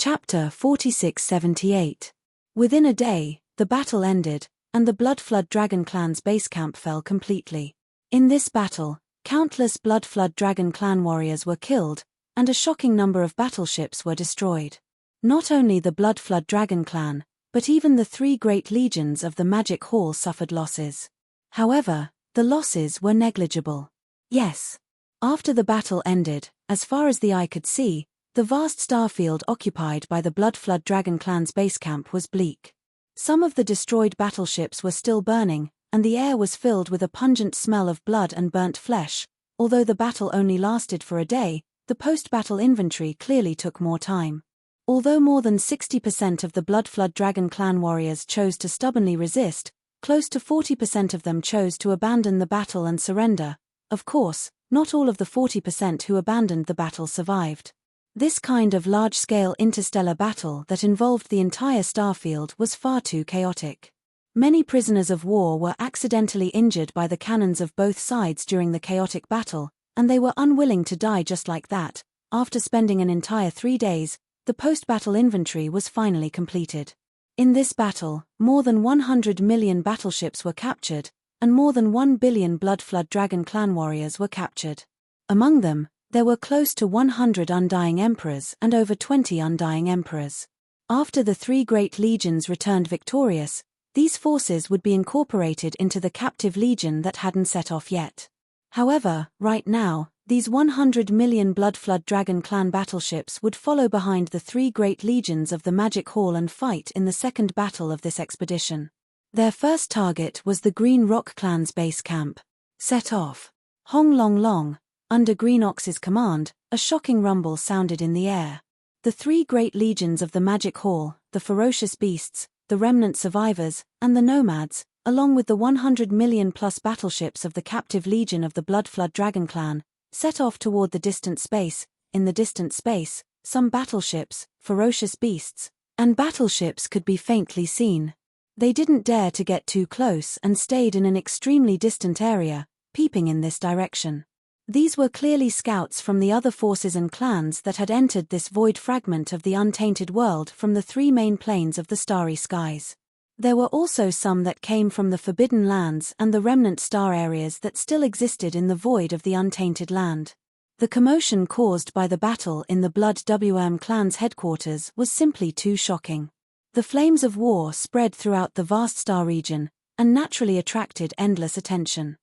Chapter 4678. Within a day, the battle ended, and the Bloodflood Dragon Clan's base camp fell completely. In this battle, countless Bloodflood Dragon Clan warriors were killed, and a shocking number of battleships were destroyed. Not only the Bloodflood Dragon Clan, but even the three great legions of the Magic Hall suffered losses. However, the losses were negligible. Yes. After the battle ended, as far as the eye could see, the vast starfield occupied by the Bloodflood Dragon Clan's base camp was bleak. Some of the destroyed battleships were still burning, and the air was filled with a pungent smell of blood and burnt flesh. Although the battle only lasted for a day, the post-battle inventory clearly took more time. Although more than 60% of the Bloodflood Dragon Clan warriors chose to stubbornly resist, close to 40% of them chose to abandon the battle and surrender. Of course, not all of the 40% who abandoned the battle survived. This kind of large-scale interstellar battle that involved the entire starfield was far too chaotic. Many prisoners of war were accidentally injured by the cannons of both sides during the chaotic battle, and they were unwilling to die just like that. After spending an entire 3 days, the post-battle inventory was finally completed. In this battle, more than 100 million battleships were captured, and more than 1 billion Bloodflood Dragon Clan warriors were captured. Among them, there were close to 100 Undying Emperors and over 20 Undying Emperors. After the three great legions returned victorious, these forces would be incorporated into the captive legion that hadn't set off yet. However, right now, these 100 million Bloodflood Dragon Clan battleships would follow behind the three great legions of the Magic Hall and fight in the second battle of this expedition. Their first target was the Green Rock Clan's base camp. Set off. Hong Long Long. Under Greenox's command, a shocking rumble sounded in the air. The three great legions of the Magic Hall, the Ferocious Beasts, the Remnant Survivors, and the Nomads, along with the 100 million-plus battleships of the captive legion of the Bloodflood Dragon Clan, set off toward the distant space. In the distant space, some battleships, ferocious beasts, and battleships could be faintly seen. They didn't dare to get too close and stayed in an extremely distant area, peeping in this direction. These were clearly scouts from the other forces and clans that had entered this void fragment of the untainted world from the three main planes of the starry skies. There were also some that came from the Forbidden Lands and the remnant star areas that still existed in the void of the untainted land. The commotion caused by the battle in the Blood WM clan's headquarters was simply too shocking. The flames of war spread throughout the vast star region, and naturally attracted endless attention.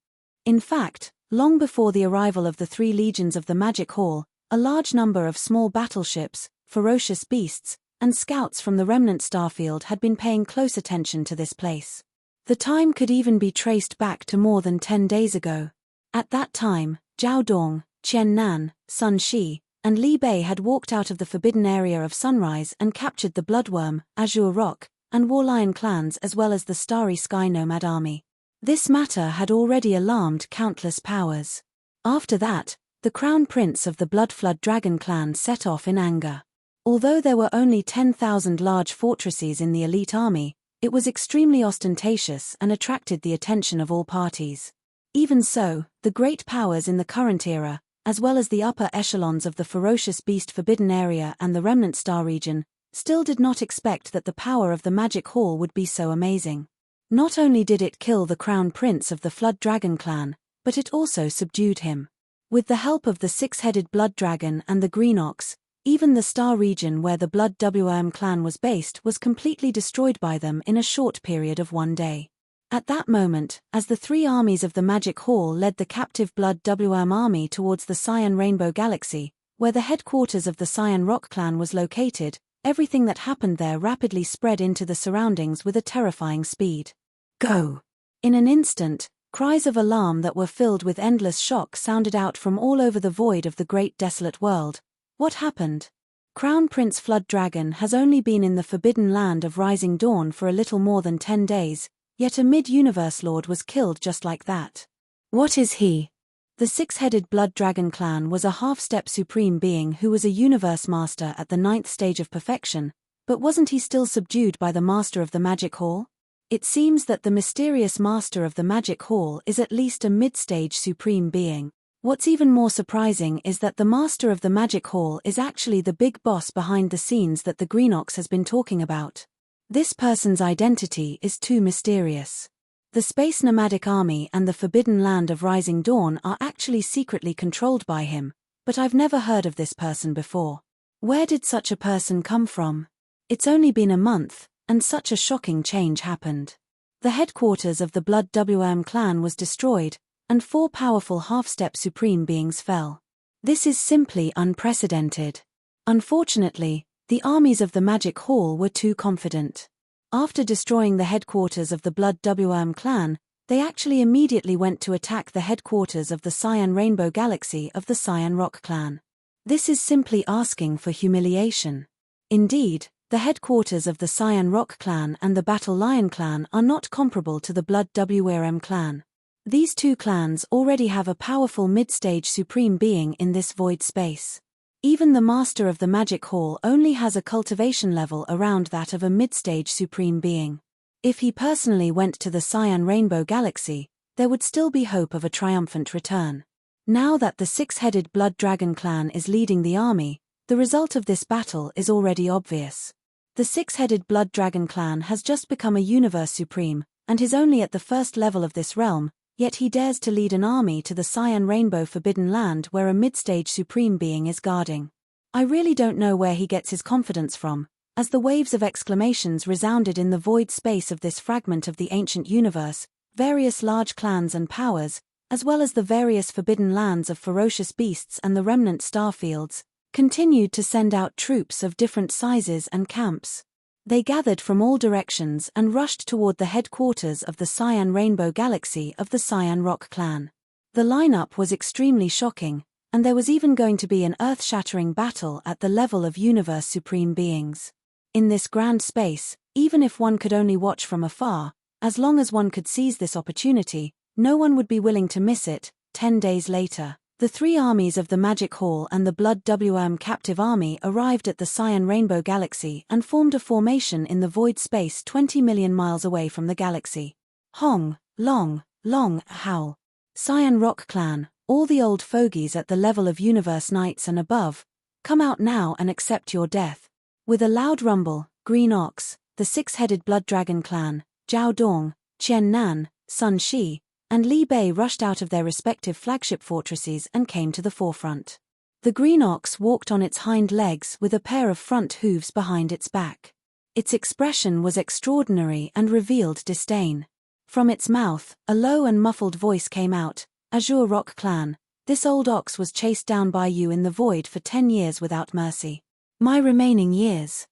In fact, long before the arrival of the three legions of the Magic Hall, a large number of small battleships, ferocious beasts, and scouts from the remnant starfield had been paying close attention to this place. The time could even be traced back to more than 10 days ago. At that time, Zhao Dong, Qian Nan, Sun Shi, and Li Bei had walked out of the forbidden area of Sunrise and captured the Bloodworm, Azure Rock, and Warlion clans as well as the Starry Sky Nomad army. This matter had already alarmed countless powers. After that, the Crown Prince of the Bloodflood Dragon Clan set off in anger. Although there were only 10,000 large fortresses in the elite army, it was extremely ostentatious and attracted the attention of all parties. Even so, the great powers in the current era, as well as the upper echelons of the Ferocious Beast Forbidden Area and the Remnant Star region, still did not expect that the power of the Magic Hall would be so amazing. Not only did it kill the Crown Prince of the Flood Dragon Clan, but it also subdued him. With the help of the six-headed Blood Dragon and the Green Ox, even the star region where the Blood WM clan was based was completely destroyed by them in a short period of 1 day. At that moment, as the three armies of the Magic Hall led the captive Blood WM army towards the Cyan Rainbow Galaxy, where the headquarters of the Cyan Rock clan was located, everything that happened there rapidly spread into the surroundings with a terrifying speed. Go! In an instant, cries of alarm that were filled with endless shock sounded out from all over the void of the great desolate world. What happened? Crown Prince Flood Dragon has only been in the forbidden land of Rising Dawn for a little more than 10 days, yet a mid-universe lord was killed just like that. What is he? The six-headed Blood Dragon clan was a half-step supreme being who was a universe master at the 9th stage of perfection, but wasn't he still subdued by the master of the Magic Hall? It seems that the mysterious master of the Magic Hall is at least a mid-stage supreme being. What's even more surprising is that the master of the magic hall is actually the big boss behind the scenes that the Green Ox has been talking about. This person's identity is too mysterious. The Space Nomadic Army and the Forbidden Land of Rising Dawn are actually secretly controlled by him, but I've never heard of this person before. Where did such a person come from? It's only been a month, and such a shocking change happened. The headquarters of the Blood WM clan was destroyed, and 4 powerful half-step supreme beings fell. This is simply unprecedented. Unfortunately, the armies of the Magic Hall were too confident. After destroying the headquarters of the Blood WM clan, they actually immediately went to attack the headquarters of the Cyan Rainbow Galaxy of the Cyan Rock clan. This is simply asking for humiliation. Indeed, the headquarters of the Cyan Rock clan and the Battle Lion clan are not comparable to the Blood WM clan. These 2 clans already have a powerful mid-stage supreme being in this void space. Even the master of the Magic Hall only has a cultivation level around that of a mid-stage supreme being. If he personally went to the Cyan Rainbow Galaxy, there would still be hope of a triumphant return. Now that the 6-headed Blood Dragon clan is leading the army, the result of this battle is already obvious. The 6-headed Blood Dragon clan has just become a universe supreme, and is only at the first level of this realm, yet he dares to lead an army to the Cyan Rainbow Forbidden Land where a mid-stage supreme being is guarding. I really don't know where he gets his confidence from, as the waves of exclamations resounded in the void space of this fragment of the ancient universe. Various large clans and powers, as well as the various forbidden lands of ferocious beasts and the remnant starfields, continued to send out troops of different sizes and camps. They gathered from all directions and rushed toward the headquarters of the Cyan Rainbow Galaxy of the Cyan Rock clan. The lineup was extremely shocking, and there was even going to be an earth-shattering battle at the level of universe supreme beings. In this grand space, even if one could only watch from afar, as long as one could seize this opportunity, no one would be willing to miss it. 10 days later, the 3 armies of the Magic Hall and the Blood WM captive army arrived at the Cyan Rainbow Galaxy and formed a formation in the void space 20 million miles away from the galaxy. Hong, long, long, howl. Cyan Rock clan, all the old fogies at the level of universe knights and above, come out now and accept your death. With a loud rumble, Green Ox, the 6-headed Blood Dragon clan, Zhao Dong, Qian Nan, Sun Shi, and Li Bei rushed out of their respective flagship fortresses and came to the forefront. The Green Ox walked on its hind legs with a pair of front hooves behind its back. Its expression was extraordinary and revealed disdain. From its mouth, a low and muffled voice came out, Azure Rock clan, this old ox was chased down by you in the void for 10 years without mercy. My remaining years.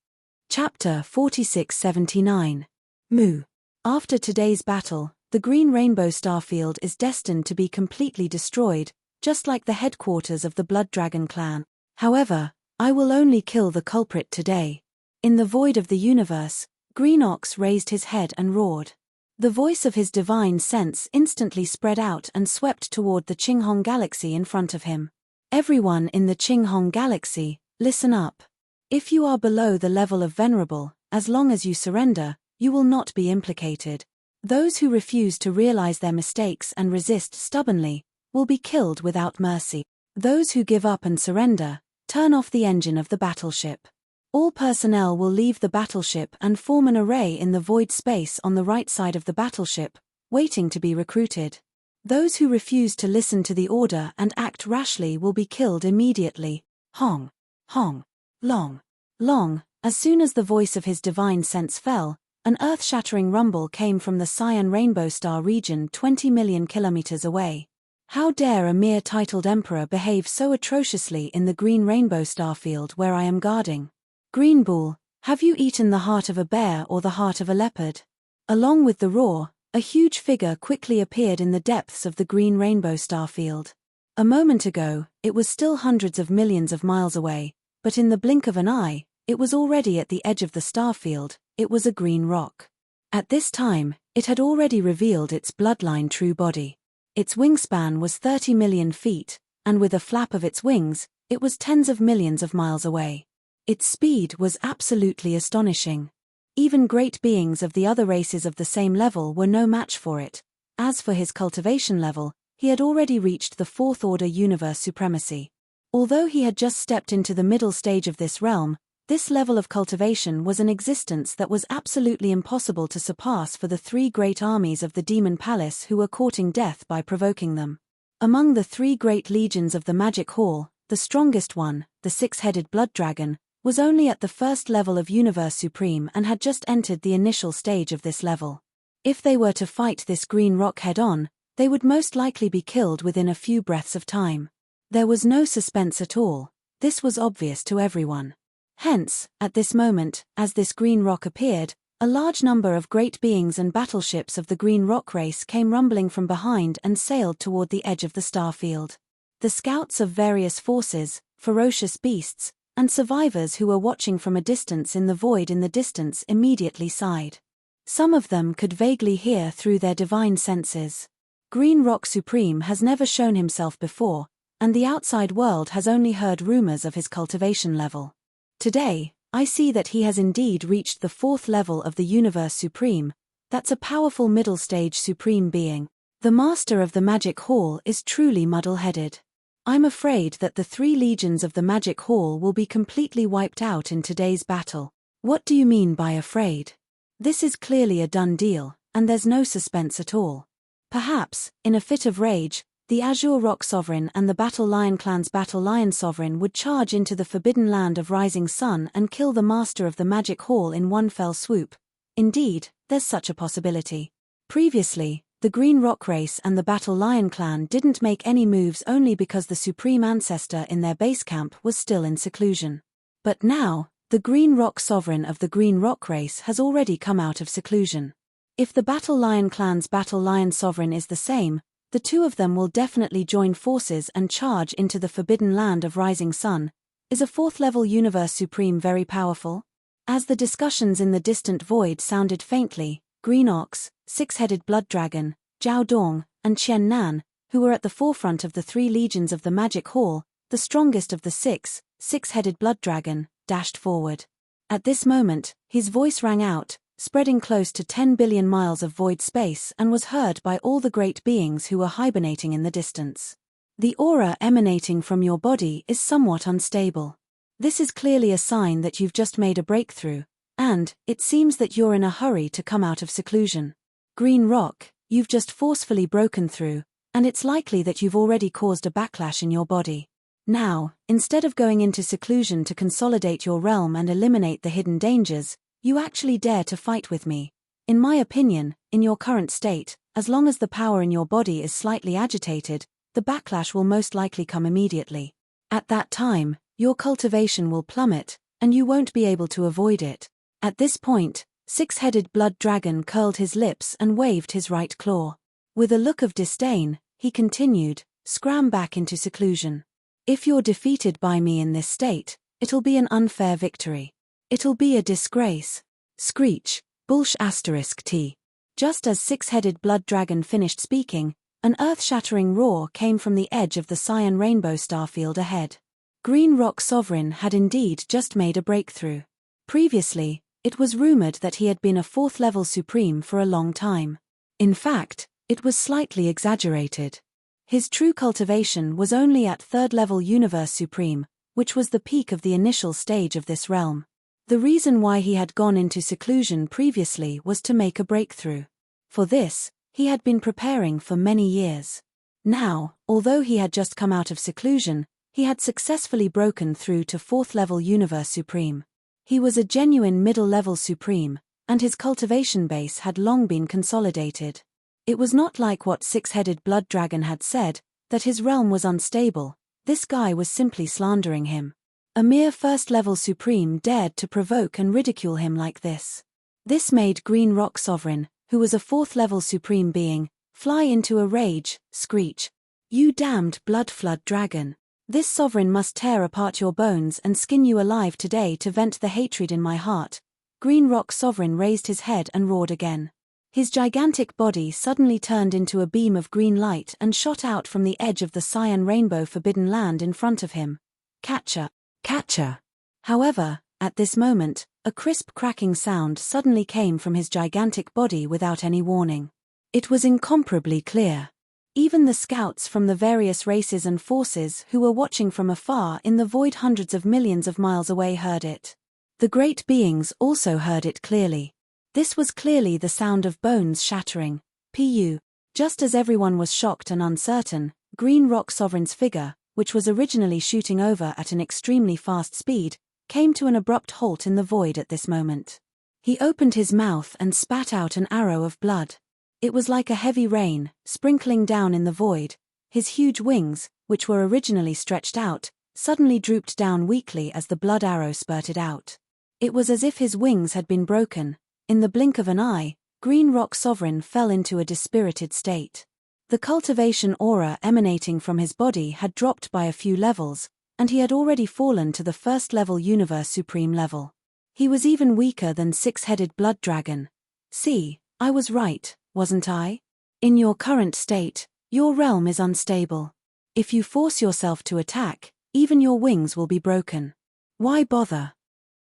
Chapter 4679. Mu. After today's battle, the Green Rainbow Starfield is destined to be completely destroyed, just like the headquarters of the Blood Dragon clan. However, I will only kill the culprit today. In the void of the universe, Green Ox raised his head and roared. The voice of his divine sense instantly spread out and swept toward the Qinghong Galaxy in front of him. Everyone in the Qinghong Galaxy, listen up. If you are below the level of venerable, as long as you surrender, you will not be implicated. Those who refuse to realize their mistakes and resist stubbornly will be killed without mercy. Those who give up and surrender, turn off the engine of the battleship. All personnel will leave the battleship and form an array in the void space on the right side of the battleship, waiting to be recruited. Those who refuse to listen to the order and act rashly will be killed immediately. Hong, hong, long, long. As soon as the voice of his divine sense fell, an earth-shattering rumble came from the Cyan Rainbow Star region 20 million kilometers away. How dare a mere titled emperor behave so atrociously in the Green Rainbow Starfield where I am guarding? Green Bull, have you eaten the heart of a bear or the heart of a leopard? Along with the roar, a huge figure quickly appeared in the depths of the Green Rainbow Starfield. A moment ago, it was still hundreds of millions of miles away, but in the blink of an eye, it was already at the edge of the starfield. It was a green rock. At this time, it had already revealed its bloodline true body. Its wingspan was 30 million feet, and with a flap of its wings, it was tens of millions of miles away. Its speed was absolutely astonishing. Even great beings of the other races of the same level were no match for it. As for his cultivation level, he had already reached the Fourth Order universe supremacy. Although he had just stepped into the middle stage of this realm, this level of cultivation was an existence that was absolutely impossible to surpass for the three great armies of the Demon Palace who were courting death by provoking them. Among the three great legions of the Magic Hall, the strongest one, the six-headed blood dragon, was only at the first level of Universe Supreme and had just entered the initial stage of this level. If they were to fight this green rock head-on, they would most likely be killed within a few breaths of time. There was no suspense at all. This was obvious to everyone. Hence, at this moment, as this green rock appeared, a large number of great beings and battleships of the green rock race came rumbling from behind and sailed toward the edge of the starfield. The scouts of various forces, ferocious beasts, and survivors who were watching from a distance in the void in the distance immediately sighed. Some of them could vaguely hear through their divine senses. Green Rock Supreme has never shown himself before, and the outside world has only heard rumors of his cultivation level. Today, I see that he has indeed reached the fourth level of the Universe Supreme. That's a powerful middle stage Supreme being. The Master of the Magic Hall is truly muddle-headed. I'm afraid that the three legions of the Magic Hall will be completely wiped out in today's battle. What do you mean by afraid? This is clearly a done deal, and there's no suspense at all. Perhaps, in a fit of rage, the Azure Rock Sovereign and the Battle Lion Clan's Battle Lion Sovereign would charge into the Forbidden Land of Rising Sun and kill the Master of the Magic Hall in one fell swoop. Indeed, there's such a possibility. Previously, the Green Rock Race and the Battle Lion Clan didn't make any moves only because the Supreme Ancestor in their base camp was still in seclusion. But now, the Green Rock Sovereign of the Green Rock Race has already come out of seclusion. If the Battle Lion Clan's Battle Lion Sovereign is the same, the two of them will definitely join forces and charge into the Forbidden Land of Rising Sun. Is a fourth-level Universe Supreme very powerful? As the discussions in the distant void sounded faintly, Green Ox, Six-Headed Blood Dragon, Jiao Dong, and Qian Nan, who were at the forefront of the three legions of the Magic Hall, the strongest of the six-headed Blood Dragon, dashed forward. At this moment, his voice rang out, spreading close to 10 billion miles of void space and was heard by all the great beings who were hibernating in the distance. The aura emanating from your body is somewhat unstable. This is clearly a sign that you've just made a breakthrough, and it seems that you're in a hurry to come out of seclusion. Green Rock, you've just forcefully broken through, and it's likely that you've already caused a backlash in your body. Now, instead of going into seclusion to consolidate your realm and eliminate the hidden dangers, you actually dare to fight with me. In my opinion, in your current state, as long as the power in your body is slightly agitated, the backlash will most likely come immediately. At that time, your cultivation will plummet, and you won't be able to avoid it. At this point, Six-Headed Blood Dragon curled his lips and waved his right claw. With a look of disdain, he continued, "Scram back into seclusion. If you're defeated by me in this state, it'll be an unfair victory. It'll be a disgrace." Screech, Bullsh *T. Just as Six-Headed Blood Dragon finished speaking, an earth-shattering roar came from the edge of the cyan rainbow starfield ahead. Green Rock Sovereign had indeed just made a breakthrough. Previously, it was rumored that he had been a fourth-level Supreme for a long time. In fact, it was slightly exaggerated. His true cultivation was only at third-level Universe Supreme, which was the peak of the initial stage of this realm. The reason why he had gone into seclusion previously was to make a breakthrough. For this, he had been preparing for many years. Now, although he had just come out of seclusion, he had successfully broken through to fourth-level Universe Supreme. He was a genuine middle-level Supreme, and his cultivation base had long been consolidated. It was not like what Six-Headed Blood Dragon had said, that his realm was unstable. This guy was simply slandering him. A mere first-level Supreme dared to provoke and ridicule him like this. This made Green Rock Sovereign, who was a fourth-level Supreme being, fly into a rage, screech, "You damned blood flood dragon! This Sovereign must tear apart your bones and skin you alive today to vent the hatred in my heart." Green Rock Sovereign raised his head and roared again. His gigantic body suddenly turned into a beam of green light and shot out from the edge of the cyan rainbow forbidden land in front of him. Catcher! Catcher! However, at this moment, a crisp cracking sound suddenly came from his gigantic body without any warning. It was incomparably clear. Even the scouts from the various races and forces who were watching from afar in the void hundreds of millions of miles away heard it. The great beings also heard it clearly. This was clearly the sound of bones shattering. Just as everyone was shocked and uncertain, Green Rock Sovereign's figure, which was originally shooting over at an extremely fast speed, came to an abrupt halt in the void at this moment. He opened his mouth and spat out an arrow of blood. It was like a heavy rain, sprinkling down in the void. His huge wings, which were originally stretched out, suddenly drooped down weakly as the blood arrow spurted out. It was as if his wings had been broken. In the blink of an eye, Green Rock Sovereign fell into a dispirited state. The cultivation aura emanating from his body had dropped by a few levels, and he had already fallen to the first-level Universe Supreme level. He was even weaker than Six-Headed Blood Dragon. See, I was right, wasn't I? In your current state, your realm is unstable. If you force yourself to attack, even your wings will be broken. Why bother?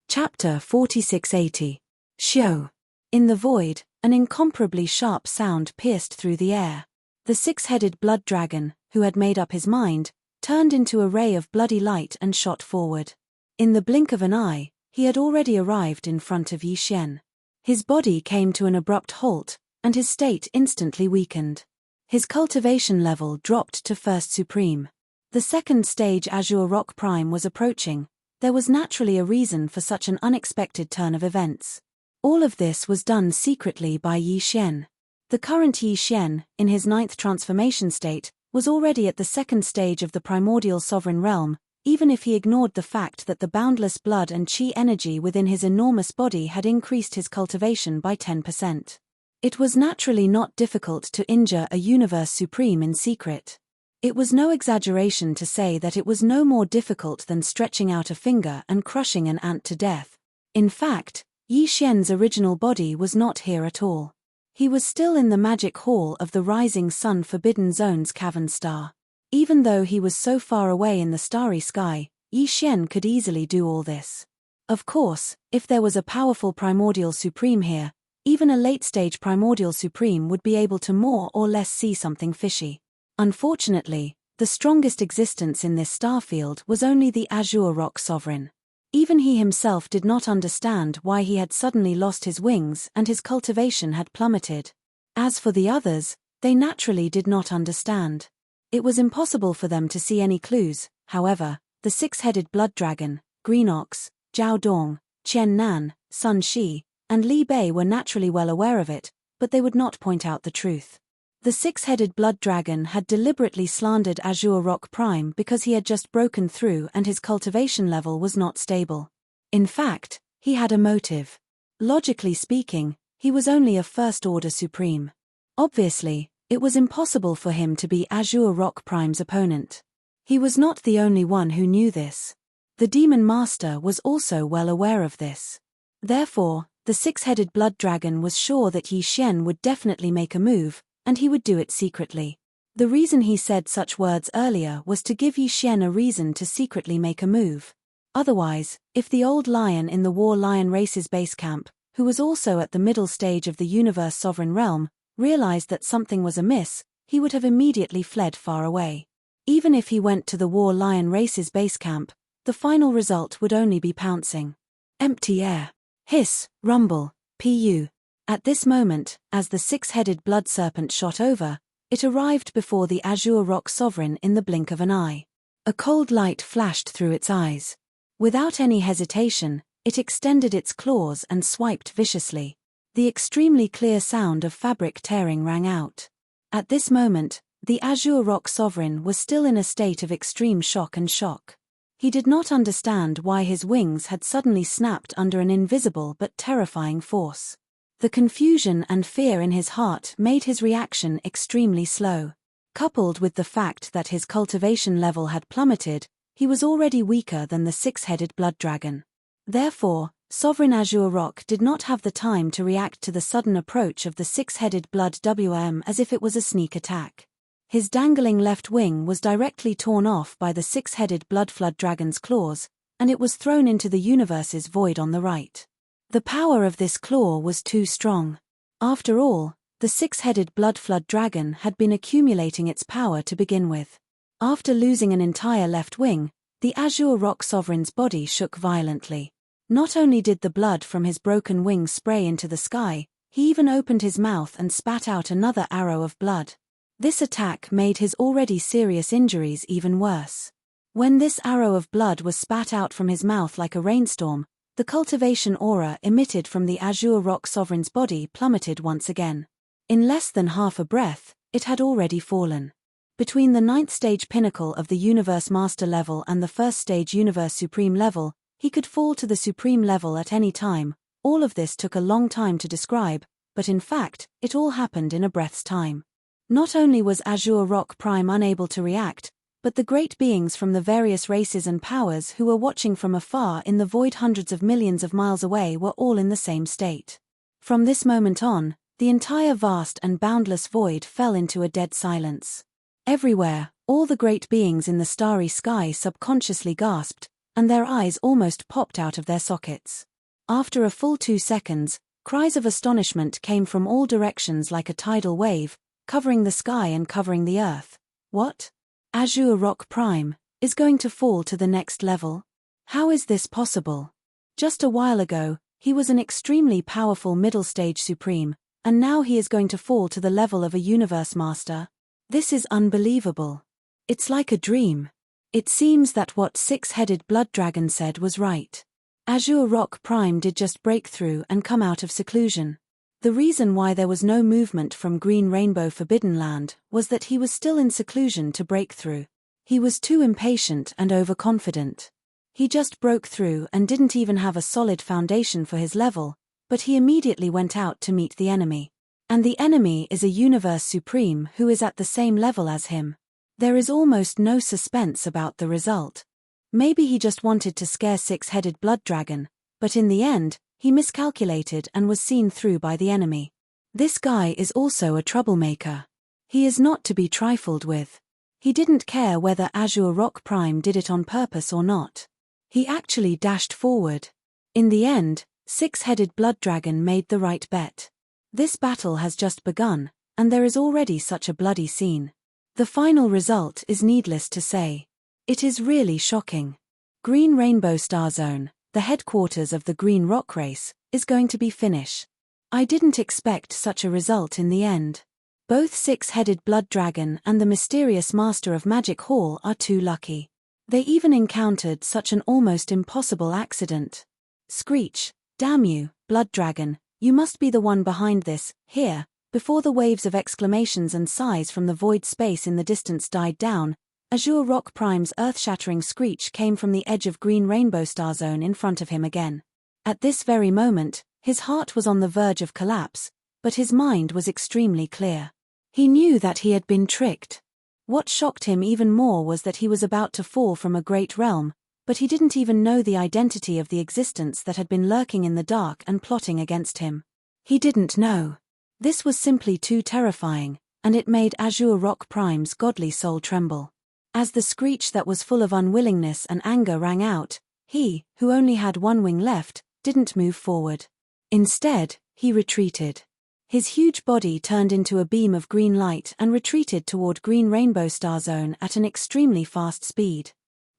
Chapter 4680. Show. In the void, an incomparably sharp sound pierced through the air. The six-headed blood dragon, who had made up his mind, turned into a ray of bloody light and shot forward. In the blink of an eye, he had already arrived in front of Yi Xian. His body came to an abrupt halt, and his state instantly weakened. His cultivation level dropped to First Supreme. The second stage Azure Rock Prime was approaching. There was naturally a reason for such an unexpected turn of events. All of this was done secretly by Yi Xian. The current Yi Xian, in his 9th transformation state, was already at the second stage of the primordial sovereign realm, even if he ignored the fact that the boundless blood and qi energy within his enormous body had increased his cultivation by 10%. It was naturally not difficult to injure a Universe Supreme in secret. It was no exaggeration to say that it was no more difficult than stretching out a finger and crushing an ant to death. In fact, Yi Xian's original body was not here at all. He was still in the magic hall of the Rising Sun Forbidden Zone's cavern star. Even though he was so far away in the starry sky, Yi Xian could easily do all this. Of course, if there was a powerful primordial supreme here, even a late-stage primordial supreme would be able to more or less see something fishy. Unfortunately, the strongest existence in this star field was only the Azure Rock Sovereign. Even he himself did not understand why he had suddenly lost his wings and his cultivation had plummeted. As for the others, they naturally did not understand. It was impossible for them to see any clues. However, the six-headed blood dragon, Green Ox, Zhao Dong, Qian Nan, Sun Shi, and Li Bei were naturally well aware of it, but they would not point out the truth. The six-headed blood dragon had deliberately slandered Azure Rock Prime because he had just broken through and his cultivation level was not stable. In fact, he had a motive. Logically speaking, he was only a first-order supreme. Obviously, it was impossible for him to be Azure Rock Prime's opponent. He was not the only one who knew this. The Demon Master was also well aware of this. Therefore, the six-headed blood dragon was sure that Yi Xian would definitely make a move, and he would do it secretly. The reason he said such words earlier was to give Yi Xian a reason to secretly make a move. Otherwise, if the old lion in the War Lion Race's base camp, who was also at the middle stage of the Universe Sovereign Realm, realized that something was amiss, he would have immediately fled far away. Even if he went to the War Lion Race's base camp, the final result would only be pouncing. Empty air. Hiss, rumble, pu. At this moment, as the six-headed blood serpent shot over, it arrived before the Azure Rock Sovereign in the blink of an eye. A cold light flashed through its eyes. Without any hesitation, it extended its claws and swiped viciously. The extremely clear sound of fabric tearing rang out. At this moment, the Azure Rock Sovereign was still in a state of extreme shock and shock. He did not understand why his wings had suddenly snapped under an invisible but terrifying force. The confusion and fear in his heart made his reaction extremely slow. Coupled with the fact that his cultivation level had plummeted, he was already weaker than the six-headed blood dragon. Therefore, Sovereign Azure Rock did not have the time to react to the sudden approach of the six-headed blood WM as if it was a sneak attack. His dangling left wing was directly torn off by the six-headed blood flood dragon's claws, and it was thrown into the universe's void on the right. The power of this claw was too strong. After all, The six-headed blood flood dragon had been accumulating its power to begin with. After losing an entire left wing, the Azure Rock Sovereign's body shook violently. Not only did the blood from his broken wing spray into the sky, he even opened his mouth and spat out another arrow of blood. This attack made his already serious injuries even worse. When this arrow of blood was spat out from his mouth like a rainstorm, the cultivation aura emitted from the Azure Rock Sovereign's body plummeted once again. In less than half a breath, it had already fallen. Between the 9th stage pinnacle of the Universe Master level and the 1st stage Universe Supreme level, he could fall to the Supreme level at any time. All of this took a long time to describe, but in fact, it all happened in a breath's time. Not only was Azure Rock Prime unable to react, but the great beings from the various races and powers who were watching from afar in the void hundreds of millions of miles away were all in the same state. From this moment on, the entire vast and boundless void fell into a dead silence. Everywhere, all the great beings in the starry sky subconsciously gasped, and their eyes almost popped out of their sockets. After a full 2 seconds, cries of astonishment came from all directions like a tidal wave, covering the sky and covering the earth. What? Azure Rock Prime is going to fall to the next level? How is this possible? Just a while ago, he was an extremely powerful middle stage supreme, and now he is going to fall to the level of a universe master. This is unbelievable. It's like a dream. It seems that what six-headed blood dragon said was right. Azure Rock Prime did just break through and come out of seclusion. The reason why there was no movement from Green Rainbow Forbidden Land was that he was still in seclusion to break through. He was too impatient and overconfident. He just broke through and didn't even have a solid foundation for his level, but he immediately went out to meet the enemy. And the enemy is a Universe Supreme who is at the same level as him. There is almost no suspense about the result. Maybe he just wanted to scare six-headed blood dragon, but in the end, he miscalculated and was seen through by the enemy. This guy is also a troublemaker. He is not to be trifled with. He didn't care whether Azure Rock Prime did it on purpose or not. He actually dashed forward. In the end, six-headed blood dragon made the right bet. This battle has just begun, and there is already such a bloody scene. The final result is needless to say. It is really shocking. Green Rainbow Star Zone, the headquarters of the Green Rock race, is going to be finished. I didn't expect such a result in the end. Both six-headed blood dragon and the mysterious master of Magic Hall are too lucky. They even encountered such an almost impossible accident. Screech, damn you, blood dragon, you must be the one behind this. Here, before the waves of exclamations and sighs from the void space in the distance died down, Azure Rock Prime's earth-shattering screech came from the edge of Green Rainbow Star Zone in front of him again. At this very moment, his heart was on the verge of collapse, but his mind was extremely clear. He knew that he had been tricked. What shocked him even more was that he was about to fall from a great realm, but he didn't even know the identity of the existence that had been lurking in the dark and plotting against him. He didn't know. This was simply too terrifying, and it made Azure Rock Prime's godly soul tremble. As the screech that was full of unwillingness and anger rang out, he, who only had one wing left, didn't move forward. Instead, he retreated. His huge body turned into a beam of green light and retreated toward Green Rainbow Star Zone at an extremely fast speed.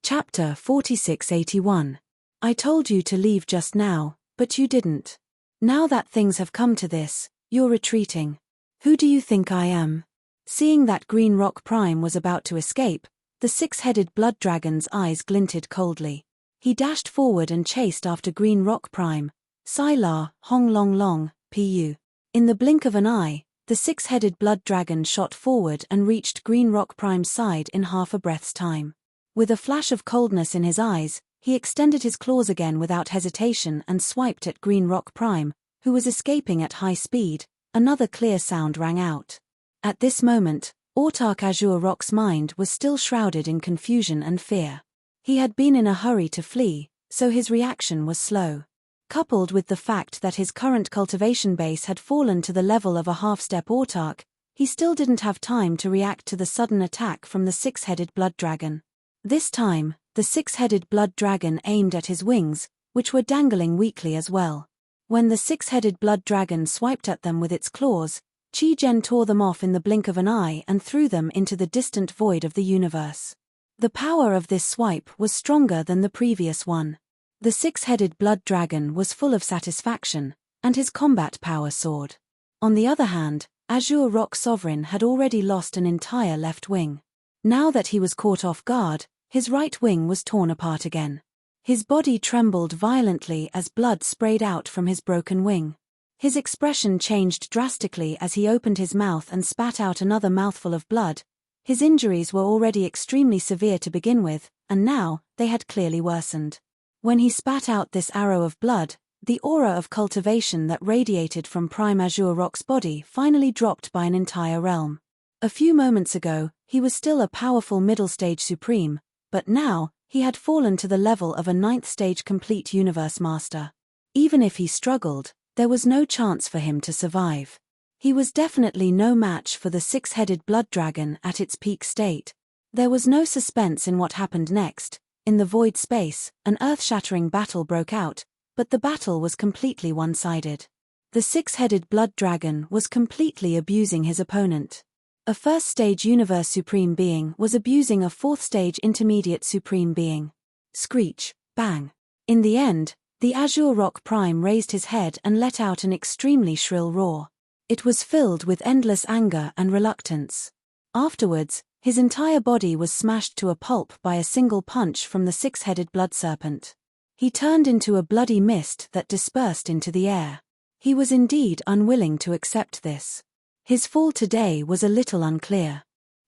Chapter 4681. I told you to leave just now, but you didn't. Now that things have come to this, you're retreating. Who do you think I am? Seeing that Green Rock Prime was about to escape, the six-headed blood dragon's eyes glinted coldly. He dashed forward and chased after Green Rock Prime. Sai La, Hong Long Long, Pu. In the blink of an eye, the six-headed blood dragon shot forward and reached Green Rock Prime's side in half a breath's time. With a flash of coldness in his eyes, he extended his claws again without hesitation and swiped at Green Rock Prime, who was escaping at high speed. Another clear sound rang out. At this moment, Autark Azure Rock's mind was still shrouded in confusion and fear. He had been in a hurry to flee, so his reaction was slow. Coupled with the fact that his current cultivation base had fallen to the level of a half-step Autark, he still didn't have time to react to the sudden attack from the six-headed blood dragon. This time, the six-headed blood dragon aimed at his wings, which were dangling weakly as well. When the six-headed blood dragon swiped at them with its claws, Qi Zhen tore them off in the blink of an eye and threw them into the distant void of the universe. The power of this swipe was stronger than the previous one. The six-headed blood dragon was full of satisfaction, and his combat power soared. On the other hand, Azure Rock Sovereign had already lost an entire left wing. Now that he was caught off guard, his right wing was torn apart again. His body trembled violently as blood sprayed out from his broken wing. His expression changed drastically as he opened his mouth and spat out another mouthful of blood. His injuries were already extremely severe to begin with, and now, they had clearly worsened. When he spat out this arrow of blood, the aura of cultivation that radiated from Prime Azure Rock's body finally dropped by an entire realm. A few moments ago, he was still a powerful middle-stage supreme, but now, he had fallen to the level of a ninth-stage complete universe master. Even if he struggled, there was no chance for him to survive. He was definitely no match for the six-headed blood dragon at its peak state. There was no suspense in what happened next. In the void space, an earth-shattering battle broke out, but the battle was completely one-sided. The six-headed blood dragon was completely abusing his opponent. A first-stage universe supreme being was abusing a fourth-stage intermediate supreme being. Screech, bang. In the end, the Azure Rock Prime raised his head and let out an extremely shrill roar. It was filled with endless anger and reluctance. Afterwards, his entire body was smashed to a pulp by a single punch from the six-headed blood serpent. He turned into a bloody mist that dispersed into the air. He was indeed unwilling to accept this. His fall today was a little unclear.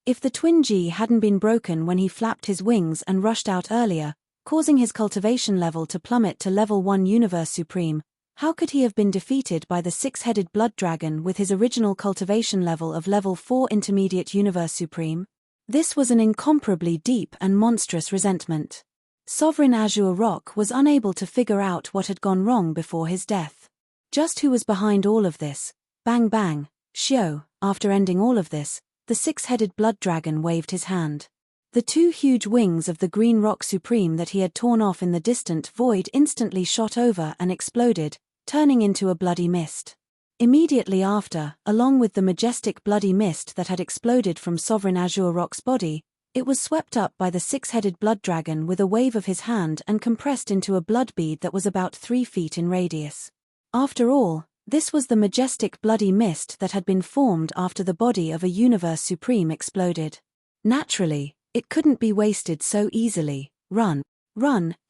If the twin G hadn't been broken when he flapped his wings and rushed out earlier, causing his cultivation level to plummet to level 1 Universe Supreme, how could he have been defeated by the six-headed blood dragon with his original cultivation level of level 4 Intermediate Universe Supreme? This was an incomparably deep and monstrous resentment. Sovereign Azure Rock was unable to figure out what had gone wrong before his death. Just who was behind all of this? Bang bang, Xiao. After ending all of this, the six-headed blood dragon waved his hand. The two huge wings of the Green Rock Supreme that he had torn off in the distant void instantly shot over and exploded, turning into a bloody mist. Immediately after, along with the majestic bloody mist that had exploded from Sovereign Azure Rock's body, it was swept up by the six-headed blood dragon with a wave of his hand and compressed into a blood bead that was about 3 feet in radius. After all, this was the majestic bloody mist that had been formed after the body of a Universe Supreme exploded. Naturally, it couldn't be wasted so easily. Run.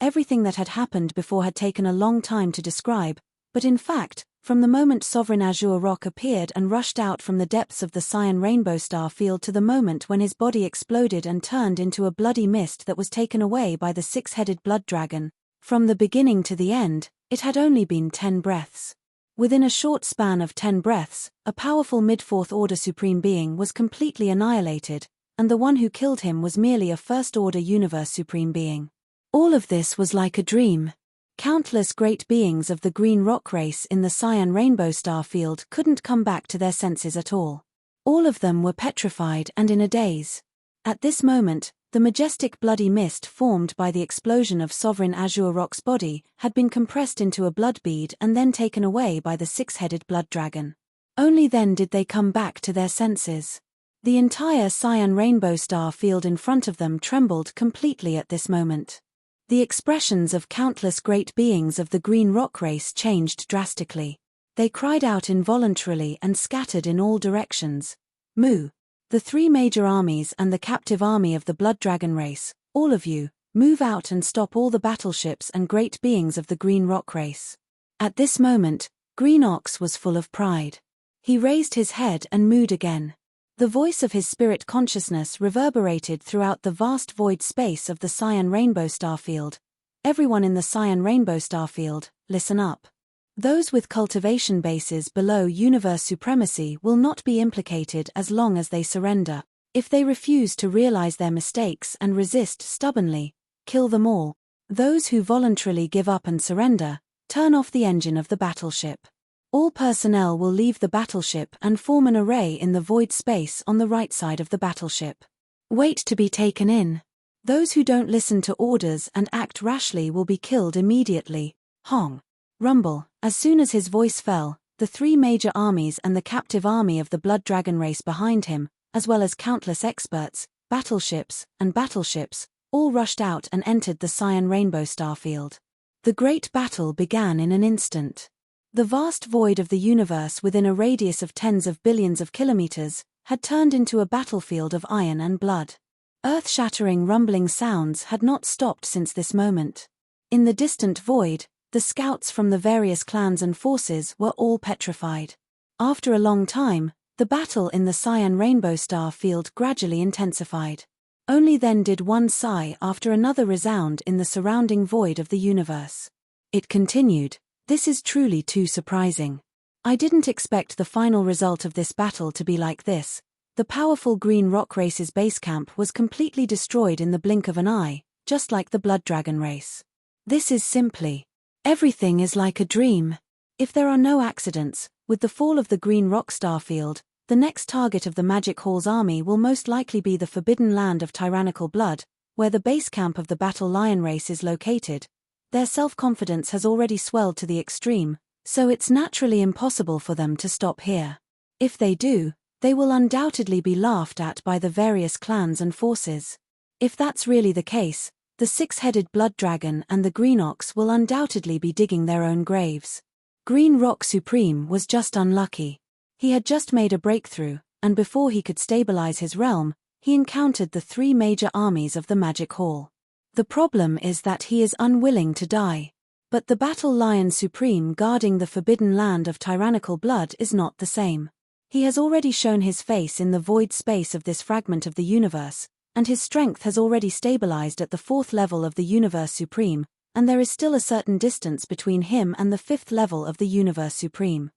Everything that had happened before had taken a long time to describe, but in fact, from the moment Sovereign Azure Rock appeared and rushed out from the depths of the Cyan Rainbow Star Field to the moment when his body exploded and turned into a bloody mist that was taken away by the six-headed blood dragon, from the beginning to the end, it had only been 10 breaths. Within a short span of 10 breaths, a powerful mid-fourth order supreme being was completely annihilated, and the one who killed him was merely a first-order universe supreme being. All of this was like a dream. Countless great beings of the Green Rock race in the Cyan Rainbow Star Field couldn't come back to their senses at all. All of them were petrified and in a daze. At this moment, the majestic bloody mist formed by the explosion of Sovereign Azure Rock's body had been compressed into a blood bead and then taken away by the six-headed blood dragon. Only then did they come back to their senses. The entire Cyan Rainbow Star Field in front of them trembled completely at this moment. The expressions of countless great beings of the Green Rock race changed drastically. They cried out involuntarily and scattered in all directions. Moo! The 3 major armies and the captive army of the Blood Dragon race, all of you, move out and stop all the battleships and great beings of the Green Rock race. At this moment, Green Ox was full of pride. He raised his head and mooed again. The voice of his spirit consciousness reverberated throughout the vast void space of the Cyan Rainbow Star Field. Everyone in the Cyan Rainbow Star Field, listen up. Those with cultivation bases below universe supremacy will not be implicated as long as they surrender. If they refuse to realize their mistakes and resist stubbornly, kill them all. Those who voluntarily give up and surrender, turn off the engine of the battleship. All personnel will leave the battleship and form an array in the void space on the right side of the battleship. Wait to be taken in. Those who don't listen to orders and act rashly will be killed immediately. Hong. Rumble. As soon as his voice fell, the three major armies and the captive army of the Blood Dragon race behind him, as well as countless experts, battleships, all rushed out and entered the Cyan Rainbow starfield. The great battle began in an instant. The vast void of the universe within a radius of tens of billions of kilometers had turned into a battlefield of iron and blood. Earth-shattering rumbling sounds had not stopped since this moment. In the distant void, the scouts from the various clans and forces were all petrified. After a long time, the battle in the Cyan Rainbow star field gradually intensified. Only then did one sigh after another resound in the surrounding void of the universe. It continued, "This is truly too surprising. I didn't expect the final result of this battle to be like this." The powerful Green Rock race's base camp was completely destroyed in the blink of an eye, just like the Blood Dragon race. This is simply, everything is like a dream. If there are no accidents, with the fall of the Green Rock starfield, the next target of the Magic Hall's army will most likely be the Forbidden Land of Tyrannical Blood, where the base camp of the Battle Lion race is located. Their self-confidence has already swelled to the extreme, so it's naturally impossible for them to stop here. If they do, they will undoubtedly be laughed at by the various clans and forces. If that's really the case, the six-headed Blood Dragon and the Green Ox will undoubtedly be digging their own graves. Green Rock Supreme was just unlucky. He had just made a breakthrough, and before he could stabilize his realm, he encountered the three major armies of the Magic Hall. The problem is that he is unwilling to die. But the Battle Lion Supreme guarding the Forbidden Land of Tyrannical Blood is not the same. He has already shown his face in the void space of this fragment of the universe, and his strength has already stabilized at the fourth level of the Universe Supreme, and there is still a certain distance between him and the fifth level of the Universe Supreme.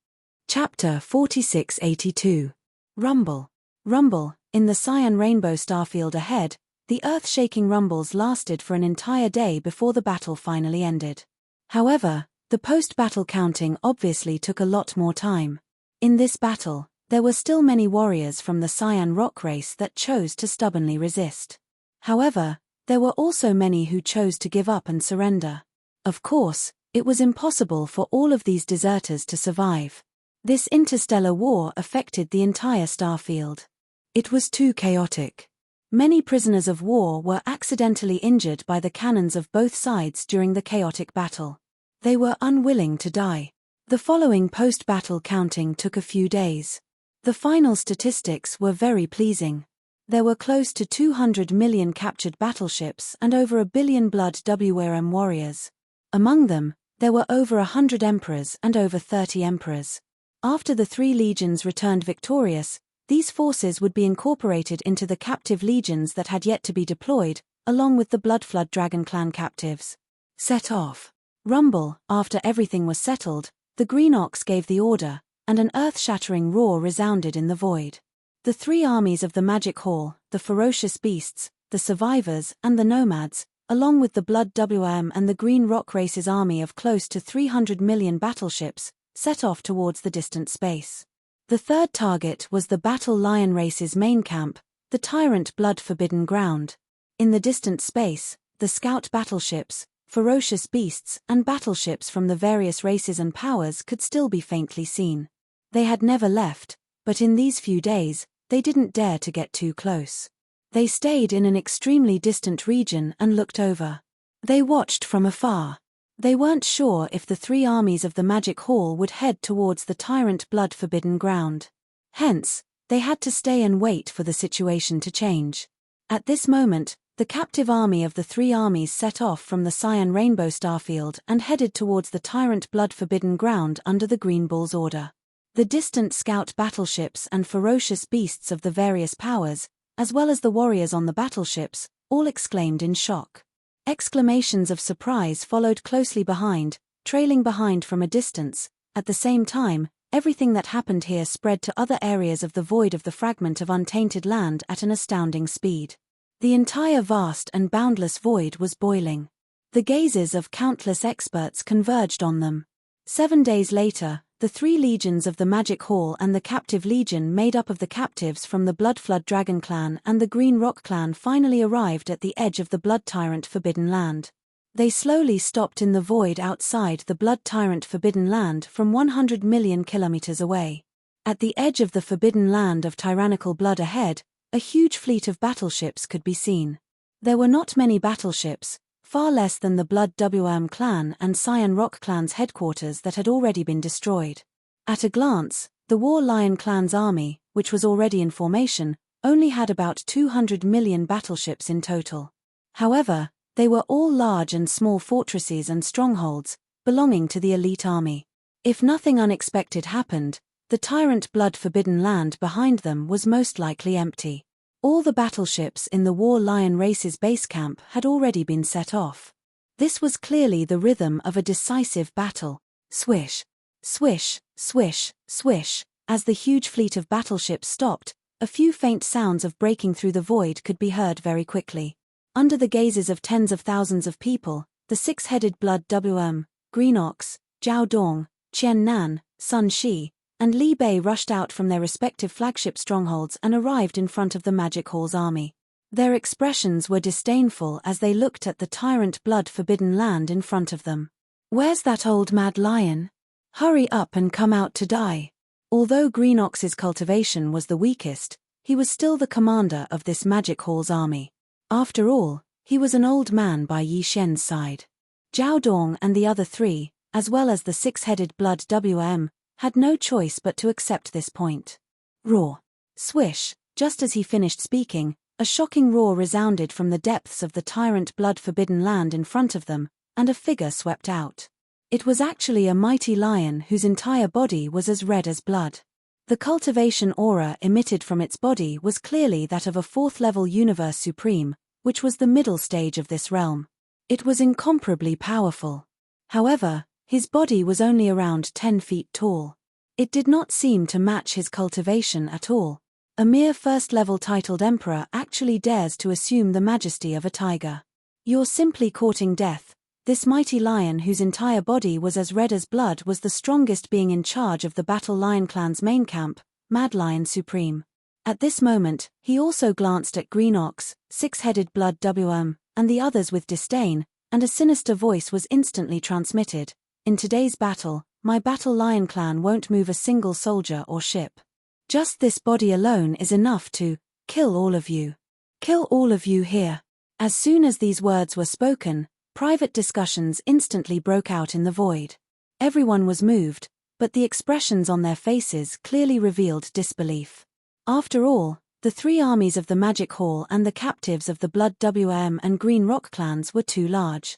Chapter 4682. Rumble. Rumble. In the Cyan Rainbow starfield ahead, the earth-shaking rumbles lasted for an entire day before the battle finally ended. However, the post-battle counting obviously took a lot more time. In this battle, there were still many warriors from the Cyan Rock race that chose to stubbornly resist. However, there were also many who chose to give up and surrender. Of course, it was impossible for all of these deserters to survive. This interstellar war affected the entire starfield. It was too chaotic. Many prisoners of war were accidentally injured by the cannons of both sides during the chaotic battle. They were unwilling to die. The following post-battle counting took a few days. The final statistics were very pleasing. There were close to 200 million captured battleships and over 1 billion Blood WRM warriors. Among them, there were over 100 emperors and over 30 emperors. After the three legions returned victorious, these forces would be incorporated into the captive legions that had yet to be deployed, along with the Bloodflood Dragon Clan captives. Set off. Rumble. After everything was settled, the Green Ox gave the order, and an earth-shattering roar resounded in the void. The three armies of the Magic Hall, the ferocious beasts, the survivors, and the nomads, along with the Blood WM and the Green Rock race's army of close to 300 million battleships, set off towards the distant space. The third target was the Battle Lion race's main camp, the Tyrant Blood Forbidden Ground. In the distant space, the scout battleships, ferocious beasts, and battleships from the various races and powers could still be faintly seen. They had never left, but in these few days, they didn't dare to get too close. They stayed in an extremely distant region and looked over. They watched from afar. They weren't sure if the three armies of the Magic Hall would head towards the Tyrant Blood Forbidden Ground. Hence, they had to stay and wait for the situation to change. At this moment, the captive army of the three armies set off from the Cyan Rainbow starfield and headed towards the Tyrant Blood Forbidden Ground under the Green Bull's order. The distant scout battleships and ferocious beasts of the various powers, as well as the warriors on the battleships, all exclaimed in shock. Exclamations of surprise followed closely behind, trailing behind from a distance. At the same time, everything that happened here spread to other areas of the void of the fragment of untainted land at an astounding speed. The entire vast and boundless void was boiling. The gazes of countless experts converged on them. 7 days later, the three legions of the Magic Hall and the captive legion made up of the captives from the Bloodflood Dragon Clan and the Green Rock Clan finally arrived at the edge of the Blood Tyrant Forbidden Land. They slowly stopped in the void outside the Blood Tyrant Forbidden Land from 100 million kilometers away. At the edge of the forbidden land of tyrannical blood ahead, a huge fleet of battleships could be seen. There were not many battleships, far less than the Blood WM clan and Cyan Rock clan's headquarters that had already been destroyed. At a glance, the War Lion clan's army, which was already in formation, only had about 200 million battleships in total. However, they were all large and small fortresses and strongholds, belonging to the elite army. If nothing unexpected happened, the Tyrant Blood Forbidden Land behind them was most likely empty. All the battleships in the War Lion race's base camp had already been set off. This was clearly the rhythm of a decisive battle. Swish, swish, swish, swish. As the huge fleet of battleships stopped, a few faint sounds of breaking through the void could be heard very quickly. Under the gazes of tens of thousands of people, the six-headed Blood WM, Green Ox, Zhao Dong, Qian Nan, Sun Shi, and Li Bei rushed out from their respective flagship strongholds and arrived in front of the Magic Hall's army. Their expressions were disdainful as they looked at the Tyrant Blood Forbidden Land in front of them. "Where's that old mad lion? Hurry up and come out to die." Although Green Ox's cultivation was the weakest, he was still the commander of this Magic Hall's army. After all, he was an old man by Yi Shen's side. Zhao Dong and the other three, as well as the six-headed Blood WM, had no choice but to accept this point. Roar. Swish. Just as he finished speaking, a shocking roar resounded from the depths of the Tyrant Blood Forbidden Land in front of them, and a figure swept out. It was actually a mighty lion whose entire body was as red as blood. The cultivation aura emitted from its body was clearly that of a fourth-level Universe Supreme, which was the middle stage of this realm. It was incomparably powerful. However, his body was only around 10 feet tall. It did not seem to match his cultivation at all. A mere first-level titled emperor actually dares to assume the majesty of a tiger. You're simply courting death. This mighty lion whose entire body was as red as blood was the strongest being in charge of the Battle Lion clan's main camp, Mad Lion Supreme. At this moment, he also glanced at Green Ox, six-headed Blood WM, and the others with disdain, and a sinister voice was instantly transmitted. "In today's battle, my Battle Lion clan won't move a single soldier or ship. Just this body alone is enough to kill all of you. Kill all of you here." As soon as these words were spoken, private discussions instantly broke out in the void. Everyone was moved, but the expressions on their faces clearly revealed disbelief. After all, the three armies of the Magic Hall and the captives of the Blood WM and Green Rock clans were too large.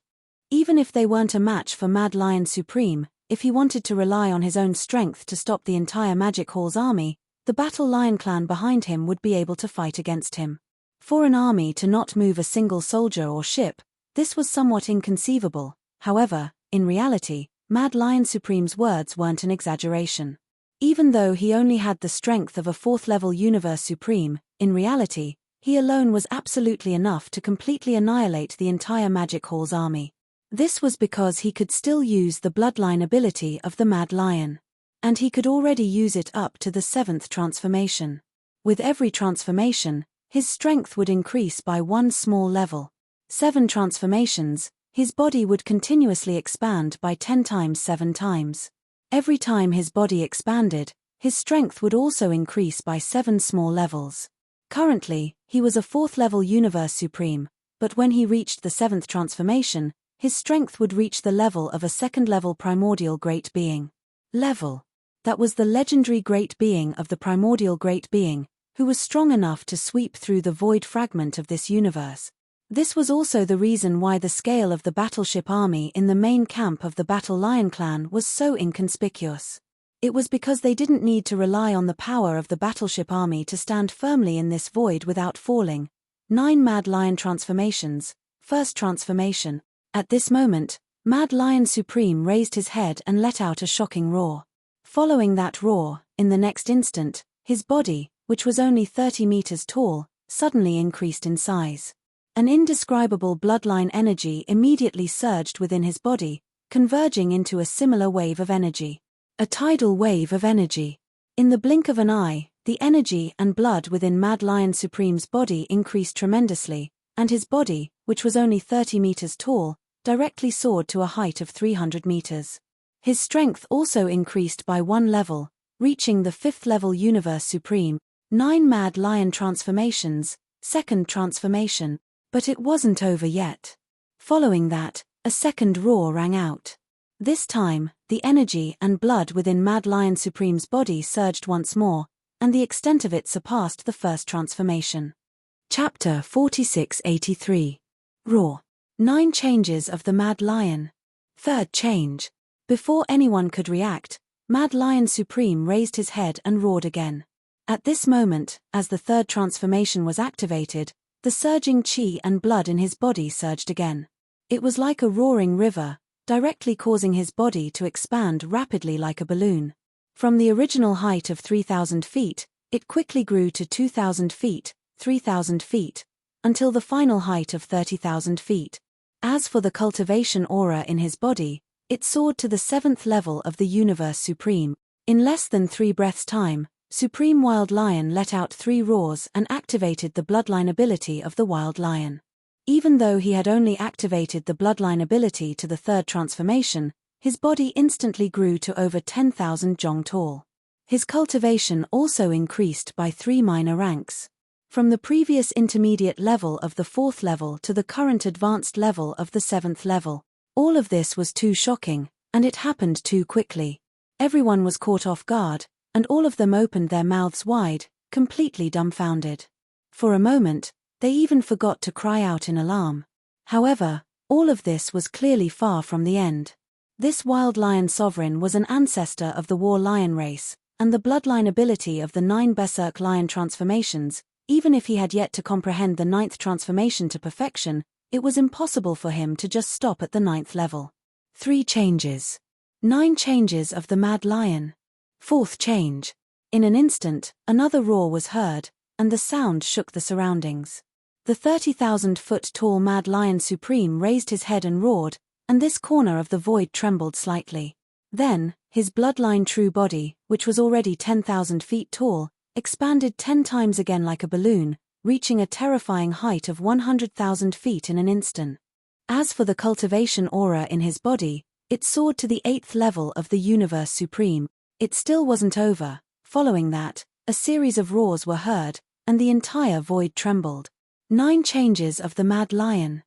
Even if they weren't a match for Mad Lion Supreme, if he wanted to rely on his own strength to stop the entire Magic Hall's army, the Battle Lion clan behind him would be able to fight against him. For an army to not move a single soldier or ship, this was somewhat inconceivable. However, in reality, Mad Lion Supreme's words weren't an exaggeration. Even though he only had the strength of a fourth-level Universe Supreme, in reality, he alone was absolutely enough to completely annihilate the entire Magic Hall's army. This was because he could still use the bloodline ability of the Mad Lion. And he could already use it up to the 7th transformation. With every transformation, his strength would increase by one small level. 7 transformations, his body would continuously expand by 10 times 7 times. Every time his body expanded, his strength would also increase by 7 small levels. Currently, he was a 4th-level Universe Supreme, but when he reached the 7th transformation, his strength would reach the level of a 2nd-level Primordial Great Being. Level. That was the legendary Great Being of the Primordial Great Being, who was strong enough to sweep through the void fragment of this universe. This was also the reason why the scale of the battleship army in the main camp of the Battle Lion clan was so inconspicuous. It was because they didn't need to rely on the power of the battleship army to stand firmly in this void without falling. 9 Mad Lion transformations. First transformation. At this moment, Mad Lion Supreme raised his head and let out a shocking roar. Following that roar, in the next instant, his body, which was only 30 meters tall, suddenly increased in size. An indescribable bloodline energy immediately surged within his body, converging into a similar wave of energy. A tidal wave of energy. In the blink of an eye, the energy and blood within Mad Lion Supreme's body increased tremendously, and his body, which was only 30 meters tall, directly soared to a height of 300 meters. His strength also increased by one level, reaching the 5th level Universe Supreme, 9 Mad Lion transformations, second transformation. But it wasn't over yet. Following that, a second roar rang out. This time, the energy and blood within Mad Lion Supreme's body surged once more, and the extent of it surpassed the first transformation. Chapter 4683. Roar. 9 Changes of the Mad Lion. Third change. Before anyone could react, Mad Lion Supreme raised his head and roared again. At this moment, as the third transformation was activated, the surging chi and blood in his body surged again. It was like a roaring river, directly causing his body to expand rapidly like a balloon. From the original height of 3,000 feet, it quickly grew to 2,000 feet, 3,000 feet, until the final height of 30,000 feet. As for the cultivation aura in his body, it soared to the 7th level of the Universe Supreme. In less than 3 breaths' time, Supreme Wild Lion let out 3 roars and activated the bloodline ability of the Wild Lion. Even though he had only activated the bloodline ability to the third transformation, his body instantly grew to over 10,000 jong tall. His cultivation also increased by 3 minor ranks. From the previous intermediate level of the 4th level to the current advanced level of the 7th level. All of this was too shocking, and it happened too quickly. Everyone was caught off guard, and all of them opened their mouths wide, completely dumbfounded. For a moment, they even forgot to cry out in alarm. However, all of this was clearly far from the end. This wild lion sovereign was an ancestor of the war lion race, and the bloodline ability of the 9 berserk lion transformations. Even if he had yet to comprehend the 9th transformation to perfection, it was impossible for him to just stop at the 9th level. 3 changes. 9 changes of the Mad Lion. 4th change. In an instant, another roar was heard, and the sound shook the surroundings. The 30,000-foot-tall Mad Lion Supreme raised his head and roared, and this corner of the void trembled slightly. Then, his bloodline true body, which was already 10,000 feet tall, expanded 10 times again like a balloon, reaching a terrifying height of 100,000 feet in an instant. As for the cultivation aura in his body, it soared to the 8th level of the Universe Supreme. It still wasn't over. Following that, a series of roars were heard, and the entire void trembled. 9 changes of the Mad Lion.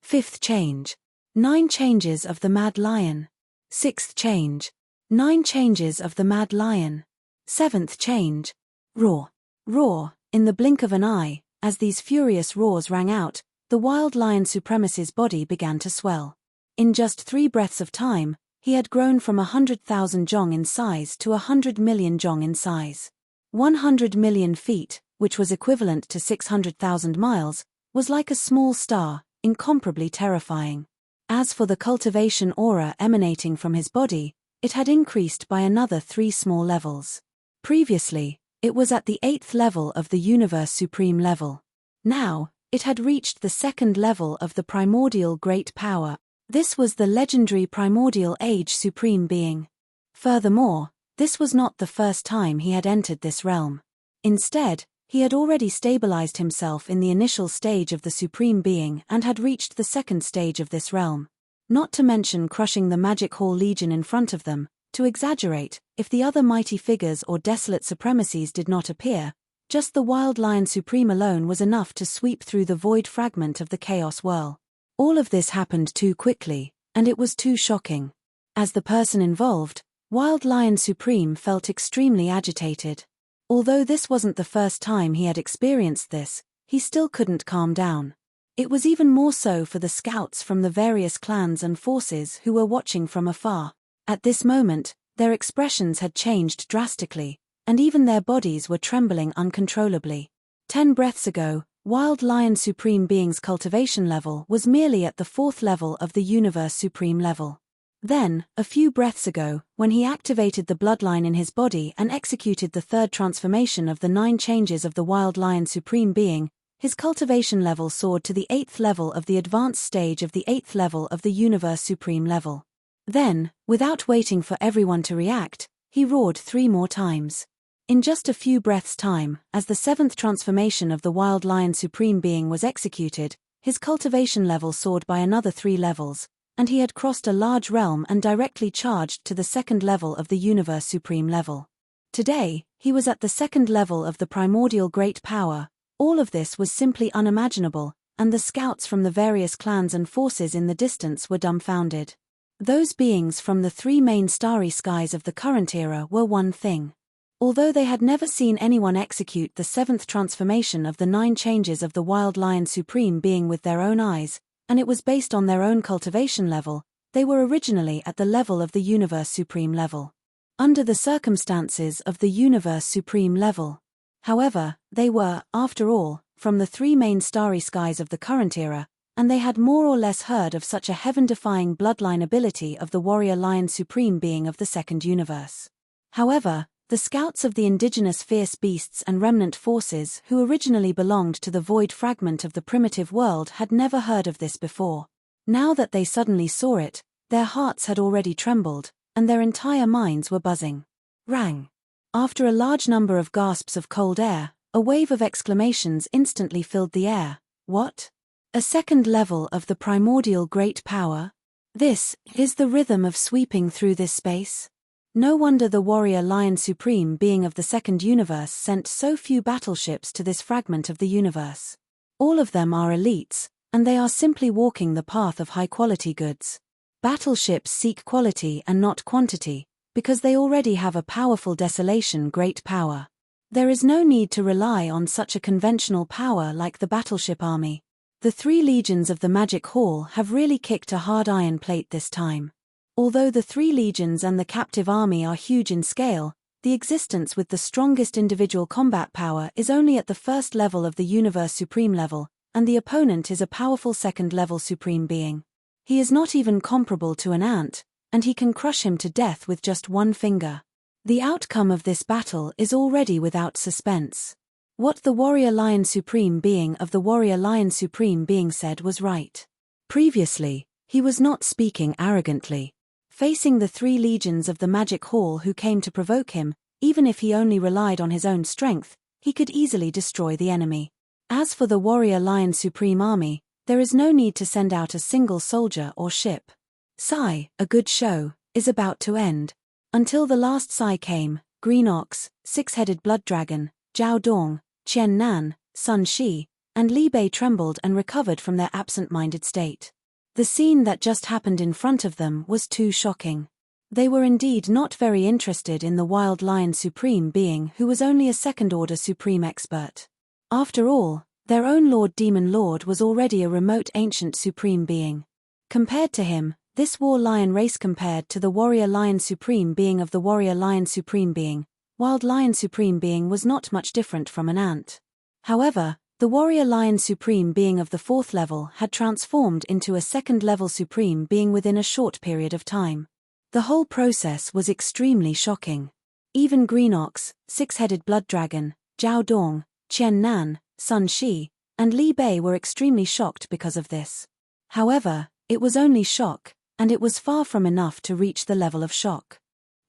5th change. 9 changes of the Mad Lion. 6th change. 9 changes of the Mad Lion. 7th change. Roar. Roar. In the blink of an eye, as these furious roars rang out, the Wild Lion Supremacy's body began to swell. In just 3 breaths of time, he had grown from 100,000 jong in size to 100 million jong in size. 100 million feet, which was equivalent to 600,000 miles, was like a small star, incomparably terrifying. As for the cultivation aura emanating from his body, it had increased by another 3 small levels. Previously, it was at the 8th level of the Universe Supreme level. Now, it had reached the 2nd level of the primordial great power. This was the legendary primordial age supreme being. Furthermore, this was not the first time he had entered this realm. Instead, he had already stabilized himself in the initial stage of the supreme being and had reached the 2nd stage of this realm. Not to mention crushing the Magic Hall Legion in front of them. To exaggerate, if the other mighty figures or desolate supremacies did not appear, just the Wild Lion Supreme alone was enough to sweep through the void fragment of the chaos whirl. All of this happened too quickly, and it was too shocking. As the person involved, Wild Lion Supreme felt extremely agitated. Although this wasn't the first time he had experienced this, he still couldn't calm down. It was even more so for the scouts from the various clans and forces who were watching from afar. At this moment, their expressions had changed drastically, and even their bodies were trembling uncontrollably. 10 breaths ago, Wild Lion Supreme Being's cultivation level was merely at the 4th level of the Universe Supreme level. Then, a few breaths ago, when he activated the bloodline in his body and executed the 3rd transformation of the 9 changes of the Wild Lion Supreme Being, his cultivation level soared to the 8th level of the advanced stage of the 8th level of the Universe Supreme level. Then, without waiting for everyone to react, he roared 3 more times. In just a few breaths' time, as the 7th transformation of the Wild Lion Supreme Being was executed, his cultivation level soared by another 3 levels, and he had crossed a large realm and directly charged to the second level of the Universe Supreme level. Today, he was at the second level of the primordial great power. All of this was simply unimaginable, and the scouts from the various clans and forces in the distance were dumbfounded. Those beings from the three main starry skies of the current era were one thing. Although they had never seen anyone execute the seventh transformation of the 9 changes of the Wild Lion Supreme being with their own eyes, and it was based on their own cultivation level, they were originally at the level of the Universe Supreme level. Under the circumstances of the Universe Supreme level. However, they were, after all, from the 3 main starry skies of the current era, and they had more or less heard of such a heaven-defying bloodline ability of the Warrior Lion Supreme being of the second universe. However, the scouts of the indigenous fierce beasts and remnant forces who originally belonged to the void fragment of the primitive world had never heard of this before. Now that they suddenly saw it, their hearts had already trembled, and their entire minds were buzzing. Rang. After a large number of gasps of cold air, a wave of exclamations instantly filled the air. What? A second level of the primordial great power? This is the rhythm of sweeping through this space? No wonder the Warrior Lion Supreme being of the second universe sent so few battleships to this fragment of the universe. All of them are elites, and they are simply walking the path of high-quality goods. Battleships seek quality and not quantity, because they already have a powerful desolation great power. There is no need to rely on such a conventional power like the battleship army. The 3 legions of the Magic Hall have really kicked a hard iron plate this time. Although the 3 legions and the captive army are huge in scale, the existence with the strongest individual combat power is only at the first level of the Universe Supreme level, and the opponent is a powerful second-level Supreme being. He is not even comparable to an ant, and he can crush him to death with just one finger. The outcome of this battle is already without suspense. What the Warrior Lion Supreme being of the Warrior Lion Supreme being said was right. Previously, he was not speaking arrogantly. Facing the 3 legions of the Magic Hall who came to provoke him, even if he only relied on his own strength, he could easily destroy the enemy. As for the Warrior Lion Supreme army, there is no need to send out a single soldier or ship. Sigh, a good show, is about to end. Until the last sigh came, Green Ox, 6-headed Blood Dragon, Zhao Dong, Qian Nan, Sun Shi, and Li Bei trembled and recovered from their absent-minded state. The scene that just happened in front of them was too shocking. They were indeed not very interested in the Wild Lion Supreme being who was only a second-order Supreme expert. After all, their own Lord Demon Lord was already a remote ancient Supreme being. Compared to him, this War Lion race compared to the Warrior Lion Supreme being of the Warrior Lion Supreme being, Wild Lion Supreme being was not much different from an ant. However, the Warrior Lion Supreme being of the 4th level had transformed into a second-level Supreme being within a short period of time. The whole process was extremely shocking. Even Green Ox, 6-headed Blood Dragon, Zhao Dong, Qian Nan, Sun Shi, and Li Bei were extremely shocked because of this. However, it was only shock, and it was far from enough to reach the level of shock.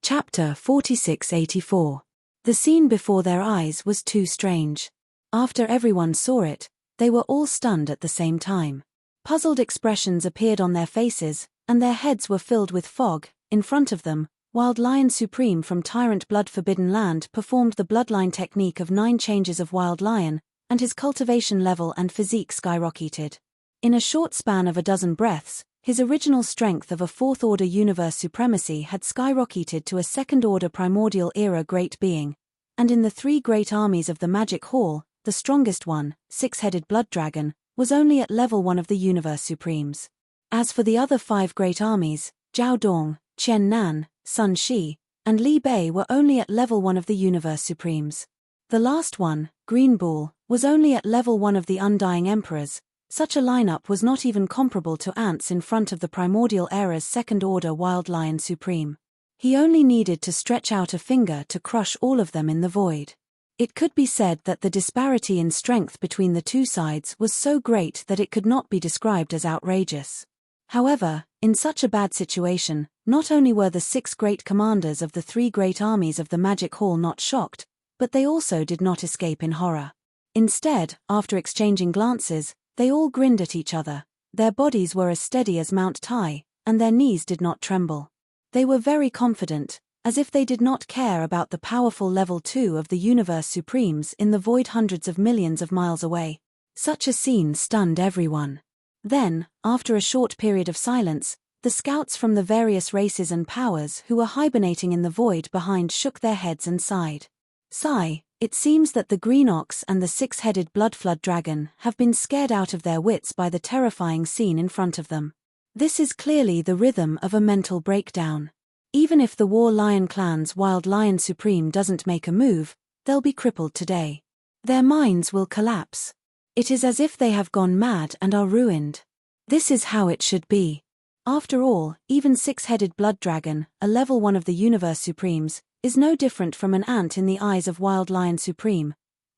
Chapter 4684. The scene before their eyes was too strange. After everyone saw it, they were all stunned at the same time. Puzzled expressions appeared on their faces, and their heads were filled with fog. In front of them, Wild Lion Supreme from Tyrant Blood Forbidden Land performed the bloodline technique of 9 changes of Wild Lion, and his cultivation level and physique skyrocketed. In a short span of a dozen breaths, his original strength of a 4th-order universe supremacy had skyrocketed to a 2nd-order primordial era great being, and in the 3 great armies of the Magic Hall, the strongest one, 6-headed Blood Dragon, was only at level 1 of the Universe Supremes. As for the other 5 great armies, Zhao Dong, Qian Nan, Sun Shi, and Li Bei were only at level 1 of the Universe Supremes. The last one, Green Bull, was only at level 1 of the Undying Emperors. Such a lineup was not even comparable to ants in front of the Primordial Era's 2nd-order Wild Lion Supreme. He only needed to stretch out a finger to crush all of them in the void. It could be said that the disparity in strength between the 2 sides was so great that it could not be described as outrageous. However, in such a bad situation, not only were the 6 great commanders of the 3 great armies of the Magic Hall not shocked, but they also did not escape in horror. Instead, after exchanging glances, they all grinned at each other. Their bodies were as steady as Mount Tai, and their knees did not tremble. They were very confident, as if they did not care about the powerful level 2 of the universe supremes in the void hundreds of millions of miles away. Such a scene stunned everyone. Then, after a short period of silence, the scouts from the various races and powers who were hibernating in the void behind shook their heads and sighed. Sigh, it seems that the green ox and the six-headed blood-flood dragon have been scared out of their wits by the terrifying scene in front of them. This is clearly the rhythm of a mental breakdown. Even if the War Lion clan's Wild Lion Supreme doesn't make a move, they'll be crippled today. Their minds will collapse. It is as if they have gone mad and are ruined. This is how it should be. After all, even six-headed blood dragon, a level 1 of the universe supremes, is no different from an ant in the eyes of Wild Lion Supreme,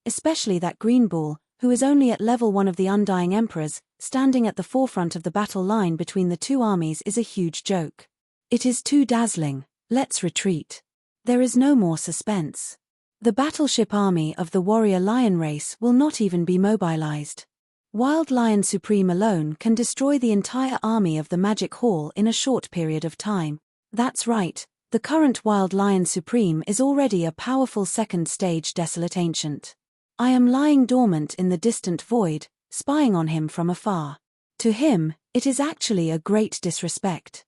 especially that green bull, who is only at level 1 of the Undying Emperors, standing at the forefront of the battle line between the two armies is a huge joke. It is too dazzling, let's retreat. There is no more suspense. The battleship army of the warrior lion race will not even be mobilized. Wild Lion Supreme alone can destroy the entire army of the Magic Hall in a short period of time. That's right, the current Wild Lion Supreme is already a powerful second-stage desolate ancient. I am lying dormant in the distant void, spying on him from afar. To him, it is actually a great disrespect.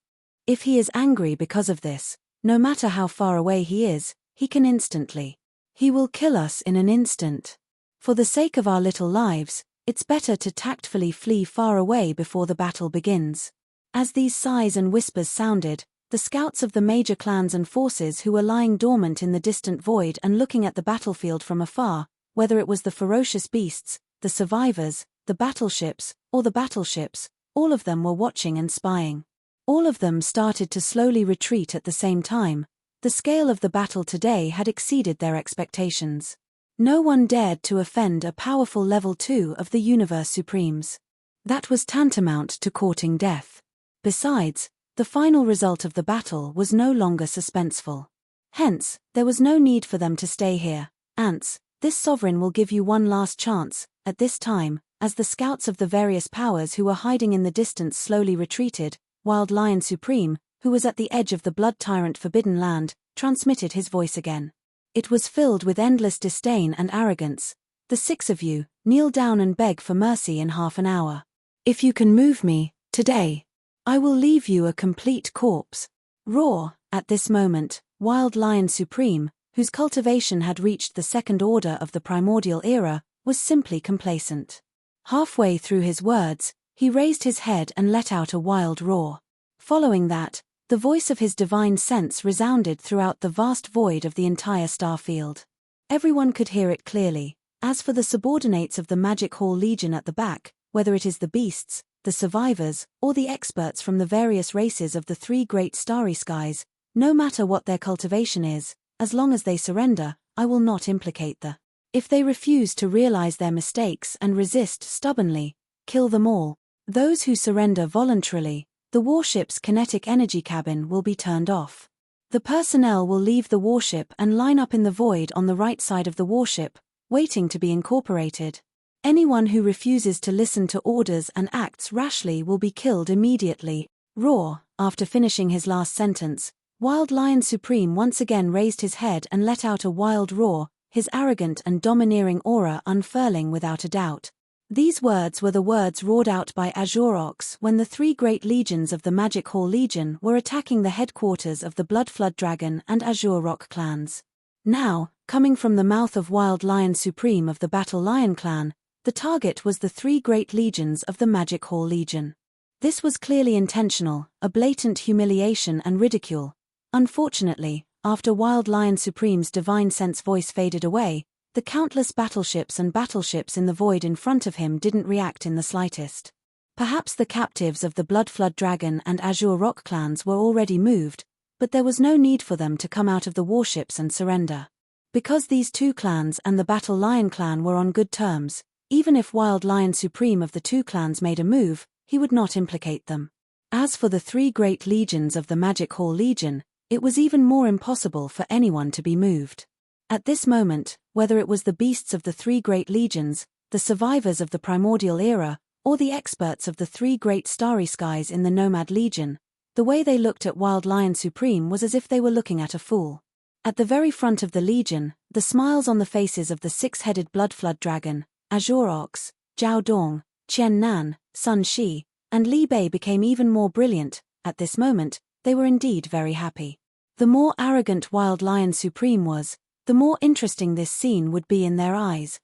If he is angry because of this, no matter how far away he is, he can instantly. He will kill us in an instant. For the sake of our little lives, it's better to tactfully flee far away before the battle begins. As these sighs and whispers sounded, the scouts of the major clans and forces who were lying dormant in the distant void and looking at the battlefield from afar, whether it was the ferocious beasts, the survivors, the battleships, or the battleships, all of them were watching and spying. All of them started to slowly retreat at the same time. The scale of the battle today had exceeded their expectations. No one dared to offend a powerful level 2 of the universe supremes. That was tantamount to courting death. Besides, the final result of the battle was no longer suspenseful. Hence, there was no need for them to stay here. Ants, this sovereign will give you one last chance. At this time, as the scouts of the various powers who were hiding in the distance slowly retreated, Wild Lion Supreme, who was at the edge of the blood tyrant forbidden land, transmitted his voice again. It was filled with endless disdain and arrogance. The 6 of you, kneel down and beg for mercy in half an hour. If you can move me, today, I will leave you a complete corpse. Roar. At this moment, Wild Lion Supreme, whose cultivation had reached the second order of the primordial era, was simply complacent. Halfway through his words, he raised his head and let out a wild roar. Following that, the voice of his divine sense resounded throughout the vast void of the entire star field. Everyone could hear it clearly. As for the subordinates of the Magic Hall Legion at the back, whether it is the beasts, the survivors, or the experts from the various races of the 3 great starry skies, no matter what their cultivation is, as long as they surrender, I will not implicate them. If they refuse to realize their mistakes and resist stubbornly, kill them all. Those who surrender voluntarily, the warship's kinetic energy cabin will be turned off. The personnel will leave the warship and line up in the void on the right side of the warship, waiting to be incorporated. Anyone who refuses to listen to orders and acts rashly will be killed immediately. Roar. After finishing his last sentence, Wild Lion Supreme once again raised his head and let out a wild roar, his arrogant and domineering aura unfurling without a doubt. These words were the words roared out by Azure Ox when the 3 great legions of the Magic Hall Legion were attacking the headquarters of the Blood Flood Dragon and Azure Rock clans. Now, coming from the mouth of Wild Lion Supreme of the Battle Lion clan, the target was the 3 great legions of the Magic Hall Legion. This was clearly intentional, a blatant humiliation and ridicule. Unfortunately, after Wild Lion Supreme's divine sense voice faded away, the countless battleships and battleships in the void in front of him didn't react in the slightest. Perhaps the captives of the Blood Flood Dragon and Azure Rock clans were already moved, but there was no need for them to come out of the warships and surrender. Because these 2 clans and the Battle Lion clan were on good terms, even if Wild Lion Supreme of the 2 clans made a move, he would not implicate them. As for the 3 great legions of the Magic Hall Legion, it was even more impossible for anyone to be moved. At this moment, whether it was the beasts of the 3 great legions, the survivors of the primordial era, or the experts of the 3 great starry skies in the Nomad Legion, The way they looked at Wild Lion Supreme was as if they were looking at a fool. At the very front of the legion, the smiles on the faces of the six-headed blood flood dragon, Azure Ox, Zhao Dong, Qian Nan, Sun Shi, and Li Bei became even more brilliant. At this moment, they were indeed very happy. The more arrogant Wild Lion Supreme was, the more interesting this scene would be in their eyes.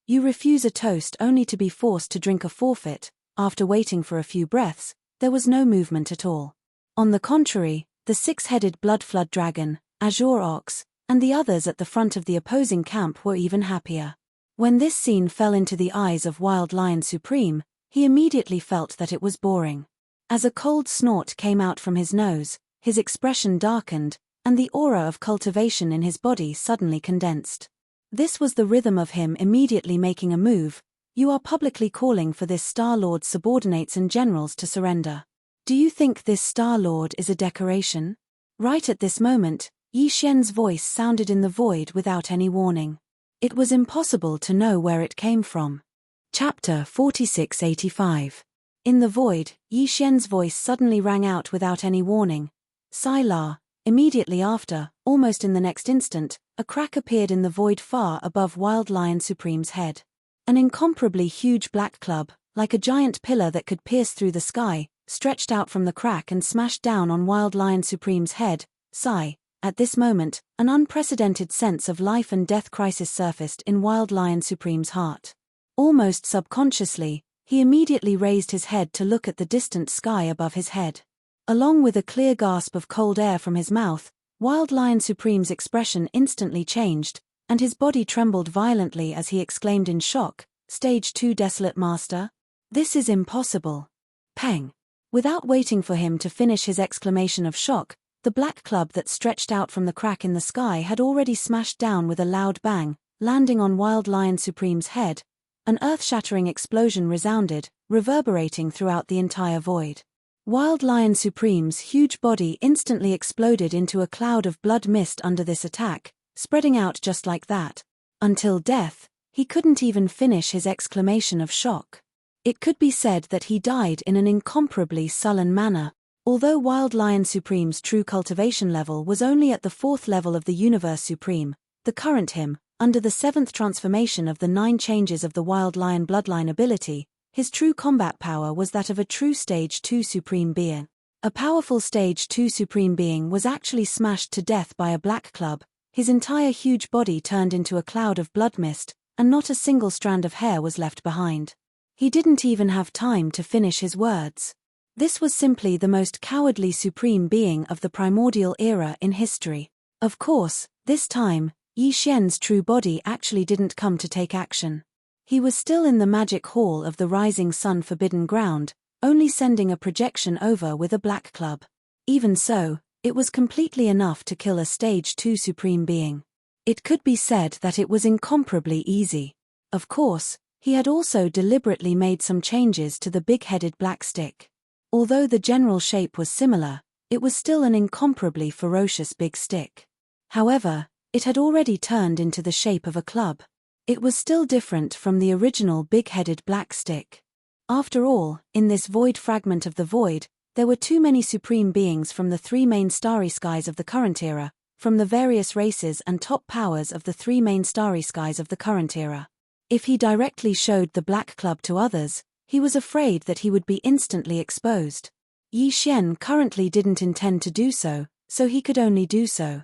You refuse a toast only to be forced to drink a forfeit. After waiting for a few breaths, there was no movement at all. On the contrary, the six-headed blood flood dragon, Azure Ox, and the others at the front of the opposing camp were even happier. When this scene fell into the eyes of Wild Lion Supreme, he immediately felt that it was boring. As a cold snort came out from his nose, his expression darkened, and the aura of cultivation in his body suddenly condensed. This was the rhythm of him immediately making a move. You are publicly calling for this Star Lord's subordinates and generals to surrender. Do you think this Star Lord is a decoration? Right at this moment, Yi Xian's voice sounded in the void without any warning. It was impossible to know where it came from. Chapter 4685. In the void, Yi Xian's voice suddenly rang out without any warning. Sai La. Immediately after, almost in the next instant, a crack appeared in the void far above Wild Lion Supreme's head. An incomparably huge black club, like a giant pillar that could pierce through the sky, stretched out from the crack and smashed down on Wild Lion Supreme's head. Sigh. At this moment, an unprecedented sense of life and death crisis surfaced in Wild Lion Supreme's heart. Almost subconsciously, he immediately raised his head to look at the distant sky above his head. Along with a clear gasp of cold air from his mouth, Wild Lion Supreme's expression instantly changed, and his body trembled violently as he exclaimed in shock, "Stage 2 Desolate Master? This is impossible." Peng. Without waiting for him to finish his exclamation of shock, the black club that stretched out from the crack in the sky had already smashed down with a loud bang, landing on Wild Lion Supreme's head. An earth-shattering explosion resounded, reverberating throughout the entire void. Wild Lion Supreme's huge body instantly exploded into a cloud of blood mist under this attack, spreading out just like that. Until death, he couldn't even finish his exclamation of shock. It could be said that he died in an incomparably sullen manner. Although Wild Lion Supreme's true cultivation level was only at the 4th level of the Universe Supreme, the current him, under the 7th transformation of the 9 changes of the Wild Lion bloodline ability, his true combat power was that of a true Stage 2 Supreme Being. A powerful Stage 2 Supreme Being was actually smashed to death by a black club, his entire huge body turned into a cloud of blood mist, and not a single strand of hair was left behind. He didn't even have time to finish his words. This was simply the most cowardly Supreme Being of the primordial era in history. Of course, this time, Yi Xian's true body actually didn't come to take action. He was still in the magic hall of the Rising Sun Forbidden Ground, only sending a projection over with a black club. Even so, it was completely enough to kill a Stage 2 Supreme Being. It could be said that it was incomparably easy. Of course, he had also deliberately made some changes to the big-headed black stick. Although the general shape was similar, it was still an incomparably ferocious big stick. However, it had already turned into the shape of a club. It was still different from the original big-headed black stick. After all, in this void fragment of the void, there were too many supreme beings from the 3 main starry skies of the current era, from the various races and top powers of the 3 main starry skies of the current era. If he directly showed the black club to others, he was afraid that he would be instantly exposed. Yi Xian currently didn't intend to do so, so he could only do so.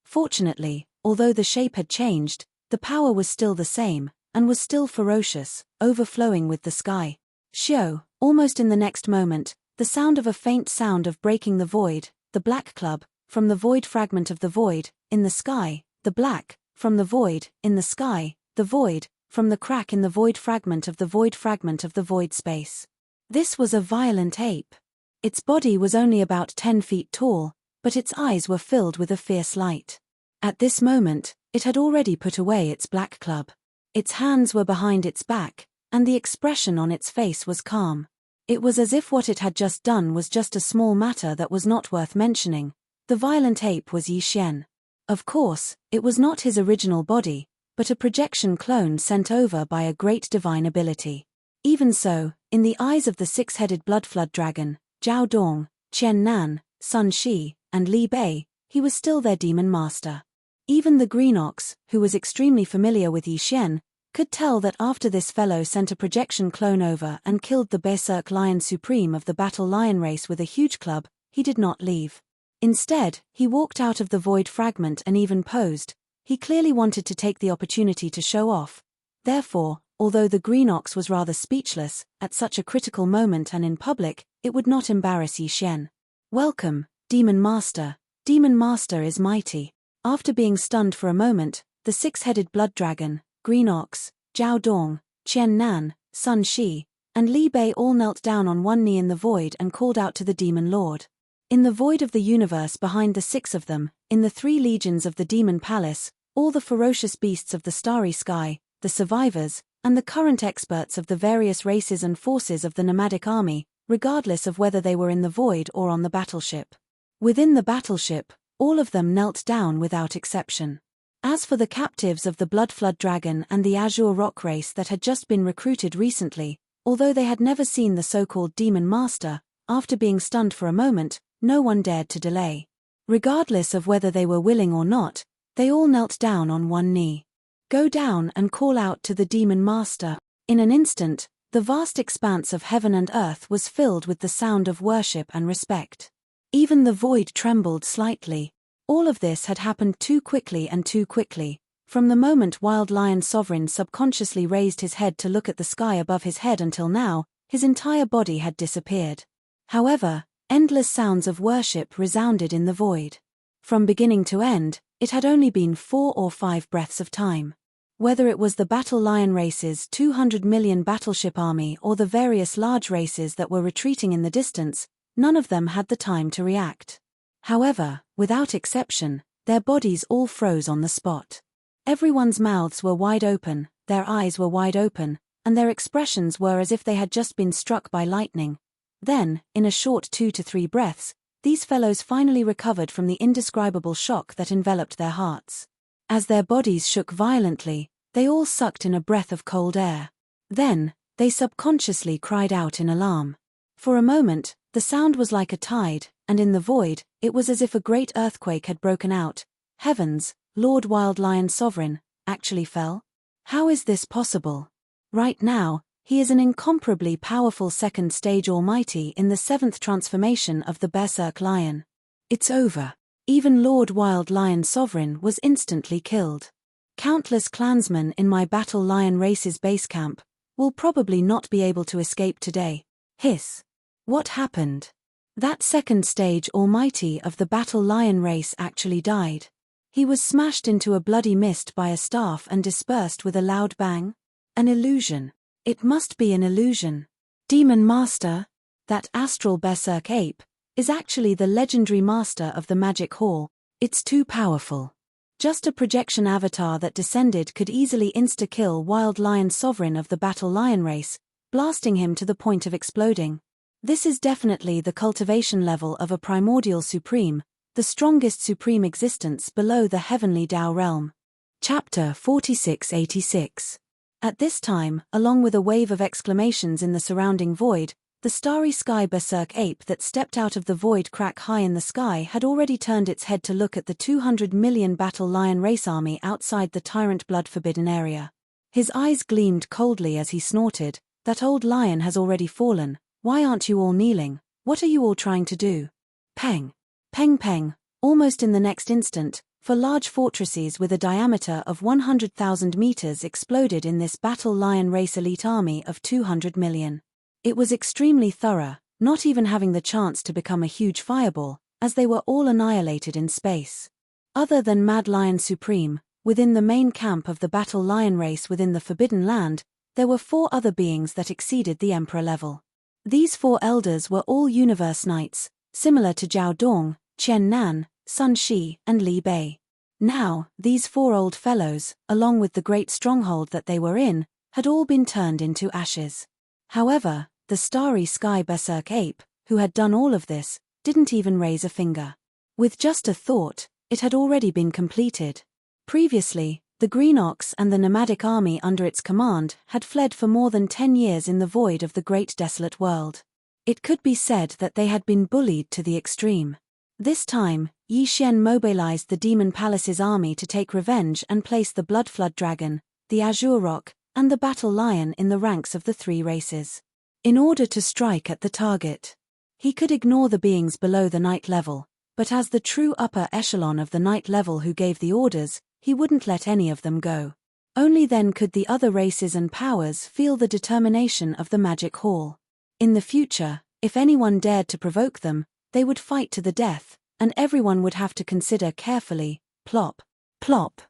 Fortunately, although the shape had changed, the power was still the same, and was still ferocious, overflowing with the sky. Xiao, almost in the next moment, the sound of a faint sound of breaking the void, the black club, from the void fragment of the void, in the sky, the black, from the void, in the sky, the void, from the crack in the void fragment of the void space. This was a violent ape. Its body was only about 10 feet tall, but its eyes were filled with a fierce light. At this moment, it had already put away its black club. Its hands were behind its back, and the expression on its face was calm. It was as if what it had just done was just a small matter that was not worth mentioning. The violent ape was Yi Xian. Of course, it was not his original body, but a projection clone sent over by a great divine ability. Even so, in the eyes of the 6-headed blood flood dragon, Zhao Dong, Qian Nan, Sun Shi, and Li Bei, he was still their demon master. Even the Green Ox, who was extremely familiar with Yi Xian, could tell that after this fellow sent a projection clone over and killed the Berserk Lion Supreme of the Battle Lion race with a huge club, he did not leave. Instead, he walked out of the void fragment and even posed. He clearly wanted to take the opportunity to show off. Therefore, although the Green Ox was rather speechless, at such a critical moment and in public, it would not embarrass Yi Xian. "Welcome, Demon Master. Demon Master is mighty." After being stunned for a moment, the six-headed blood dragon, Green Ox, Zhao Dong, Qian Nan, Sun Shi, and Li Bei all knelt down on one knee in the void and called out to the Demon Lord. In the void of the universe behind the six of them, in the three legions of the Demon Palace, all the ferocious beasts of the starry sky, the survivors, and the current experts of the various races and forces of the nomadic army, regardless of whether they were in the void or on the battleship. Within the battleship, all of them knelt down without exception. As for the captives of the Blood Flood Dragon and the Azure Rock race that had just been recruited recently, although they had never seen the so-called Demon Master, after being stunned for a moment, no one dared to delay. Regardless of whether they were willing or not, they all knelt down on one knee. "Go down and call out to the Demon Master." In an instant, the vast expanse of heaven and earth was filled with the sound of worship and respect. Even the void trembled slightly. All of this had happened too quickly and too quickly. From the moment Wild Lion Sovereign subconsciously raised his head to look at the sky above his head until now, his entire body had disappeared. However, endless sounds of worship resounded in the void. From beginning to end, it had only been 4 or 5 breaths of time. Whether it was the Battle Lion race's 200 million battleship army or the various large races that were retreating in the distance, none of them had the time to react. However, without exception, their bodies all froze on the spot. Everyone's mouths were wide open, their eyes were wide open, and their expressions were as if they had just been struck by lightning. Then, in a short 2 to 3 breaths, these fellows finally recovered from the indescribable shock that enveloped their hearts. As their bodies shook violently, they all sucked in a breath of cold air. Then, they subconsciously cried out in alarm. For a moment, the sound was like a tide, and in the void, it was as if a great earthquake had broken out. Heavens, Lord Wild Lion Sovereign, actually fell? How is this possible? Right now, he is an incomparably powerful second-stage Almighty in the 7th transformation of the Berserk Lion. It's over. Even Lord Wild Lion Sovereign was instantly killed. Countless clansmen in my Battle Lion race's base camp will probably not be able to escape today. Hiss. What happened? That second-stage Almighty of the Battle Lion race actually died. He was smashed into a bloody mist by a staff and dispersed with a loud bang. An illusion. It must be an illusion. Demon Master, that astral berserk ape, is actually the legendary master of the Magic Hall. It's too powerful. Just a projection avatar that descended could easily insta-kill Wild Lion Sovereign of the Battle Lion race, blasting him to the point of exploding. This is definitely the cultivation level of a primordial supreme, the strongest supreme existence below the heavenly Tao realm. Chapter 4686. At this time, along with a wave of exclamations in the surrounding void, the starry sky berserk ape that stepped out of the void crack high in the sky had already turned its head to look at the 200 million Battle Lion race army outside the Tyrant Blood Forbidden area. His eyes gleamed coldly as he snorted, "That old lion has already fallen. Why aren't you all kneeling? What are you all trying to do?" Peng. Peng peng. Almost in the next instant, 4 large fortresses with a diameter of 100,000 meters exploded in this Battle Lion race elite army of 200 million. It was extremely thorough, not even having the chance to become a huge fireball, as they were all annihilated in space. Other than Mad Lion Supreme, within the main camp of the Battle Lion race within the Forbidden Land, there were 4 other beings that exceeded the Emperor level. These 4 elders were all Universe Knights, similar to Zhao Dong, Qian Nan, Sun Shi, and Li Bei. Now, these 4 old fellows, along with the great stronghold that they were in, had all been turned into ashes. However, the starry sky berserk ape, who had done all of this, didn't even raise a finger. With just a thought, it had already been completed. Previously, the Green Ox and the nomadic army under its command had fled for more than 10 years in the void of the great desolate world. It could be said that they had been bullied to the extreme. This time, Yi Xian mobilized the Demon Palace's army to take revenge and place the Blood Flood Dragon, the Azure Rock, and the Battle Lion in the ranks of the three races. In order to strike at the target, he could ignore the beings below the night level, but as the true upper echelon of the night level who gave the orders, he wouldn't let any of them go. Only then could the other races and powers feel the determination of the Magic Hall. In the future, if anyone dared to provoke them, they would fight to the death, and everyone would have to consider carefully. Plop. Plop.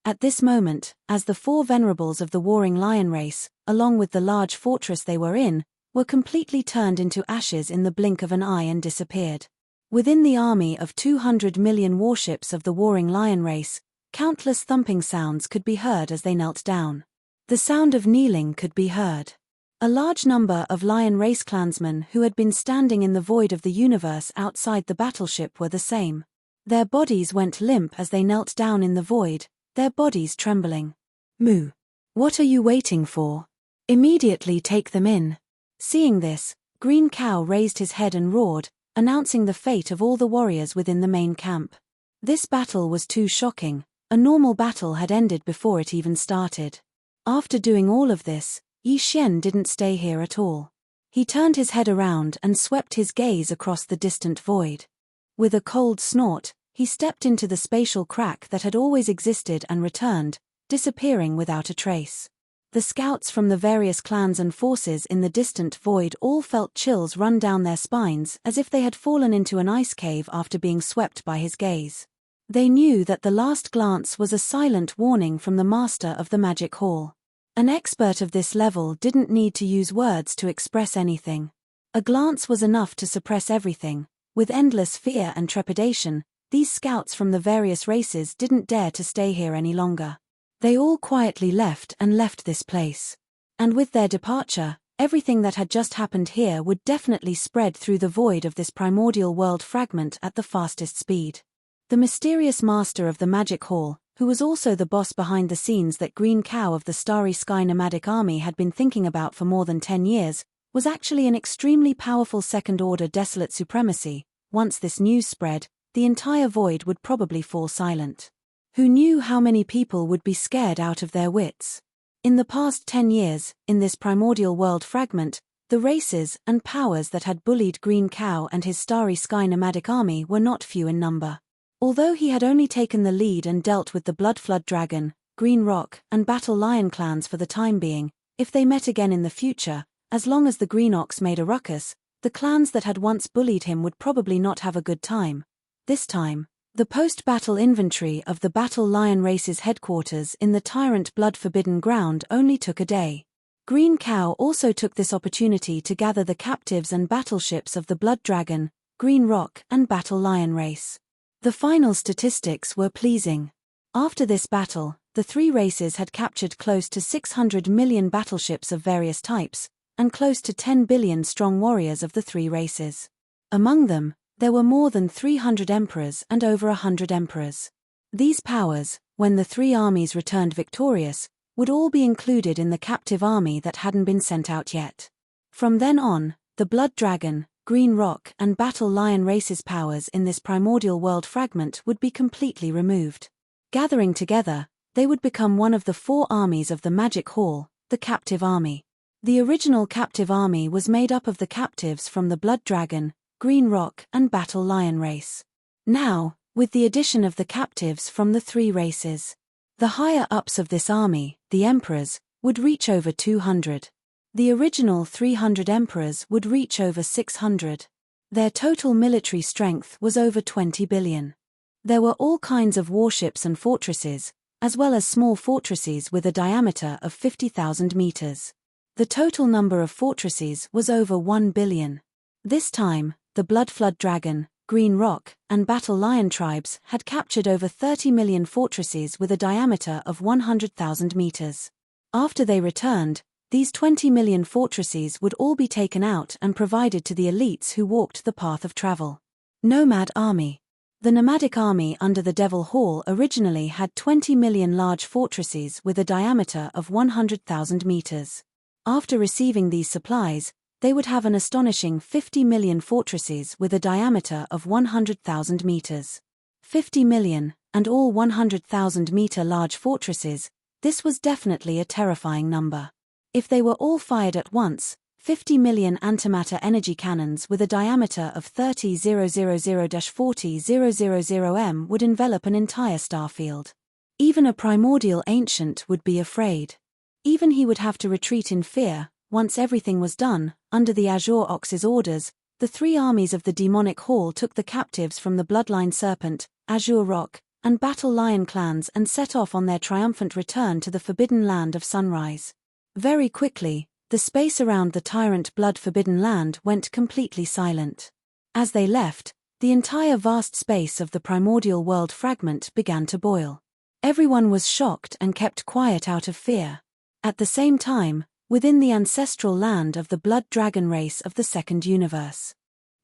At this moment, as the four venerables of the warring lion race, along with the large fortress they were in, were completely turned into ashes in the blink of an eye and disappeared. Within the army of 200 million warships of the warring lion race, countless thumping sounds could be heard as they knelt down. The sound of kneeling could be heard. A large number of lion race clansmen who had been standing in the void of the universe outside the battleship were the same. Their bodies went limp as they knelt down in the void, their bodies trembling. Moo. What are you waiting for? Immediately take them in. Seeing this, Green Cow raised his head and roared, announcing the fate of all the warriors within the main camp. This battle was too shocking. A normal battle had ended before it even started. After doing all of this, Yi Xian didn't stay here at all. He turned his head around and swept his gaze across the distant void. With a cold snort, he stepped into the spatial crack that had always existed and returned, disappearing without a trace. The scouts from the various clans and forces in the distant void all felt chills run down their spines as if they had fallen into an ice cave after being swept by his gaze. They knew that the last glance was a silent warning from the master of the Magic Hall. An expert of this level didn't need to use words to express anything. A glance was enough to suppress everything. With endless fear and trepidation, these scouts from the various races didn't dare to stay here any longer. They all quietly left this place. And with their departure, everything that had just happened here would definitely spread through the void of this primordial world fragment at the fastest speed. The mysterious master of the Magic Hall, who was also the boss behind the scenes that Green Cow of the Starry Sky Nomadic Army had been thinking about for more than 10 years, was actually an extremely powerful second-order desolate supremacy. Once this news spread, the entire void would probably fall silent. Who knew how many people would be scared out of their wits? In the past 10 years, in this primordial world fragment, the races and powers that had bullied Green Cow and his Starry Sky Nomadic Army were not few in number. Although he had only taken the lead and dealt with the Blood Flood Dragon, Green Rock, and Battle Lion clans for the time being, if they met again in the future, as long as the Green Ox made a ruckus, the clans that had once bullied him would probably not have a good time. This time, the post-battle inventory of the Battle Lion race's headquarters in the Tyrant Blood-forbidden ground only took a day. Green Cow also took this opportunity to gather the captives and battleships of the Blood Dragon, Green Rock, and Battle Lion race. The final statistics were pleasing. After this battle, the three races had captured close to 600 million battleships of various types, and close to 10 billion strong warriors of the three races. Among them, there were more than 300 emperors and over 100 emperors. These powers, when the three armies returned victorious, would all be included in the captive army that hadn't been sent out yet. From then on, the Blood Dragon, Green Rock, and Battle Lion races' powers in this primordial world fragment would be completely removed. Gathering together, they would become one of the four armies of the Magic Hall, the Captive Army. The original Captive Army was made up of the captives from the Blood Dragon, Green Rock, and Battle Lion race. Now, with the addition of the captives from the three races, the higher-ups of this army, the emperors, would reach over 200. The original 300 emperors would reach over 600. Their total military strength was over 20 billion. There were all kinds of warships and fortresses, as well as small fortresses with a diameter of 50,000 meters. The total number of fortresses was over 1 billion. This time, the Blood Flood Dragon, Green Rock, and Battle Lion tribes had captured over 30 million fortresses with a diameter of 100,000 meters. After they returned, these 20 million fortresses would all be taken out and provided to the elites who walked the path of travel. Nomad Army. The nomadic army under the Devil Hall originally had 20 million large fortresses with a diameter of 100,000 meters. After receiving these supplies, they would have an astonishing 50 million fortresses with a diameter of 100,000 meters. 50 million, and all 100,000-meter large fortresses, this was definitely a terrifying number. If they were all fired at once, 50 million antimatter energy cannons with a diameter of 30,000-40,000 m would envelop an entire star field. Even a primordial ancient would be afraid. Even he would have to retreat in fear. Once everything was done, under the Azure Ox's orders, the three armies of the demonic hall took the captives from the Bloodline Serpent, Azure Rock, and Battle Lion clans and set off on their triumphant return to the Forbidden Land of Sunrise. Very quickly, the space around the tyrant blood-forbidden land went completely silent. As they left, the entire vast space of the primordial world fragment began to boil. Everyone was shocked and kept quiet out of fear. At the same time, within the ancestral land of the blood dragon race of the Second Universe.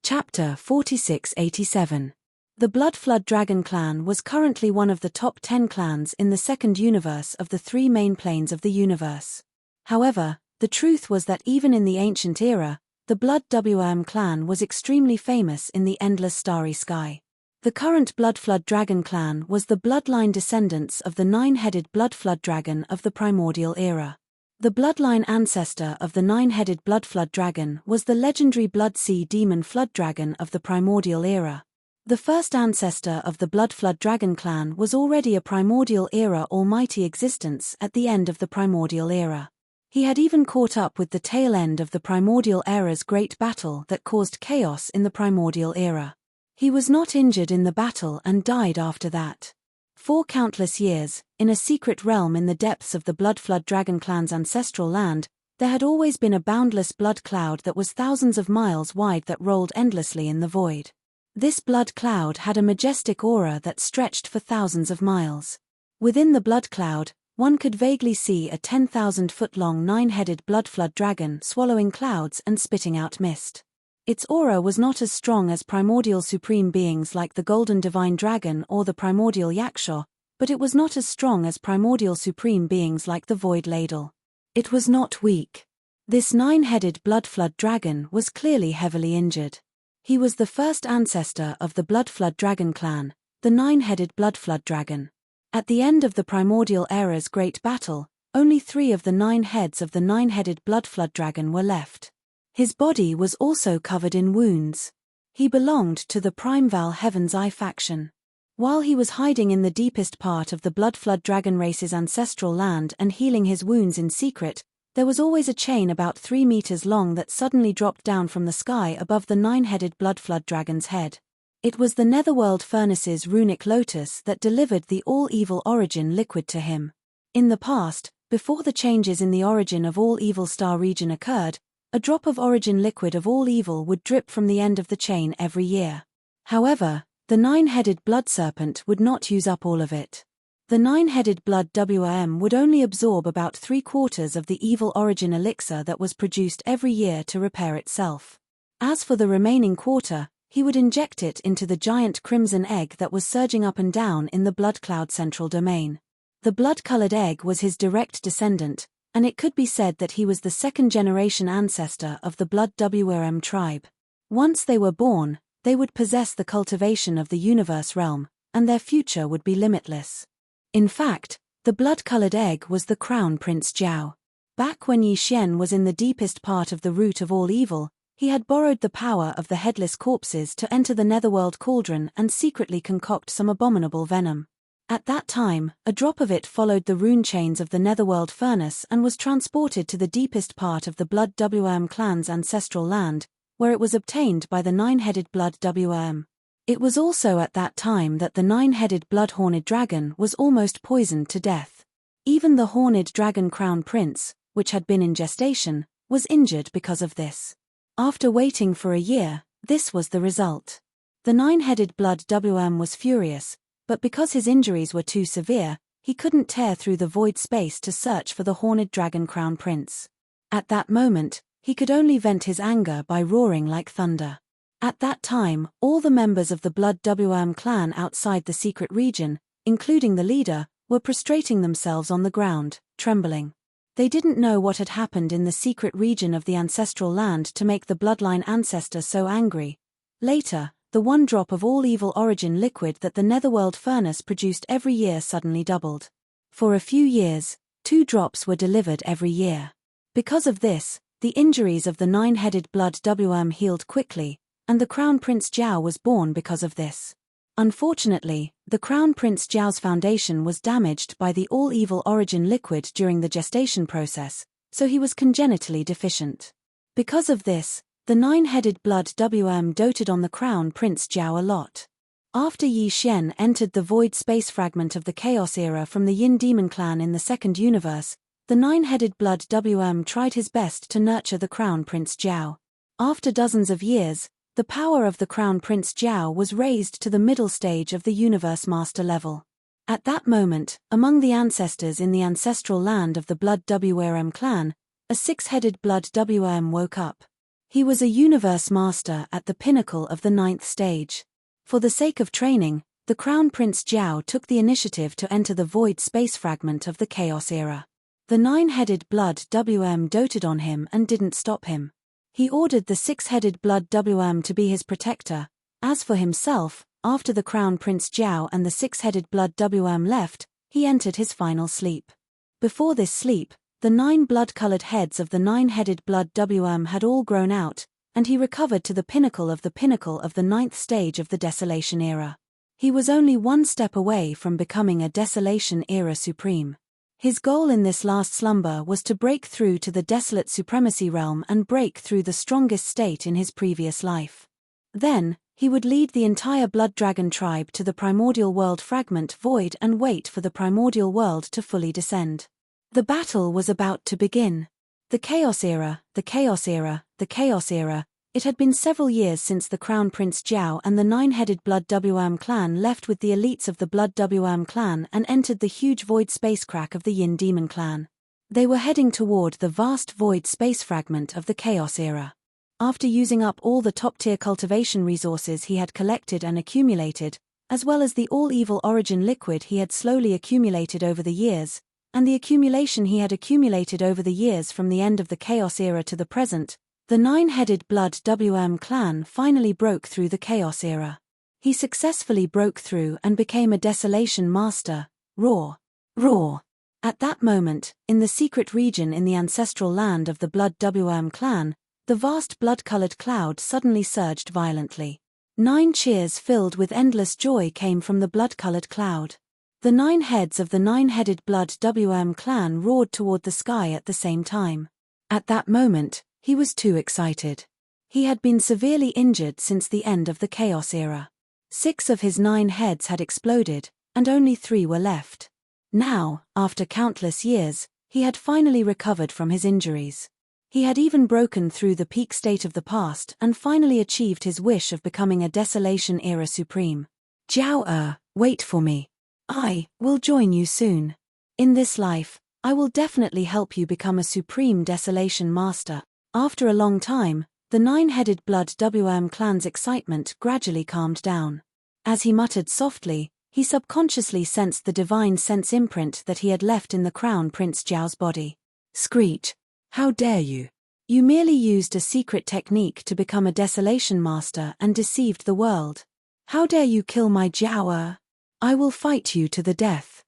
Chapter 4687. The Blood Flood Dragon clan was currently one of the top 10 clans in the Second Universe of the three main planes of the universe. However, the truth was that even in the ancient era, the Blood WM clan was extremely famous in the endless starry sky. The current Blood Flood Dragon clan was the bloodline descendants of the nine-headed Blood Flood Dragon of the primordial era. The bloodline ancestor of the nine-headed Blood Flood Dragon was the legendary Blood Sea Demon Flood Dragon of the primordial era. The first ancestor of the Blood Flood Dragon clan was already a primordial era almighty existence at the end of the primordial era. He had even caught up with the tail end of the primordial era's great battle that caused chaos in the primordial era. He was not injured in the battle and died after that. For countless years, in a secret realm in the depths of the Blood Flood Dragon clan's ancestral land, there had always been a boundless blood cloud that was thousands of miles wide that rolled endlessly in the void. This blood cloud had a majestic aura that stretched for thousands of miles. Within the blood cloud, one could vaguely see a 10,000-foot-long nine-headed blood flood dragon swallowing clouds and spitting out mist. Its aura was not as strong as primordial supreme beings like the Golden Divine Dragon or the primordial Yaksha, but it was not as strong as primordial supreme beings like the Void Ladle. It was not weak. This nine-headed blood flood dragon was clearly heavily injured. He was the first ancestor of the Blood Flood Dragon clan, the nine-headed blood flood dragon. At the end of the primordial era's great battle, only 3 of the 9 heads of the nine-headed blood flood dragon were left. His body was also covered in wounds. He belonged to the Primeval Heaven's Eye faction. While he was hiding in the deepest part of the Blood Flood Dragon race's ancestral land and healing his wounds in secret, there was always a chain about 3 meters long that suddenly dropped down from the sky above the nine-headed blood flood dragon's head. It was the Netherworld Furnace's runic lotus that delivered the all-evil origin liquid to him. In the past, before the changes in the origin of all evil star region occurred, a drop of origin liquid of all evil would drip from the end of the chain every year. However, the nine-headed blood serpent would not use up all of it. The nine-headed blood WM would only absorb about 3/4 of the evil origin elixir that was produced every year to repair itself. As for the remaining quarter, he would inject it into the giant crimson egg that was surging up and down in the blood cloud central domain. The blood-colored egg was his direct descendant, and it could be said that he was the second-generation ancestor of the Blood WM tribe. Once they were born, they would possess the cultivation of the universe realm, and their future would be limitless. In fact, the blood-colored egg was the Crown Prince Jiao. Back when Yi Xian was in the deepest part of the root of all evil, he had borrowed the power of the headless corpses to enter the netherworld cauldron and secretly concoct some abominable venom. At that time, a drop of it followed the rune chains of the netherworld furnace and was transported to the deepest part of the Blood WM clan's ancestral land, where it was obtained by the nine-headed Blood WM. It was also at that time that the nine-headed blood-horned dragon was almost poisoned to death. Even the horned dragon Crown Prince, which had been in gestation, was injured because of this. After waiting for a year, this was the result. The nine-headed blood WM was furious, but because his injuries were too severe, he couldn't tear through the void space to search for the horned dragon Crown Prince. At that moment, he could only vent his anger by roaring like thunder. At that time, all the members of the Blood WM clan outside the secret region, including the leader, were prostrating themselves on the ground, trembling. They didn't know what had happened in the secret region of the ancestral land to make the bloodline ancestor so angry. Later, the one drop of all evil origin liquid that the netherworld furnace produced every year suddenly doubled. For a few years, 2 drops were delivered every year. Because of this, the injuries of the 9-headed blood worm healed quickly, and the Crown Prince Jiao was born because of this. Unfortunately, the Crown Prince Jiao's foundation was damaged by the all-evil origin liquid during the gestation process, so he was congenitally deficient. Because of this, the 9-headed blood worm doted on the Crown Prince Jiao a lot. After Yi Xian entered the void space fragment of the Chaos Era from the Yin Demon clan in the second universe, the 9-headed blood worm tried his best to nurture the Crown Prince Jiao. After dozens of years, the power of the Crown Prince Jiao was raised to the middle stage of the Universe Master level. At that moment, among the ancestors in the ancestral land of the Blood WRM clan, a 6-headed Blood WRM woke up. He was a Universe Master at the pinnacle of the 9th stage. For the sake of training, the Crown Prince Jiao took the initiative to enter the void space fragment of the Chaos Era. The 9-headed Blood WRM doted on him and didn't stop him. He ordered the 6-headed blood WM to be his protector. As for himself, after the Crown Prince Jiao and the 6-headed blood WM left, he entered his final sleep. Before this sleep, the 9 blood-colored heads of the 9-headed blood WM had all grown out, and he recovered to the pinnacle of the 9th stage of the Desolation Era. He was only one step away from becoming a Desolation Era Supreme. His goal in this last slumber was to break through to the desolate supremacy realm and break through the strongest state in his previous life. Then, he would lead the entire Blood Dragon tribe to the primordial world fragment void and wait for the primordial world to fully descend. The battle was about to begin. The Chaos Era, the Chaos Era, the Chaos Era. It had been several years since the Crown Prince Jiao and the 9-headed Blood WM clan left with the elites of the Blood WM clan and entered the huge void space crack of the Yin Demon clan. They were heading toward the vast void space fragment of the Chaos Era. After using up all the top-tier cultivation resources he had collected and accumulated, as well as the all-evil origin liquid he had slowly accumulated over the years, and the accumulation he had accumulated over the years from the end of the Chaos Era to the present, the 9-headed Blood WM clan finally broke through the Chaos Era. He successfully broke through and became a Desolation Master. Roar! Roar! At that moment, in the secret region in the ancestral land of the Blood WM clan, the vast blood-colored cloud suddenly surged violently. 9 cheers filled with endless joy came from the blood-colored cloud. The 9 heads of the 9-headed Blood WM clan roared toward the sky at the same time. At that moment, he was too excited. He had been severely injured since the end of the Chaos Era. 6 of his 9 heads had exploded, and only 3 were left. Now, after countless years, he had finally recovered from his injuries. He had even broken through the peak state of the past and finally achieved his wish of becoming a Desolation Era Supreme. Jiao, wait for me. I will join you soon. In this life, I will definitely help you become a Supreme Desolation Master. After a long time, the 9-headed Blood WM clan's excitement gradually calmed down. As he muttered softly, he subconsciously sensed the divine sense imprint that he had left in the Crown Prince Jiao's body. Screech! How dare you! You merely used a secret technique to become a Desolation Master and deceived the world. How dare you kill my Jiao? I will fight you to the death.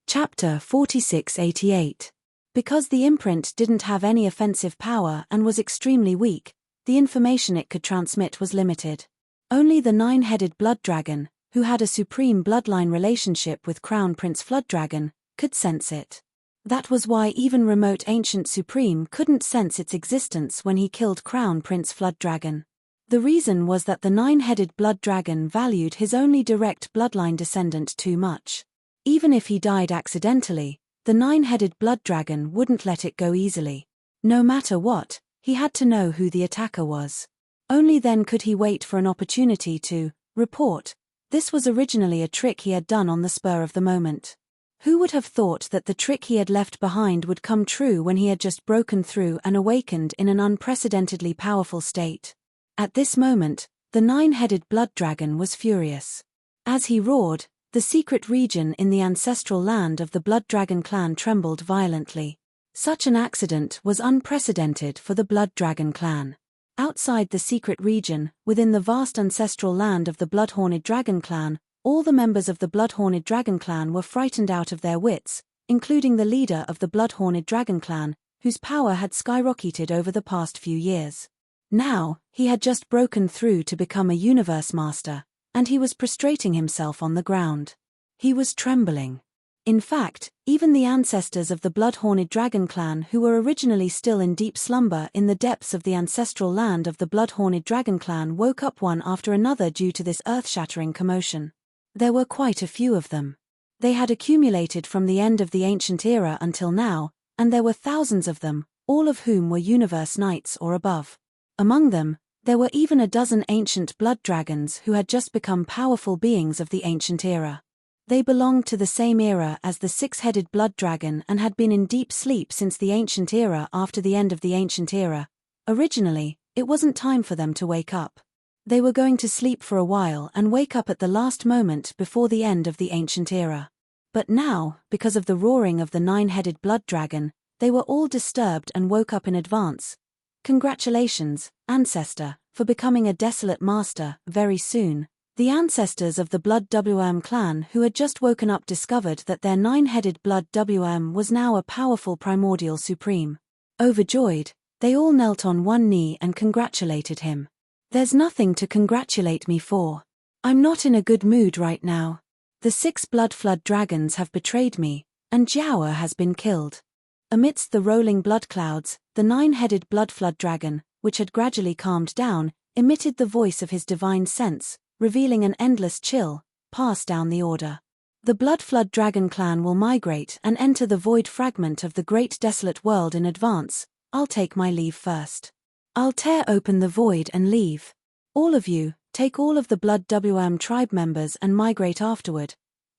Chapter 4688. Because the imprint didn't have any offensive power and was extremely weak, the information it could transmit was limited. Only the 9-headed Blood Dragon, who had a supreme bloodline relationship with Crown Prince Flood Dragon, could sense it. That was why even remote Ancient Supreme couldn't sense its existence when he killed Crown Prince Flood Dragon. The reason was that the 9-headed Blood Dragon valued his only direct bloodline descendant too much. Even if he died accidentally, the 9-headed Blood Dragon wouldn't let it go easily. No matter what, he had to know who the attacker was. Only then could he wait for an opportunity to report. This was originally a trick he had done on the spur of the moment. Who would have thought that the trick he had left behind would come true when he had just broken through and awakened in an unprecedentedly powerful state? At this moment, the 9-headed Blood Dragon was furious. As he roared, the secret region in the ancestral land of the Blood Dragon clan trembled violently. Such an accident was unprecedented for the Blood Dragon clan. Outside the secret region, within the vast ancestral land of the Bloodhorned Dragon clan, all the members of the Bloodhorned Dragon clan were frightened out of their wits, including the leader of the Bloodhorned Dragon clan, whose power had skyrocketed over the past few years. Now, he had just broken through to become a universe master, and he was prostrating himself on the ground. He was trembling. In fact, even the ancestors of the Bloodhorned Dragon clan who were originally still in deep slumber in the depths of the ancestral land of the Bloodhorned Dragon clan woke up one after another due to this earth-shattering commotion. There were quite a few of them. They had accumulated from the end of the ancient era until now, and there were thousands of them, all of whom were universe knights or above. Among them, there were even a dozen ancient blood dragons who had just become powerful beings of the ancient era. They belonged to the same era as the six-headed blood dragon and had been in deep sleep since the ancient era after the end of the ancient era. Originally, it wasn't time for them to wake up. They were going to sleep for a while and wake up at the last moment before the end of the ancient era. But now, because of the roaring of the nine-headed blood dragon, they were all disturbed and woke up in advance. Congratulations, ancestor, for becoming a desolate master very soon. The ancestors of the Blood WM clan who had just woken up discovered that their nine-headed Blood WM was now a powerful primordial supreme. Overjoyed, they all knelt on one knee and congratulated him. There's nothing to congratulate me for. I'm not in a good mood right now. The 6 blood flood dragons have betrayed me, and Devour has been killed. Amidst the rolling blood clouds, the 9-headed blood flood dragon, which had gradually calmed down, emitted the voice of his divine sense, revealing an endless chill, pass down the order. The blood flood dragon clan will migrate and enter the void fragment of the great desolate world in advance. I'll take my leave first. I'll tear open the void and leave. All of you, take all of the Blood WM tribe members and migrate afterward.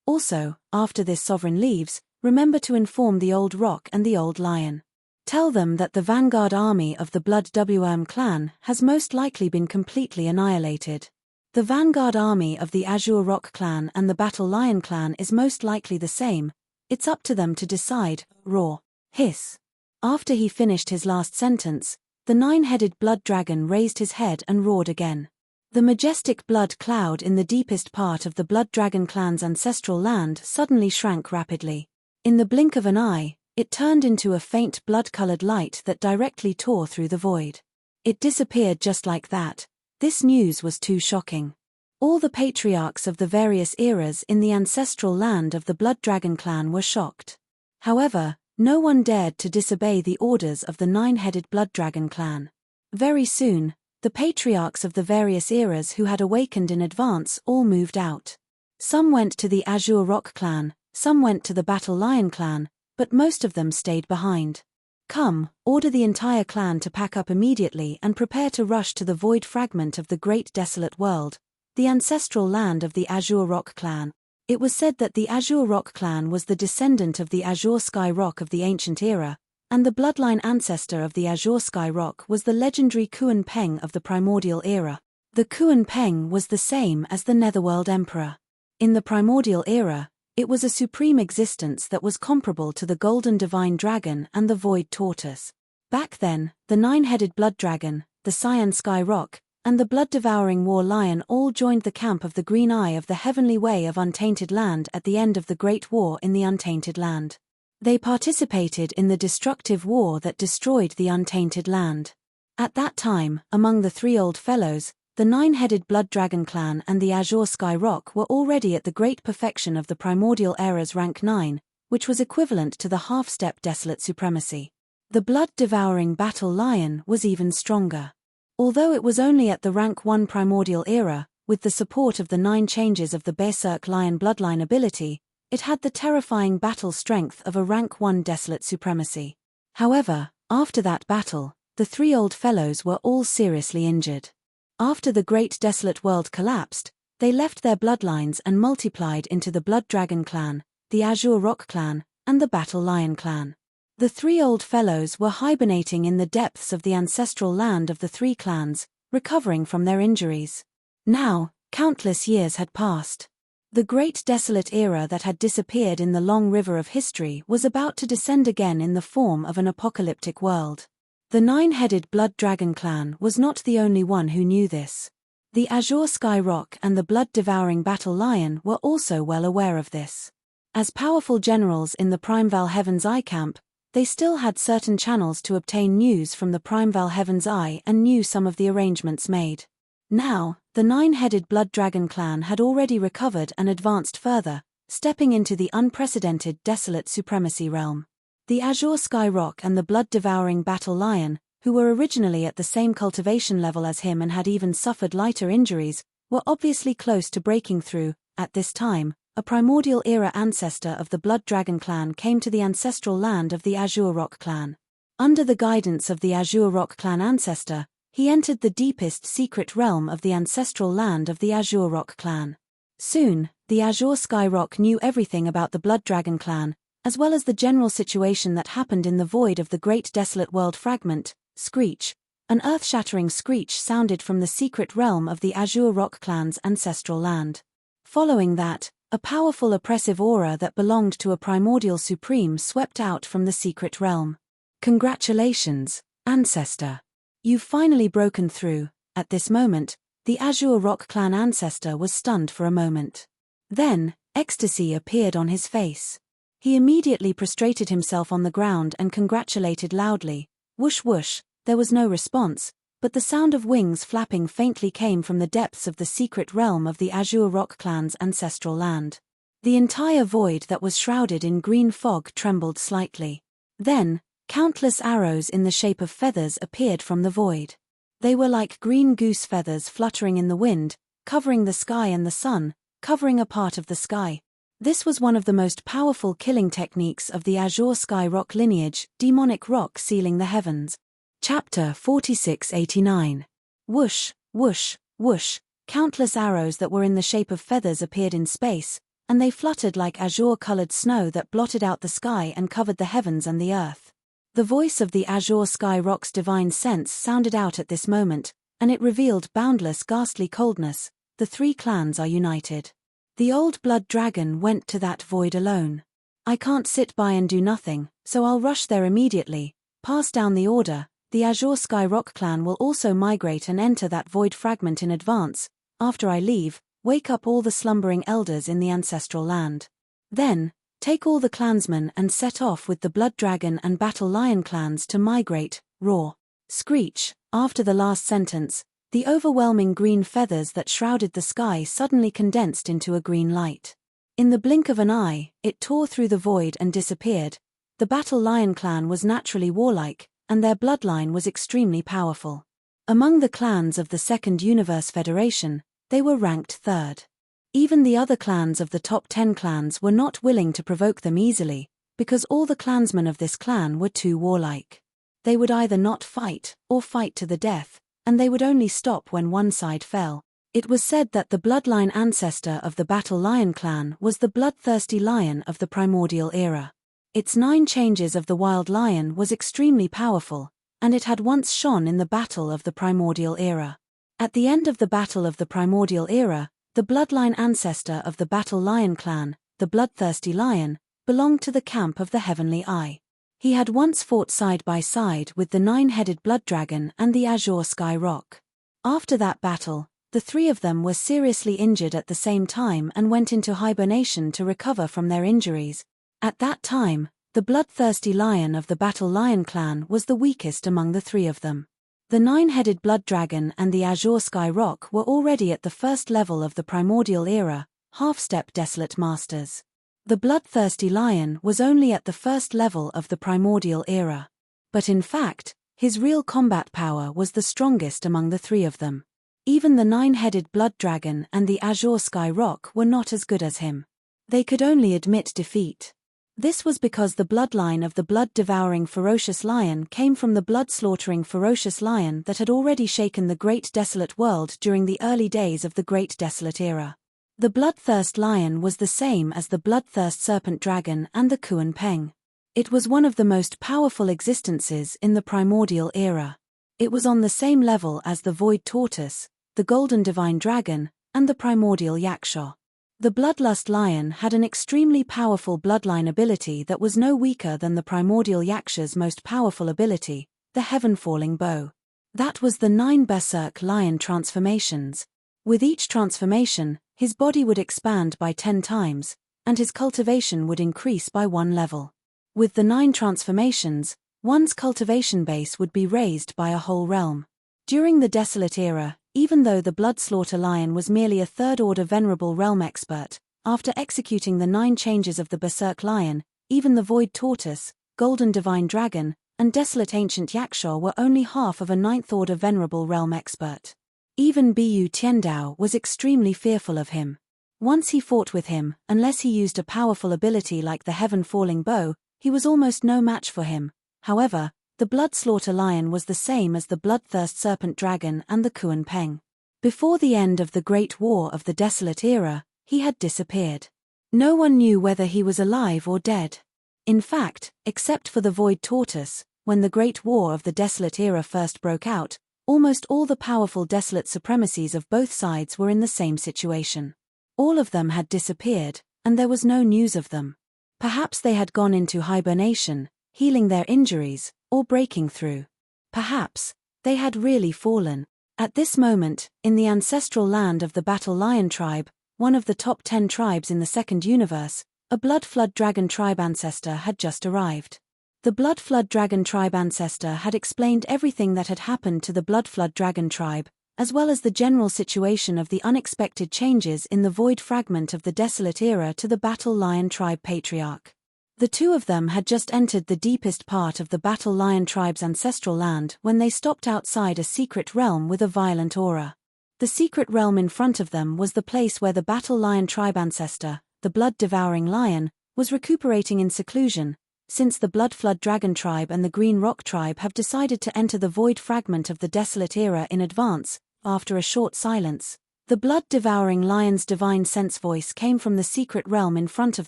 Also, after this sovereign leaves, remember to inform the Old Rock and the Old Lion. Tell them that the vanguard army of the Blood WM clan has most likely been completely annihilated. The vanguard army of the Azure Rock clan and the Battle Lion clan is most likely the same. It's up to them to decide. Roar. Hiss. After he finished his last sentence, the 9-headed blood dragon raised his head and roared again. The majestic blood cloud in the deepest part of the Blood Dragon clan's ancestral land suddenly shrank rapidly. In the blink of an eye, it turned into a faint blood-colored light that directly tore through the void. It disappeared just like that. This news was too shocking. All the patriarchs of the various eras in the ancestral land of the Blood Dragon clan were shocked. However, no one dared to disobey the orders of the 9-headed Blood Dragon clan. Very soon, the patriarchs of the various eras who had awakened in advance all moved out. Some went to the Azure Rock clan, some went to the Battle Lion clan, but most of them stayed behind. Come, order the entire clan to pack up immediately and prepare to rush to the void fragment of the great desolate world, the ancestral land of the Azure Rock clan. It was said that the Azure Rock clan was the descendant of the Azure Sky Rock of the ancient era, and the bloodline ancestor of the Azure Sky Rock was the legendary Kuan Peng of the primordial era. The Kuan Peng was the same as the Netherworld Emperor. In the primordial era, it was a supreme existence that was comparable to the Golden Divine Dragon and the Void Tortoise. Back then, the 9-headed Blood Dragon, the Cyan Sky Rock, and the blood-devouring War Lion all joined the camp of the Green Eye of the Heavenly Way of Untainted Land at the end of the Great War in the Untainted Land. They participated in the destructive war that destroyed the Untainted Land. At that time, among the 3 old fellows, the 9-headed Blood Dragon clan and the Azure Sky Rock were already at the great perfection of the primordial era's rank 9, which was equivalent to the half-step desolate supremacy. The blood-devouring Battle Lion was even stronger. Although it was only at the rank 1 primordial era, with the support of the 9 changes of the Berserk Lion bloodline ability, it had the terrifying battle strength of a rank 1 desolate supremacy. However, after that battle, the 3 old fellows were all seriously injured. After the great desolate world collapsed, they left their bloodlines and multiplied into the Blood Dragon clan, the Azure Rock clan, and the Battle Lion clan. The 3 old fellows were hibernating in the depths of the ancestral land of the 3 clans, recovering from their injuries. Now, countless years had passed. The great desolate era that had disappeared in the long river of history was about to descend again in the form of an apocalyptic world. The nine-headed blood dragon clan was not the only one who knew this. The Azure Sky Rock and the blood-devouring battle lion were also well aware of this. As powerful generals in the Primeval Heaven's Eye camp, they still had certain channels to obtain news from the Primeval Heaven's Eye and knew some of the arrangements made. Now, the nine-headed blood dragon clan had already recovered and advanced further, stepping into the unprecedented desolate supremacy realm. The Azure Sky Rock and the blood-devouring battle lion, who were originally at the same cultivation level as him and had even suffered lighter injuries, were obviously close to breaking through. At this time, a primordial era ancestor of the blood dragon clan came to the ancestral land of the Azure Rock clan. Under the guidance of the Azure Rock clan ancestor, he entered the deepest secret realm of the ancestral land of the Azure Rock clan. Soon, the Azure Sky Rock knew everything about the blood dragon clan, as well as the general situation that happened in the void of the great desolate world fragment. Screech. An earth-shattering screech sounded from the secret realm of the Azure Rock clan's ancestral land. Following that, a powerful oppressive aura that belonged to a primordial supreme swept out from the secret realm. Congratulations, ancestor. You've finally broken through. At this moment, the Azure Rock clan ancestor was stunned for a moment. Then, ecstasy appeared on his face. He immediately prostrated himself on the ground and congratulated loudly. Whoosh whoosh, there was no response, but the sound of wings flapping faintly came from the depths of the secret realm of the Azure Rock clan's ancestral land. The entire void that was shrouded in green fog trembled slightly. Then, countless arrows in the shape of feathers appeared from the void. They were like green goose feathers fluttering in the wind, covering the sky and the sun, covering a part of the sky. This was one of the most powerful killing techniques of the Azure Sky Rock lineage, demonic rock sealing the heavens. Chapter 4689. Whoosh, whoosh, whoosh, countless arrows that were in the shape of feathers appeared in space, and they fluttered like azure-colored snow that blotted out the sky and covered the heavens and the earth. The voice of the Azure Sky Rock's divine sense sounded out at this moment, and it revealed boundless ghastly coldness. The three clans are united. The old blood dragon went to that void alone. I can't sit by and do nothing, so I'll rush there immediately, pass down the order. The Azure Sky Rock clan will also migrate and enter that void fragment in advance. After I leave, wake up all the slumbering elders in the ancestral land. Then, take all the clansmen and set off with the blood dragon and battle lion clans to migrate. Roar. Screech. After the last sentence, the overwhelming green feathers that shrouded the sky suddenly condensed into a green light. In the blink of an eye, it tore through the void and disappeared. The battle lion clan was naturally warlike, and their bloodline was extremely powerful. Among the clans of the Second Universe Federation, they were ranked third. Even the other clans of the top 10 clans were not willing to provoke them easily, because all the clansmen of this clan were too warlike. They would either not fight, or fight to the death, and they would only stop when one side fell. It was said that the bloodline ancestor of the Battle Lion clan was the bloodthirsty lion of the primordial era. Its 9 changes of the wild lion was extremely powerful, and it had once shone in the battle of the primordial era. At the end of the battle of the primordial era, the bloodline ancestor of the Battle Lion clan, the bloodthirsty lion, belonged to the camp of the Heavenly Eye. He had once fought side by side with the 9-headed blood dragon and the Azure Sky Rock. After that battle, the three of them were seriously injured at the same time and went into hibernation to recover from their injuries. At that time, the bloodthirsty lion of the Battle Lion clan was the weakest among the three of them. The 9-headed blood dragon and the Azure Sky Rock were already at the first level of the primordial era, half-step desolate masters. The bloodthirsty lion was only at the first level of the primordial era. But in fact, his real combat power was the strongest among the three of them. Even the 9-headed blood dragon and the Azure Sky Rock were not as good as him. They could only admit defeat. This was because the bloodline of the blood-devouring ferocious lion came from the blood-slaughtering ferocious lion that had already shaken the Great Desolate World during the early days of the Great Desolate Era. The bloodthirst lion was the same as the bloodthirst serpent dragon and the Kuan Peng. It was one of the most powerful existences in the primordial era. It was on the same level as the void tortoise, the golden divine dragon, and the primordial yaksha. The Bloodlust Lion had an extremely powerful bloodline ability that was no weaker than the primordial Yaksha's most powerful ability, the Heaven-Falling Bow. That was the 9 Berserk Lion transformations. With each transformation, his body would expand by 10 times, and his cultivation would increase by 1 level. With the 9 transformations, one's cultivation base would be raised by a whole realm. During the Desolate Era, even though the Bloodslaughter Lion was merely a third-order Venerable Realm expert, after executing the 9 changes of the Berserk Lion, even the Void Tortoise, Golden Divine Dragon, and Desolate Ancient Yaksha were only half of a 9th-order Venerable Realm expert. Even Bu Tiandao was extremely fearful of him. Once he fought with him, unless he used a powerful ability like the Heaven-Falling Bow, he was almost no match for him. However, the Bloodslaughter Lion was the same as the Bloodthirst Serpent Dragon and the Kuan Peng. Before the end of the Great War of the Desolate Era, he had disappeared. No one knew whether he was alive or dead. In fact, except for the Void Tortoise, when the Great War of the Desolate Era first broke out, almost all the powerful Desolate supremacies of both sides were in the same situation. All of them had disappeared, and there was no news of them. Perhaps they had gone into hibernation, healing their injuries, or breaking through. Perhaps they had really fallen. At this moment, in the ancestral land of the Battle Lion tribe, one of the top 10 tribes in the Second Universe, a Blood Flood Dragon tribe ancestor had just arrived. The Blood Flood Dragon tribe ancestor had explained everything that had happened to the Blood Flood Dragon tribe, as well as the general situation of the unexpected changes in the void fragment of the Desolate Era to the Battle Lion tribe patriarch. The two of them had just entered the deepest part of the Battle Lion tribe's ancestral land when they stopped outside a secret realm with a violent aura. The secret realm in front of them was the place where the Battle Lion tribe ancestor, the Blood-Devouring Lion, was recuperating in seclusion, since the Blood Flood Dragon tribe and the Green Rock tribe have decided to enter the void fragment of the Desolate Era in advance. After a short silence, the Blood-Devouring Lion's divine sense voice came from the secret realm in front of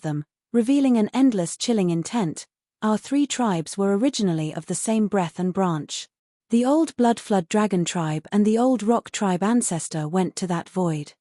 them, revealing an endless chilling intent. Our 3 tribes were originally of the same breath and branch. The old Blood Flood Dragon tribe and the old Rock tribe ancestor went to that void.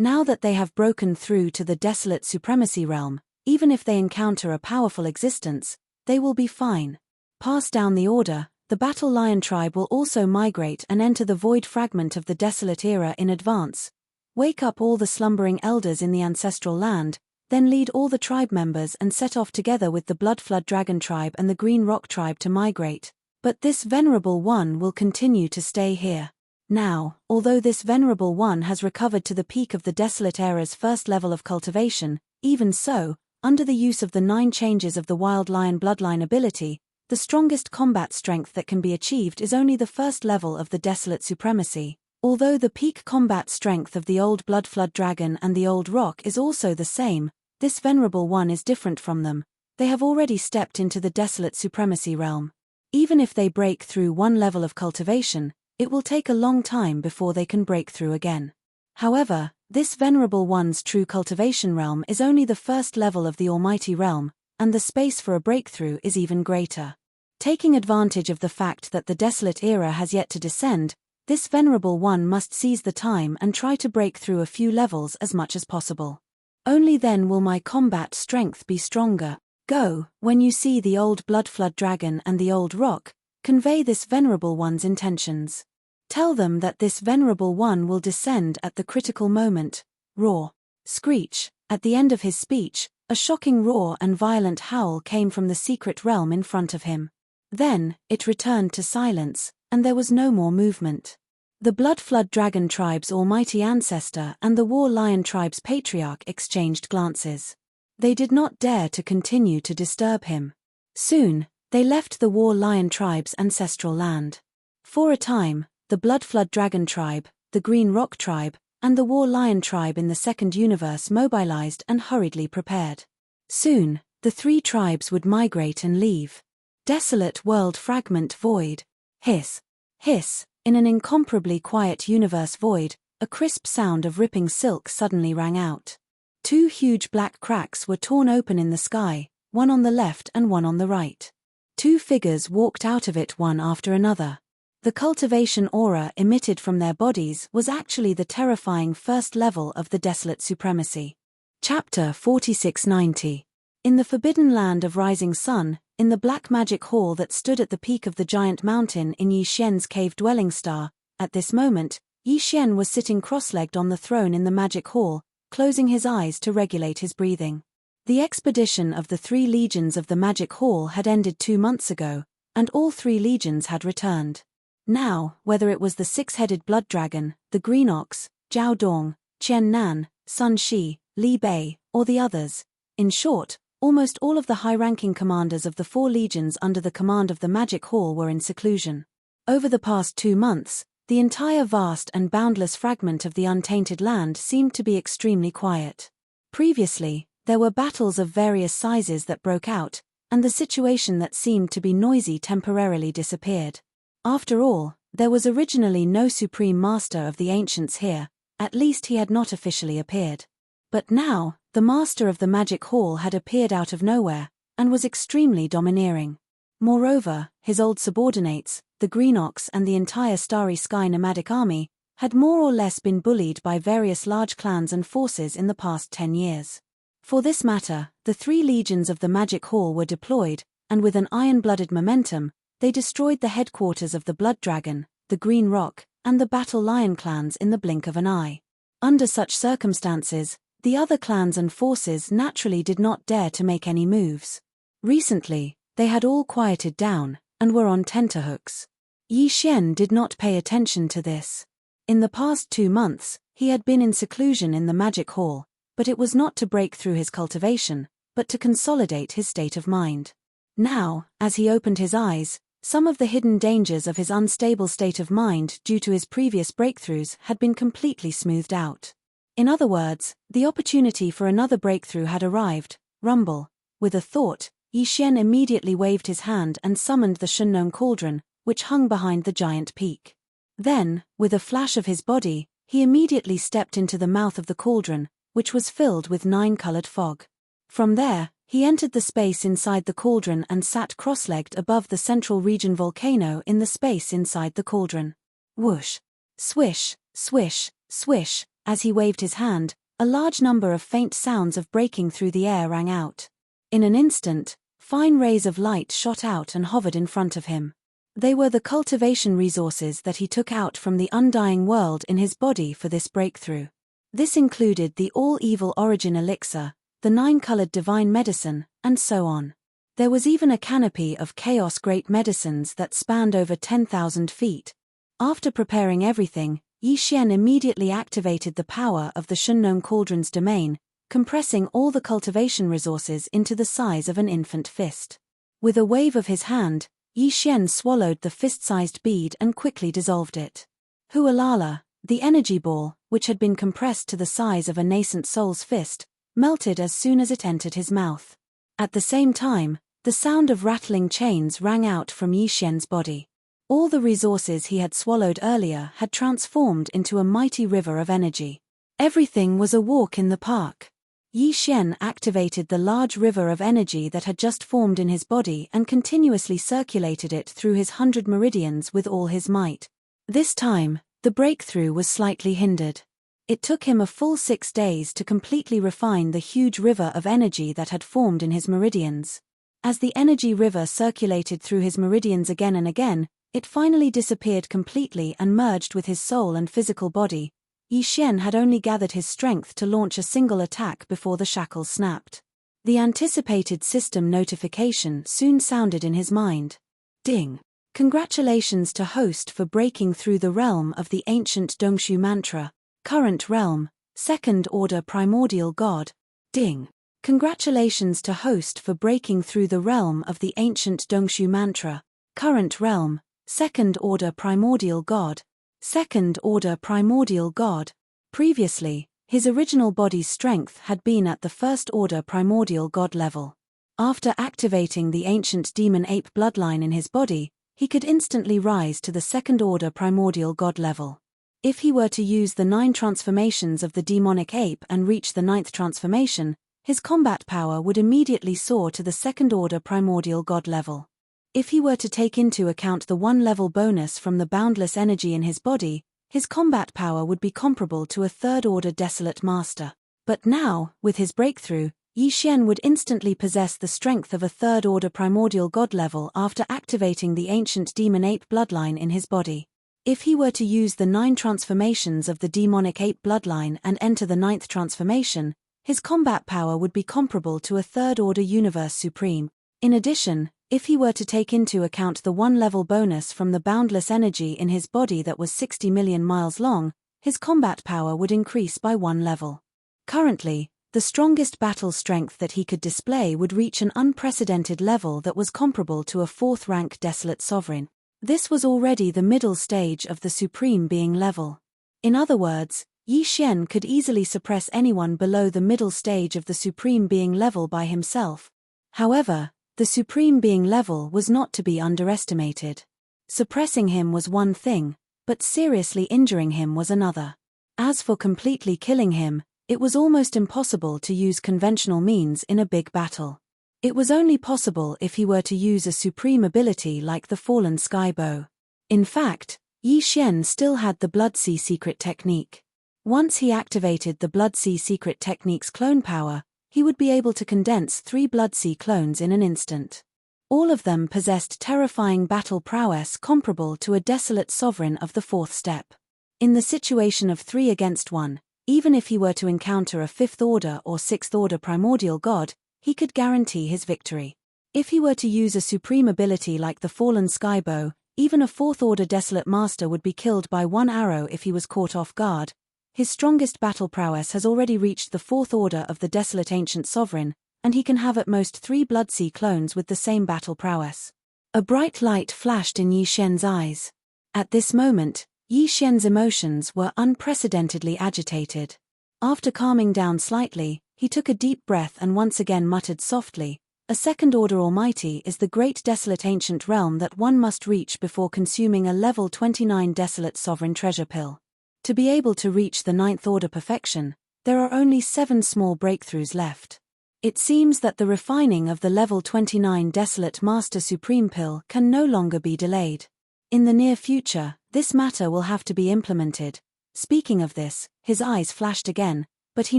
Now that they have broken through to the Desolate Supremacy realm, even if they encounter a powerful existence, they will be fine. Pass down the order, the Battle Lion tribe will also migrate and enter the void fragment of the Desolate Era in advance. Wake up all the slumbering elders in the ancestral land, then lead all the tribe members and set off together with the Blood Flood Dragon tribe and the Green Rock tribe to migrate. But this Venerable One will continue to stay here. Now, although this Venerable One has recovered to the peak of the Desolate Era's first level of cultivation, even so, under the use of the 9 changes of the Wild Lion bloodline ability, the strongest combat strength that can be achieved is only the first level of the Desolate Supremacy. Although the peak combat strength of the old Blood Flood Dragon and the old Rock is also the same, this Venerable One is different from them. They have already stepped into the Desolate Supremacy realm. Even if they break through 1 level of cultivation, it will take a long time before they can break through again. However, this Venerable One's true cultivation realm is only the first level of the Almighty Realm, and the space for a breakthrough is even greater. Taking advantage of the fact that the Desolate Era has yet to descend, this Venerable One must seize the time and try to break through a few levels as much as possible. Only then will my combat strength be stronger. Go, when you see the old Blood Flood Dragon and the old Rock, convey this Venerable One's intentions. Tell them that this Venerable One will descend at the critical moment. Roar. Screech. At the end of his speech, a shocking roar and violent howl came from the secret realm in front of him. Then, it returned to silence, and there was no more movement. The Blood Flood Dragon tribe's almighty ancestor and the War Lion tribe's patriarch exchanged glances. They did not dare to continue to disturb him. Soon, they left the War Lion tribe's ancestral land. For a time, the Blood Flood Dragon tribe, the Green Rock tribe, and the War Lion tribe in the Second Universe mobilized and hurriedly prepared. Soon, the 3 tribes would migrate and leave. Desolate world fragment void. Hiss. Hiss. In an incomparably quiet universe void, a crisp sound of ripping silk suddenly rang out. 2 huge black cracks were torn open in the sky, one on the left and one on the right. 2 figures walked out of it one after another. The cultivation aura emitted from their bodies was actually the terrifying first level of the Desolate Supremacy. Chapter 4690. In the forbidden land of rising sun, in the black magic hall that stood at the peak of the giant mountain in Yi Xian's cave dwelling star, at this moment, Yi Xian was sitting cross-legged on the throne in the magic hall, closing his eyes to regulate his breathing. The expedition of the 3 legions of the magic hall had ended 2 months ago, and all 3 legions had returned. Now, whether it was the 6-headed blood dragon, the green ox, Zhao Dong, Qian Nan, Sun Shi, Li Bei, or the others, in short, almost all of the high-ranking commanders of the 4 legions under the command of the magic hall were in seclusion. Over the past 2 months, the entire vast and boundless fragment of the untainted land seemed to be extremely quiet. Previously, there were battles of various sizes that broke out, and the situation that seemed to be noisy temporarily disappeared. After all, there was originally no supreme master of the ancients here, at least he had not officially appeared. But now, the master of the magic hall had appeared out of nowhere, and was extremely domineering. Moreover, his old subordinates, the Green Ox and the entire Starry Sky nomadic army, had more or less been bullied by various large clans and forces in the past 10 years. For this matter, the 3 legions of the magic hall were deployed, and with an iron-blooded momentum, they destroyed the headquarters of the Blood Dragon, the Green Rock, and the Battle Lion clans in the blink of an eye. Under such circumstances, the other clans and forces naturally did not dare to make any moves. Recently, they had all quieted down, and were on tenterhooks. Yi Xian did not pay attention to this. In the past 2 months, he had been in seclusion in the magic hall, but it was not to break through his cultivation, but to consolidate his state of mind. Now, as he opened his eyes, some of the hidden dangers of his unstable state of mind due to his previous breakthroughs had been completely smoothed out. In other words, the opportunity for another breakthrough had arrived. Rumble. With a thought, Yi Xian immediately waved his hand and summoned the Shunnong cauldron, which hung behind the giant peak. Then, with a flash of his body, he immediately stepped into the mouth of the cauldron, which was filled with 9-colored fog. From there, he entered the space inside the cauldron and sat cross-legged above the central region volcano in the space inside the cauldron. Whoosh! Swish, swish, swish. As he waved his hand, a large number of faint sounds of breaking through the air rang out. In an instant, fine rays of light shot out and hovered in front of him. They were the cultivation resources that he took out from the undying world in his body for this breakthrough. This included the all-evil origin elixir, the 9-colored divine medicine, and so on. There was even a canopy of chaos great medicines that spanned over 10,000 feet. After preparing everything, Yi Xian immediately activated the power of the Shunnong cauldron's domain, compressing all the cultivation resources into the size of an infant fist. With a wave of his hand, Yi Xian swallowed the fist-sized bead and quickly dissolved it. Hualala, the energy ball, which had been compressed to the size of a nascent soul's fist, melted as soon as it entered his mouth. At the same time, the sound of rattling chains rang out from Yi Xian's body. All the resources he had swallowed earlier had transformed into a mighty river of energy. Everything was a walk in the park. Yi Xian activated the large river of energy that had just formed in his body and continuously circulated it through his 100 meridians with all his might. This time, the breakthrough was slightly hindered. It took him a full 6 days to completely refine the huge river of energy that had formed in his meridians. As the energy river circulated through his meridians again and again, it finally disappeared completely and merged with his soul and physical body. Yi Xian had only gathered his strength to launch a single attack before the shackles snapped. The anticipated system notification soon sounded in his mind. Ding! Congratulations to host for breaking through the realm of the ancient Dongshu mantra. Current realm, Second Order Primordial God. Ding! Congratulations to host for breaking through the realm of the ancient Dongshu mantra. Current realm, Second Order Primordial God. Second Order Primordial God. Previously, his original body's strength had been at the First Order Primordial God level. After activating the ancient demon ape bloodline in his body, he could instantly rise to the Second Order Primordial God level. If he were to use the 9 transformations of the demonic ape and reach the 9th transformation, his combat power would immediately soar to the Second Order Primordial God level. If he were to take into account the 1-level bonus from the boundless energy in his body, his combat power would be comparable to a 3rd-order Desolate Master. But now, with his breakthrough, Yi Xian would instantly possess the strength of a third-order primordial god level after activating the ancient demon ape bloodline in his body. If he were to use the 9 transformations of the demonic ape bloodline and enter the 9th transformation, his combat power would be comparable to a third-order universe supreme. In addition, if he were to take into account the 1-level bonus from the boundless energy in his body that was 60 million miles long, his combat power would increase by 1 level. Currently, the strongest battle strength that he could display would reach an unprecedented level that was comparable to a 4th-rank Desolate Sovereign. This was already the middle stage of the Supreme Being level. In other words, Yi Xian could easily suppress anyone below the middle stage of the Supreme Being level by himself. However, the Supreme Being level was not to be underestimated. Suppressing him was one thing, but seriously injuring him was another. As for completely killing him, it was almost impossible to use conventional means in a big battle. It was only possible if he were to use a supreme ability like the Fallen Sky Bow. In fact, Yi Xian still had the Bloodsea secret technique. Once he activated the Bloodsea secret technique's clone power, he would be able to condense 3 Bloodsea clones in an instant. All of them possessed terrifying battle prowess comparable to a Desolate Sovereign of the 4th step. In the situation of 3 against 1, even if he were to encounter a 5th-order or 6th-order primordial god, he could guarantee his victory. If he were to use a supreme ability like the Fallen Sky Bow, even a 4th-order Desolate Master would be killed by 1 arrow if he was caught off guard. His strongest battle prowess has already reached the 4th order of the Desolate Ancient Sovereign, and he can have at most 3 Bloodsea clones with the same battle prowess. A bright light flashed in Yi Xian's eyes. At this moment, Yi Xian's emotions were unprecedentedly agitated. After calming down slightly, he took a deep breath and once again muttered softly, "A 2nd-order Almighty is the great desolate ancient realm that one must reach before consuming a level 29 Desolate Sovereign treasure pill. To be able to reach the 9th-order perfection, there are only 7 small breakthroughs left. It seems that the refining of the level 29 Desolate Master Supreme pill can no longer be delayed. In the near future, this matter will have to be implemented." Speaking of this, his eyes flashed again, but he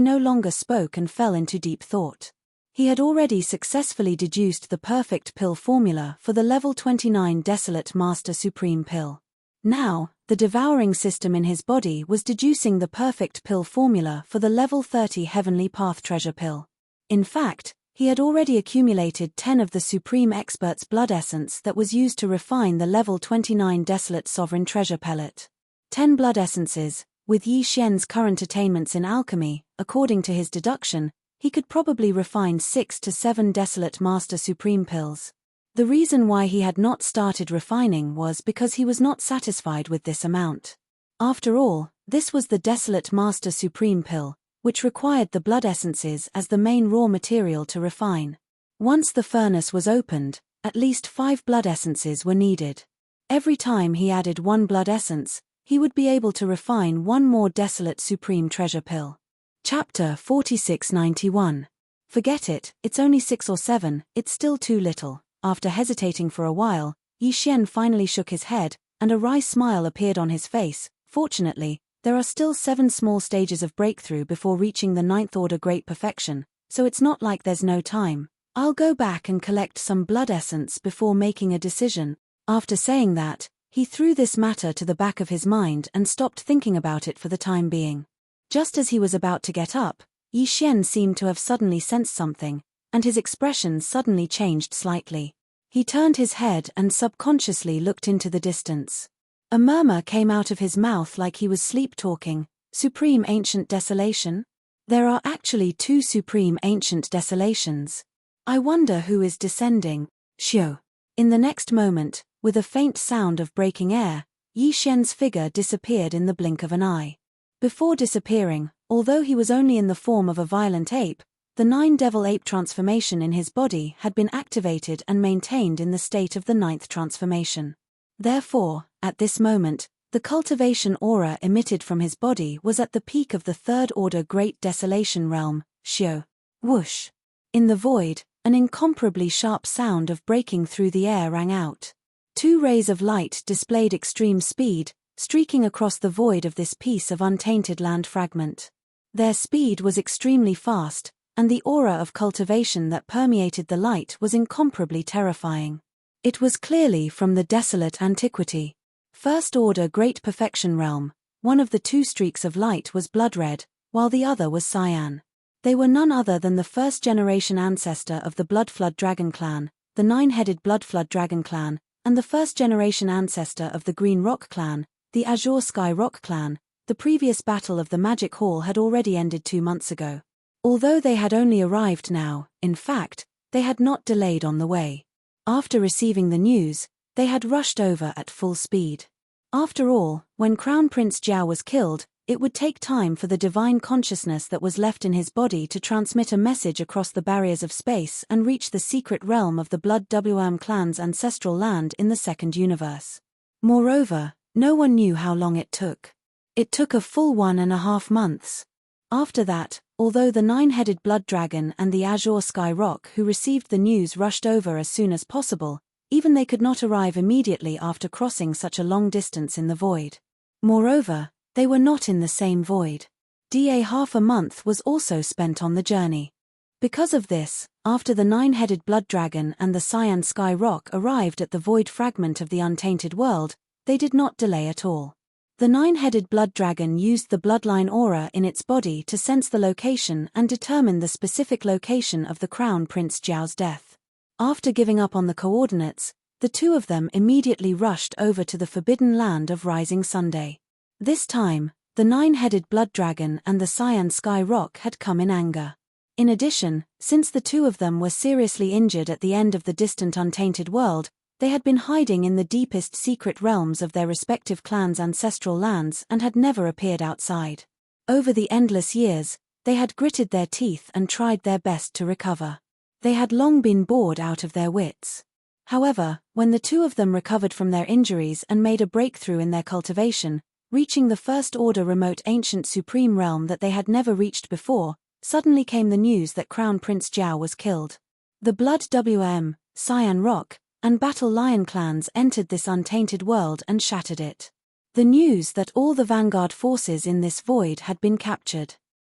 no longer spoke and fell into deep thought. He had already successfully deduced the perfect pill formula for the level 29 Desolate Master Supreme pill. Now, the devouring system in his body was deducing the perfect pill formula for the level 30 Heavenly Path treasure pill. In fact, he had already accumulated 10 of the Supreme Expert's blood essence that was used to refine the level 29 Desolate Sovereign treasure pellet. 10 blood essences, with Yi Xian's current attainments in alchemy, according to his deduction, he could probably refine 6 to 7 Desolate Master Supreme pills. The reason why he had not started refining was because he was not satisfied with this amount. After all, this was the Desolate Master Supreme pill, which required the blood essences as the main raw material to refine. Once the furnace was opened, at least 5 blood essences were needed. Every time he added 1 blood essence, he would be able to refine 1 more Desolate Supreme treasure pill. Chapter 4691. Forget it, it's only 6 or 7, it's still too little. After hesitating for a while, Yi Xian finally shook his head, and a wry smile appeared on his face. Fortunately, there are still 7 small stages of breakthrough before reaching the 9th order great perfection, so it's not like there's no time. I'll go back and collect some blood essence before making a decision. After saying that, he threw this matter to the back of his mind and stopped thinking about it for the time being. Just as he was about to get up, Yi Xian seemed to have suddenly sensed something, and his expression suddenly changed slightly. He turned his head and subconsciously looked into the distance. A murmur came out of his mouth like he was sleep-talking. Supreme Ancient Desolation? There are actually 2 Supreme Ancient Desolations. I wonder who is descending. Shio. In the next moment, with a faint sound of breaking air, Yi Xian's figure disappeared in the blink of an eye. Before disappearing, although he was only in the form of a violent ape, the 9 devil ape transformation in his body had been activated and maintained in the state of the 9th transformation. Therefore, at this moment, the cultivation aura emitted from his body was at the peak of the 3rd order Great Desolation realm, Shio. Whoosh! In the void, an incomparably sharp sound of breaking through the air rang out. 2 rays of light displayed extreme speed, streaking across the void of this piece of untainted land fragment. Their speed was extremely fast, and the aura of cultivation that permeated the light was incomparably terrifying. It was clearly from the desolate antiquity. First Order Great Perfection Realm. One of the two streaks of light was blood red, while the other was cyan. They were none other than the first-generation ancestor of the Bloodflood Dragon Clan, the nine-headed Bloodflood Dragon Clan, and the first-generation ancestor of the Green Rock Clan, the Azure Sky Rock Clan. The previous battle of the Magic Hall had already ended 2 months ago. Although they had only arrived now, in fact, they had not delayed on the way. After receiving the news, they had rushed over at full speed. After all, when Crown Prince Jiao was killed, it would take time for the divine consciousness that was left in his body to transmit a message across the barriers of space and reach the secret realm of the Blood WM clan's ancestral land in the second universe. Moreover, no one knew how long it took. It took a full 1.5 months. After that, although the nine-headed blood dragon and the Azure Sky Rock who received the news rushed over as soon as possible, even they could not arrive immediately after crossing such a long distance in the void. Moreover, they were not in the same void. Half a month was also spent on the journey. Because of this, after the nine-headed blood dragon and the cyan sky rock arrived at the void fragment of the untainted world, they did not delay at all. The nine-headed blood dragon used the bloodline aura in its body to sense the location and determine the specific location of the Crown Prince Jiao's death. After giving up on the coordinates, the two of them immediately rushed over to the forbidden land of Rising Sunday. This time, the nine-headed blood dragon and the cyan sky rock had come in anger. In addition, since the two of them were seriously injured at the end of the distant untainted world, they had been hiding in the deepest secret realms of their respective clans' ancestral lands and had never appeared outside. Over the endless years, they had gritted their teeth and tried their best to recover. They had long been bored out of their wits. However, when the two of them recovered from their injuries and made a breakthrough in their cultivation, reaching the First Order remote ancient supreme realm that they had never reached before, suddenly came the news that Crown Prince Jiao was killed. The Blood WM, Cyan Rock, and Battle Lion clans entered this untainted world and shattered it. The news that all the vanguard forces in this void had been captured.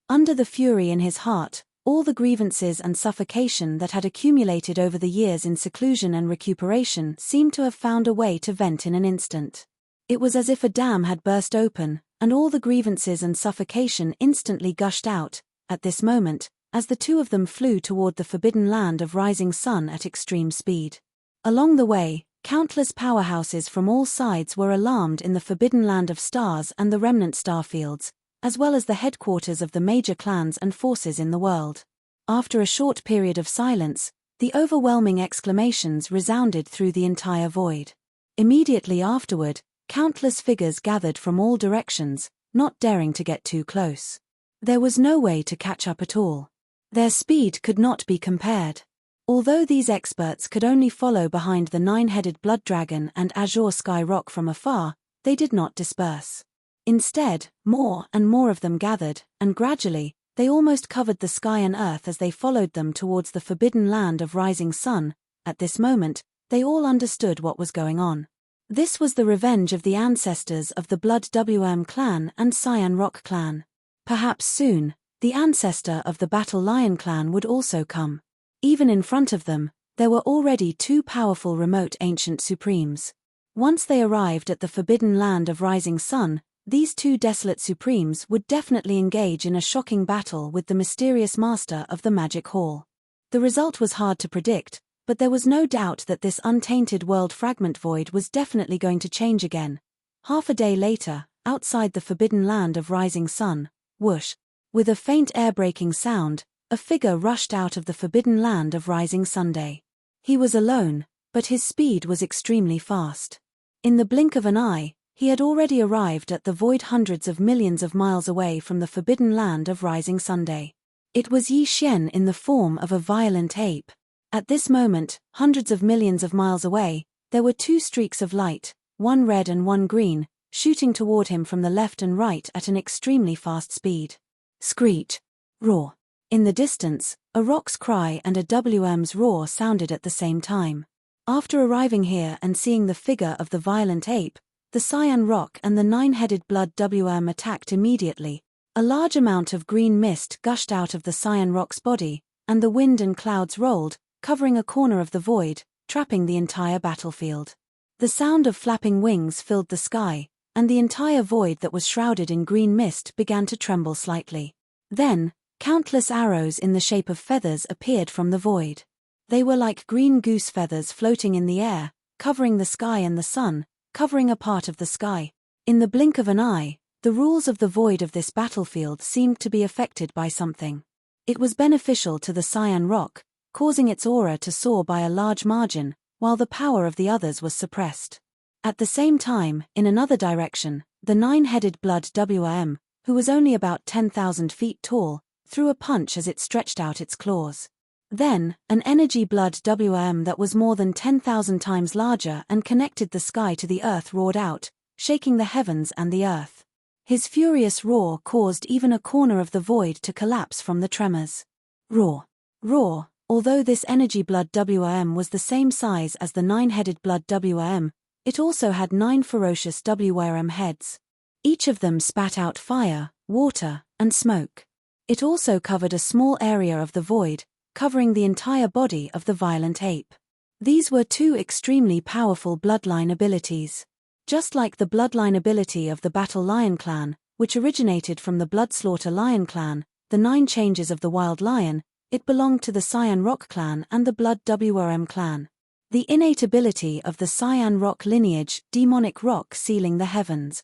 Under the fury in his heart, all the grievances and suffocation that had accumulated over the years in seclusion and recuperation seemed to have found a way to vent in an instant. It was as if a dam had burst open, and all the grievances and suffocation instantly gushed out, at this moment, as the two of them flew toward the forbidden land of Rising Sun at extreme speed. Along the way, countless powerhouses from all sides were alarmed in the forbidden land of stars and the remnant starfields, as well as the headquarters of the major clans and forces in the world. After a short period of silence, the overwhelming exclamations resounded through the entire void. Immediately afterward, countless figures gathered from all directions, not daring to get too close. There was no way to catch up at all. Their speed could not be compared. Although these experts could only follow behind the nine-headed blood dragon and Azure Sky Rock from afar, they did not disperse. Instead, more and more of them gathered, and gradually, they almost covered the sky and earth as they followed them towards the forbidden land of Rising Sun. At this moment, they all understood what was going on. This was the revenge of the ancestors of the Blood WM clan and Cyan Rock clan. Perhaps soon, the ancestor of the Battle Lion clan would also come. Even in front of them, there were already two powerful remote ancient supremes. Once they arrived at the forbidden land of Rising Sun, these two desolate supremes would definitely engage in a shocking battle with the mysterious master of the Magic Hall. The result was hard to predict, but there was no doubt that this untainted world fragment void was definitely going to change again. Half a day later, outside the forbidden land of Rising Sun, whoosh, with a faint air-breaking sound, a figure rushed out of the forbidden land of Rising Sunday. He was alone, but his speed was extremely fast. In the blink of an eye, he had already arrived at the void hundreds of millions of miles away from the forbidden land of Rising Sunday. It was Yi Xian in the form of a violent ape. At this moment, hundreds of millions of miles away, there were two streaks of light, one red and one green, shooting toward him from the left and right at an extremely fast speed. Screech. Roar. In the distance, a rock's cry and a WM's roar sounded at the same time. After arriving here and seeing the figure of the violent ape, the Cyan Rock and the nine-headed blood WM attacked immediately, A large amount of green mist gushed out of the cyan rock's body, and the wind and clouds rolled, covering a corner of the void, trapping the entire battlefield. The sound of flapping wings filled the sky, and the entire void that was shrouded in green mist began to tremble slightly. Then, countless arrows in the shape of feathers appeared from the void. They were like green goose feathers floating in the air, covering the sky and the sun, covering a part of the sky. In the blink of an eye, the rules of the void of this battlefield seemed to be affected by something. It was beneficial to the cyan rock, causing its aura to soar by a large margin, while the power of the others was suppressed. At the same time, in another direction, the nine-headed blood WRM, who was only about 10,000 feet tall, threw a punch as it stretched out its claws. Then, an energy blood WRM that was more than 10,000 times larger and connected the sky to the earth roared out, shaking the heavens and the earth. His furious roar caused even a corner of the void to collapse from the tremors. Roar. Roar. Although this energy blood WRM was the same size as the nine-headed blood WRM, it also had 9 ferocious WRM heads. Each of them spat out fire, water, and smoke. It also covered a small area of the void, covering the entire body of the violent ape. These were 2 extremely powerful bloodline abilities. Just like the bloodline ability of the Battle Lion clan, which originated from the Bloodslaughter Lion clan, the 9 changes of the Wild Lion, it belonged to the Cyan Rock clan and the Blood WRM clan. The innate ability of the Cyan Rock lineage, Demonic Rock sealing the heavens.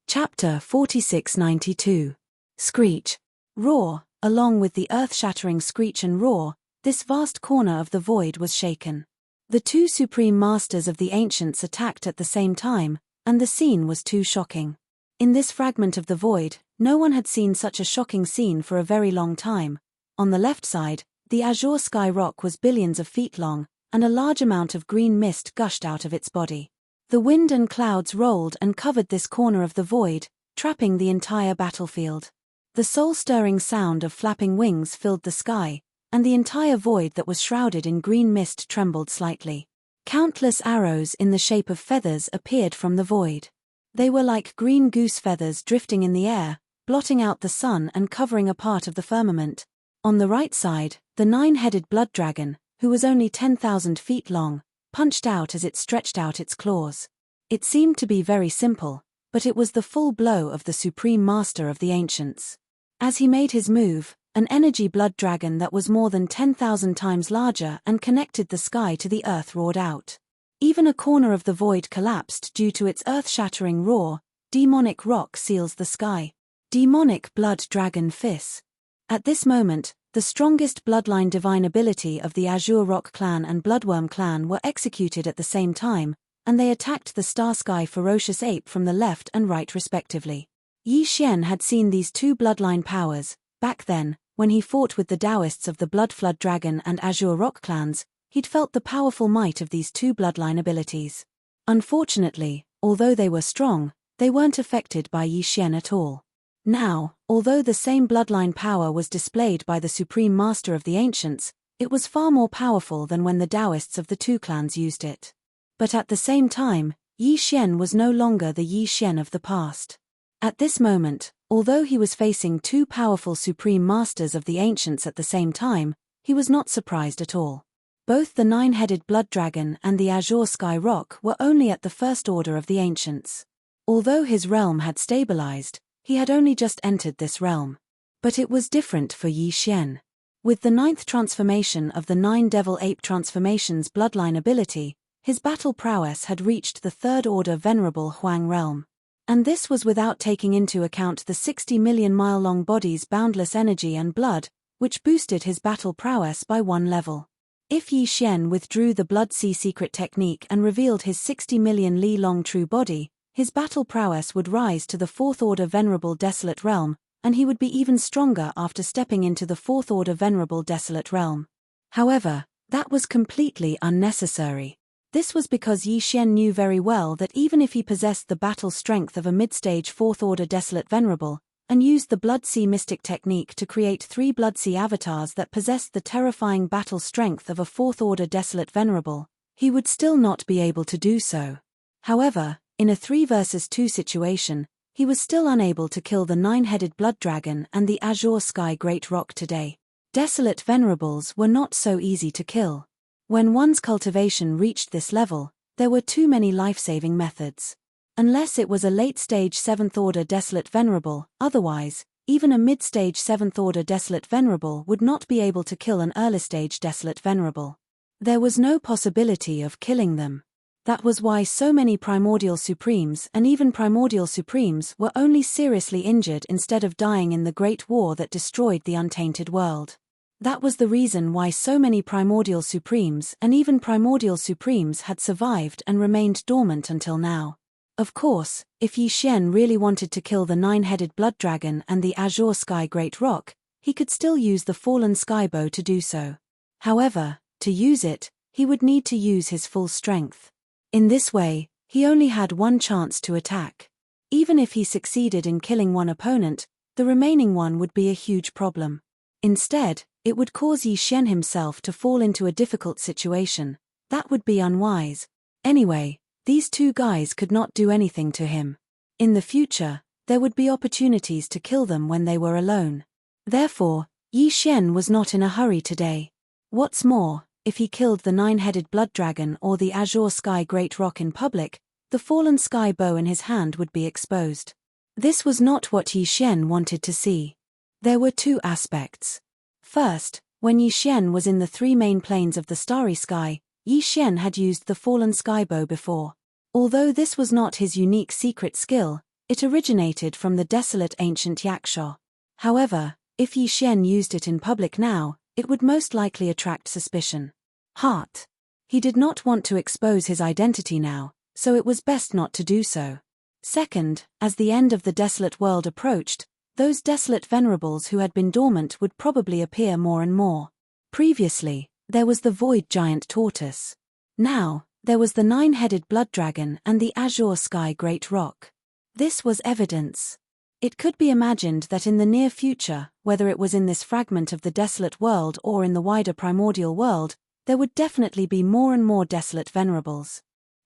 Chapter 4692. Screech. Roar. Along with the earth-shattering screech and roar, this vast corner of the void was shaken. The 2 supreme masters of the ancients attacked at the same time, and the scene was too shocking. In this fragment of the void, no one had seen such a shocking scene for a very long time. On the left side, the azure sky rock was billions of feet long, and a large amount of green mist gushed out of its body. The wind and clouds rolled and covered this corner of the void, trapping the entire battlefield. The soul-stirring sound of flapping wings filled the sky, and the entire void that was shrouded in green mist trembled slightly. Countless arrows in the shape of feathers appeared from the void. They were like green goose feathers drifting in the air, blotting out the sun and covering a part of the firmament. On the right side, the nine-headed blood dragon, who was only 10,000 feet long, punched out as it stretched out its claws. It seemed to be very simple, but it was the full blow of the supreme master of the ancients. As he made his move, an energy blood dragon that was more than 10,000 times larger and connected the sky to the earth roared out. Even a corner of the void collapsed due to its earth-shattering roar. Demonic Rock seals the sky. Demonic Blood Dragon Fizz. At this moment, the strongest bloodline divine ability of the Azure Rock clan and Bloodworm clan were executed at the same time, and they attacked the Star Sky Ferocious Ape from the left and right respectively. Yi Xian had seen these 2 bloodline powers. Back then, when he fought with the Taoists of the Blood Flood Dragon and Azure Rock clans, he'd felt the powerful might of these 2 bloodline abilities. Unfortunately, although they were strong, they weren't affected by Yi Xian at all. Now, although the same bloodline power was displayed by the Supreme Master of the Ancients, it was far more powerful than when the Taoists of the 2 clans used it. But at the same time, Yi Xian was no longer the Yi Xian of the past. At this moment, although he was facing 2 powerful Supreme Masters of the Ancients at the same time, he was not surprised at all. Both the nine-headed blood dragon and the Azure Sky Rock were only at the first order of the Ancients. Although his realm had stabilized, he had only just entered this realm. But it was different for Yi Xian. With the 9th transformation of the 9 Devil Ape transformations bloodline ability, his battle prowess had reached the 3rd order Venerable Huang realm. And this was without taking into account the 60 million mile-long body's boundless energy and blood, which boosted his battle prowess by 1 level. If Yi Xian withdrew the Blood Sea secret technique and revealed his 60 million li-long true body, his battle prowess would rise to the 4th order Venerable Desolate realm, and he would be even stronger after stepping into the 4th order Venerable Desolate realm. However, that was completely unnecessary. This was because Yi Xian knew very well that even if he possessed the battle strength of a mid-stage 4th order Desolate Venerable, and used the Blood Sea mystic technique to create 3 Blood Sea avatars that possessed the terrifying battle strength of a 4th order Desolate Venerable, he would still not be able to do so. However, in a 3 versus 2 situation, he was still unable to kill the nine-headed blood dragon and the azure sky great rock today. Desolate venerables were not so easy to kill. When one's cultivation reached this level, there were too many life-saving methods. Unless it was a late-stage 7th-order desolate venerable, otherwise, even a mid-stage 7th-order desolate venerable would not be able to kill an early-stage desolate venerable. There was no possibility of killing them. That was why so many primordial supremes and even primordial supremes were only seriously injured instead of dying in the Great War that destroyed the untainted world. That was the reason why so many primordial supremes and even primordial supremes had survived and remained dormant until now. Of course, if Yi Xian really wanted to kill the nine-headed blood dragon and the azure sky great rock, he could still use the fallen sky bow to do so. However, to use it, he would need to use his full strength. In this way, he only had one chance to attack. Even if he succeeded in killing one opponent, the remaining one would be a huge problem. Instead, it would cause Yi Xian himself to fall into a difficult situation. That would be unwise. Anyway, these two guys could not do anything to him. In the future, there would be opportunities to kill them when they were alone. Therefore, Yi Xian was not in a hurry today. What's more, if he killed the nine-headed blood dragon or the azure sky great rock in public, the fallen sky bow in his hand would be exposed. This was not what Yi Xian wanted to see. There were two aspects. First, when Yi Xian was in the three main planes of the starry sky, Yi Xian had used the fallen sky bow before. Although this was not his unique secret skill, it originated from the desolate ancient yaksha. However, if Yi Xian used it in public now, it would most likely attract suspicion. Heart. He did not want to expose his identity now, so it was best not to do so. Second, as the end of the desolate world approached, those desolate venerables who had been dormant would probably appear more and more. Previously, there was the void giant tortoise. Now, there was the nine-headed blood dragon and the azure sky great rock. This was evidence. It could be imagined that in the near future, whether it was in this fragment of the desolate world or in the wider primordial world, there would definitely be more and more desolate venerables.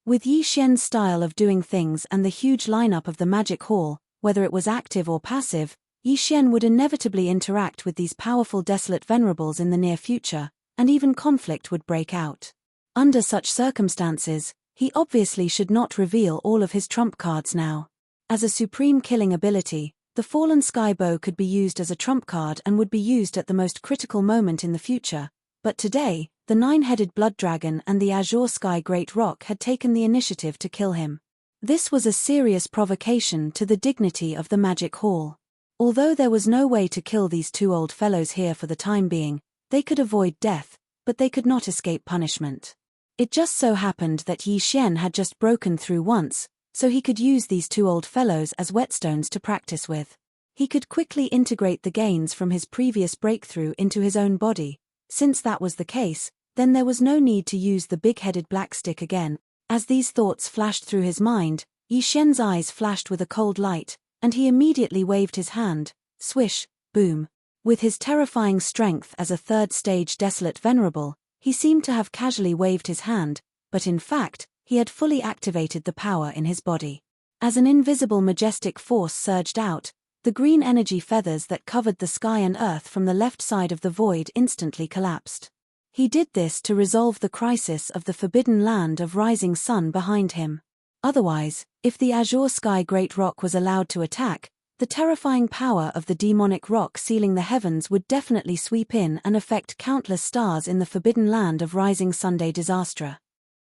With Yi Xian's style of doing things and the huge lineup of the magic hall, whether it was active or passive, Yi Xian would inevitably interact with these powerful desolate venerables in the near future, and even conflict would break out. Under such circumstances, he obviously should not reveal all of his trump cards now. As a supreme killing ability, the fallen sky bow could be used as a trump card and would be used at the most critical moment in the future, but today, the nine-headed blood dragon and the azure sky great rock had taken the initiative to kill him. This was a serious provocation to the dignity of the magic hall. Although there was no way to kill these two old fellows here for the time being, they could avoid death, but they could not escape punishment. It just so happened that Yi Xian had just broken through once, so he could use these two old fellows as whetstones to practice with. He could quickly integrate the gains from his previous breakthrough into his own body. Since that was the case, then there was no need to use the big-headed black stick again. As these thoughts flashed through his mind, Yi Xian's eyes flashed with a cold light, and he immediately waved his hand. Swish, boom. With his terrifying strength as a third-stage desolate venerable, he seemed to have casually waved his hand, but in fact, he had fully activated the power in his body. As an invisible majestic force surged out, the green energy feathers that covered the sky and earth from the left side of the void instantly collapsed. He did this to resolve the crisis of the forbidden land of rising sun behind him. Otherwise, if the azure sky great rock was allowed to attack, the terrifying power of the demonic rock sealing the heavens would definitely sweep in and affect countless stars in the forbidden land of rising Sunday disaster.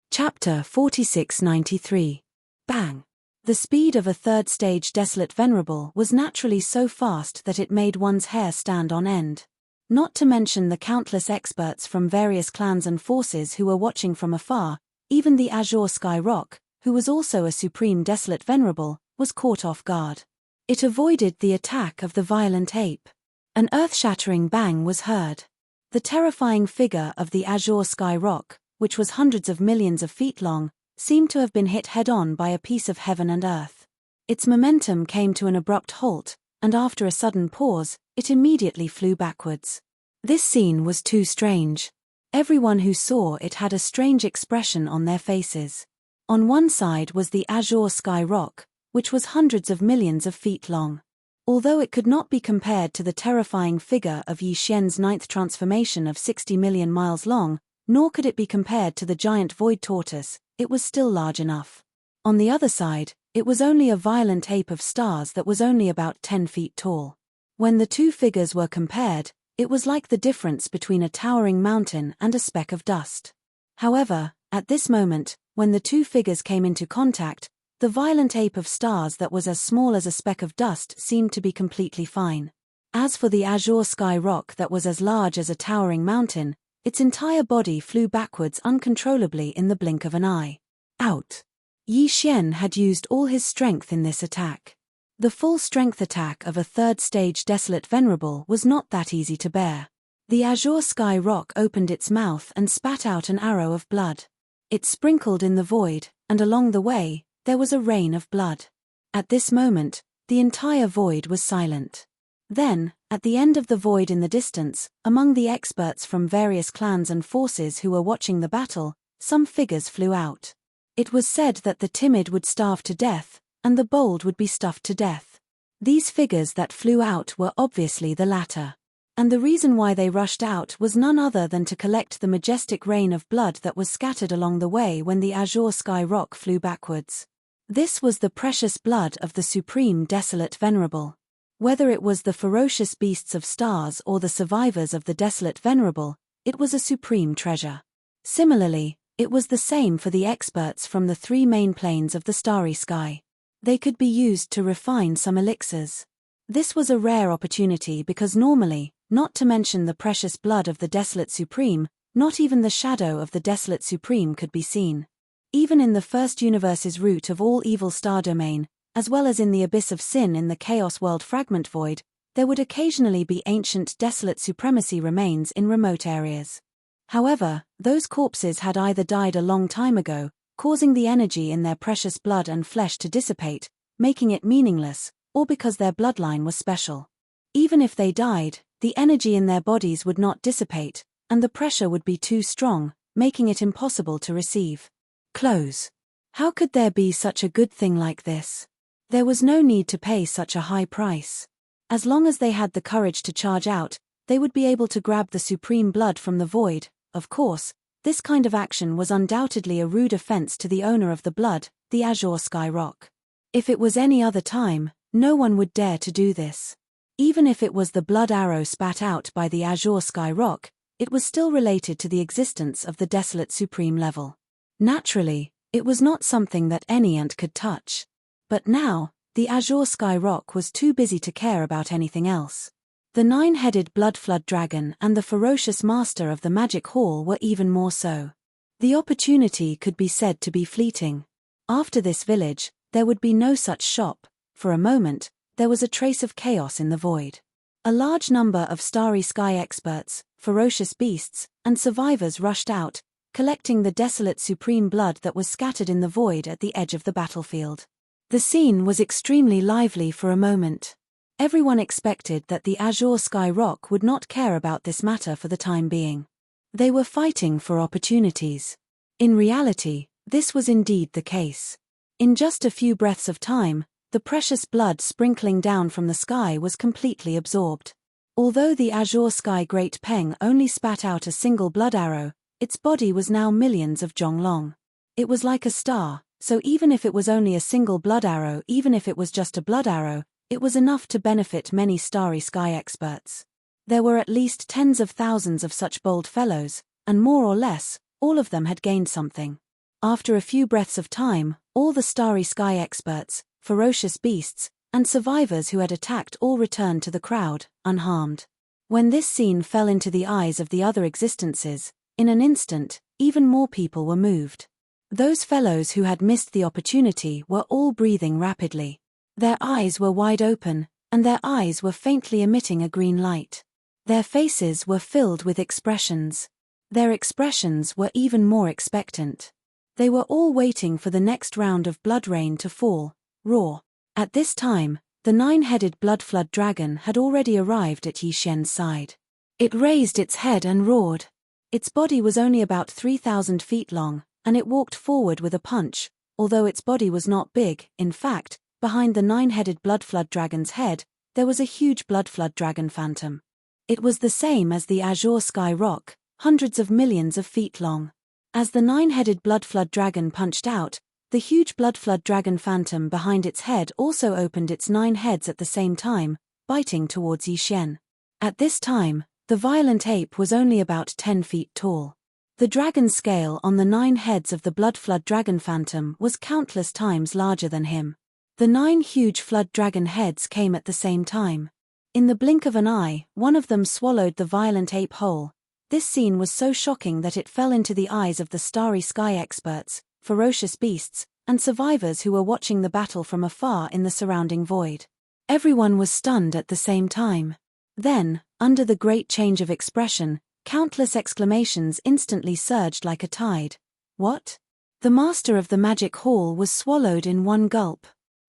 Chapter 4693. Bang! The speed of a third-stage desolate venerable was naturally so fast that it made one's hair stand on end. Not to mention the countless experts from various clans and forces who were watching from afar, even the azure sky rock, who was also a supreme desolate venerable, was caught off guard. It avoided the attack of the violent ape. An earth-shattering bang was heard. The terrifying figure of the azure sky rock, which was hundreds of millions of feet long, seemed to have been hit head-on by a piece of heaven and earth. Its momentum came to an abrupt halt, and after a sudden pause, it immediately flew backwards. This scene was too strange. Everyone who saw it had a strange expression on their faces. On one side was the azure sky rock, which was hundreds of millions of feet long. Although it could not be compared to the terrifying figure of Yi Xian's ninth transformation of 60 million miles long, nor could it be compared to the giant void tortoise, it was still large enough. On the other side, it was only a violent ape of stars that was only about 10 feet tall. When the two figures were compared, it was like the difference between a towering mountain and a speck of dust. However, at this moment, when the two figures came into contact, the violent ape of stars that was as small as a speck of dust seemed to be completely fine. As for the azure sky rock that was as large as a towering mountain, its entire body flew backwards uncontrollably in the blink of an eye. Out! Yi Xian had used all his strength in this attack. The full strength attack of a third-stage Desolate Venerable was not that easy to bear. The azure sky rock opened its mouth and spat out an arrow of blood. It sprinkled in the void, and along the way, there was a rain of blood. At this moment, the entire void was silent. Then, at the end of the void in the distance, among the experts from various clans and forces who were watching the battle, some figures flew out. It was said that the timid would starve to death, and the bold would be stuffed to death. These figures that flew out were obviously the latter. And the reason why they rushed out was none other than to collect the majestic rain of blood that was scattered along the way when the azure sky rock flew backwards. This was the precious blood of the supreme Desolate Venerable. Whether it was the ferocious beasts of stars or the survivors of the Desolate Venerable, it was a supreme treasure. Similarly, it was the same for the experts from the three main planes of the starry sky. They could be used to refine some elixirs. This was a rare opportunity because normally, not to mention the precious blood of the Desolate Supreme, not even the shadow of the Desolate Supreme could be seen. Even in the first universe's root of all evil star domain, as well as in the abyss of sin in the Chaos World Fragment Void, there would occasionally be ancient Desolate Supremacy remains in remote areas. However, those corpses had either died a long time ago, causing the energy in their precious blood and flesh to dissipate, making it meaningless, or because their bloodline was special. Even if they died, the energy in their bodies would not dissipate, and the pressure would be too strong, making it impossible to receive. Close. How could there be such a good thing like this? There was no need to pay such a high price. As long as they had the courage to charge out, they would be able to grab the supreme blood from the void. Of course, this kind of action was undoubtedly a rude offense to the owner of the blood, the azure sky rock. If it was any other time, no one would dare to do this. Even if it was the blood arrow spat out by the azure sky rock, it was still related to the existence of the Desolate Supreme level. Naturally, it was not something that any ant could touch. But now, the azure sky rock was too busy to care about anything else. The nine-headed blood flood dragon and the ferocious master of the magic hall were even more so. The opportunity could be said to be fleeting. After this village, there would be no such shop. For a moment, there was a trace of chaos in the void. A large number of starry sky experts, ferocious beasts, and survivors rushed out, collecting the Desolate Supreme blood that was scattered in the void at the edge of the battlefield. The scene was extremely lively for a moment. Everyone expected that the azure sky rock would not care about this matter for the time being. They were fighting for opportunities. In reality, this was indeed the case. In just a few breaths of time, the precious blood sprinkling down from the sky was completely absorbed. Although the azure sky Great Peng only spat out a single blood arrow, its body was now millions of zhong long. It was like a star, so even if it was only a single blood arrow, even if it was just a blood arrow, it was enough to benefit many starry sky experts. There were at least tens of thousands of such bold fellows, and more or less, all of them had gained something. After a few breaths of time, all the starry sky experts, ferocious beasts, and survivors who had attacked all returned to the crowd, unharmed. When this scene fell into the eyes of the other existences, in an instant, even more people were moved. Those fellows who had missed the opportunity were all breathing rapidly. Their eyes were wide open, and their eyes were faintly emitting a green light. Their faces were filled with expressions. Their expressions were even more expectant. They were all waiting for the next round of blood rain to fall, raw. At this time, the nine-headed blood flood dragon had already arrived at Yi Xian's side. It raised its head and roared. Its body was only about 3,000 feet long, and it walked forward with a punch. Although its body was not big, in fact, behind the nine-headed blood flood dragon's head, there was a huge blood flood dragon phantom. It was the same as the azure sky rock, hundreds of millions of feet long. As the nine-headed blood flood dragon punched out, the huge blood flood dragon phantom behind its head also opened its 9 heads at the same time, biting towards Yi Xian. At this time, the violent ape was only about 10 feet tall. The dragon scale on the 9 heads of the blood flood dragon phantom was countless times larger than him. The 9 huge flood dragon heads came at the same time. In the blink of an eye, one of them swallowed the violent ape whole. This scene was so shocking that it fell into the eyes of the starry sky experts, ferocious beasts, and survivors who were watching the battle from afar in the surrounding void. Everyone was stunned at the same time. Then, under the great change of expression, countless exclamations instantly surged like a tide. What? The master of the magic hall was swallowed in one gulp.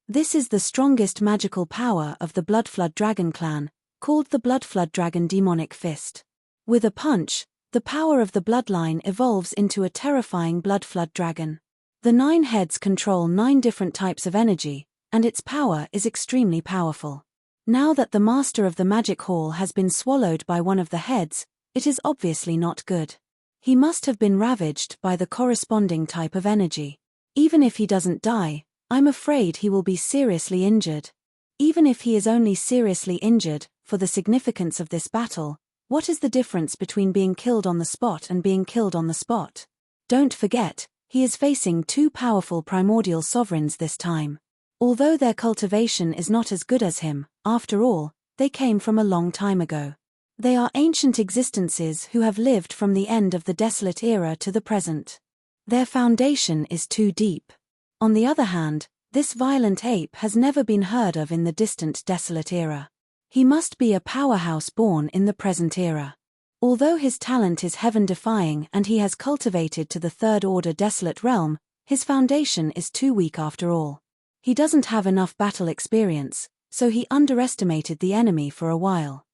This is the strongest magical power of the Blood Flood Dragon clan, called the Blood Flood Dragon Demonic Fist. With a punch, the power of the bloodline evolves into a terrifying Blood Flood Dragon. The 9 heads control 9 different types of energy, and its power is extremely powerful. Now that the master of the magic hall has been swallowed by one of the heads, it is obviously not good. He must have been ravaged by the corresponding type of energy. Even if he doesn't die, I'm afraid he will be seriously injured. Even if he is only seriously injured, for the significance of this battle, what is the difference between being killed on the spot and being killed on the spot? Don't forget, he is facing 2 powerful primordial sovereigns this time. Although their cultivation is not as good as him, after all, they came from a long time ago. They are ancient existences who have lived from the end of the desolate era to the present. Their foundation is too deep. On the other hand, this violent ape has never been heard of in the distant desolate era. He must be a powerhouse born in the present era. Although his talent is heaven-defying and he has cultivated to the third-order desolate realm, his foundation is too weak after all. He doesn't have enough battle experience, so he underestimated the enemy for a while.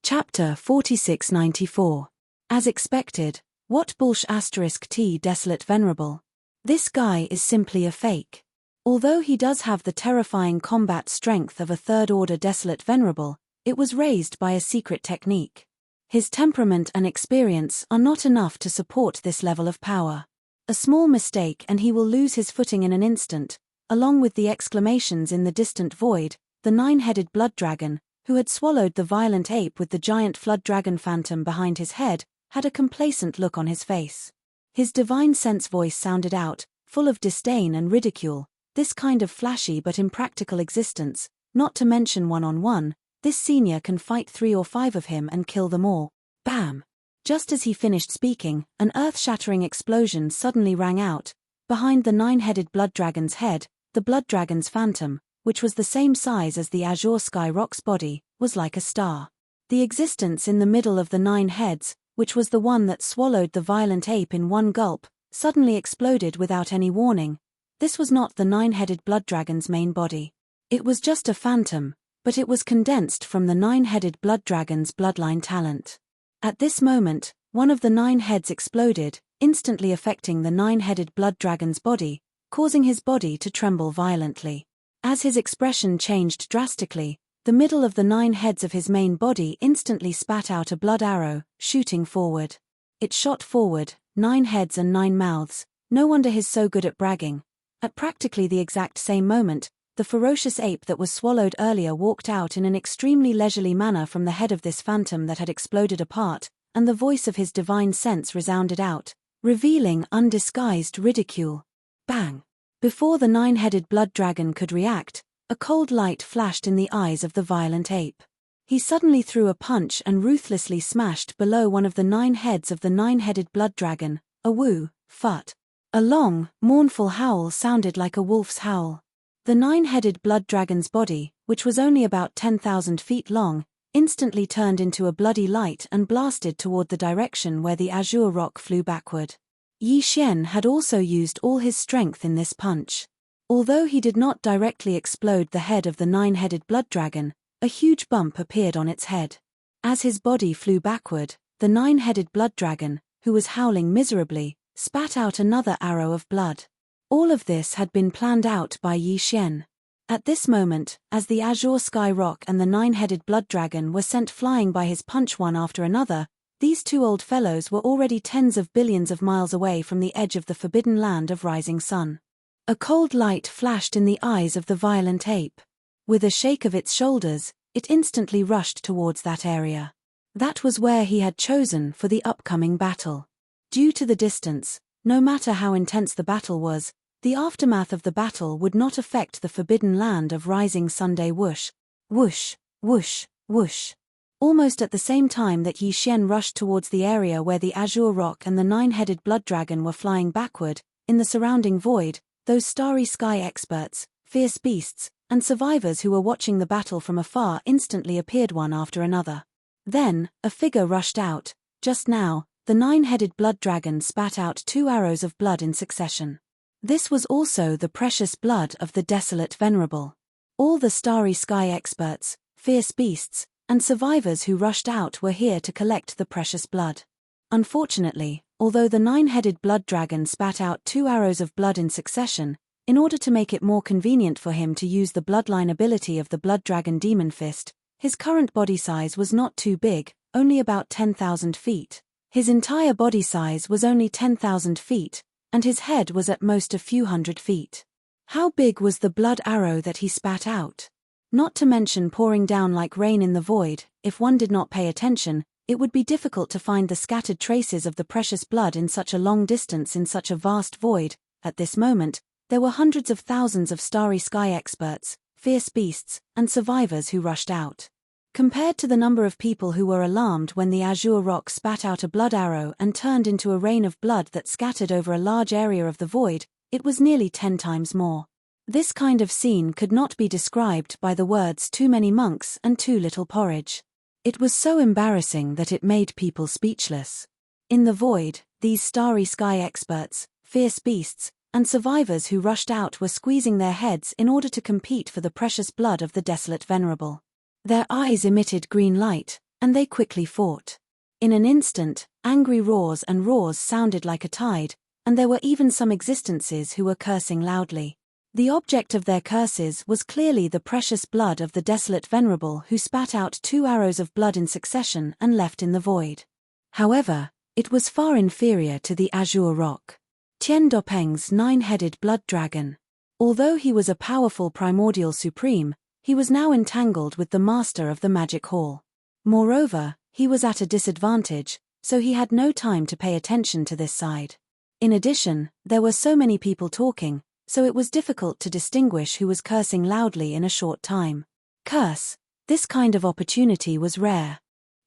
Chapter 4694. As expected, what bullsh** T desolate venerable. This guy is simply a fake. Although he does have the terrifying combat strength of a third-order desolate venerable, it was raised by a secret technique. His temperament and experience are not enough to support this level of power. A small mistake and he will lose his footing in an instant. Along with the exclamations in the distant void, the 9-headed blood dragon, who had swallowed the violent ape with the giant flood dragon phantom behind his head, had a complacent look on his face. His divine sense voice sounded out, full of disdain and ridicule. This kind of flashy but impractical existence, not to mention one-on-one, this senior can fight 3 or 5 of him and kill them all. Bam! Just as he finished speaking, an earth-shattering explosion suddenly rang out. Behind the 9-headed blood dragon's head, the blood dragon's phantom, which was the same size as the azure sky rock's body, was like a star. The existence in the middle of the 9 heads, which was the one that swallowed the violent ape in one gulp, suddenly exploded without any warning. This was not the 9-headed blood dragon's main body. It was just a phantom, but it was condensed from the 9-headed blood dragon's bloodline talent. At this moment, one of the 9 heads exploded, instantly affecting the 9-headed blood dragon's body, causing his body to tremble violently. As his expression changed drastically, the middle of the 9 heads of his main body instantly spat out a blood arrow, shooting forward. It shot forward, 9 heads and 9 mouths. No wonder he's so good at bragging. At practically the exact same moment, the ferocious ape that was swallowed earlier walked out in an extremely leisurely manner from the head of this phantom that had exploded apart, and the voice of his divine sense resounded out, revealing undisguised ridicule. Bang! Before the 9-headed blood dragon could react, a cold light flashed in the eyes of the violent ape. He suddenly threw a punch and ruthlessly smashed below one of the 9 heads of the 9-headed blood dragon. A woo, fut. A long, mournful howl sounded like a wolf's howl. The 9-headed blood dragon's body, which was only about 10,000 feet long, instantly turned into a bloody light and blasted toward the direction where the azure rock flew backward. Yi Xian had also used all his strength in this punch. Although he did not directly explode the head of the 9-headed blood dragon, a huge bump appeared on its head. As his body flew backward, the 9-headed blood dragon, who was howling miserably, spat out another arrow of blood. All of this had been planned out by Yi Xian. At this moment, as the azure sky rock and the nine-headed blood dragon were sent flying by his punch one after another, these two old fellows were already tens of billions of miles away from the edge of the forbidden land of rising sun. A cold light flashed in the eyes of the violent ape. With a shake of its shoulders, it instantly rushed towards that area. That was where he had chosen for the upcoming battle. Due to the distance, no matter how intense the battle was, the aftermath of the battle would not affect the forbidden land of rising Sunday. Whoosh, whoosh, whoosh, whoosh. Almost at the same time that Yi Xian rushed towards the area where the azure rock and the nine-headed blood dragon were flying backward, in the surrounding void, those starry sky experts, fierce beasts, and survivors who were watching the battle from afar instantly appeared one after another. Then, a figure rushed out. Just now, the nine-headed blood dragon spat out 2 arrows of blood in succession. This was also the precious blood of the desolate venerable. All the starry sky experts, fierce beasts, and survivors who rushed out were here to collect the precious blood. Unfortunately, although the nine-headed blood dragon spat out 2 arrows of blood in succession, in order to make it more convenient for him to use the bloodline ability of the blood dragon demon fist, his current body size was not too big, only about 10,000 feet. His entire body size was only 10,000 feet, and his head was at most a few hundred feet. How big was the blood arrow that he spat out? Not to mention pouring down like rain in the void, if one did not pay attention, it would be difficult to find the scattered traces of the precious blood in such a long distance in such a vast void. At this moment, there were hundreds of thousands of starry sky experts, fierce beasts, and survivors who rushed out. Compared to the number of people who were alarmed when the azure rock spat out a blood arrow and turned into a rain of blood that scattered over a large area of the void, it was nearly 10 times more. This kind of scene could not be described by the words too many monks and too little porridge. It was so embarrassing that it made people speechless. In the void, these starry sky experts, fierce beasts, and survivors who rushed out were squeezing their heads in order to compete for the precious blood of the desolate venerable. Their eyes emitted green light, and they quickly fought. In an instant, angry roars and roars sounded like a tide, and there were even some existences who were cursing loudly. The object of their curses was clearly the precious blood of the desolate venerable who spat out 2 arrows of blood in succession and left in the void. However, it was far inferior to the azure rock. Tian Dopeng's nine-headed blood dragon. Although he was a powerful primordial supreme, he was now entangled with the master of the magic hall. Moreover, he was at a disadvantage, so he had no time to pay attention to this side. In addition, there were so many people talking, so it was difficult to distinguish who was cursing loudly in a short time. Curse. This kind of opportunity was rare.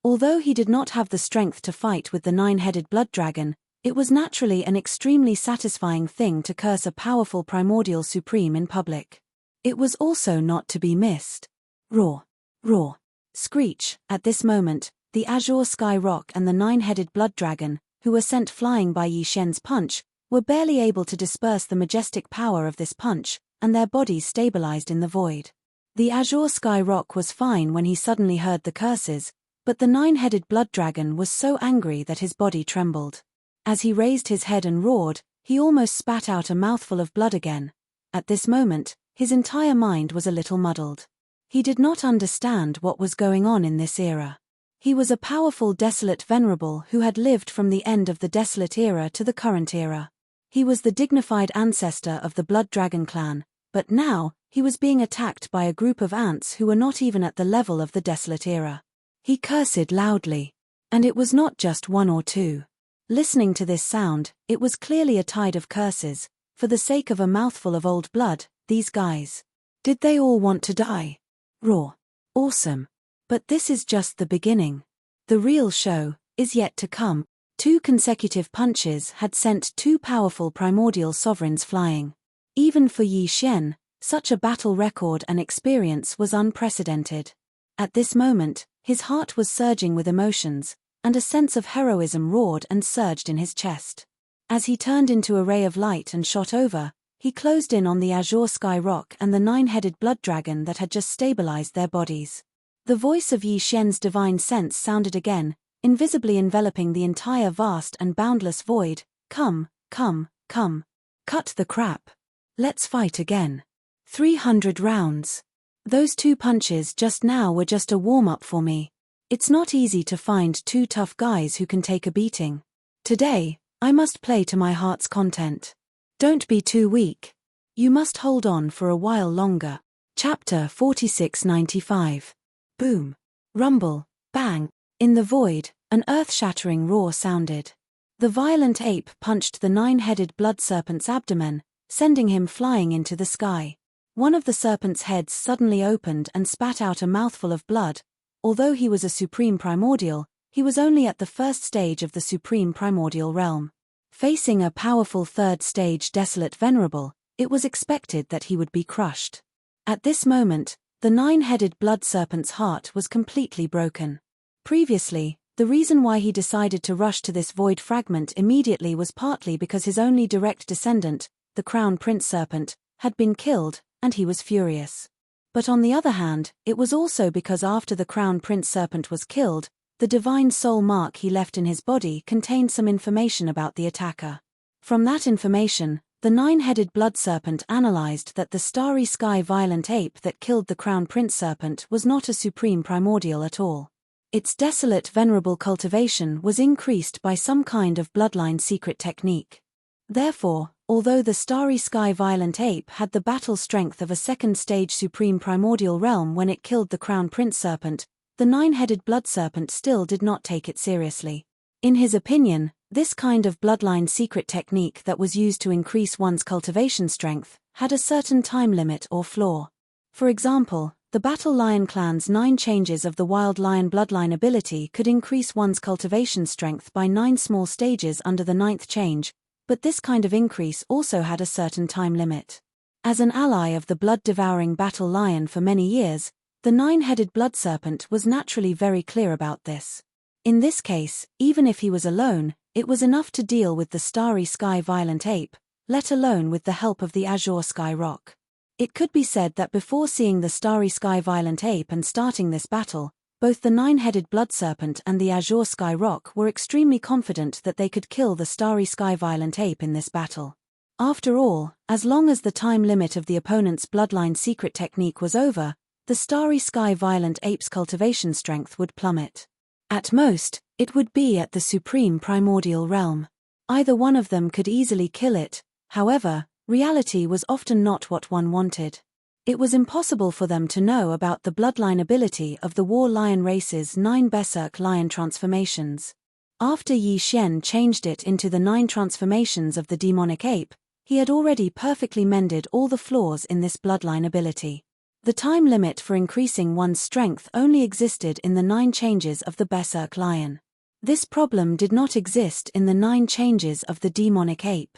Although he did not have the strength to fight with the nine-headed blood dragon, it was naturally an extremely satisfying thing to curse a powerful primordial supreme in public. It was also not to be missed. Roar. Roar. Screech. At this moment, the azure sky rock and the nine-headed blood dragon, who were sent flying by Yi Xian's punch, were barely able to disperse the majestic power of this punch, and their bodies stabilized in the void. The azure sky rock was fine when he suddenly heard the curses, but the nine-headed blood dragon was so angry that his body trembled. As he raised his head and roared, he almost spat out a mouthful of blood again. At this moment, his entire mind was a little muddled. He did not understand what was going on in this era. He was a powerful desolate venerable who had lived from the end of the desolate era to the current era. He was the dignified ancestor of the blood dragon clan, but now, he was being attacked by a group of ants who were not even at the level of the desolate era. He cursed loudly. And it was not just one or two. Listening to this sound, it was clearly a tide of curses. For the sake of a mouthful of old blood, these guys. Did they all want to die? Roar. Awesome. But this is just the beginning. The real show is yet to come. 2 consecutive punches had sent 2 powerful primordial sovereigns flying. Even for Yi Xian, such a battle record and experience was unprecedented. At this moment, his heart was surging with emotions, and a sense of heroism roared and surged in his chest. As he turned into a ray of light and shot over, he closed in on the azure sky rock and the nine-headed blood dragon that had just stabilized their bodies. The voice of Yi Xian's divine sense sounded again, invisibly enveloping the entire vast and boundless void. Come, come, come. Cut the crap. Let's fight again. 300 rounds. Those 2 punches just now were just a warm-up for me. It's not easy to find 2 tough guys who can take a beating. Today, I must play to my heart's content. Don't be too weak. You must hold on for a while longer. Chapter 4695. Boom. Rumble. Bang. In the void, an earth-shattering roar sounded. The violent ape punched the 9-headed blood serpent's abdomen, sending him flying into the sky. One of the serpent's heads suddenly opened and spat out a mouthful of blood. Although he was a supreme primordial, he was only at the first stage of the supreme primordial realm. Facing a powerful third stage desolate venerable, it was expected that he would be crushed. At this moment, the 9-headed blood serpent's heart was completely broken. Previously, the reason why he decided to rush to this void fragment immediately was partly because his only direct descendant, the Crown Prince Serpent, had been killed, and he was furious. But on the other hand, it was also because after the Crown Prince Serpent was killed, the divine soul mark he left in his body contained some information about the attacker. From that information, the 9-headed blood serpent analyzed that the starry sky violent ape that killed the Crown Prince Serpent was not a supreme primordial at all. Its desolate venerable cultivation was increased by some kind of bloodline secret technique. Therefore, although the starry sky violent ape had the battle strength of a second-stage supreme primordial realm when it killed the Crown Prince Serpent, the 9-headed blood serpent still did not take it seriously. In his opinion, this kind of bloodline secret technique that was used to increase one's cultivation strength had a certain time limit or flaw. For example, the Battle Lion clan's 9 changes of the Wild Lion bloodline ability could increase one's cultivation strength by 9 small stages under the 9th change, but this kind of increase also had a certain time limit. As an ally of the blood-devouring Battle Lion for many years, the 9-headed blood serpent was naturally very clear about this. In this case, even if he was alone, it was enough to deal with the starry sky violent ape, let alone with the help of the azure sky rock. It could be said that before seeing the starry sky violent ape and starting this battle, both the 9-headed blood serpent and the azure sky rock were extremely confident that they could kill the starry sky violent ape in this battle. After all, as long as the time limit of the opponent's bloodline secret technique was over, the starry sky violent ape's cultivation strength would plummet. At most, it would be at the supreme primordial realm. Either one of them could easily kill it. However, reality was often not what one wanted. It was impossible for them to know about the bloodline ability of the War Lion race's 9 Berserk Lion transformations. After Yi Xian changed it into the 9 transformations of the demonic ape, he had already perfectly mended all the flaws in this bloodline ability. The time limit for increasing one's strength only existed in the 9 changes of the Berserk Lion. This problem did not exist in the 9 changes of the demonic ape.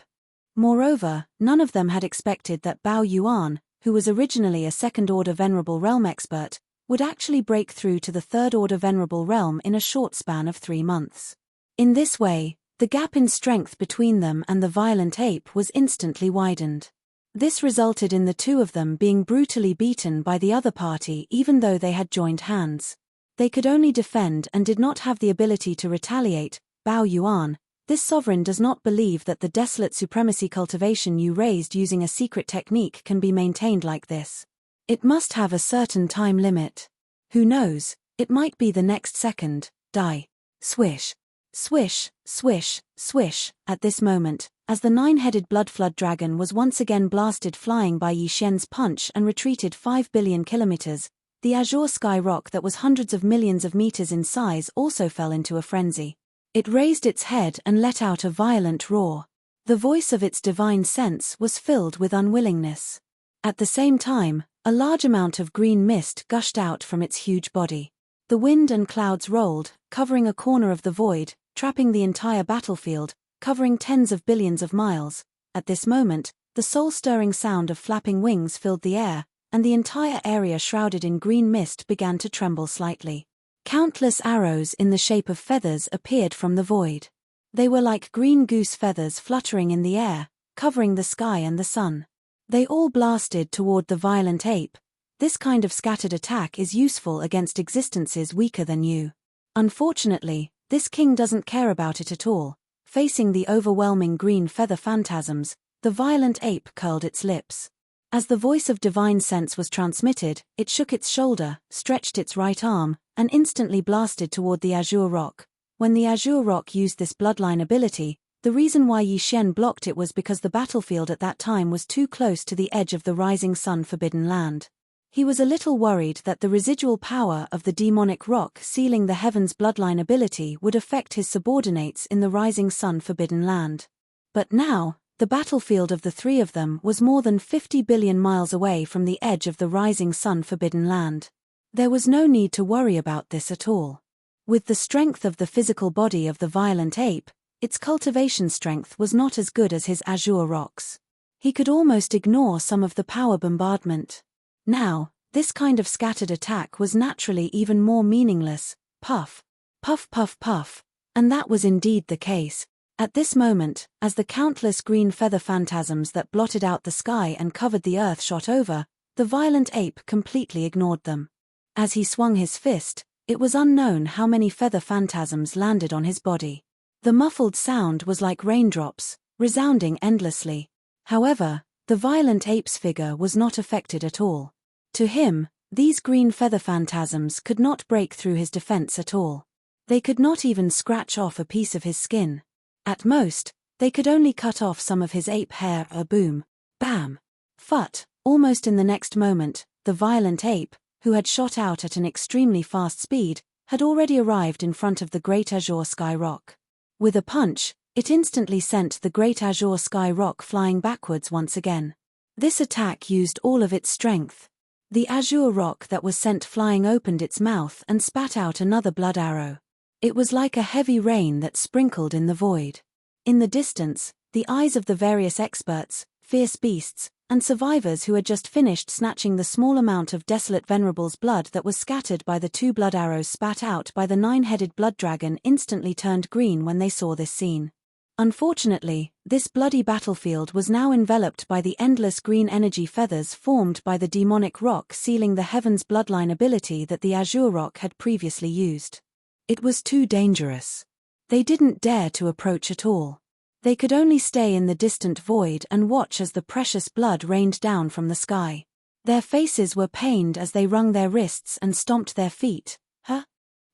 Moreover, none of them had expected that Bao Yuan, who was originally a second-order Venerable Realm expert, would actually break through to the third-order Venerable Realm in a short span of 3 months. In this way, the gap in strength between them and the violent ape was instantly widened. This resulted in the 2 of them being brutally beaten by the other party even though they had joined hands. They could only defend and did not have the ability to retaliate. Bao Yuan, this sovereign does not believe that the desolate supremacy cultivation you raised using a secret technique can be maintained like this. It must have a certain time limit. Who knows, it might be the next second. Die. Swish. Swish, swish, swish. At this moment, as the 9-headed blood flood dragon was once again blasted flying by Yi Xian's punch and retreated 5 billion kilometers, the azure sky rock that was hundreds of millions of meters in size also fell into a frenzy. It raised its head and let out a violent roar. The voice of its divine sense was filled with unwillingness. At the same time, a large amount of green mist gushed out from its huge body. The wind and clouds rolled, covering a corner of the void, trapping the entire battlefield, covering tens of billions of miles. At this moment, the soul-stirring sound of flapping wings filled the air, and the entire area shrouded in green mist began to tremble slightly. Countless arrows in the shape of feathers appeared from the void. They were like green goose feathers fluttering in the air, covering the sky and the sun. They all blasted toward the violent ape. This kind of scattered attack is useful against existences weaker than you. Unfortunately, this king doesn't care about it at all. Facing the overwhelming green feather phantasms, the violent ape curled its lips. As the voice of divine sense was transmitted, it shook its shoulder, stretched its right arm, and instantly blasted toward the azure rock. When the azure rock used this bloodline ability, the reason why Yi Xian blocked it was because the battlefield at that time was too close to the edge of the rising sun forbidden land. He was a little worried that the residual power of the demonic rock sealing the heavens bloodline ability would affect his subordinates in the rising sun forbidden land. But now, the battlefield of the three of them was more than 50 billion miles away from the edge of the rising sun forbidden land. There was no need to worry about this at all. With the strength of the physical body of the violent ape, its cultivation strength was not as good as his azure rocks. He could almost ignore some of the power bombardment. Now, this kind of scattered attack was naturally even more meaningless. Puff, puff, puff, puff. And that was indeed the case. At this moment, as the countless green feather phantasms that blotted out the sky and covered the earth shot over, the violent ape completely ignored them. As he swung his fist, it was unknown how many feather phantasms landed on his body. The muffled sound was like raindrops, resounding endlessly. However, the violent ape's figure was not affected at all. To him, these green feather phantasms could not break through his defense at all. They could not even scratch off a piece of his skin. At most, they could only cut off some of his ape hair. A boom, bam, phut. Almost in the next moment, the violent ape, who had shot out at an extremely fast speed, had already arrived in front of the great azure sky rock. With a punch, it instantly sent the great azure sky rock flying backwards once again. This attack used all of its strength. The azure rock that was sent flying opened its mouth and spat out another blood arrow. It was like a heavy rain that sprinkled in the void. In the distance, the eyes of the various experts, fierce beasts, and survivors who had just finished snatching the small amount of desolate venerable's blood that was scattered by the two blood arrows spat out by the nine-headed blood dragon instantly turned green when they saw this scene. Unfortunately, this bloody battlefield was now enveloped by the endless green energy feathers formed by the demonic rock sealing the heavens bloodline ability that the azure rock had previously used. It was too dangerous. They didn't dare to approach at all. They could only stay in the distant void and watch as the precious blood rained down from the sky. Their faces were pained as they wrung their wrists and stomped their feet.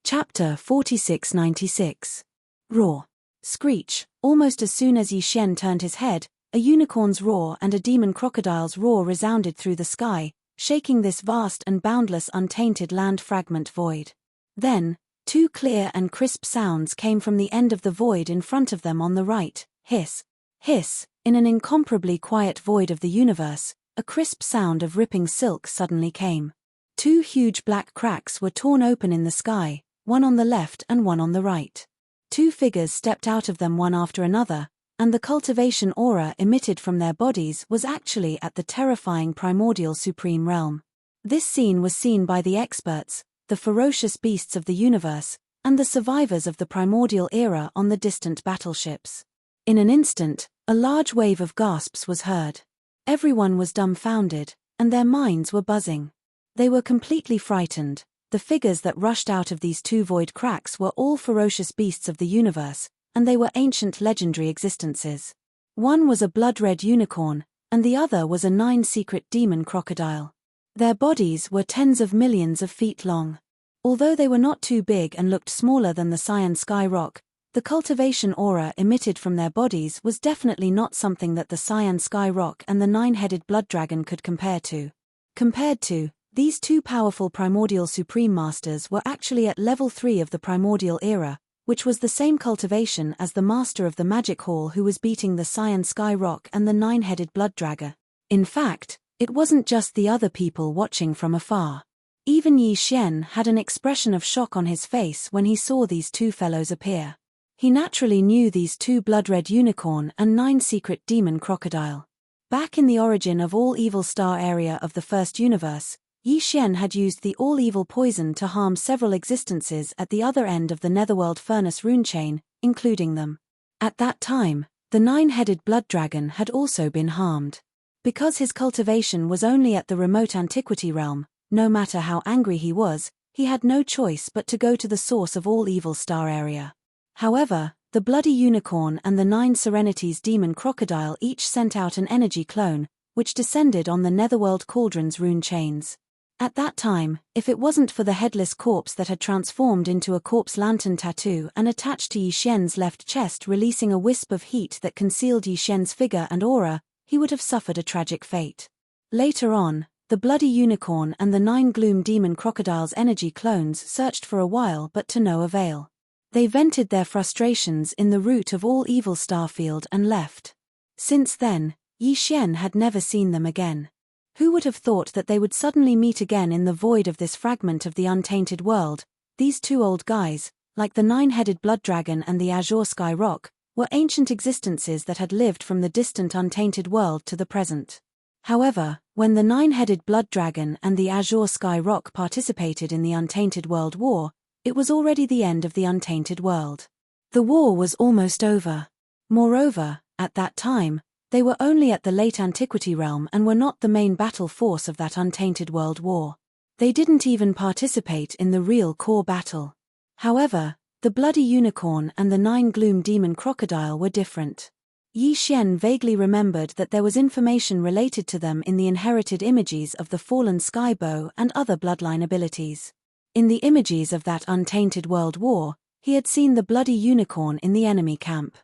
Chapter 4696. Roar. Screech. Almost as soon as Yi Xian turned his head, a unicorn's roar and a demon crocodile's roar resounded through the sky, shaking this vast and boundless untainted land fragment void. Then, two clear and crisp sounds came from the end of the void in front of them on the right. Hiss. Hiss. In an incomparably quiet void of the universe, a crisp sound of ripping silk suddenly came. Two huge black cracks were torn open in the sky, one on the left and one on the right. Two figures stepped out of them one after another, and the cultivation aura emitted from their bodies was actually at the terrifying primordial supreme realm. This scene was seen by the experts, the ferocious beasts of the universe, and the survivors of the primordial era on the distant battleships. In an instant, a large wave of gasps was heard. Everyone was dumbfounded, and their minds were buzzing. They were completely frightened. The figures that rushed out of these two void cracks were all ferocious beasts of the universe, and they were ancient legendary existences. One was a blood-red unicorn, and the other was a nine-secret demon crocodile. Their bodies were tens of millions of feet long. Although they were not too big and looked smaller than the cyan sky rock, the cultivation aura emitted from their bodies was definitely not something that the cyan sky rock and the nine-headed blood dragon could compare to. Compared to, these two powerful primordial supreme masters were actually at level 3 of the primordial era, which was the same cultivation as the master of the magic hall who was beating the cyan sky rock and the nine-headed blood dragon. In fact, it wasn't just the other people watching from afar. Even Yi Xian had an expression of shock on his face when he saw these two fellows appear. He naturally knew these two blood-red unicorn and nine-secret demon crocodile. Back in the origin of all evil star area of the first universe, Yi Xian had used the all-evil poison to harm several existences at the other end of the netherworld furnace rune chain, including them. At that time, the nine-headed blood dragon had also been harmed. Because his cultivation was only at the remote antiquity realm, no matter how angry he was, he had no choice but to go to the source of all evil star area. However, the bloody unicorn and the nine serenities demon crocodile each sent out an energy clone, which descended on the Netherworld Cauldron's rune chains. At that time, if it wasn't for the headless corpse that had transformed into a corpse lantern tattoo and attached to Yi Xian's left chest, releasing a wisp of heat that concealed Yi Xian's figure and aura, he would have suffered a tragic fate. Later on, the Bloody Unicorn and the 9 Gloom Demon Crocodile's energy clones searched for a while but to no avail. They vented their frustrations in the root of all evil Starfield and left. Since then, Yi Xian had never seen them again. Who would have thought that they would suddenly meet again in the void of this fragment of the untainted world? These two old guys, like the 9-headed blood dragon and the azure sky rock, were ancient existences that had lived from the distant untainted world to the present. However, when the 9-headed blood dragon and the azure sky rock participated in the Untainted World War, it was already the end of the untainted world. The war was almost over. Moreover, at that time, they were only at the late antiquity realm and were not the main battle force of that untainted world war. They didn't even participate in the real core battle. However, the Bloody Unicorn and the 9 Gloom Demon Crocodile were different. Yi Xian vaguely remembered that there was information related to them in the inherited images of the fallen Skybow and other bloodline abilities. In the images of that untainted world war, he had seen the Bloody Unicorn in the enemy camp.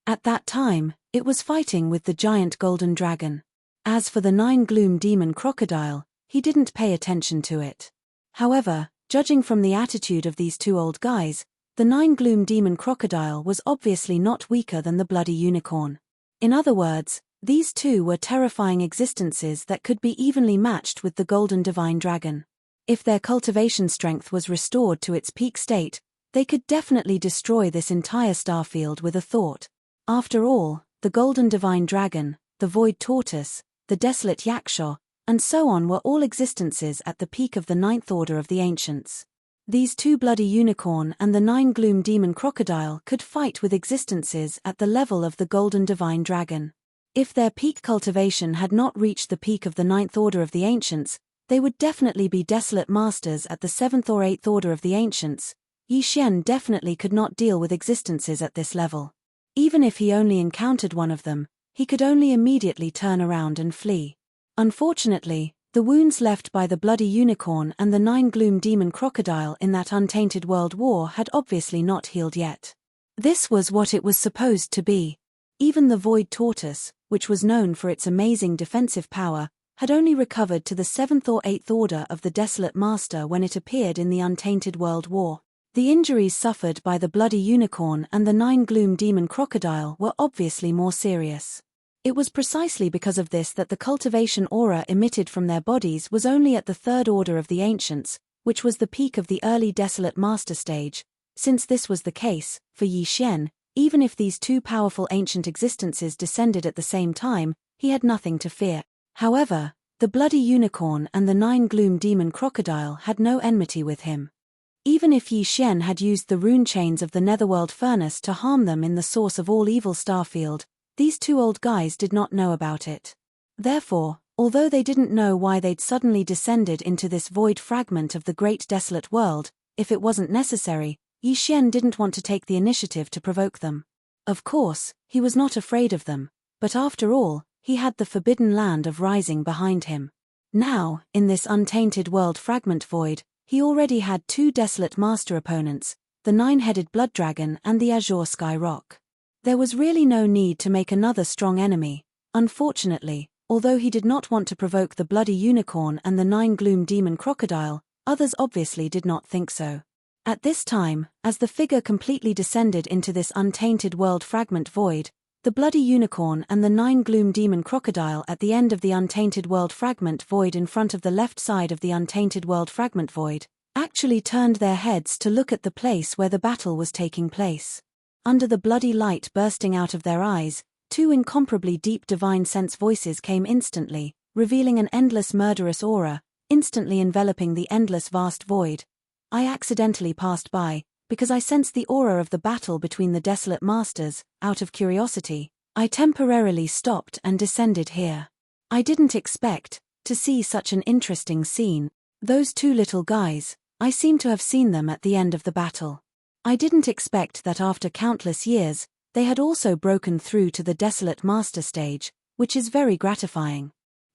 At that time, it was fighting with the giant golden dragon. As for the 9 Gloom Demon Crocodile, he didn't pay attention to it. However, judging from the attitude of these two old guys, the 9 Gloom Demon Crocodile was obviously not weaker than the Bloody Unicorn. In other words, these two were terrifying existences that could be evenly matched with the Golden Divine Dragon. If their cultivation strength was restored to its peak state, they could definitely destroy this entire starfield with a thought. After all, the Golden Divine Dragon, the Void Tortoise, the Desolate Yaksha, and so on were all existences at the peak of the 9th Order of the Ancients. These two Bloody Unicorn and the 9 Gloom Demon Crocodile could fight with existences at the level of the Golden Divine Dragon. If their peak cultivation had not reached the peak of the 9th Order of the Ancients, they would definitely be Desolate Masters at the 7th or 8th Order of the Ancients. Yi Xian definitely could not deal with existences at this level. Even if he only encountered one of them, he could only immediately turn around and flee. Unfortunately, the wounds left by the Bloody Unicorn and the 9 Gloom Demon Crocodile in that untainted world war had obviously not healed yet. This was what it was supposed to be. Even the Void Tortoise, which was known for its amazing defensive power, had only recovered to the 7th or 8th Order of the Desolate Master when it appeared in the untainted world war. The injuries suffered by the Bloody Unicorn and the 9 Gloom Demon Crocodile were obviously more serious. It was precisely because of this that the cultivation aura emitted from their bodies was only at the 3rd Order of the Ancients, which was the peak of the early Desolate Master stage. Since this was the case, for Yi Xian, even if these two powerful ancient existences descended at the same time, he had nothing to fear. However, the Bloody Unicorn and the 9 Gloom Demon Crocodile had no enmity with him. Even if Yi Xian had used the rune chains of the Netherworld Furnace to harm them in the source of all evil Starfield, these two old guys did not know about it. Therefore, although they didn't know why they'd suddenly descended into this void fragment of the great desolate world, if it wasn't necessary, Yi Xian didn't want to take the initiative to provoke them. Of course, he was not afraid of them, but after all, he had the forbidden land of Rising behind him. Now, in this untainted world fragment void, he already had two desolate master opponents, the 9-headed blood dragon and the azure sky rock. There was really no need to make another strong enemy. Unfortunately, although he did not want to provoke the Bloody Unicorn and the 9 Gloom Demon Crocodile, others obviously did not think so. At this time, as the figure completely descended into this untainted world fragment void, the Bloody Unicorn and the 9 Gloom Demon Crocodile at the end of the untainted world fragment void in front of the left side of the untainted world fragment void, actually turned their heads to look at the place where the battle was taking place. Under the bloody light bursting out of their eyes, two incomparably deep divine sense voices came instantly, revealing an endless murderous aura, instantly enveloping the endless vast void. I accidentally passed by, because I sensed the aura of the battle between the desolate masters. Out of curiosity, I temporarily stopped and descended here. I didn't expect to see such an interesting scene. Those two little guys, I seem to have seen them at the end of the battle. I didn't expect that after countless years, they had also broken through to the desolate master stage, which is very gratifying.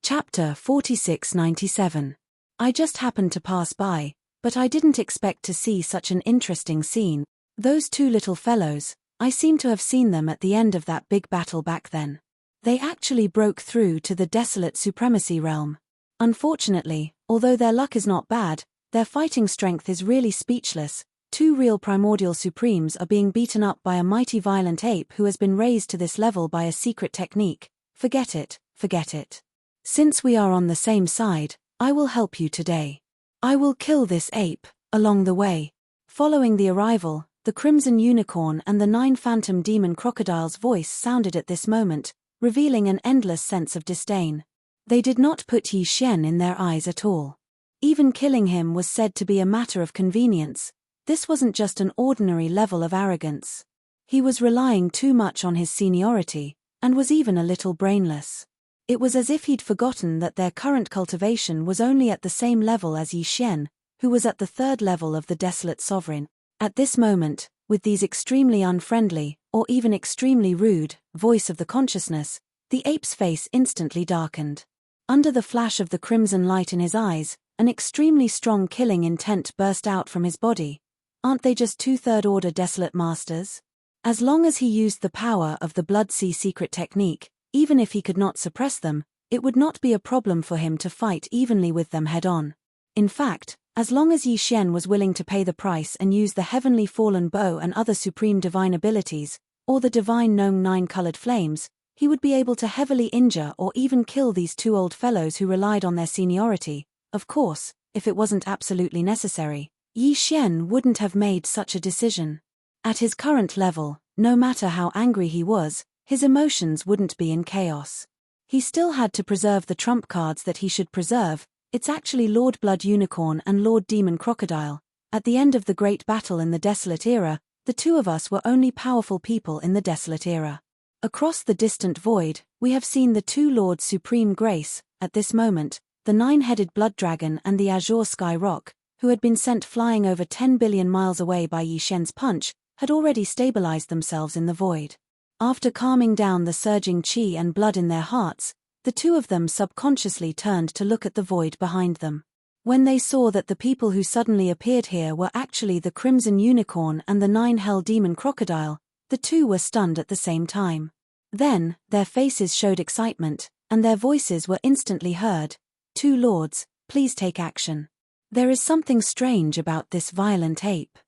Chapter 4697. I just happened to pass by, but I didn't expect to see such an interesting scene. Those two little fellows, I seem to have seen them at the end of that big battle back then. They actually broke through to the desolate supremacy realm. Unfortunately, although their luck is not bad, their fighting strength is really speechless. Two real primordial supremes are being beaten up by a mighty violent ape who has been raised to this level by a secret technique. Forget it, forget it. Since we are on the same side, I will help you today. I will kill this ape, along the way. Following the arrival, the Crimson Unicorn and the 9 Phantom Demon Crocodile's voice sounded at this moment, revealing an endless sense of disdain. They did not put Yi Xian in their eyes at all. Even killing him was said to be a matter of convenience. This wasn't just an ordinary level of arrogance. He was relying too much on his seniority, and was even a little brainless. It was as if he'd forgotten that their current cultivation was only at the same level as Yi Xian, who was at the 3rd level of the Desolate Sovereign. At this moment, with these extremely unfriendly, or even extremely rude, voice of the consciousness, the ape's face instantly darkened. Under the flash of the crimson light in his eyes, an extremely strong killing intent burst out from his body. Aren't they just 2 third-order Desolate Masters? As long as he used the power of the Blood Sea secret technique, even if he could not suppress them, it would not be a problem for him to fight evenly with them head-on. In fact, as long as Yi Xian was willing to pay the price and use the Heavenly Fallen Bow and other supreme divine abilities, or the divine Gnome 9-colored flames, he would be able to heavily injure or even kill these 2 old fellows who relied on their seniority. Of course, if it wasn't absolutely necessary, Yi Xian wouldn't have made such a decision. At his current level, no matter how angry he was, his emotions wouldn't be in chaos. He still had to preserve the trump cards that he should preserve. It's actually Lord Blood Unicorn and Lord Demon Crocodile. At the end of the great battle in the Desolate Era, the 2 of us were only powerful people in the Desolate Era. Across the distant void, we have seen the 2 Lords Supreme Grace. At this moment, the 9-headed Blood Dragon and the Azure Sky Rock, who had been sent flying over 10 billion miles away by Yi Xian's punch, had already stabilized themselves in the void. After calming down the surging qi and blood in their hearts, the 2 of them subconsciously turned to look at the void behind them. When they saw that the people who suddenly appeared here were actually the Crimson Unicorn and the 9-Hell Demon Crocodile, the 2 were stunned at the same time. Then, their faces showed excitement, and their voices were instantly heard. 2 lords, please take action. There is something strange about this violent ape.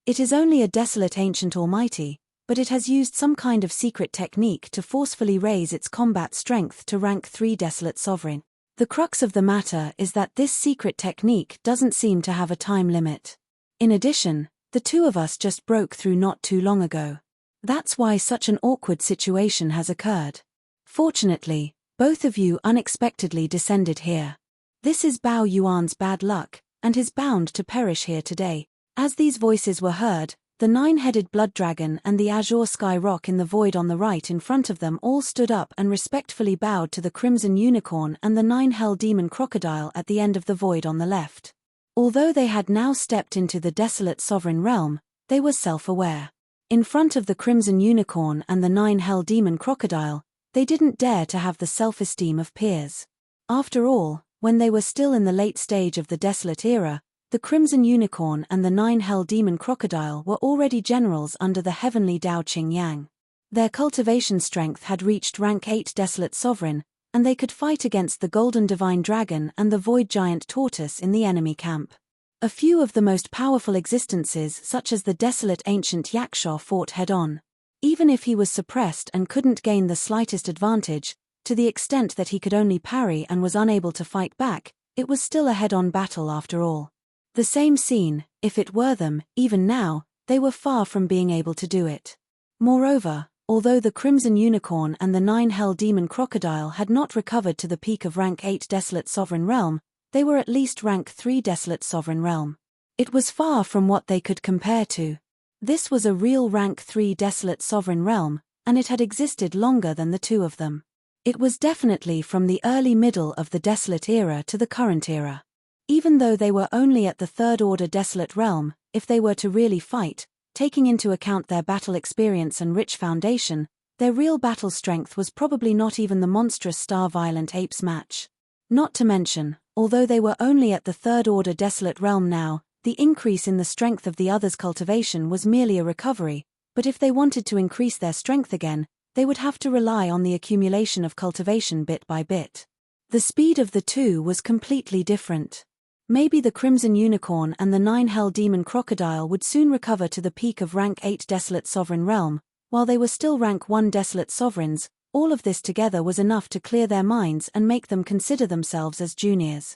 It is only a desolate ancient almighty, but it has used some kind of secret technique to forcefully raise its combat strength to rank 3 Desolate Sovereign. The crux of the matter is that this secret technique doesn't seem to have a time limit. In addition, the 2 of us just broke through not too long ago. That's why such an awkward situation has occurred. Fortunately, both of you unexpectedly descended here. This is Bao Yuan's bad luck, and is bound to perish here today. As these voices were heard, the 9-headed Blood Dragon and the Azure Sky Rock in the void on the right in front of them all stood up and respectfully bowed to the Crimson Unicorn and the 9-Hell Demon Crocodile at the end of the void on the left. Although they had now stepped into the Desolate Sovereign Realm, they were self-aware. In front of the Crimson Unicorn and the 9-Hell Demon Crocodile, they didn't dare to have the self-esteem of peers. After all, when they were still in the late stage of the Desolate Era, the Crimson Unicorn and the 9-Hell Demon Crocodile were already generals under the heavenly Dao Qing Yang. Their cultivation strength had reached rank 8 Desolate Sovereign, and they could fight against the Golden Divine Dragon and the Void Giant Tortoise in the enemy camp. A few of the most powerful existences such as the Desolate Ancient Yaksha fought head-on. Even if he was suppressed and couldn't gain the slightest advantage, to the extent that he could only parry and was unable to fight back, it was still a head-on battle after all. The same scene, if it were them, even now, they were far from being able to do it. Moreover, although the Crimson Unicorn and the 9-Hell Demon Crocodile had not recovered to the peak of rank 8 Desolate Sovereign Realm, they were at least rank 3 Desolate Sovereign Realm. It was far from what they could compare to. This was a real rank 3 Desolate Sovereign Realm, and it had existed longer than the 2 of them. It was definitely from the early middle of the Desolate Era to the current era. Even though they were only at the 3rd order Desolate Realm, if they were to really fight, taking into account their battle experience and rich foundation, their real battle strength was probably not even the monstrous Star Violent Apes match. Not to mention, although they were only at the third-order desolate realm now, the increase in the strength of the others' cultivation was merely a recovery, but if they wanted to increase their strength again, they would have to rely on the accumulation of cultivation bit by bit. The speed of the two was completely different. Maybe the Crimson Unicorn and the 9 Hell Demon Crocodile would soon recover to the peak of rank 8 Desolate Sovereign Realm, while they were still rank 1 Desolate Sovereigns. All of this together was enough to clear their minds and make them consider themselves as juniors.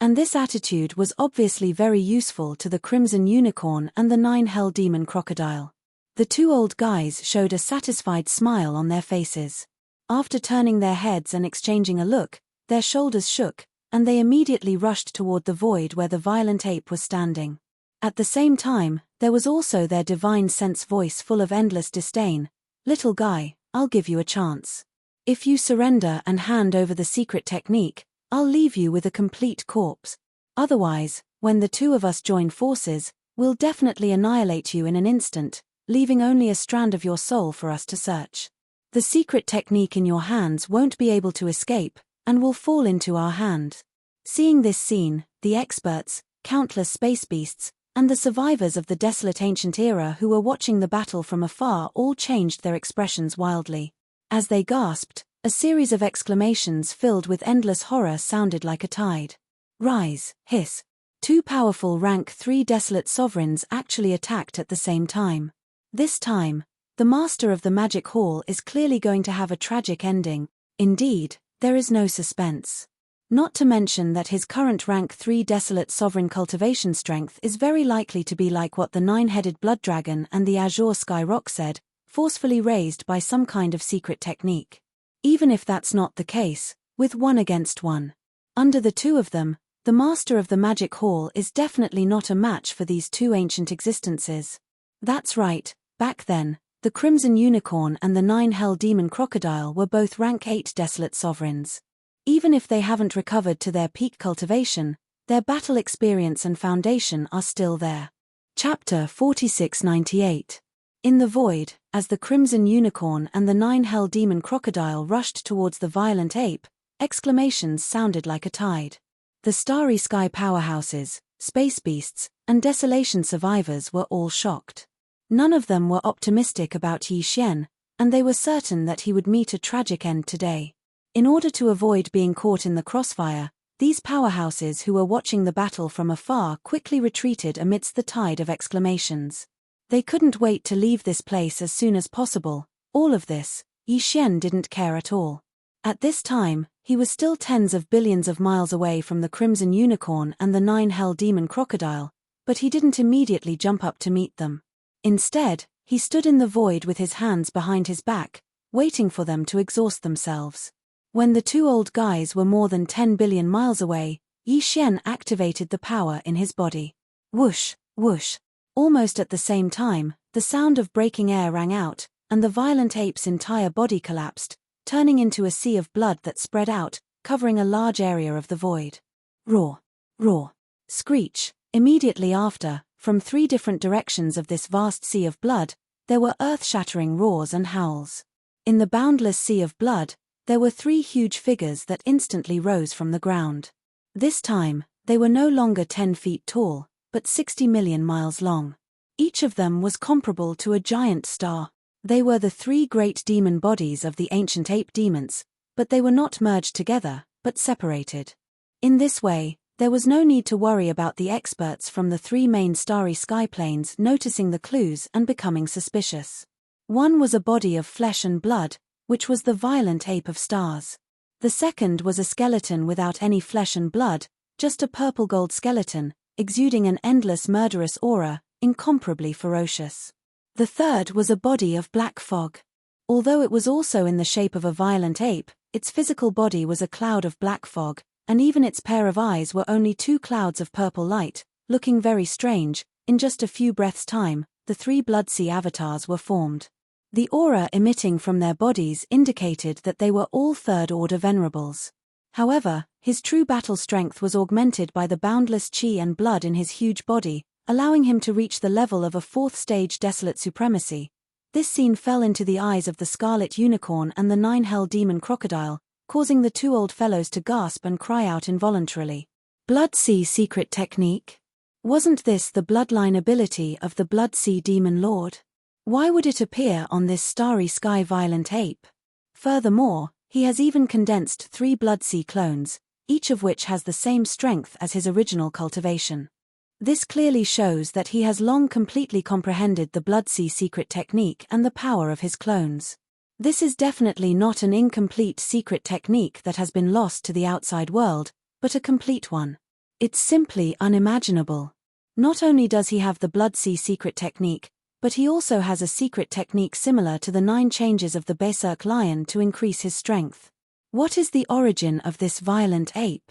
And this attitude was obviously very useful to the Crimson Unicorn and the 9 Hell Demon Crocodile. The two old guys showed a satisfied smile on their faces. After turning their heads and exchanging a look, their shoulders shook, and they immediately rushed toward the void where the violent ape was standing. At the same time, there was also their divine sense voice full of endless disdain. "Little guy, I'll give you a chance. If you surrender and hand over the secret technique, I'll leave you with a complete corpse. Otherwise, when the two of us join forces, we'll definitely annihilate you in an instant, leaving only a strand of your soul for us to search. The secret technique in your hands won't be able to escape, and will fall into our hands." Seeing this scene, the experts, countless space beasts, and the survivors of the desolate ancient era who were watching the battle from afar all changed their expressions wildly. As they gasped, a series of exclamations filled with endless horror sounded like a tide. "Rise, hiss." Two powerful rank 3 desolate sovereigns actually attacked at the same time. This time, the master of the magic hall is clearly going to have a tragic ending. Indeed, there is no suspense. Not to mention that his current rank 3 desolate sovereign cultivation strength is very likely to be like what the 9-headed blood dragon and the azure sky rock said, forcefully raised by some kind of secret technique. Even if that's not the case, with 1 against 1. Under the two of them, the master of the magic hall is definitely not a match for these two ancient existences. That's right, back then, the Crimson Unicorn and the 9 Hell Demon Crocodile were both rank 8 desolate sovereigns. Even if they haven't recovered to their peak cultivation, their battle experience and foundation are still there. Chapter 4698. In the void, as the Crimson Unicorn and the 9 Hell Demon Crocodile rushed towards the violent ape, exclamations sounded like a tide. The Starry Sky powerhouses, space beasts, and desolation survivors were all shocked. None of them were optimistic about Yi Xian, and they were certain that he would meet a tragic end today. In order to avoid being caught in the crossfire, these powerhouses who were watching the battle from afar quickly retreated amidst the tide of exclamations. They couldn't wait to leave this place as soon as possible. All of this, Yi Xian didn't care at all. At this time, he was still tens of billions of miles away from the Crimson Unicorn and the 9 Hell Demon Crocodile, but he didn't immediately jump up to meet them. Instead, he stood in the void with his hands behind his back, waiting for them to exhaust themselves. When the two old guys were more than 10 billion miles away, Yi Xian activated the power in his body. Whoosh, whoosh. Almost at the same time, the sound of breaking air rang out, and the violent ape's entire body collapsed, turning into a sea of blood that spread out, covering a large area of the void. Roar, roar, screech. Immediately after, from 3 different directions of this vast sea of blood, there were earth-shattering roars and howls. In the boundless sea of blood, there were 3 huge figures that instantly rose from the ground. This time, they were no longer 10 feet tall, but 60 million miles long. Each of them was comparable to a giant star. They were the 3 great demon bodies of the ancient ape demons, but they were not merged together, but separated. In this way, there was no need to worry about the experts from the 3 main starry sky planes noticing the clues and becoming suspicious. One was a body of flesh and blood, which was the violent ape of stars. The second was a skeleton without any flesh and blood, just a purple-gold skeleton, exuding an endless murderous aura, incomparably ferocious. The third was a body of black fog. Although it was also in the shape of a violent ape, its physical body was a cloud of black fog, and even its pair of eyes were only 2 clouds of purple light, looking very strange. In just a few breaths' time, the 3 Bloodsea avatars were formed. The aura emitting from their bodies indicated that they were all third-order venerables. However, his true battle strength was augmented by the boundless chi and blood in his huge body, allowing him to reach the level of a 4th-stage desolate supremacy. This scene fell into the eyes of the Scarlet Unicorn and the 9 Hell Demon Crocodile, causing the two old fellows to gasp and cry out involuntarily. Blood Sea secret technique? Wasn't this the bloodline ability of the Blood Sea Demon Lord? Why would it appear on this starry sky violent ape? Furthermore, he has even condensed 3 Blood Sea clones, each of which has the same strength as his original cultivation. This clearly shows that he has long completely comprehended the Blood Sea secret technique and the power of his clones. This is definitely not an incomplete secret technique that has been lost to the outside world, but a complete one. It's simply unimaginable. Not only does he have the Blood Sea secret technique, but he also has a secret technique similar to the 9 changes of the Berserk lion to increase his strength. What is the origin of this violent ape?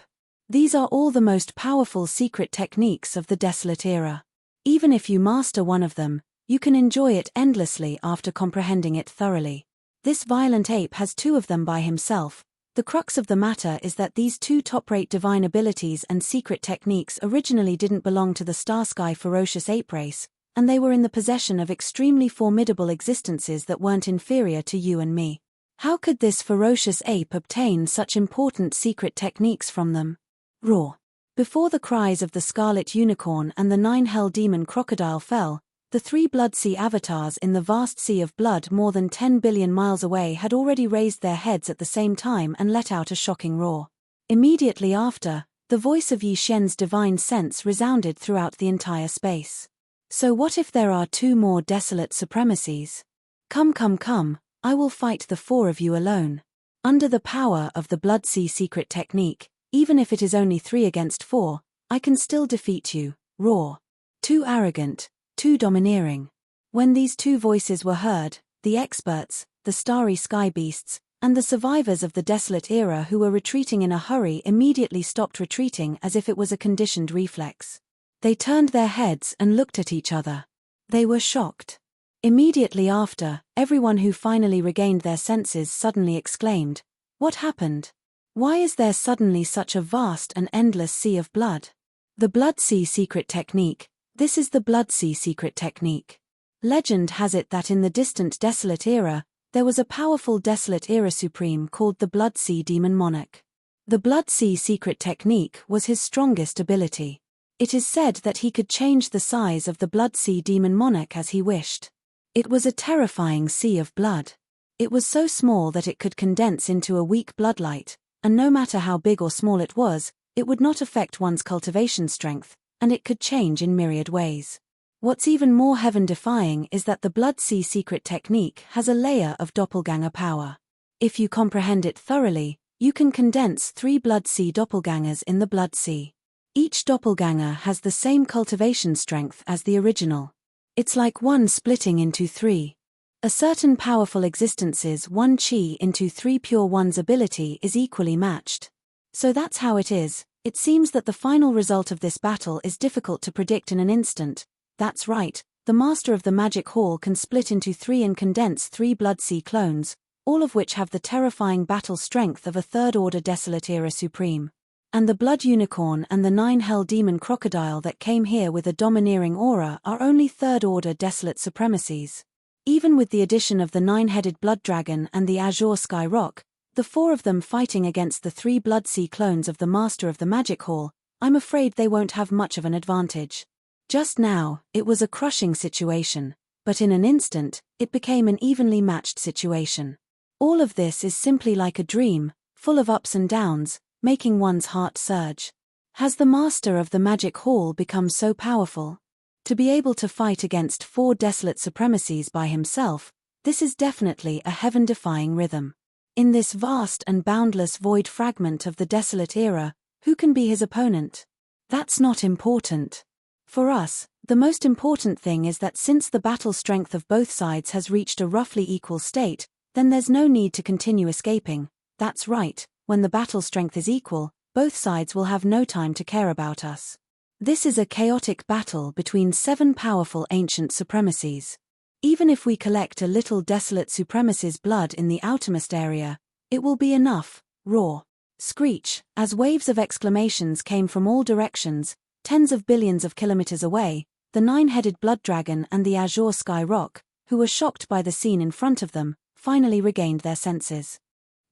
These are all the most powerful secret techniques of the Desolate Era. Even if you master one of them, you can enjoy it endlessly after comprehending it thoroughly. This violent ape has 2 of them by himself. The crux of the matter is that these 2 top-rate divine abilities and secret techniques originally didn't belong to the Starsky ferocious ape race, and they were in the possession of extremely formidable existences that weren't inferior to you and me. How could this ferocious ape obtain such important secret techniques from them? Roar. Before the cries of the Scarlet Unicorn and the 9 Hell Demon Crocodile fell, the 3 Blood Sea avatars in the vast sea of blood more than 10 billion miles away had already raised their heads at the same time and let out a shocking roar. Immediately after, the voice of Yi Shen's divine sense resounded throughout the entire space. So what if there are 2 more desolate supremacies? Come, I will fight the 4 of you alone. Under the power of the Blood Sea secret technique, even if it is only 3 against 4, I can still defeat you. Roar. Too arrogant. Too domineering. When these 2 voices were heard, the experts, the starry sky beasts, and the survivors of the Desolate Era who were retreating in a hurry immediately stopped retreating as if it was a conditioned reflex. They turned their heads and looked at each other. They were shocked. Immediately after, everyone who finally regained their senses suddenly exclaimed, "What happened? Why is there suddenly such a vast and endless sea of blood?" The Blood Sea secret technique. This is the Blood Sea secret technique. Legend has it that in the distant Desolate Era, there was a powerful Desolate Era Supreme called the Blood Sea Demon Monarch. The Blood Sea secret technique was his strongest ability. It is said that he could change the size of the Blood Sea Demon Monarch as he wished. It was a terrifying sea of blood. It was so small that it could condense into a weak bloodlight, and no matter how big or small it was, it would not affect one's cultivation strength, and it could change in myriad ways. What's even more heaven-defying is that the Blood Sea secret technique has a layer of doppelganger power. If you comprehend it thoroughly, you can condense 3 Blood Sea doppelgangers in the Blood Sea. Each doppelganger has the same cultivation strength as the original. It's like one splitting into 3. A certain powerful existence's 1 chi into 3 pure one's ability is equally matched. So that's how it is. It seems that the final result of this battle is difficult to predict in an instant. That's right, the Master of the Magic Hall can split into 3 and condense 3 Blood Sea clones, all of which have the terrifying battle strength of a 3rd-order Desolate Era Supreme. And the Blood Unicorn and the 9 Hell Demon Crocodile that came here with a domineering aura are only 3rd-order Desolate Supremacies. Even with the addition of the 9-headed Blood Dragon and the Azure Sky Rock, the 4 of them fighting against the 3 Blood Sea clones of the Master of the Magic Hall, I'm afraid they won't have much of an advantage. Just now, it was a crushing situation, but in an instant, it became an evenly matched situation. All of this is simply like a dream, full of ups and downs, making one's heart surge. Has the Master of the Magic Hall become so powerful? To be able to fight against 4 desolate supremacies by himself, this is definitely a heaven-defying rhythm. In this vast and boundless void fragment of the Desolate Era, who can be his opponent? That's not important. For us, the most important thing is that since the battle strength of both sides has reached a roughly equal state, then there's no need to continue escaping. That's right, when the battle strength is equal, both sides will have no time to care about us. This is a chaotic battle between 7 powerful ancient supremacies. Even if we collect a little desolate supremacy's blood in the outermost area, it will be enough. Roar. Screech, as waves of exclamations came from all directions, tens of billions of kilometers away, the 9-headed blood dragon and the Azure Sky Rock, who were shocked by the scene in front of them, finally regained their senses.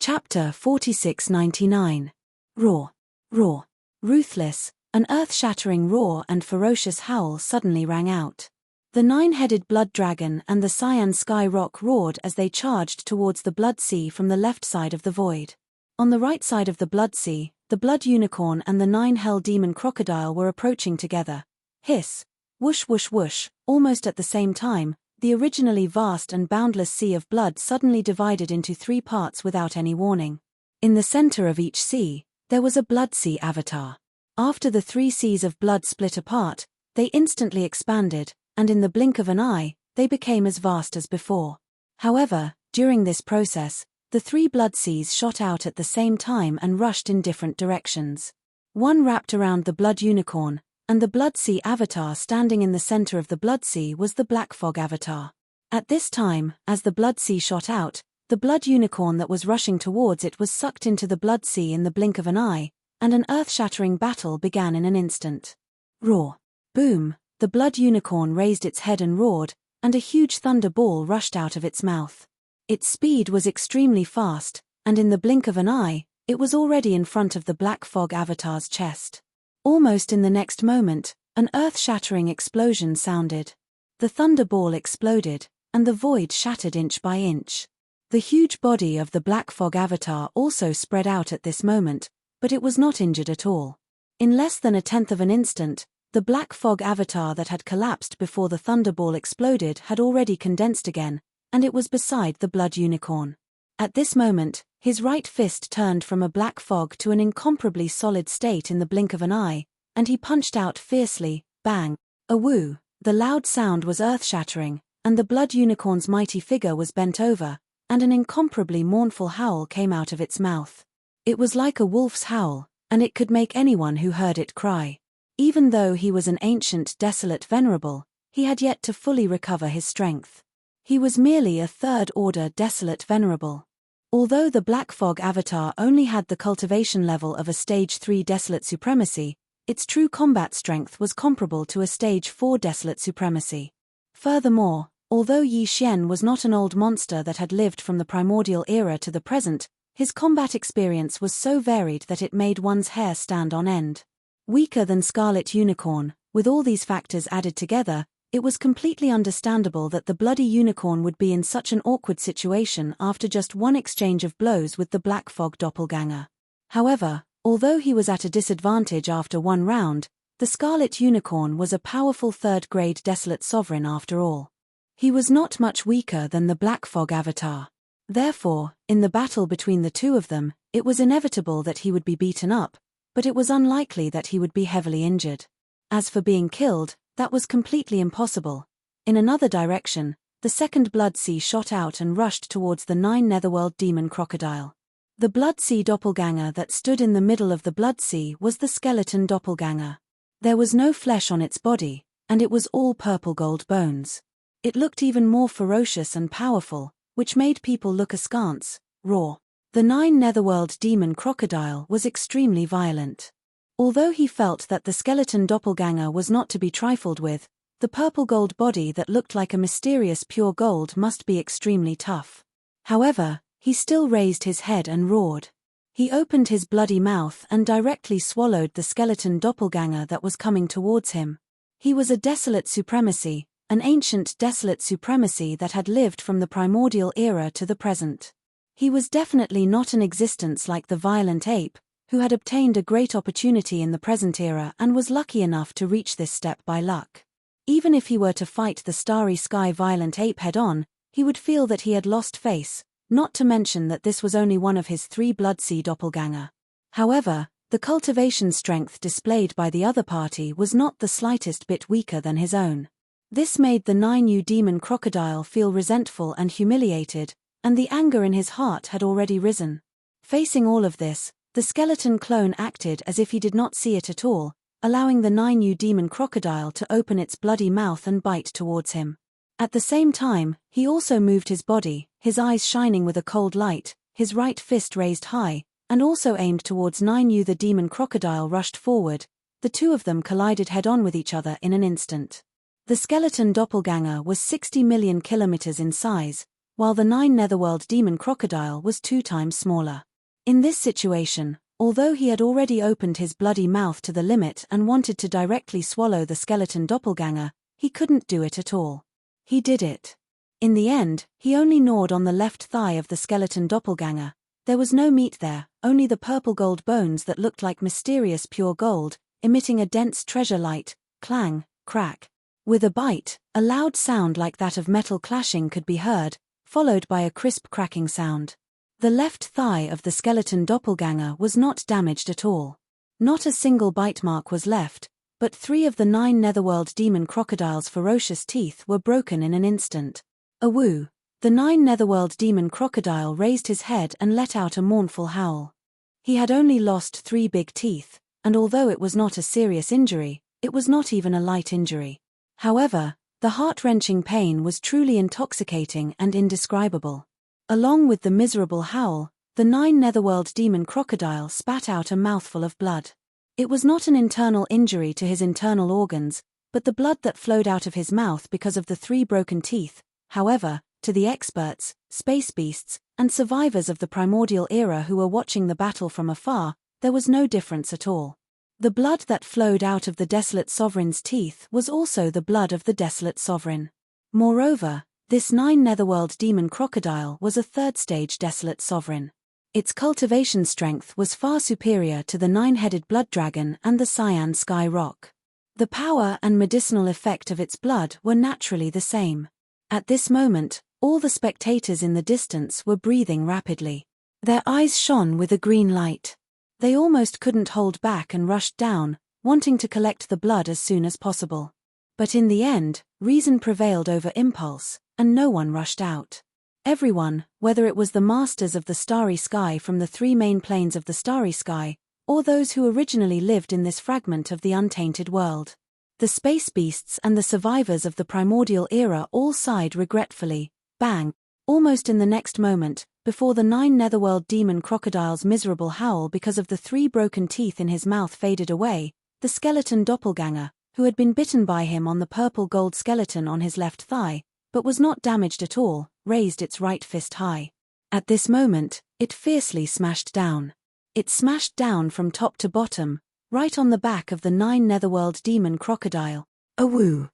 Chapter 4699. Roar. Roar. Ruthless, an earth-shattering roar and ferocious howl suddenly rang out. The nine-headed blood dragon and the cyan sky rock roared as they charged towards the blood sea from the left side of the void. On the right side of the blood sea, the blood unicorn and the nine-hell demon crocodile were approaching together. Hiss. Whoosh whoosh whoosh, almost at the same time, the originally vast and boundless sea of blood suddenly divided into three parts without any warning. In the center of each sea, there was a blood sea avatar. After the three seas of blood split apart, they instantly expanded, and in the blink of an eye, they became as vast as before. However, during this process, the three blood seas shot out at the same time and rushed in different directions. One wrapped around the blood unicorn, and the blood sea avatar standing in the center of the blood sea was the black fog avatar. At this time, as the blood sea shot out, the blood unicorn that was rushing towards it was sucked into the blood sea in the blink of an eye, and an earth-shattering battle began in an instant. Roar. Boom. The blood unicorn raised its head and roared, and a huge thunder ball rushed out of its mouth. Its speed was extremely fast, and in the blink of an eye, it was already in front of the black fog avatar's chest. Almost in the next moment, an earth-shattering explosion sounded. The thunder ball exploded, and the void shattered inch by inch. The huge body of the black fog avatar also spread out at this moment, but it was not injured at all. In less than a tenth of an instant, the black fog avatar that had collapsed before the thunderball exploded had already condensed again, and it was beside the blood unicorn. At this moment, his right fist turned from a black fog to an incomparably solid state in the blink of an eye, and he punched out fiercely, bang, a woo. The loud sound was earth-shattering, and the blood unicorn's mighty figure was bent over, and an incomparably mournful howl came out of its mouth. It was like a wolf's howl, and it could make anyone who heard it cry. Even though he was an ancient, desolate venerable, he had yet to fully recover his strength. He was merely a third-order desolate venerable. Although the black fog avatar only had the cultivation level of a stage 3 desolate supremacy, its true combat strength was comparable to a stage 4 desolate supremacy. Furthermore, although Yi Xian was not an old monster that had lived from the primordial era to the present, his combat experience was so varied that it made one's hair stand on end. Weaker than Scarlet Unicorn, with all these factors added together, it was completely understandable that the bloody unicorn would be in such an awkward situation after just one exchange of blows with the Black Fog doppelganger. However, although he was at a disadvantage after one round, the Scarlet Unicorn was a powerful third-grade desolate sovereign after all. He was not much weaker than the Black Fog avatar. Therefore, in the battle between the two of them, it was inevitable that he would be beaten up, but it was unlikely that he would be heavily injured. As for being killed, that was completely impossible. In another direction, the second blood sea shot out and rushed towards the 9 netherworld demon crocodile. The blood sea doppelganger that stood in the middle of the blood sea was the skeleton doppelganger. There was no flesh on its body, and it was all purple gold bones. It looked even more ferocious and powerful, which made people look askance. Roar. The 9 netherworld demon crocodile was extremely violent. Although he felt that the skeleton doppelganger was not to be trifled with, the purple gold body that looked like a mysterious pure gold must be extremely tough. However, he still raised his head and roared. He opened his bloody mouth and directly swallowed the skeleton doppelganger that was coming towards him. He was a desolate supremacy, an ancient desolate supremacy that had lived from the primordial era to the present. He was definitely not an existence like the violent ape, who had obtained a great opportunity in the present era and was lucky enough to reach this step by luck. Even if he were to fight the starry sky violent ape head-on, he would feel that he had lost face, not to mention that this was only one of his 3 blood sea doppelganger. However, the cultivation strength displayed by the other party was not the slightest bit weaker than his own. This made the 9U demon crocodile feel resentful and humiliated, and the anger in his heart had already risen. Facing all of this, the skeleton clone acted as if he did not see it at all, allowing the 9U demon crocodile to open its bloody mouth and bite towards him. At the same time, he also moved his body, his eyes shining with a cold light, his right fist raised high, and also aimed towards 9U. The demon crocodile rushed forward. The two of them collided head-on with each other in an instant. The skeleton doppelganger was 60 million kilometers in size, while the 9 Netherworld demon crocodile was 2 times smaller. In this situation, although he had already opened his bloody mouth to the limit and wanted to directly swallow the skeleton doppelganger, he couldn't do it at all. He did it. In the end, he only gnawed on the left thigh of the skeleton doppelganger. There was no meat there, only the purple gold bones that looked like mysterious pure gold, emitting a dense treasure light, clang, crack. With a bite, a loud sound like that of metal clashing could be heard, followed by a crisp cracking sound. The left thigh of the skeleton doppelganger was not damaged at all. Not a single bite mark was left, but 3 of the 9 Netherworld demon crocodile's ferocious teeth were broken in an instant. Awoo! The 9 Netherworld demon crocodile raised his head and let out a mournful howl. He had only lost 3 big teeth, and although it was not a serious injury, it was not even a light injury. However, the heart-wrenching pain was truly intoxicating and indescribable. Along with the miserable howl, the 9 Netherworld demon crocodile spat out a mouthful of blood. It was not an internal injury to his internal organs, but the blood that flowed out of his mouth because of the 3 broken teeth. However, to the experts, space beasts, and survivors of the primordial era who were watching the battle from afar, there was no difference at all. The blood that flowed out of the desolate sovereign's teeth was also the blood of the desolate sovereign. Moreover, this 9 Netherworld demon crocodile was a 3rd-stage desolate sovereign. Its cultivation strength was far superior to the 9-headed blood dragon and the cyan sky rock. The power and medicinal effect of its blood were naturally the same. At this moment, all the spectators in the distance were breathing rapidly. Their eyes shone with a green light. They almost couldn't hold back and rushed down, wanting to collect the blood as soon as possible. But in the end, reason prevailed over impulse, and no one rushed out. Everyone, whether it was the masters of the starry sky from the 3 main planes of the starry sky, or those who originally lived in this fragment of the untainted world. The space beasts and the survivors of the primordial era all sighed regretfully. Bang! Almost in the next moment, before the 9 Netherworld demon crocodile's miserable howl because of the 3 broken teeth in his mouth faded away, the skeleton doppelganger, who had been bitten by him on the purple gold skeleton on his left thigh, but was not damaged at all, raised its right fist high. At this moment, it fiercely smashed down. It smashed down from top to bottom, right on the back of the 9 Netherworld demon crocodile. Awoo!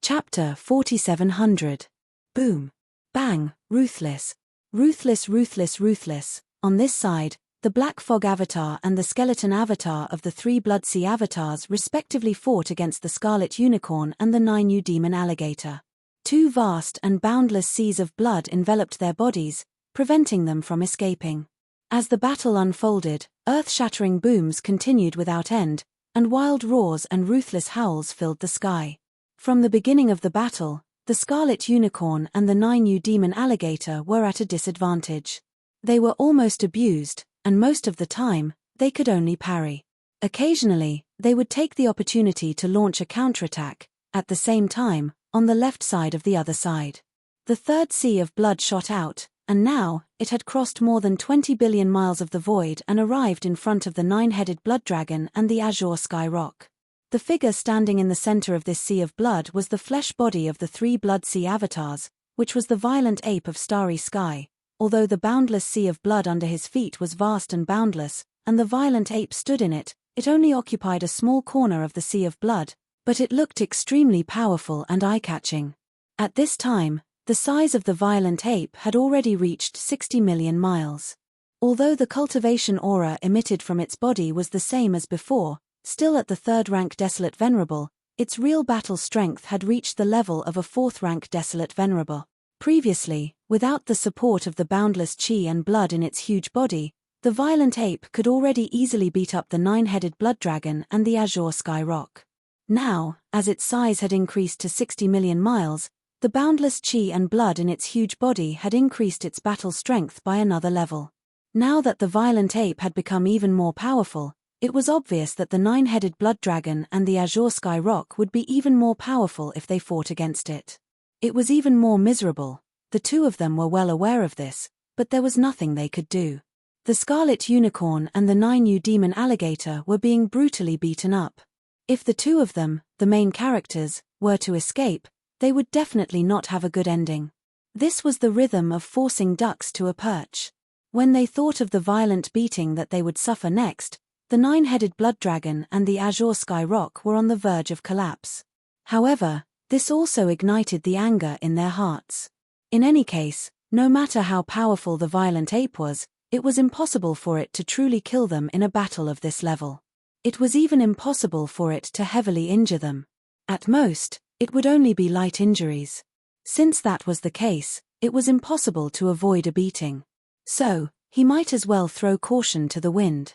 Chapter 4700. Boom! Bang! Ruthless! Ruthless, ruthless, ruthless. On this side, the Black Fog Avatar and the Skeleton Avatar of the 3 Blood Sea Avatars respectively fought against the Scarlet Unicorn and the 9U Demon Alligator. 2 vast and boundless seas of blood enveloped their bodies, preventing them from escaping. As the battle unfolded, earth-shattering booms continued without end, and wild roars and ruthless howls filled the sky. From the beginning of the battle, the Scarlet Unicorn and the 9U Demon Alligator were at a disadvantage. They were almost abused, and most of the time, they could only parry. Occasionally, they would take the opportunity to launch a counterattack, at the same time, on the left side of the other side. The 3rd sea of blood shot out, and now, it had crossed more than 20 billion miles of the void and arrived in front of the 9-headed blood dragon and the azure sky rock. The figure standing in the center of this sea of blood was the flesh body of the 3 Blood Sea Avatars, which was the violent ape of starry sky. Although the boundless sea of blood under his feet was vast and boundless, and the violent ape stood in it, it only occupied a small corner of the sea of blood, but it looked extremely powerful and eye-catching. At this time, the size of the violent ape had already reached 60 million miles. Although the cultivation aura emitted from its body was the same as before, still at the 3rd rank Desolate Venerable, its real battle strength had reached the level of a 4th rank Desolate Venerable. Previously, without the support of the boundless chi and blood in its huge body, the violent ape could already easily beat up the 9-headed blood dragon and the azure sky rock. Now, as its size had increased to 60 million miles, the boundless chi and blood in its huge body had increased its battle strength by another level. Now that the violent ape had become even more powerful, it was obvious that the 9-headed blood dragon and the azure sky rock would be even more powerful if they fought against it. It was even more miserable. The 2 of them were well aware of this, but there was nothing they could do. The Scarlet Unicorn and the 9U Demon Alligator were being brutally beaten up. If the 2 of them, the main characters, were to escape, they would definitely not have a good ending. This was the rhythm of forcing ducks to a perch. When they thought of the violent beating that they would suffer next, the nine-headed blood dragon and the azure sky rock were on the verge of collapse. However, this also ignited the anger in their hearts. In any case, no matter how powerful the violent ape was, it was impossible for it to truly kill them in a battle of this level. It was even impossible for it to heavily injure them. At most, it would only be light injuries. Since that was the case, it was impossible to avoid a beating. So, he might as well throw caution to the wind.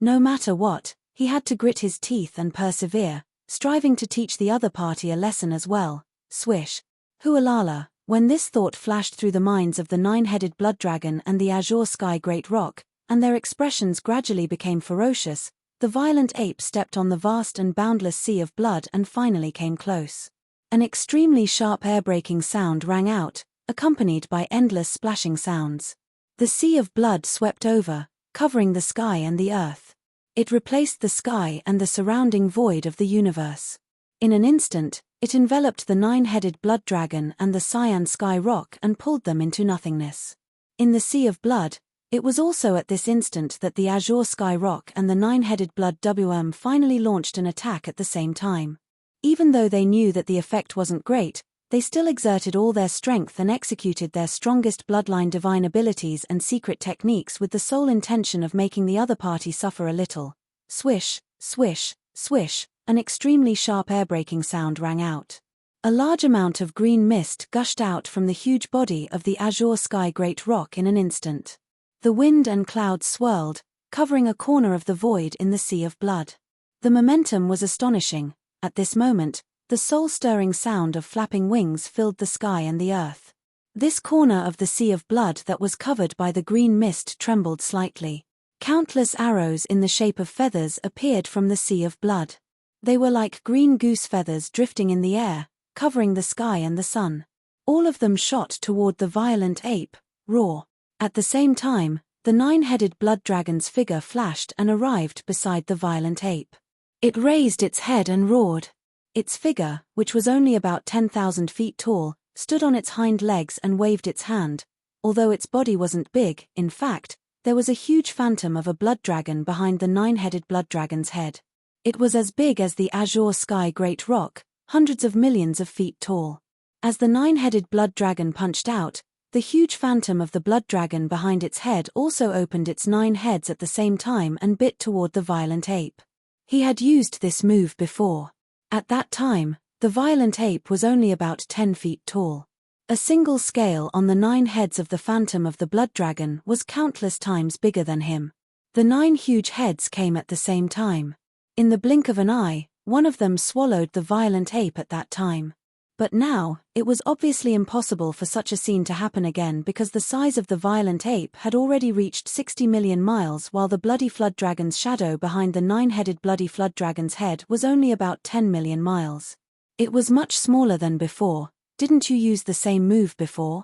No matter what, he had to grit his teeth and persevere, striving to teach the other party a lesson as well. Swish. Hualala. When this thought flashed through the minds of the nine-headed blood dragon and the azure sky great rock, and their expressions gradually became ferocious, the violent ape stepped on the vast and boundless sea of blood and finally came close. An extremely sharp air-breaking sound rang out, accompanied by endless splashing sounds. The sea of blood swept over, covering the sky and the earth. It replaced the sky and the surrounding void of the universe. In an instant, it enveloped the nine-headed blood dragon and the cyan sky rock and pulled them into nothingness. In the sea of blood, it was also at this instant that the azure sky rock and the nine-headed blood Devour finally launched an attack at the same time. Even though they knew that the effect wasn't great, they still exerted all their strength and executed their strongest bloodline divine abilities and secret techniques with the sole intention of making the other party suffer a little. Swish, swish, swish, an extremely sharp air-breaking sound rang out. A large amount of green mist gushed out from the huge body of the azure sky great rock in an instant. The wind and clouds swirled, covering a corner of the void in the sea of blood. The momentum was astonishing. At this moment, the soul-stirring sound of flapping wings filled the sky and the earth. This corner of the sea of blood that was covered by the green mist trembled slightly. Countless arrows in the shape of feathers appeared from the sea of blood. They were like green goose feathers drifting in the air, covering the sky and the sun. All of them shot toward the violent ape, raw. At the same time, the nine-headed blood dragon's figure flashed and arrived beside the violent ape. It raised its head and roared. Its figure, which was only about 10,000 feet tall, stood on its hind legs and waved its hand. Although its body wasn't big, in fact, there was a huge phantom of a blood dragon behind the nine-headed blood dragon's head. It was as big as the azure sky great rock, hundreds of millions of feet tall. As the nine-headed blood dragon punched out, the huge phantom of the blood dragon behind its head also opened its 9 heads at the same time and bit toward the violent ape. He had used this move before. At that time, the violent ape was only about 10 feet tall. A single scale on the 9 heads of the phantom of the blood dragon was countless times bigger than him. The 9 huge heads came at the same time. In the blink of an eye, one of them swallowed the violent ape at that time. But now, it was obviously impossible for such a scene to happen again because the size of the violent ape had already reached 60 million miles while the bloody flood dragon's shadow behind the 9-headed bloody flood dragon's head was only about 10 million miles. It was much smaller than before. Didn't you use the same move before?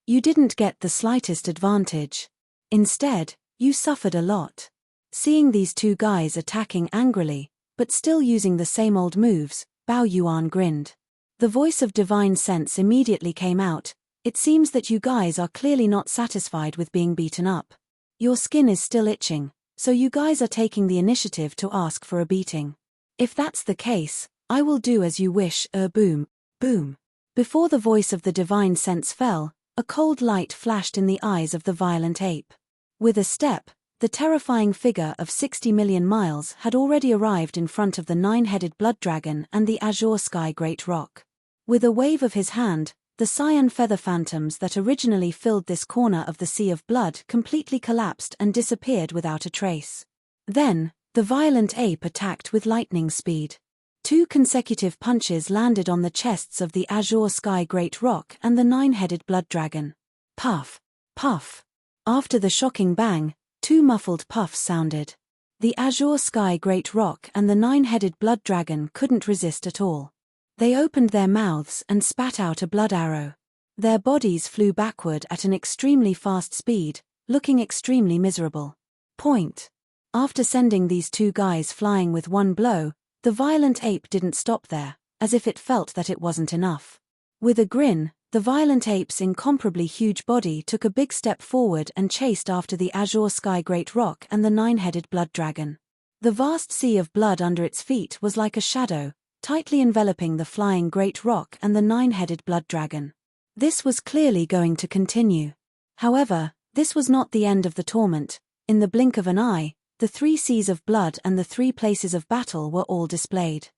You didn't get the slightest advantage. Instead, you suffered a lot. Seeing these two guys attacking angrily, but still using the same old moves, Bao Yuan grinned. The voice of divine sense immediately came out. It seems that you guys are clearly not satisfied with being beaten up. Your skin is still itching, so you guys are taking the initiative to ask for a beating. If that's the case, I will do as you wish. Boom, boom. Before the voice of the divine sense fell, a cold light flashed in the eyes of the violent ape. With a step, the terrifying figure of 60 million miles had already arrived in front of the 9-headed blood dragon and the azure sky great rock. With a wave of his hand, the cyan feather phantoms that originally filled this corner of the sea of blood completely collapsed and disappeared without a trace. Then, the violent ape attacked with lightning speed. 2 consecutive punches landed on the chests of the azure sky great rock and the 9-headed blood dragon. Puff, puff. After the shocking bang, 2 muffled puffs sounded. The azure sky great rock and the 9-headed blood dragon couldn't resist at all. They opened their mouths and spat out a blood arrow. Their bodies flew backward at an extremely fast speed, looking extremely miserable. Point. After sending these 2 guys flying with 1 blow, the violent ape didn't stop there, as if it felt that it wasn't enough. With a grin, The violent ape's incomparably huge body took a big step forward and chased after the azure sky great rock and the nine-headed blood dragon. The vast sea of blood under its feet was like a shadow, tightly enveloping the flying great rock and the nine-headed blood dragon. This was clearly going to continue. However, this was not the end of the torment. In the blink of an eye, the 3 seas of blood and the 3 places of battle were all displayed.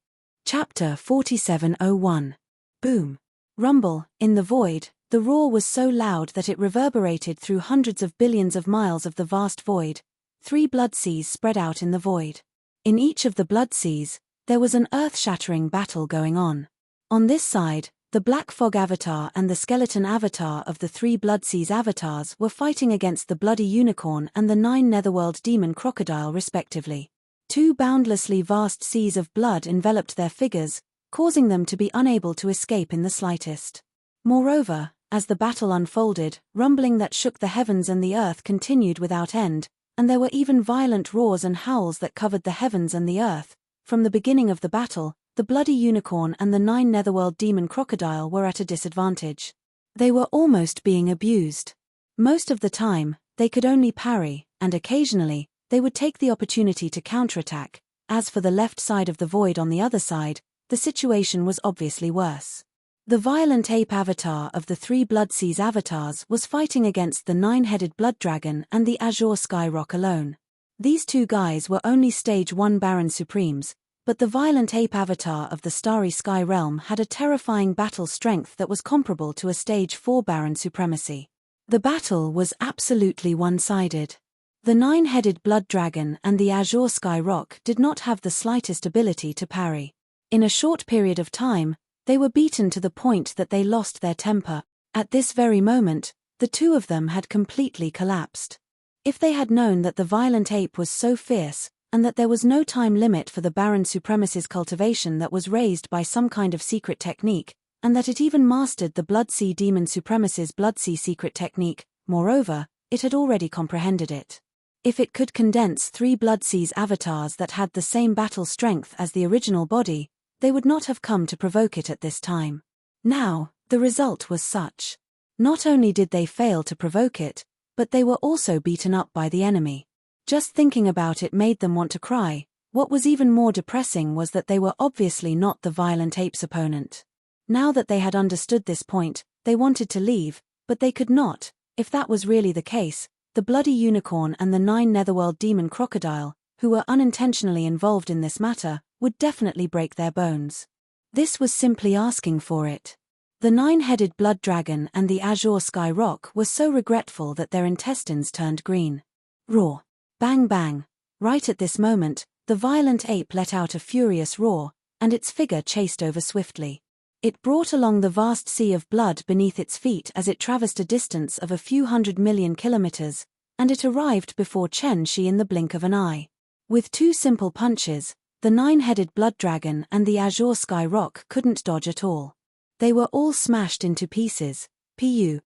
Chapter 47:01. Boom. Rumble. In the void, the roar was so loud that it reverberated through hundreds of billions of miles of the vast void. 3 blood seas spread out in the void. In each of the blood seas, there was an earth-shattering battle going on. On this side, the Black Fog Avatar and the Skeleton Avatar of the 3 Blood Seas avatars were fighting against the Bloody Unicorn and the 9 Netherworld Demon Crocodile respectively. 2 boundlessly vast seas of blood enveloped their figures, causing them to be unable to escape in the slightest. Moreover, as the battle unfolded, rumbling that shook the heavens and the earth continued without end, and there were even violent roars and howls that covered the heavens and the earth. From the beginning of the battle, the Bloody Unicorn and the 9 Netherworld Demon Crocodile were at a disadvantage. They were almost being abused. Most of the time, they could only parry, and occasionally, they would take the opportunity to counterattack. As for the left side of the void on the other side, the situation was obviously worse. The violent ape avatar of the 3 Blood Seas avatars was fighting against the 9-headed blood dragon and the azure sky rock alone. These 2 guys were only Stage 1 Baron Supremes, but the violent ape avatar of the Starry Sky realm had a terrifying battle strength that was comparable to a Stage 4 Baron Supremacy. The battle was absolutely one-sided. The 9-headed blood dragon and the azure sky rock did not have the slightest ability to parry. In a short period of time, they were beaten to the point that they lost their temper. At this very moment, the 2 of them had completely collapsed. If they had known that the violent ape was so fierce, and that there was no time limit for the Baron Supremacy's cultivation that was raised by some kind of secret technique, and that it even mastered the Blood Sea Demon Supremacy's Blood Sea secret technique, moreover, it had already comprehended it. If it could condense 3 Blood Seas avatars that had the same battle strength as the original body, they would not have come to provoke it at this time. Now, the result was such. Not only did they fail to provoke it, but they were also beaten up by the enemy. Just thinking about it made them want to cry. What was even more depressing was that they were obviously not the violent ape's opponent. Now that they had understood this point, they wanted to leave, but they could not. If that was really the case, the Bloody Unicorn and the 9 Netherworld Demon Crocodile, who were unintentionally involved in this matter, would definitely break their bones. This was simply asking for it. The 9-headed blood dragon and the azure sky rock were so regretful that their intestines turned green. Roar. Bang bang. Right at this moment, the violent ape let out a furious roar, and its figure chased over swiftly. It brought along the vast sea of blood beneath its feet as it traversed a distance of a few 100 million kilometers, and it arrived before Chen Shi in the blink of an eye. With 2 simple punches, the 9-headed blood dragon and the azure sky rock couldn't dodge at all. They were all smashed into pieces. Pu.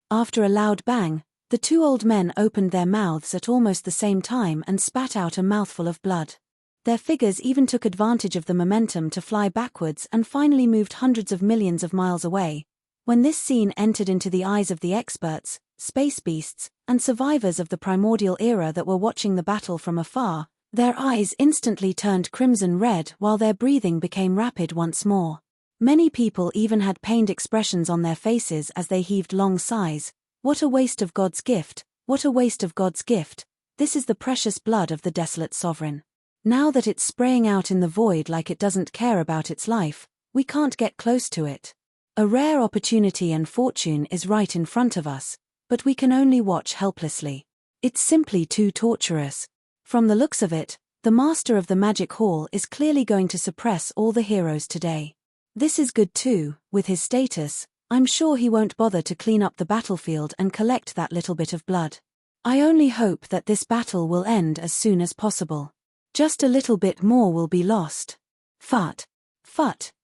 After a loud bang, the 2 old men opened their mouths at almost the same time and spat out a mouthful of blood. Their figures even took advantage of the momentum to fly backwards and finally moved hundreds of millions of miles away. When this scene entered into the eyes of the experts, space beasts, and survivors of the primordial era that were watching the battle from afar, their eyes instantly turned crimson red while their breathing became rapid once more. Many people even had pained expressions on their faces as they heaved long sighs. What a waste of God's gift, what a waste of God's gift, this is the precious blood of the desolate sovereign. Now that it's spraying out in the void like it doesn't care about its life, we can't get close to it. A rare opportunity and fortune is right in front of us, but we can only watch helplessly. It's simply too torturous. From the looks of it, the master of the magic hall is clearly going to suppress all the heroes today. This is good too, with his status, I'm sure he won't bother to clean up the battlefield and collect that little bit of blood. I only hope that this battle will end as soon as possible. Just a little bit more will be lost. Fut.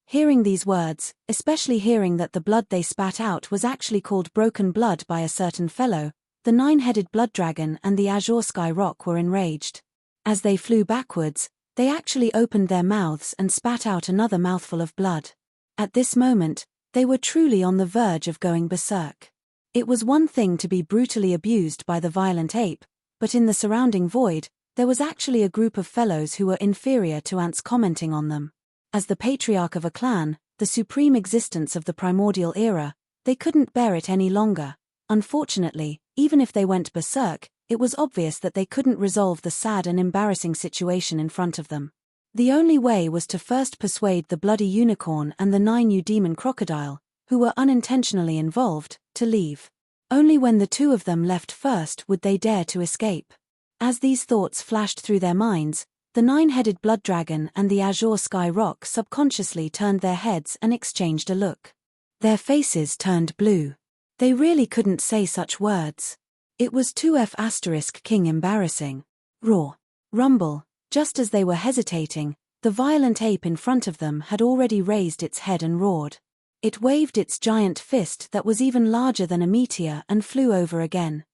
Hearing these words, especially hearing that the blood they spat out was actually called broken blood by a certain fellow, the 9-headed blood dragon and the azure sky rock were enraged. As they flew backwards, they actually opened their mouths and spat out another mouthful of blood. At this moment, They were truly on the verge of going berserk. It was one thing to be brutally abused by the violent ape, but in the surrounding void, there was actually a group of fellows who were inferior to ants commenting on them. As the patriarch of a clan, the supreme existence of the primordial era, they couldn't bear it any longer. Unfortunately, even if they went berserk, it was obvious that they couldn't resolve the sad and embarrassing situation in front of them. The only way was to first persuade the bloody unicorn and the 9 demon crocodile, who were unintentionally involved, to leave. Only when the two of them left first would they dare to escape. As these thoughts flashed through their minds, the 9-headed blood dragon and the azure sky rock subconsciously turned their heads and exchanged a look. Their faces turned blue. They really couldn't say such words. It was too King embarrassing. Roar. Rumble. Just as they were hesitating, the violent ape in front of them had already raised its head and roared. It waved its giant fist that was even larger than a meteor and flew over again.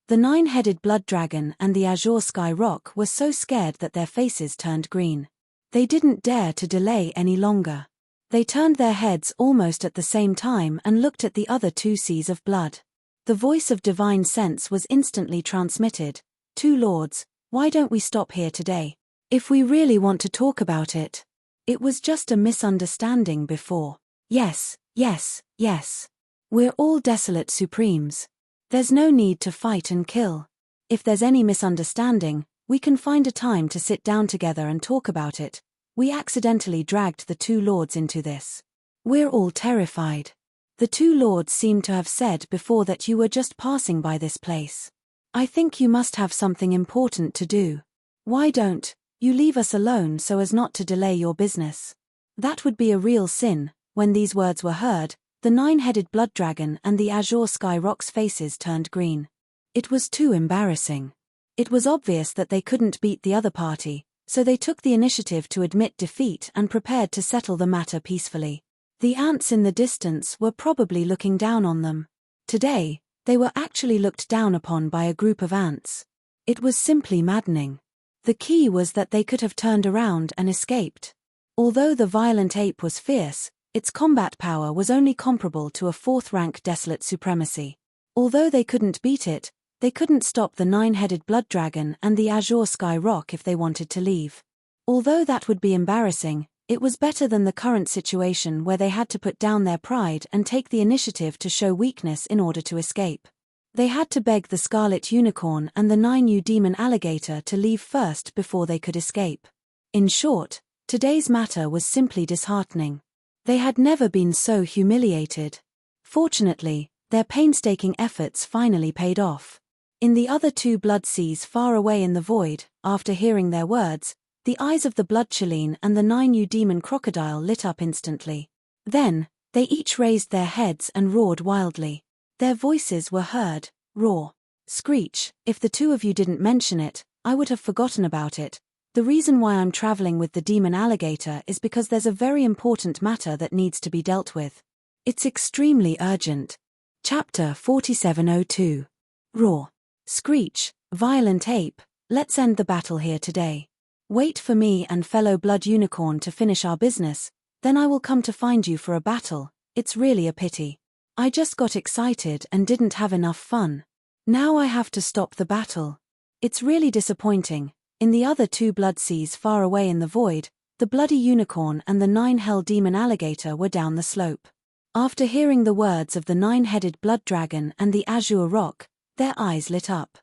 The 9-headed blood dragon and the azure sky rock were so scared that their faces turned green. They didn't dare to delay any longer. They turned their heads almost at the same time and looked at the other two seas of blood. The voice of divine sense was instantly transmitted. Two lords, why don't we stop here today? If we really want to talk about it. It was just a misunderstanding before. Yes, yes, yes. We're all desolate supremes. There's no need to fight and kill. If there's any misunderstanding, we can find a time to sit down together and talk about it. We accidentally dragged the two lords into this. We're all terrified. The two lords seemed to have said before that you were just passing by this place. I think you must have something important to do. Why don't you leave us alone so as not to delay your business? That would be a real sin. When these words were heard, the 9-headed blood dragon and the azure sky rock's faces turned green. It was too embarrassing. It was obvious that they couldn't beat the other party, so they took the initiative to admit defeat and prepared to settle the matter peacefully. The ants in the distance were probably looking down on them. Today, they were actually looked down upon by a group of ants. It was simply maddening. The key was that they could have turned around and escaped. Although the violent ape was fierce, its combat power was only comparable to a 4th-rank desolate supremacy. Although they couldn't beat it, they couldn't stop the 9-headed blood dragon and the azure sky rock if they wanted to leave. Although that would be embarrassing, it was better than the current situation where they had to put down their pride and take the initiative to show weakness in order to escape. They had to beg the scarlet unicorn and the 9 demon alligator to leave first before they could escape. In short, today's matter was simply disheartening. They had never been so humiliated. Fortunately, their painstaking efforts finally paid off. In the other two blood seas far away in the void, after hearing their words, the eyes of the blood Cheline and the 9 demon crocodile lit up instantly. Then, they each raised their heads and roared wildly. Their voices were heard. Roar. Screech. If the two of you didn't mention it, I would have forgotten about it. The reason why I'm traveling with the demon alligator is because there's a very important matter that needs to be dealt with. It's extremely urgent. Chapter 4702. Roar. Screech. Violent ape. Let's end the battle here today. Wait for me and fellow blood unicorn to finish our business, then I will come to find you for a battle. It's really a pity. I just got excited and didn't have enough fun. Now I have to stop the battle. It's really disappointing. In the other two blood seas far away in the void, the bloody unicorn and the 9 demon alligator were down the slope. After hearing the words of the 9-headed blood dragon and the azure rock, their eyes lit up.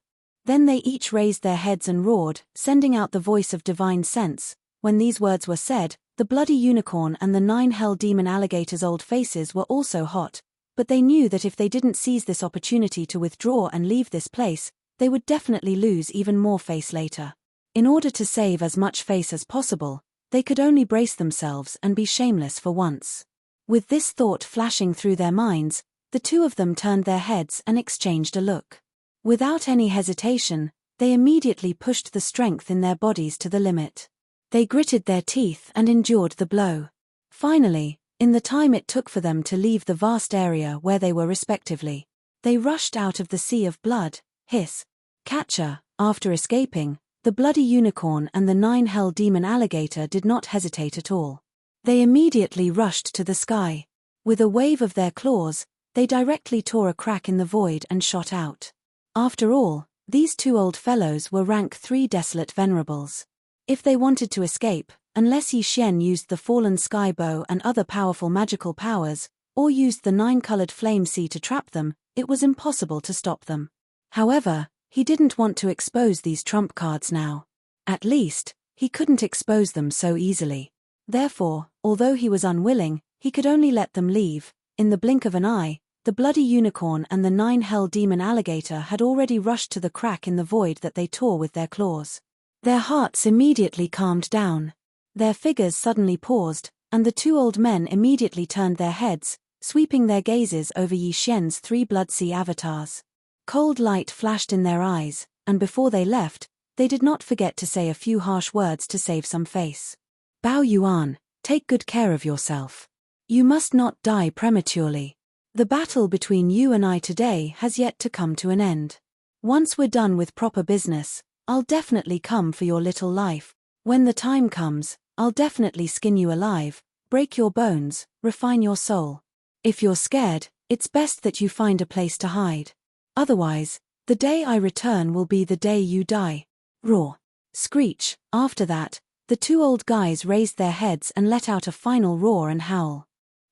Then they each raised their heads and roared, sending out the voice of divine sense. When these words were said, the bloody unicorn and the 9 demon alligator's old faces were also hot, but they knew that if they didn't seize this opportunity to withdraw and leave this place, they would definitely lose even more face later. In order to save as much face as possible, they could only brace themselves and be shameless for once. With this thought flashing through their minds, the two of them turned their heads and exchanged a look. Without any hesitation, they immediately pushed the strength in their bodies to the limit. They gritted their teeth and endured the blow. Finally, in the time it took for them to leave the vast area where they were respectively, they rushed out of the sea of blood. Hiss. Catcher. After escaping, the bloody unicorn and the 9 demon alligator did not hesitate at all. They immediately rushed to the sky. With a wave of their claws, they directly tore a crack in the void and shot out. After all, these two old fellows were rank 3 desolate venerables. If they wanted to escape, unless Yi Xian used the fallen sky bow and other powerful magical powers, or used the 9-colored flame sea to trap them, it was impossible to stop them. However, he didn't want to expose these trump cards now. At least, he couldn't expose them so easily. Therefore, although he was unwilling, he could only let them leave. In the blink of an eye, the bloody unicorn and the 9-hell demon alligator had already rushed to the crack in the void that they tore with their claws. Their hearts immediately calmed down. Their figures suddenly paused, and the two old men immediately turned their heads, sweeping their gazes over Yi Xian's 3 Bloodsea avatars. Cold light flashed in their eyes, and before they left, they did not forget to say a few harsh words to save some face. Bao Yuan, take good care of yourself. You must not die prematurely. The battle between you and I today has yet to come to an end. Once we're done with proper business, I'll definitely come for your little life. When the time comes, I'll definitely skin you alive, break your bones, refine your soul. If you're scared, it's best that you find a place to hide. Otherwise, the day I return will be the day you die. Roar. Screech. After that, the two old guys raised their heads and let out a final roar and howl.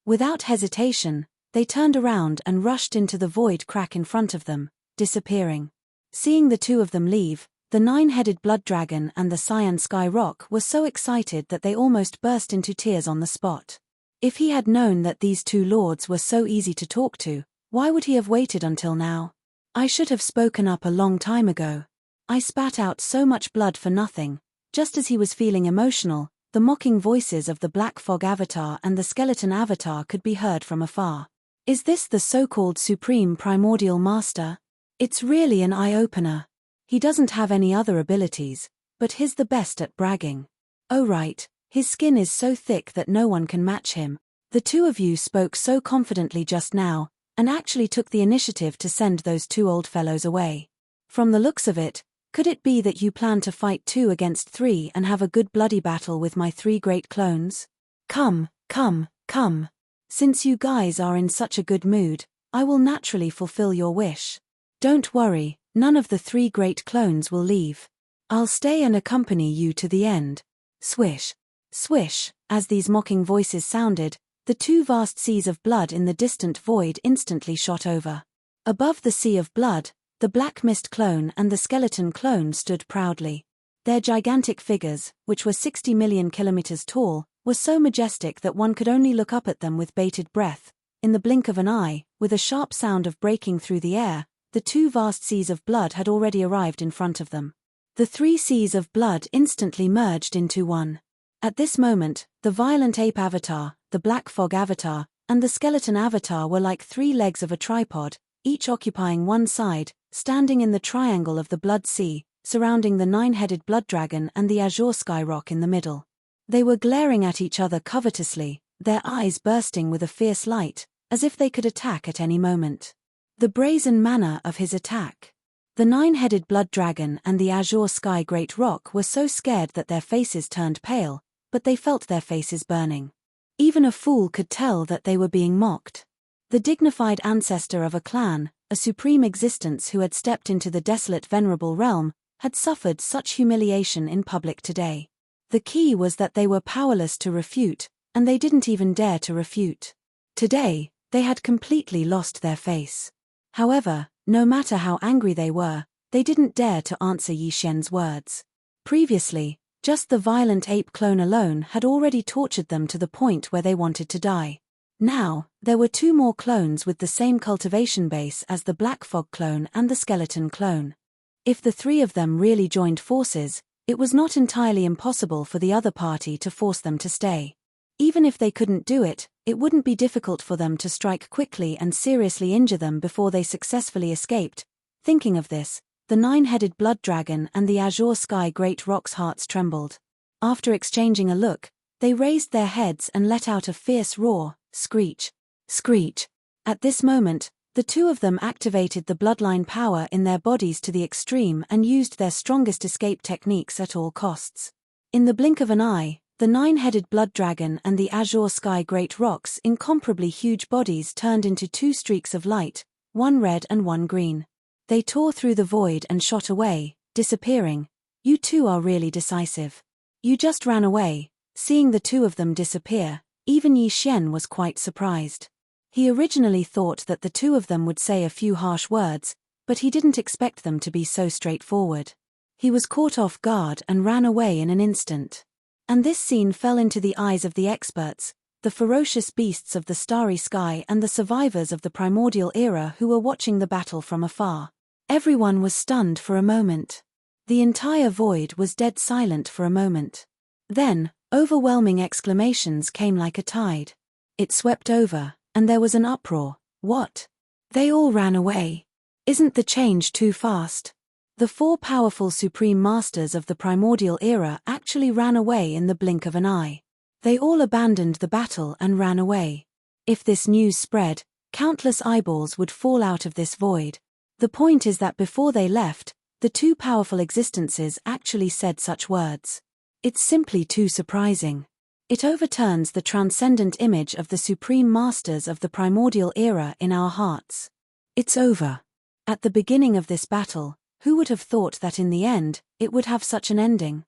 Without hesitation, they turned around and rushed into the void crack in front of them, disappearing. Seeing the two of them leave, the 9-headed blood dragon and the cyan sky rock were so excited that they almost burst into tears on the spot. If he had known that these two lords were so easy to talk to, why would he have waited until now? I should have spoken up a long time ago. I spat out so much blood for nothing. Just as he was feeling emotional, the mocking voices of the Black Fog Avatar and the Skeleton Avatar could be heard from afar. Is this the so-called Supreme Primordial Master? It's really an eye-opener. He doesn't have any other abilities, but he's the best at bragging. Oh right, his skin is so thick that no one can match him. The two of you spoke so confidently just now, and actually took the initiative to send those two old fellows away. From the looks of it, could it be that you plan to fight 2 against 3 and have a good bloody battle with my 3 great clones? Come, come, come. Since you guys are in such a good mood, I will naturally fulfill your wish. Don't worry, none of the 3 great clones will leave. I'll stay and accompany you to the end. Swish. Swish. As these mocking voices sounded, the 2 vast seas of blood in the distant void instantly shot over. Above the sea of blood, the Black Mist clone and the Skeleton clone stood proudly. Their gigantic figures, which were 60 million kilometers tall, were so majestic that one could only look up at them with bated breath. In the blink of an eye, with a sharp sound of breaking through the air, the 2 vast seas of blood had already arrived in front of them. The 3 seas of blood instantly merged into one. At this moment, the Violent Ape Avatar, the Black Fog Avatar, and the Skeleton Avatar were like 3 legs of a tripod, each occupying one side, standing in the triangle of the Blood Sea, surrounding the 9-headed blood dragon and the azure sky rock in the middle. They were glaring at each other covetously, their eyes bursting with a fierce light, as if they could attack at any moment. The brazen manner of his attack. The 9-headed blood dragon and the azure sky great rock were so scared that their faces turned pale, but they felt their faces burning. Even a fool could tell that they were being mocked. The dignified ancestor of a clan, a supreme existence who had stepped into the desolate venerable realm, had suffered such humiliation in public today. The key was that they were powerless to refute, and they didn't even dare to refute. Today, they had completely lost their face. However, no matter how angry they were, they didn't dare to answer Yi Xian's words. Previously, just the violent ape clone alone had already tortured them to the point where they wanted to die. Now, there were 2 more clones with the same cultivation base as the Black Fog clone and the Skeleton clone. If the 3 of them really joined forces, it was not entirely impossible for the other party to force them to stay. Even if they couldn't do it, it wouldn't be difficult for them to strike quickly and seriously injure them before they successfully escaped. Thinking of this, the 9-headed blood dragon and the azure sky great rock's hearts trembled. After exchanging a look, they raised their heads and let out a fierce roar, screech, screech. At this moment, the 2 of them activated the bloodline power in their bodies to the extreme and used their strongest escape techniques at all costs. In the blink of an eye, The nine-headed blood dragon and the azure sky great rocks, incomparably huge bodies, turned into two streaks of light, one red and one green. They tore through the void and shot away, disappearing. You two are really decisive. You just ran away. Seeing the two of them disappear, even Yi Xian was quite surprised. He originally thought that the two of them would say a few harsh words, but he didn't expect them to be so straightforward. He was caught off guard and ran away in an instant. And this scene fell into the eyes of the experts, the ferocious beasts of the starry sky and the survivors of the primordial era who were watching the battle from afar. Everyone was stunned for a moment. The entire void was dead silent for a moment. Then, overwhelming exclamations came like a tide. It swept over, and there was an uproar. What? They all ran away. Isn't the change too fast? The four powerful supreme masters of the primordial era actually ran away in the blink of an eye. They all abandoned the battle and ran away. If this news spread, countless eyeballs would fall out of this void. The point is that before they left, the two powerful existences actually said such words. It's simply too surprising. It overturns the transcendent image of the supreme masters of the primordial era in our hearts. It's over. At the beginning of this battle, who would have thought that in the end, it would have such an ending?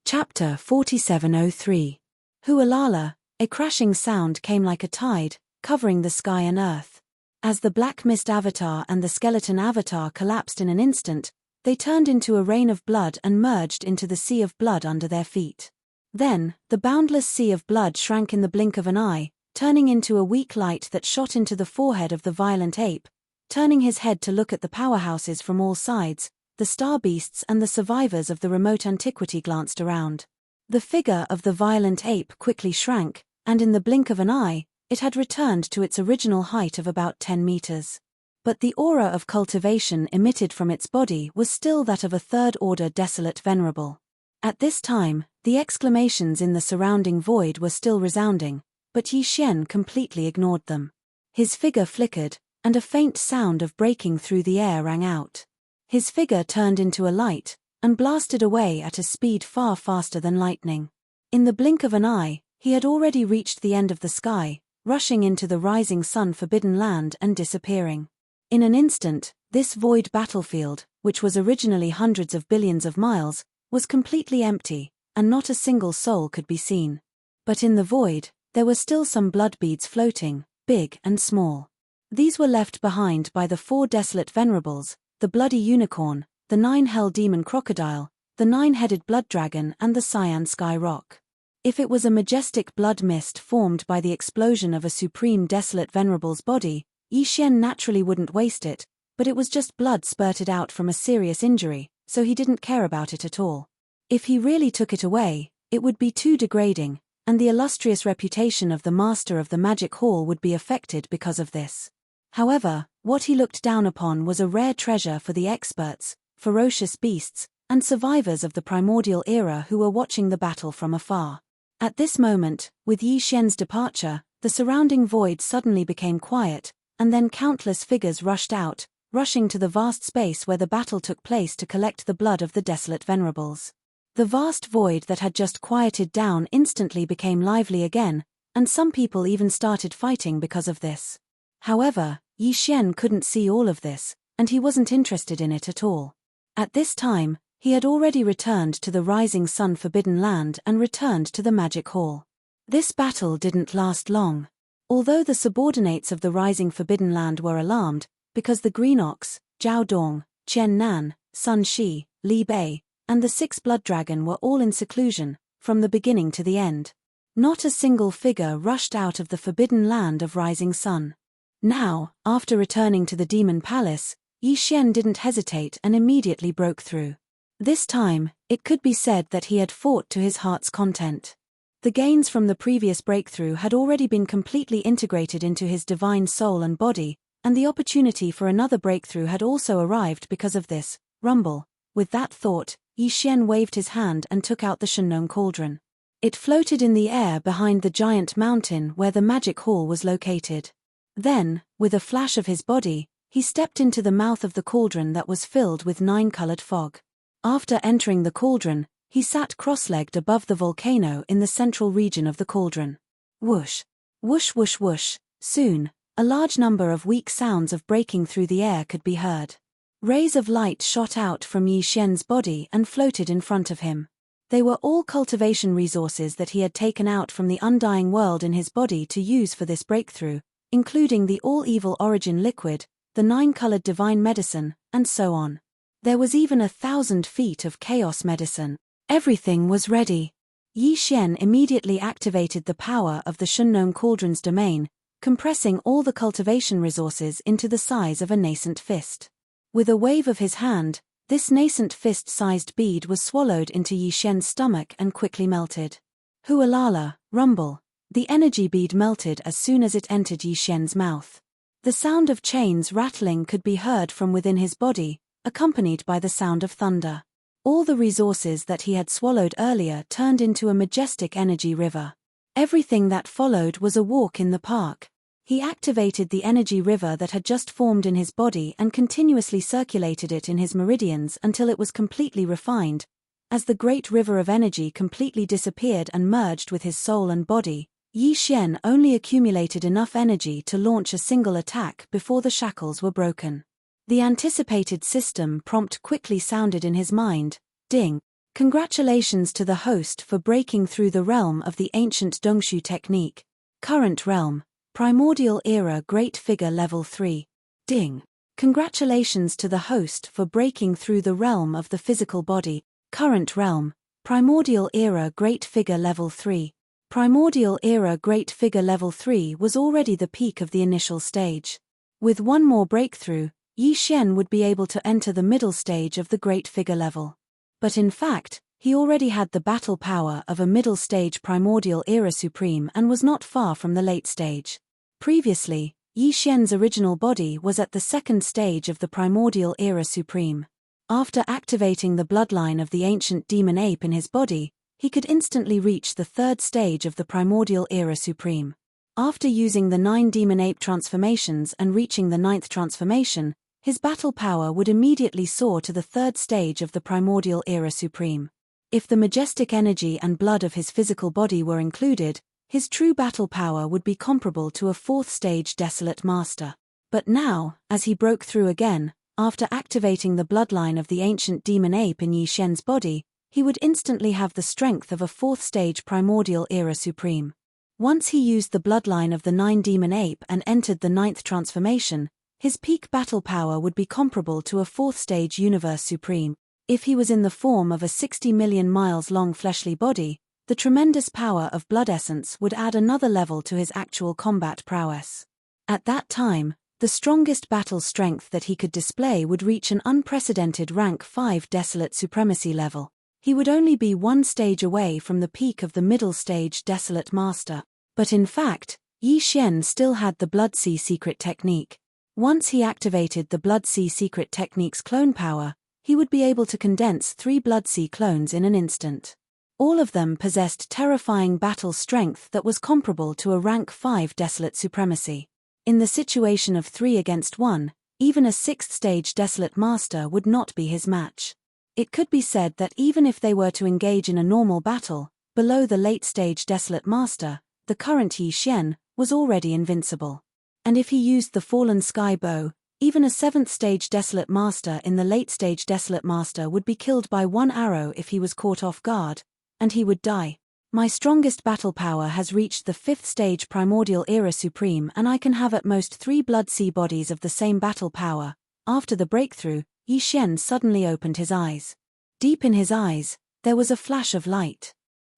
Chapter 4703. Hualala, a crashing sound came like a tide, covering the sky and earth. As the black mist avatar and the skeleton avatar collapsed in an instant, they turned into a rain of blood and merged into the sea of blood under their feet. Then, the boundless sea of blood shrank in the blink of an eye, turning into a weak light that shot into the forehead of the violent ape. Turning his head to look at the powerhouses from all sides, the star beasts and the survivors of the remote antiquity glanced around. The figure of the violent ape quickly shrank, and in the blink of an eye, it had returned to its original height of about 10 meters. But the aura of cultivation emitted from its body was still that of a third-order desolate venerable. At this time, the exclamations in the surrounding void were still resounding, but Yi Xian completely ignored them. His figure flickered, and a faint sound of breaking through the air rang out. His figure turned into a light, and blasted away at a speed far faster than lightning. In the blink of an eye, he had already reached the end of the sky, rushing into the rising sun forbidden land and disappearing. In an instant, this void battlefield, which was originally hundreds of billions of miles, was completely empty, and not a single soul could be seen. But in the void, there were still some blood beads floating, big and small. These were left behind by the four desolate venerables, the bloody unicorn, the nine-hell demon crocodile, the nine-headed blood dragon and the cyan sky rock. If it was a majestic blood mist formed by the explosion of a supreme desolate venerable's body, Yi Xian naturally wouldn't waste it, but it was just blood spurted out from a serious injury, so he didn't care about it at all. If he really took it away, it would be too degrading, and the illustrious reputation of the master of the magic hall would be affected because of this. However, what he looked down upon was a rare treasure for the experts, ferocious beasts, and survivors of the primordial era who were watching the battle from afar. At this moment, with Yi Xian's departure, the surrounding void suddenly became quiet, and then countless figures rushed out, rushing to the vast space where the battle took place to collect the blood of the desolate venerables. The vast void that had just quieted down instantly became lively again, and some people even started fighting because of this. However, Yi Xian couldn't see all of this, and he wasn't interested in it at all. At this time, he had already returned to the rising sun forbidden land and returned to the magic hall. This battle didn't last long. Although the subordinates of the rising forbidden land were alarmed, because the Green Ox, Zhao Dong, Qian Nan, Sun Shi, Li Bei, and the six blood dragon were all in seclusion, from the beginning to the end. Not a single figure rushed out of the forbidden land of rising sun. Now, after returning to the demon palace, Yi Xian didn't hesitate and immediately broke through. This time, it could be said that he had fought to his heart's content. The gains from the previous breakthrough had already been completely integrated into his divine soul and body, and the opportunity for another breakthrough had also arrived because of this. Rumble. With that thought, Yi Xian waved his hand and took out the Shenong cauldron. It floated in the air behind the giant mountain where the magic hall was located. Then, with a flash of his body, he stepped into the mouth of the cauldron that was filled with 9-colored fog. After entering the cauldron, He sat cross-legged above the volcano in the central region of the cauldron. Whoosh! Whoosh whoosh whoosh! Soon, a large number of weak sounds of breaking through the air could be heard. Rays of light shot out from Yi Xian's body and floated in front of him. They were all cultivation resources that he had taken out from the undying world in his body to use for this breakthrough, including the all-evil origin liquid, the 9-colored divine medicine, and so on. There was even 1,000 feet of chaos medicine. Everything was ready. Yi Xian immediately activated the power of the Shungnong Cauldron's domain, compressing all the cultivation resources into the size of a nascent fist. With a wave of his hand, this nascent fist-sized bead was swallowed into Yi Xian's stomach and quickly melted. Hualala, rumble. The energy bead melted as soon as it entered Yi Xian's mouth. The sound of chains rattling could be heard from within his body, accompanied by the sound of thunder. All the resources that he had swallowed earlier turned into a majestic energy river. Everything that followed was a walk in the park. He activated the energy river that had just formed in his body and continuously circulated it in his meridians until it was completely refined. As the great river of energy completely disappeared and merged with his soul and body, Yi Xian only accumulated enough energy to launch a single attack before the shackles were broken. The anticipated system prompt quickly sounded in his mind. Ding! Congratulations to the host for breaking through the realm of the ancient Dongshu technique. Current realm. Primordial Era Great Figure Level 3. Ding! Congratulations to the host for breaking through the realm of the physical body. Current realm. Primordial Era Great Figure Level 3. Primordial Era Great Figure Level 3 was already the peak of the initial stage. With one more breakthrough, Yi Xian would be able to enter the middle stage of the Great Figure level. But in fact, he already had the battle power of a middle stage Primordial Era Supreme and was not far from the late stage. Previously, Yi Xian's original body was at the second stage of the Primordial Era Supreme. After activating the bloodline of the ancient demon ape in his body, he could instantly reach the third stage of the Primordial Era Supreme. After using the 9 demon ape transformations and reaching the 9th transformation, his battle power would immediately soar to the third stage of the Primordial Era Supreme. If the majestic energy and blood of his physical body were included, his true battle power would be comparable to a 4th stage Desolate Master. But now, as he broke through again, after activating the bloodline of the ancient demon ape in Yi Xian's body, he would instantly have the strength of a 4th stage Primordial Era Supreme. Once he used the bloodline of the 9 demon ape and entered the 9th transformation, his peak battle power would be comparable to a 4th stage Universe Supreme. If he was in the form of a 60 million miles long fleshly body, the tremendous power of blood essence would add another level to his actual combat prowess. At that time, the strongest battle strength that he could display would reach an unprecedented rank 5 Desolate Supremacy level. He would only be one stage away from the peak of the middle stage Desolate Master. But in fact, Yi Xian still had the Blood Sea secret technique. Once he activated the Blood Sea secret technique's clone power, he would be able to condense 3 Blood Sea clones in an instant. All of them possessed terrifying battle strength that was comparable to a rank 5 Desolate Supremacy. In the situation of 3 against 1, even a 6th stage Desolate Master would not be his match. It could be said that even if they were to engage in a normal battle, below the late stage Desolate Master, the current Yi Xian was already invincible. And if he used the Fallen Sky Bow, even a 7th stage Desolate Master in the late stage Desolate Master would be killed by one arrow if he was caught off guard, and he would die. My strongest battle power has reached the 5th stage Primordial Era Supreme, and I can have at most 3 Blood Sea bodies of the same battle power. After the breakthrough, Yi Xian suddenly opened his eyes. Deep in his eyes, there was a flash of light.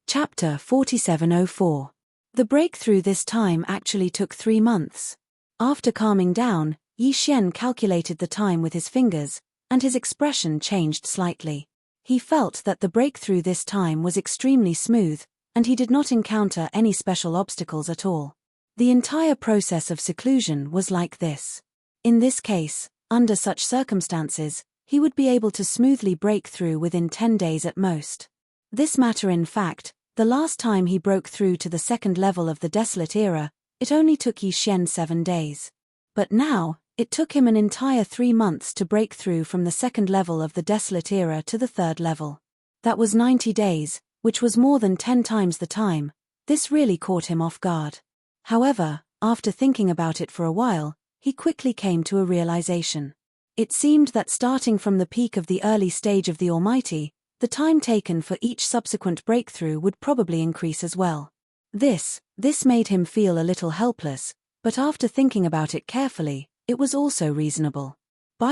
Chapter 4704. The breakthrough this time actually took 3 months. After calming down, Yi Xian calculated the time with his fingers, and his expression changed slightly. He felt that the breakthrough this time was extremely smooth, and he did not encounter any special obstacles at all. The entire process of seclusion was like this. In this case, under such circumstances, he would be able to smoothly break through within 10 days at most. This matter in fact, the last time he broke through to the 2nd level of the Desolate Era, it only took Yi Xian 7 days. But now, it took him an entire 3 months to break through from the 2nd level of the Desolate Era to the 3rd level. That was 90 days, which was more than 10 times the time. This really caught him off guard. However, after thinking about it for a while, he quickly came to a realization. It seemed that starting from the peak of the early stage of the Almighty, the time taken for each subsequent breakthrough would probably increase as well. This made him feel a little helpless, but after thinking about it carefully, it was also reasonable.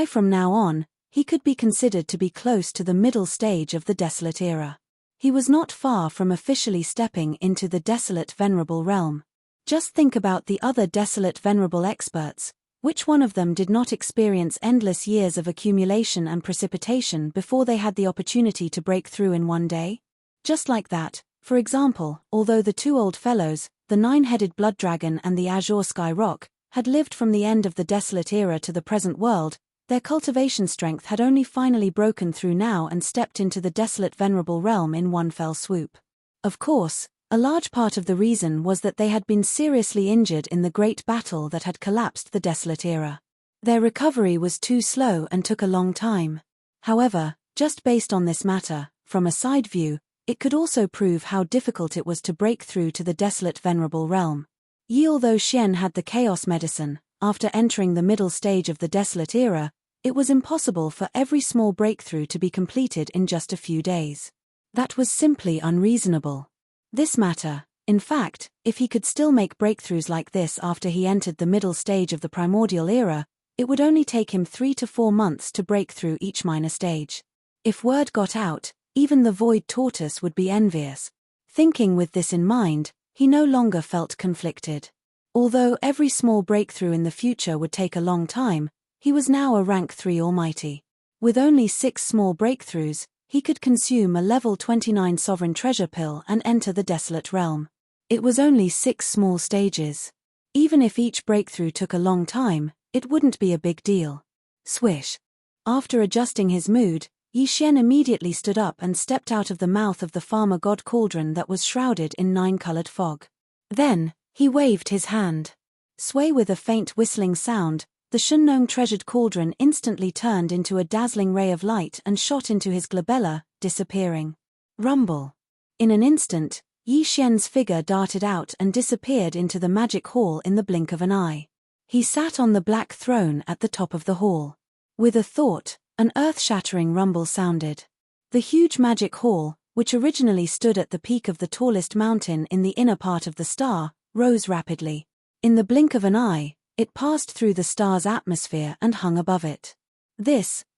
From now on, he could be considered to be close to the middle stage of the Desolate Era. He was not far from officially stepping into the Desolate Venerable realm. Just think about the other Desolate Venerable experts. Which one of them did not experience endless years of accumulation and precipitation before they had the opportunity to break through in one day? Just like that, for example, although the two old fellows, the nine-headed blood dragon and the azure sky rock, had lived from the end of the Desolate Era to the present world, their cultivation strength had only finally broken through now and stepped into the Desolate Venerable realm in one fell swoop. Of course, a large part of the reason was that they had been seriously injured in the great battle that had collapsed the Desolate Era. Their recovery was too slow and took a long time. However, just based on this matter, from a side view, it could also prove how difficult it was to break through to the Desolate Venerable realm. Although Xian had the Chaos Medicine, after entering the middle stage of the Desolate Era, it was impossible for every small breakthrough to be completed in just a few days. That was simply unreasonable. This matter, in fact, if he could still make breakthroughs like this after he entered the middle stage of the Primordial Era, it would only take him 3 to 4 months to break through each minor stage. If word got out, even the Void Tortoise would be envious. Thinking with this in mind, he no longer felt conflicted. Although every small breakthrough in the future would take a long time, he was now a rank 3 Almighty. With only 6 small breakthroughs, he could consume a level 29 Sovereign Treasure Pill and enter the Desolate Realm. It was only 6 small stages. Even if each breakthrough took a long time, it wouldn't be a big deal. Swish. After adjusting his mood, Yi Xian immediately stood up and stepped out of the mouth of the farmer god cauldron that was shrouded in 9-colored fog. Then, he waved his hand. Sway with a faint whistling sound, the Shunnong treasured cauldron instantly turned into a dazzling ray of light and shot into his glabella, disappearing. Rumble. In an instant, Yi Xian's figure darted out and disappeared into the magic hall in the blink of an eye. He sat on the black throne at the top of the hall. With a thought, an earth-shattering rumble sounded. The huge magic hall, which originally stood at the peak of the tallest mountain in the inner part of the star, rose rapidly. In the blink of an eye, it passed through the star's atmosphere and hung above it.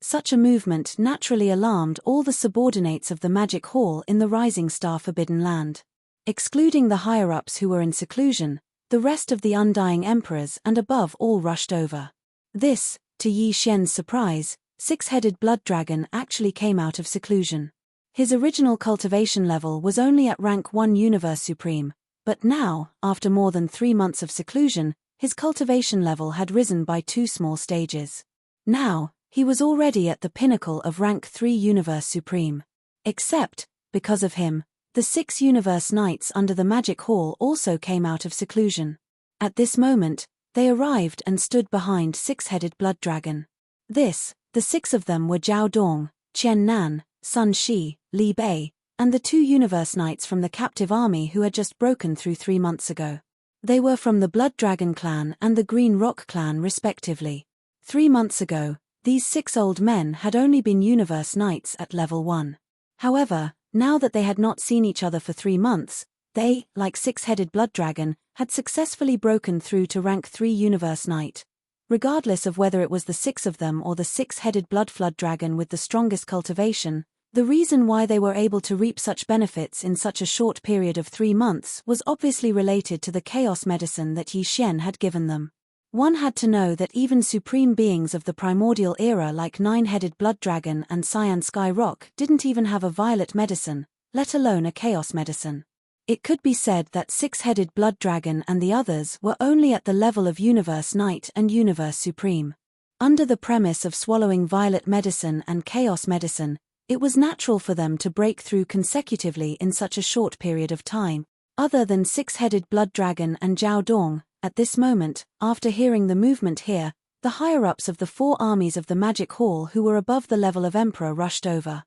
Such a movement naturally alarmed all the subordinates of the magic hall in the rising star Forbidden Land. Excluding the higher-ups who were in seclusion, the rest of the undying emperors and above all rushed over. To Yi Xian's surprise, 6-headed blood dragon actually came out of seclusion. His original cultivation level was only at rank 1 Universe Supreme, but now, after more than 3 months of seclusion, his cultivation level had risen by 2 small stages. Now, he was already at the pinnacle of rank 3 Universe Supreme. Except, because of him, the 6 Universe Knights under the Magic Hall also came out of seclusion. At this moment, they arrived and stood behind 6-headed blood dragon. The 6 of them were Zhao Dong, Qian Nan, Sun Shi, Li Bei, and the 2 Universe Knights from the captive army who had just broken through 3 months ago. They were from the Blood Dragon clan and the Green Rock clan respectively. 3 months ago, these 6 old men had only been Universe Knights at level 1. However, now that they had not seen each other for 3 months, they, like 6-headed blood dragon, had successfully broken through to rank 3 Universe Knight. Regardless of whether it was the 6 of them or the 6-headed blood flood dragon with the strongest cultivation, the reason why they were able to reap such benefits in such a short period of 3 months was obviously related to the chaos medicine that Yi Xian had given them. One had to know that even supreme beings of the primordial era like 9-headed blood dragon and Cyan Sky Rock didn't even have a violet medicine, let alone a chaos medicine. It could be said that 6-headed blood dragon and the others were only at the level of Universe Knight and Universe Supreme. Under the premise of swallowing violet medicine and chaos medicine, it was natural for them to break through consecutively in such a short period of time. Other than 6-headed blood dragon and Zhao Dong, at this moment, after hearing the movement here, the higher-ups of the 4 armies of the Magic Hall who were above the level of Emperor rushed over.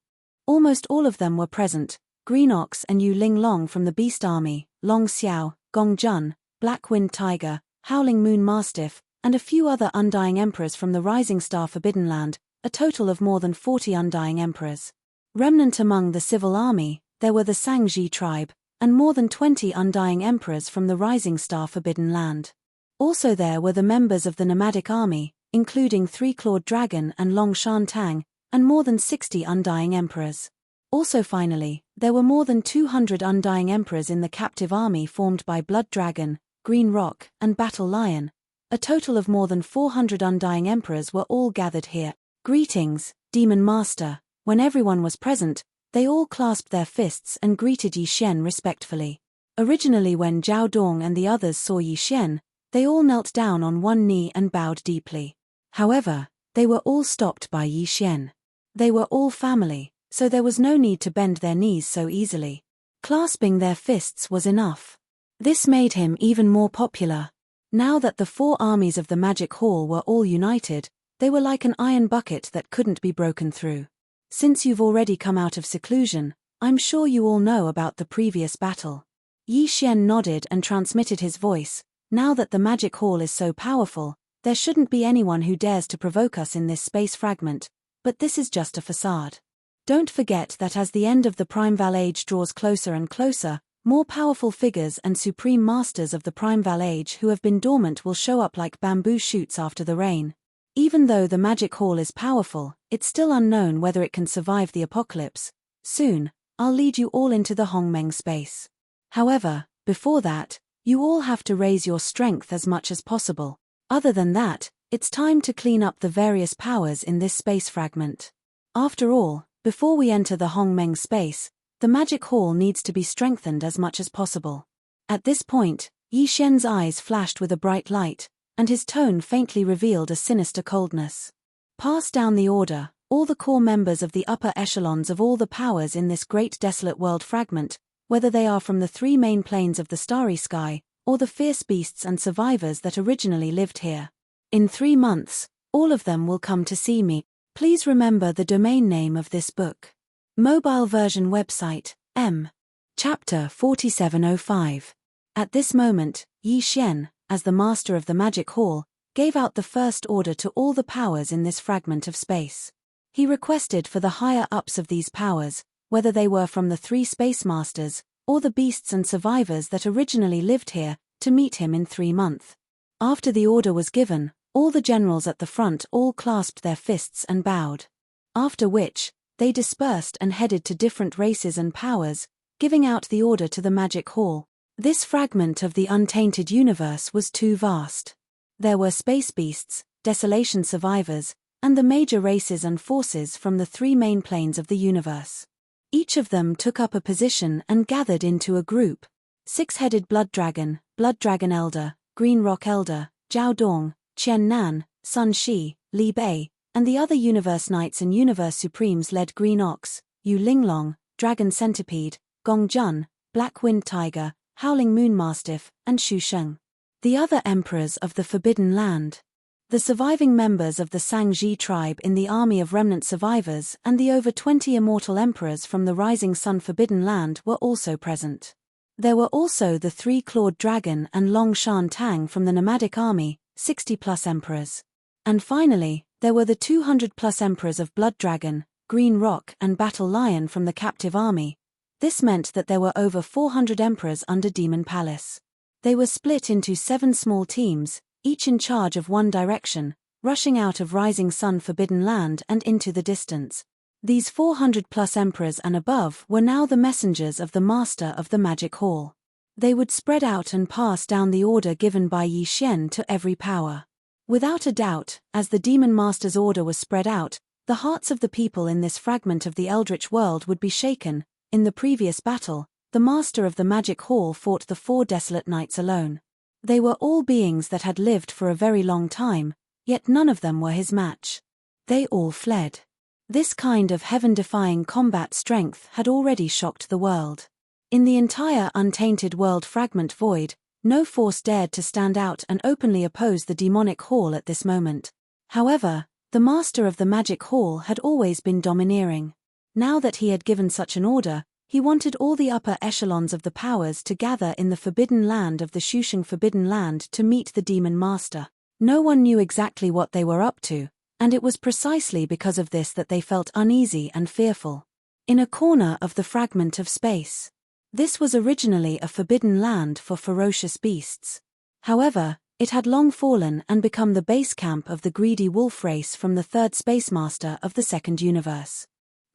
Almost all of them were present: Green Ox and Yu Ling Long from the Beast Army, Long Xiao, Gong Jun, Black Wind Tiger, Howling Moon Mastiff, and a few other Undying Emperors from the Rising Star Forbidden Land, a total of more than 40 Undying Emperors. Remnant among the civil army, there were the Sangji tribe, and more than 20 Undying Emperors from the Rising Star Forbidden Land. Also there were the members of the nomadic army, including Three-Clawed Dragon and Long Shan Tang, and more than 60 Undying Emperors. Also finally, there were more than 200 Undying Emperors in the captive army formed by Blood Dragon, Green Rock, and Battle Lion. A total of more than 400 Undying Emperors were all gathered here. Greetings, Demon Master. When everyone was present, they all clasped their fists and greeted Yi Xian respectfully. Originally when Zhao Dong and the others saw Yi Xian, they all knelt down on one knee and bowed deeply. However, they were all stopped by Yi Xian. They were all family, so there was no need to bend their knees so easily. Clasping their fists was enough. This made him even more popular. Now that the 4 armies of the Magic Hall were all united, they were like an iron bucket that couldn't be broken through. Since you've already come out of seclusion, I'm sure you all know about the previous battle. Yi Xian nodded and transmitted his voice. Now that the Magic Hall is so powerful, there shouldn't be anyone who dares to provoke us in this space fragment, but this is just a facade. Don't forget that as the end of the Primeval Age draws closer and closer, more powerful figures and supreme masters of the Primeval Age who have been dormant will show up like bamboo shoots after the rain. Even though the Magic Hall is powerful, it's still unknown whether it can survive the apocalypse. Soon, I'll lead you all into the Hongmeng space. However, before that, you all have to raise your strength as much as possible. Other than that, it's time to clean up the various powers in this space fragment. After all, before we enter the Hongmeng space, the Magic Hall needs to be strengthened as much as possible. At this point, Yi Xian's eyes flashed with a bright light, and his tone faintly revealed a sinister coldness. Pass down the order, all the core members of the upper echelons of all the powers in this great desolate world fragment, whether they are from the 3 main planes of the starry sky, or the fierce beasts and survivors that originally lived here. In 3 months, all of them will come to see me. Please remember the domain name of this book. Mobile version website, M. Chapter 4705. At this moment, Yi Xian, as the master of the Magic Hall, gave out the first order to all the powers in this fragment of space. He requested for the higher-ups of these powers, whether they were from the 3 space masters, or the beasts and survivors that originally lived here, to meet him in 3 months. After the order was given, all the generals at the front all clasped their fists and bowed. After which, they dispersed and headed to different races and powers, giving out the order to the Magic Hall. This fragment of the untainted universe was too vast. There were space beasts, desolation survivors, and the major races and forces from the 3 main planes of the universe. Each of them took up a position and gathered into a group. 6-headed Blood Dragon Elder, Green Rock Elder, Zhao Dong, Qian Nan, Sun Shi, Li Bei, and the other Universe Knights and Universe Supremes led Green Ox, Yu Linglong, Dragon Centipede, Gong Jun, Black Wind Tiger, Howling Moon Mastiff, and Shu Sheng. The other emperors of the Forbidden Land. The surviving members of the Sangji tribe in the army of remnant survivors and the over 20 immortal emperors from the Rising Sun Forbidden Land were also present. There were also the Three-Clawed Dragon and Long Shan Tang from the nomadic army, 60+ emperors. And finally, there were the 200+ emperors of Blood Dragon, Green Rock and Battle Lion from the captive army. This meant that there were over 400 emperors under Demon Palace. They were split into 7 small teams, each in charge of one direction, rushing out of Rising Sun Forbidden Land and into the distance. These 400+ emperors and above were now the messengers of the Master of the Magic Hall. They would spread out and pass down the order given by Yi Xian to every power. Without a doubt, as the Demon Master's order was spread out, the hearts of the people in this fragment of the Eldritch world would be shaken. In the previous battle, the Master of the Magic Hall fought the 4 desolate knights alone. They were all beings that had lived for a very long time, yet none of them were his match. They all fled. This kind of heaven-defying combat strength had already shocked the world. In the entire untainted world fragment void, no force dared to stand out and openly oppose the demonic hall at this moment. However, the Master of the Magic Hall had always been domineering. Now that he had given such an order, he wanted all the upper echelons of the powers to gather in the Forbidden Land of the Shusheng Forbidden Land to meet the Demon Master. No one knew exactly what they were up to, and it was precisely because of this that they felt uneasy and fearful. In a corner of the fragment of space. This was originally a forbidden land for ferocious beasts. However, it had long fallen and become the base camp of the greedy wolf race from the third spacemaster of the second universe.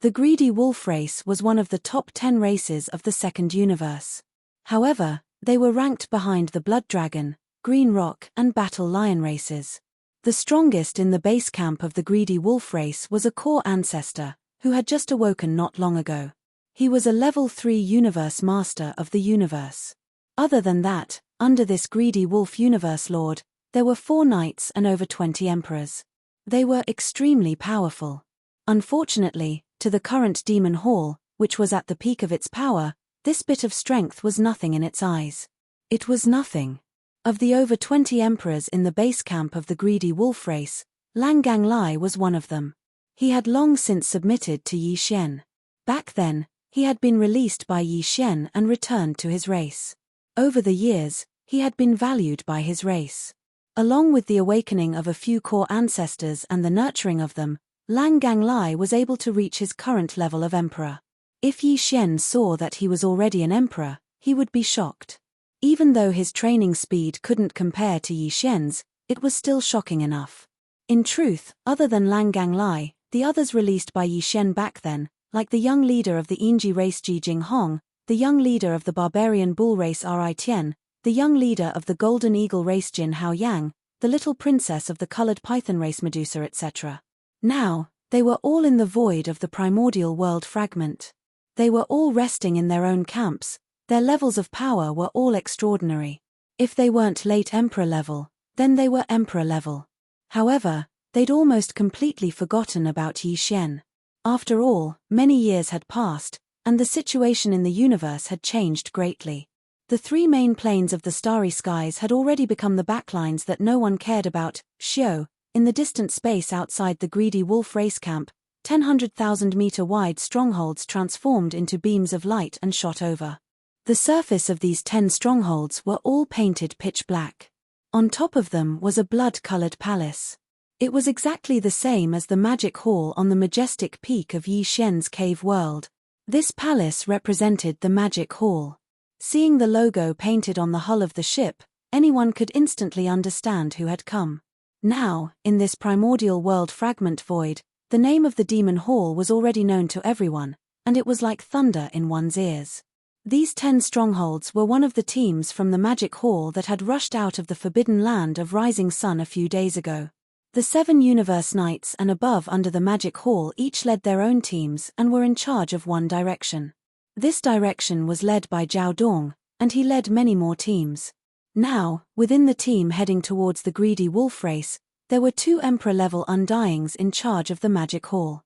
The greedy wolf race was one of the top 10 races of the second universe. However, they were ranked behind the blood dragon, green rock and battle lion races. The strongest in the base camp of the greedy wolf race was a core ancestor, who had just awoken not long ago. He was a level 3 universe master of the universe. Other than that, under this greedy wolf universe lord, there were 4 knights and over 20 emperors. They were extremely powerful. Unfortunately, to the current demon hall, which was at the peak of its power, this bit of strength was nothing in its eyes. It was nothing. Of the over 20 emperors in the base camp of the greedy wolf race, Lang Ganglai was one of them. He had long since submitted to Yi Xian. Back then, he had been released by Yi Xian and returned to his race. Over the years, he had been valued by his race. Along with the awakening of a few core ancestors and the nurturing of them, Lang Ganglai was able to reach his current level of emperor. If Yi Xian saw that he was already an emperor, he would be shocked. Even though his training speed couldn't compare to Yi Xian's, it was still shocking enough. In truth, other than Lang Ganglai, the others released by Yi Xian back then, like the young leader of the Yinji race Ji Jinghong, the young leader of the barbarian bull race Ri Tian, the young leader of the golden eagle race Jin Hao Yang, the little princess of the colored python race Medusa etc. Now, they were all in the void of the primordial world fragment. They were all resting in their own camps, their levels of power were all extraordinary. If they weren't late emperor level, then they were emperor level. However, they'd almost completely forgotten about Yi Xian. After all, many years had passed, and the situation in the universe had changed greatly. The 3 main planes of the starry skies had already become the backlines that no one cared about. Xiao, in the distant space outside the greedy wolf race camp, 100,000-meter wide strongholds transformed into beams of light and shot over. The surface of these 10 strongholds were all painted pitch black. On top of them was a blood-colored palace. It was exactly the same as the magic hall on the majestic peak of Yi Xian's cave world. This palace represented the magic hall. Seeing the logo painted on the hull of the ship, anyone could instantly understand who had come. Now, in this primordial world fragment void, the name of the demon hall was already known to everyone, and it was like thunder in one's ears. These 10 strongholds were one of the teams from the magic hall that had rushed out of the forbidden land of Rising Sun a few days ago. The 7 universe knights and above under the magic hall each led their own teams and were in charge of one direction. This direction was led by Zhao Dong, and he led many more teams. Now, within the team heading towards the greedy wolf race, there were 2 emperor-level undyings in charge of the magic hall.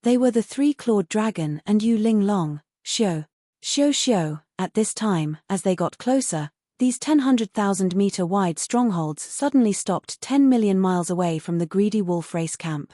They were the 3-clawed dragon and Yu Ling Long, Xiao. Xiao. At this time, as they got closer, these 100,000-meter wide strongholds suddenly stopped 10 million miles away from the greedy wolf race camp.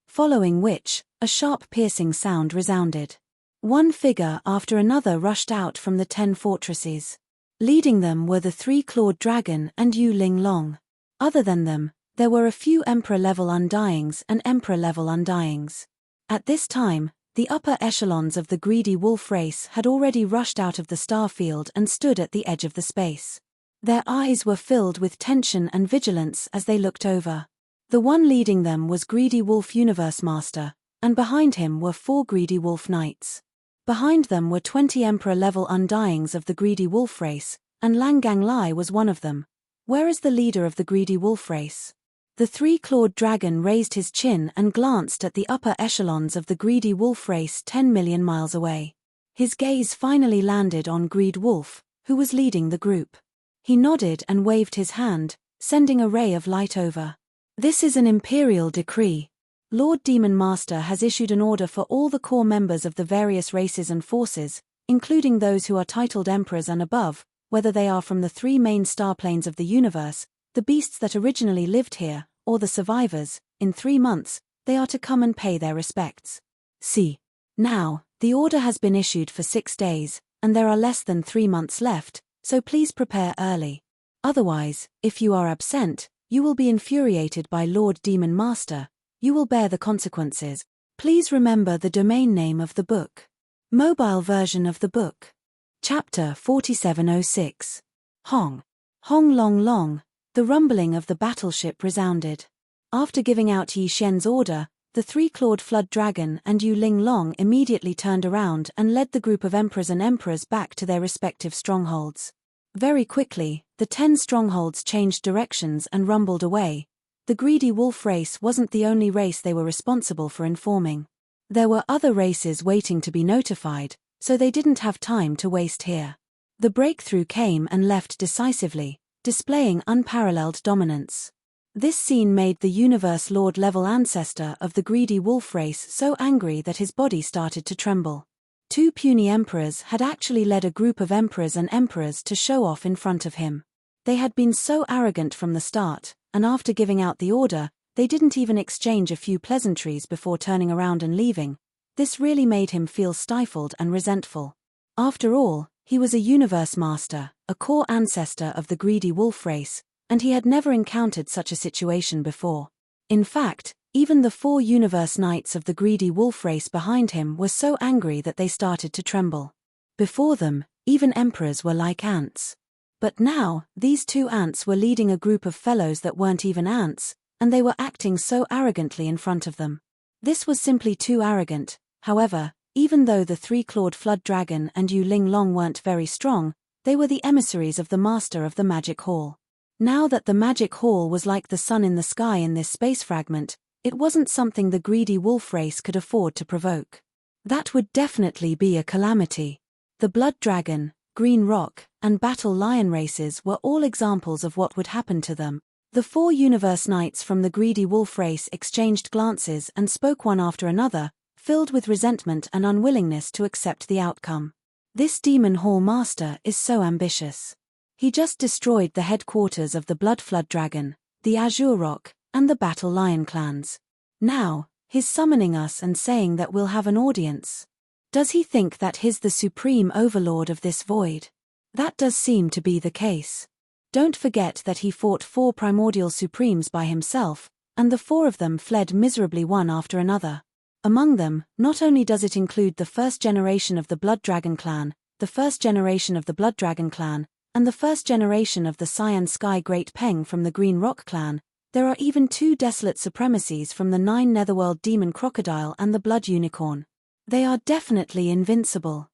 Following which, a sharp piercing sound resounded. One figure after another rushed out from the 10 fortresses. Leading them were the 3-clawed dragon and Yu Ling Long. Other than them, there were a few emperor-level undyings and emperor-level undyings. At this time, the upper echelons of the greedy wolf race had already rushed out of the star field and stood at the edge of the space. Their eyes were filled with tension and vigilance as they looked over. The one leading them was Greedy Wolf Universe Master, and behind him were 4 Greedy Wolf Knights. Behind them were 20 Emperor-level undyings of the Greedy Wolf race, and Lang Ganglai was one of them. Where is the leader of the Greedy Wolf race? The 3-clawed dragon raised his chin and glanced at the upper echelons of the Greedy Wolf race 10 million miles away. His gaze finally landed on Greed Wolf, who was leading the group. He nodded and waved his hand, sending a ray of light over. This is an imperial decree. Lord Demon Master has issued an order for all the core members of the various races and forces, including those who are titled emperors and above, whether they are from the 3 main star planes of the universe, the beasts that originally lived here, or the survivors. In 3 months, they are to come and pay their respects. See. Now, the order has been issued for 6 days, and there are less than 3 months left, so please prepare early. Otherwise, if you are absent, you will be infuriated by Lord Demon Master. You will bear the consequences. Please remember the domain name of the book. Mobile version of the book. Chapter 4706. Hong. Hong long long, the rumbling of the battleship resounded. After giving out Yi Xian's order, the three-clawed flood dragon and Yu Ling Long immediately turned around and led the group of emperors and emperors back to their respective strongholds. Very quickly, the 10 strongholds changed directions and rumbled away. The greedy wolf race wasn't the only race they were responsible for informing. There were other races waiting to be notified, so they didn't have time to waste here. The breakthrough came and left decisively, displaying unparalleled dominance. This scene made the Universe Lord-level ancestor of the greedy wolf race so angry that his body started to tremble. 2 puny emperors had actually led a group of emperors and emperors to show off in front of him. They had been so arrogant from the start, and after giving out the order, they didn't even exchange a few pleasantries before turning around and leaving. This really made him feel stifled and resentful. After all, he was a universe master, a core ancestor of the greedy wolf race, and he had never encountered such a situation before. In fact, even the 4 universe knights of the greedy wolf race behind him were so angry that they started to tremble. Before them, even emperors were like ants. But now, these 2 ants were leading a group of fellows that weren't even ants, and they were acting so arrogantly in front of them. This was simply too arrogant. However, even though the 3-clawed flood dragon and Yu Ling Long weren't very strong, they were the emissaries of the master of the magic hall. Now that the magic hall was like the sun in the sky in this space fragment, it wasn't something the greedy wolf race could afford to provoke. That would definitely be a calamity. The blood dragon, green rock, and battle lion races were all examples of what would happen to them. The 4 universe knights from the greedy wolf race exchanged glances and spoke one after another, filled with resentment and unwillingness to accept the outcome. This demon hall master is so ambitious. He just destroyed the headquarters of the blood flood dragon, the azure rock, and the battle lion clans. Now, he's summoning us and saying that we'll have an audience. Does he think that he's the supreme overlord of this void? That does seem to be the case. Don't forget that he fought 4 primordial supremes by himself, and the 4 of them fled miserably one after another. Among them, not only does it include the first generation of the Blood Dragon clan, the first generation of the Blood Dragon clan, and the first generation of the Cyan Sky Great Peng from the Green Rock clan, there are even 2 desolate supremacies from the 9 Netherworld Demon Crocodile and the Blood Unicorn. They are definitely invincible.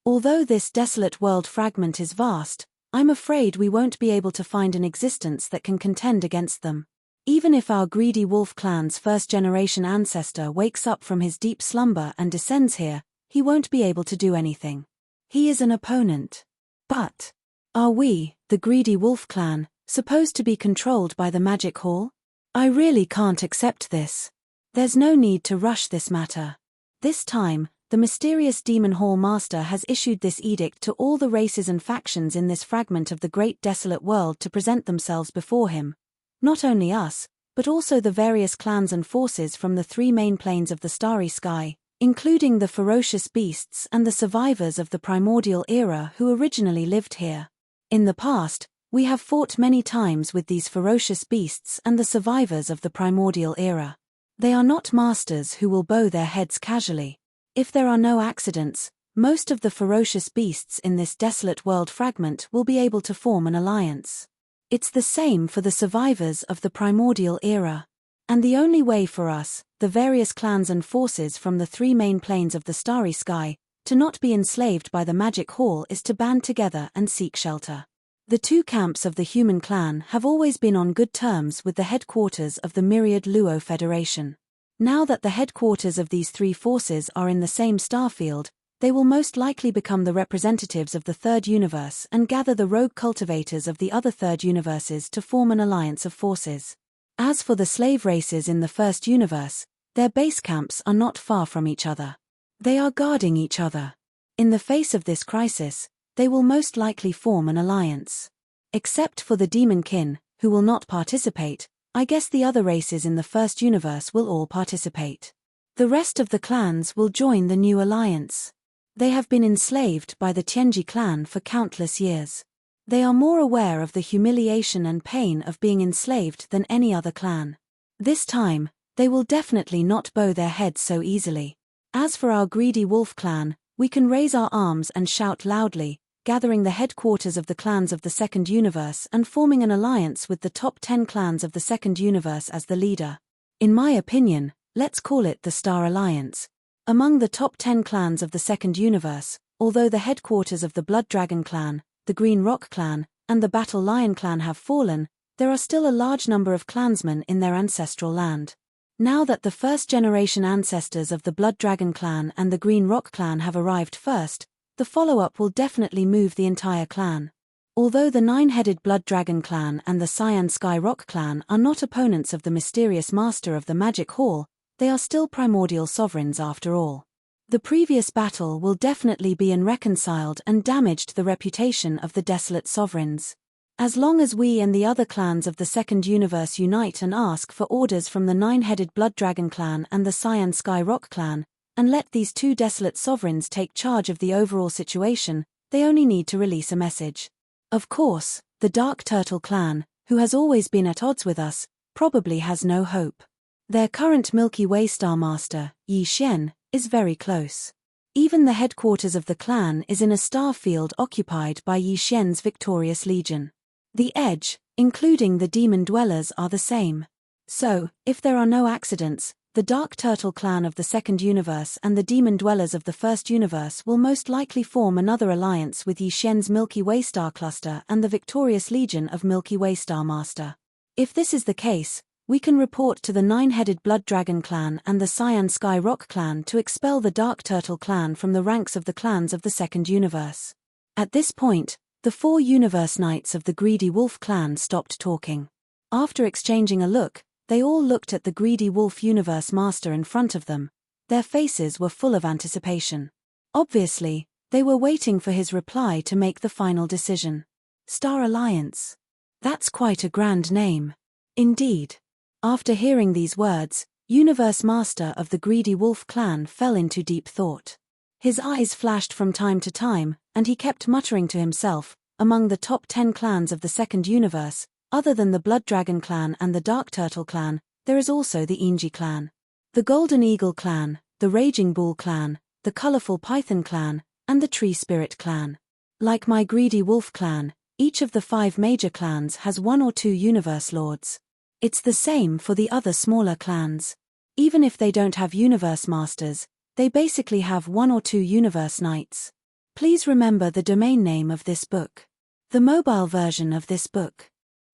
Although this desolate world fragment is vast, I'm afraid we won't be able to find an existence that can contend against them. Even if our greedy wolf clan's first-generation ancestor wakes up from his deep slumber and descends here, he won't be able to do anything. He is an opponent. But are we, the greedy wolf clan, supposed to be controlled by the magic hall? I really can't accept this. There's no need to rush this matter. This time, the mysterious demon hall master has issued this edict to all the races and factions in this fragment of the great desolate world to present themselves before him. Not only us, but also the various clans and forces from the 3 main planes of the starry sky, including the ferocious beasts and the survivors of the primordial era who originally lived here. In the past, we have fought many times with these ferocious beasts and the survivors of the primordial era. They are not masters who will bow their heads casually. If there are no accidents, most of the ferocious beasts in this desolate world fragment will be able to form an alliance. It's the same for the survivors of the primordial era. And the only way for us, the various clans and forces from the 3 main planes of the starry sky, to not be enslaved by the magic hall is to band together and seek shelter. The 2 camps of the human clan have always been on good terms with the headquarters of the Myriad Luo Federation. Now that the headquarters of these 3 forces are in the same starfield, they will most likely become the representatives of the Third Universe and gather the rogue cultivators of the other Third Universes to form an alliance of forces. As for the slave races in the First Universe, their base camps are not far from each other. They are guarding each other. In the face of this crisis, they will most likely form an alliance. Except for the Demon Kin, who will not participate, I guess the other races in the First Universe will all participate. The rest of the clans will join the new alliance. They have been enslaved by the Tianji clan for countless years. They are more aware of the humiliation and pain of being enslaved than any other clan. This time, they will definitely not bow their heads so easily. As for our greedy wolf clan, we can raise our arms and shout loudly, gathering the headquarters of the clans of the Second Universe and forming an alliance with the top 10 clans of the Second Universe as the leader. In my opinion, let's call it the Star Alliance. Among the top 10 clans of the Second Universe, although the headquarters of the Blood Dragon clan, the Green Rock clan, and the Battle Lion clan have fallen, there are still a large number of clansmen in their ancestral land. Now that the first-generation ancestors of the Blood Dragon clan and the Green Rock clan have arrived first, the follow-up will definitely move the entire clan. Although the nine-headed Blood Dragon clan and the Cyan Sky Rock clan are not opponents of the mysterious master of the Magic Hall, they are still primordial sovereigns after all. The previous battle will definitely be unreconciled and damaged the reputation of the desolate sovereigns. As long as we and the other clans of the Second Universe unite and ask for orders from the nine-headed Blood Dragon clan and the Cyan Sky Rock clan, and let these two desolate sovereigns take charge of the overall situation, they only need to release a message. Of course, the Dark Turtle clan, who has always been at odds with us, probably has no hope. Their current Milky Way Star Master, Yi Xian, is very close. Even the headquarters of the clan is in a star field occupied by Yi Xian's victorious legion. The edge, including the demon dwellers, are the same. So, if there are no accidents, the Dark Turtle clan of the Second Universe and the demon dwellers of the First Universe will most likely form another alliance with Yi Xian's Milky Way Star Cluster and the victorious legion of Milky Way Star Master. If this is the case, we can report to the nine-headed Blood Dragon clan and the Cyan Sky Rock clan to expel the Dark Turtle clan from the ranks of the clans of the Second Universe. At this point, the 4 Universe Knights of the Greedy Wolf clan stopped talking. After exchanging a look, they all looked at the Greedy Wolf Universe Master in front of them. Their faces were full of anticipation. Obviously, they were waiting for his reply to make the final decision. Star Alliance. That's quite a grand name. Indeed. After hearing these words, Universe Master of the Greedy Wolf clan fell into deep thought. His eyes flashed from time to time, and he kept muttering to himself, among the top 10 clans of the Second Universe, other than the Blood Dragon clan and the Dark Turtle clan, there is also the Enji clan, the Golden Eagle clan, the Raging Bull clan, the Colorful Python clan, and the Tree Spirit clan. Like my Greedy Wolf clan, each of the 5 major clans has 1 or 2 Universe Lords. It's the same for the other smaller clans. Even if they don't have Universe Masters, they basically have 1 or 2 Universe Knights. Please remember the domain name of this book. The mobile version of this book.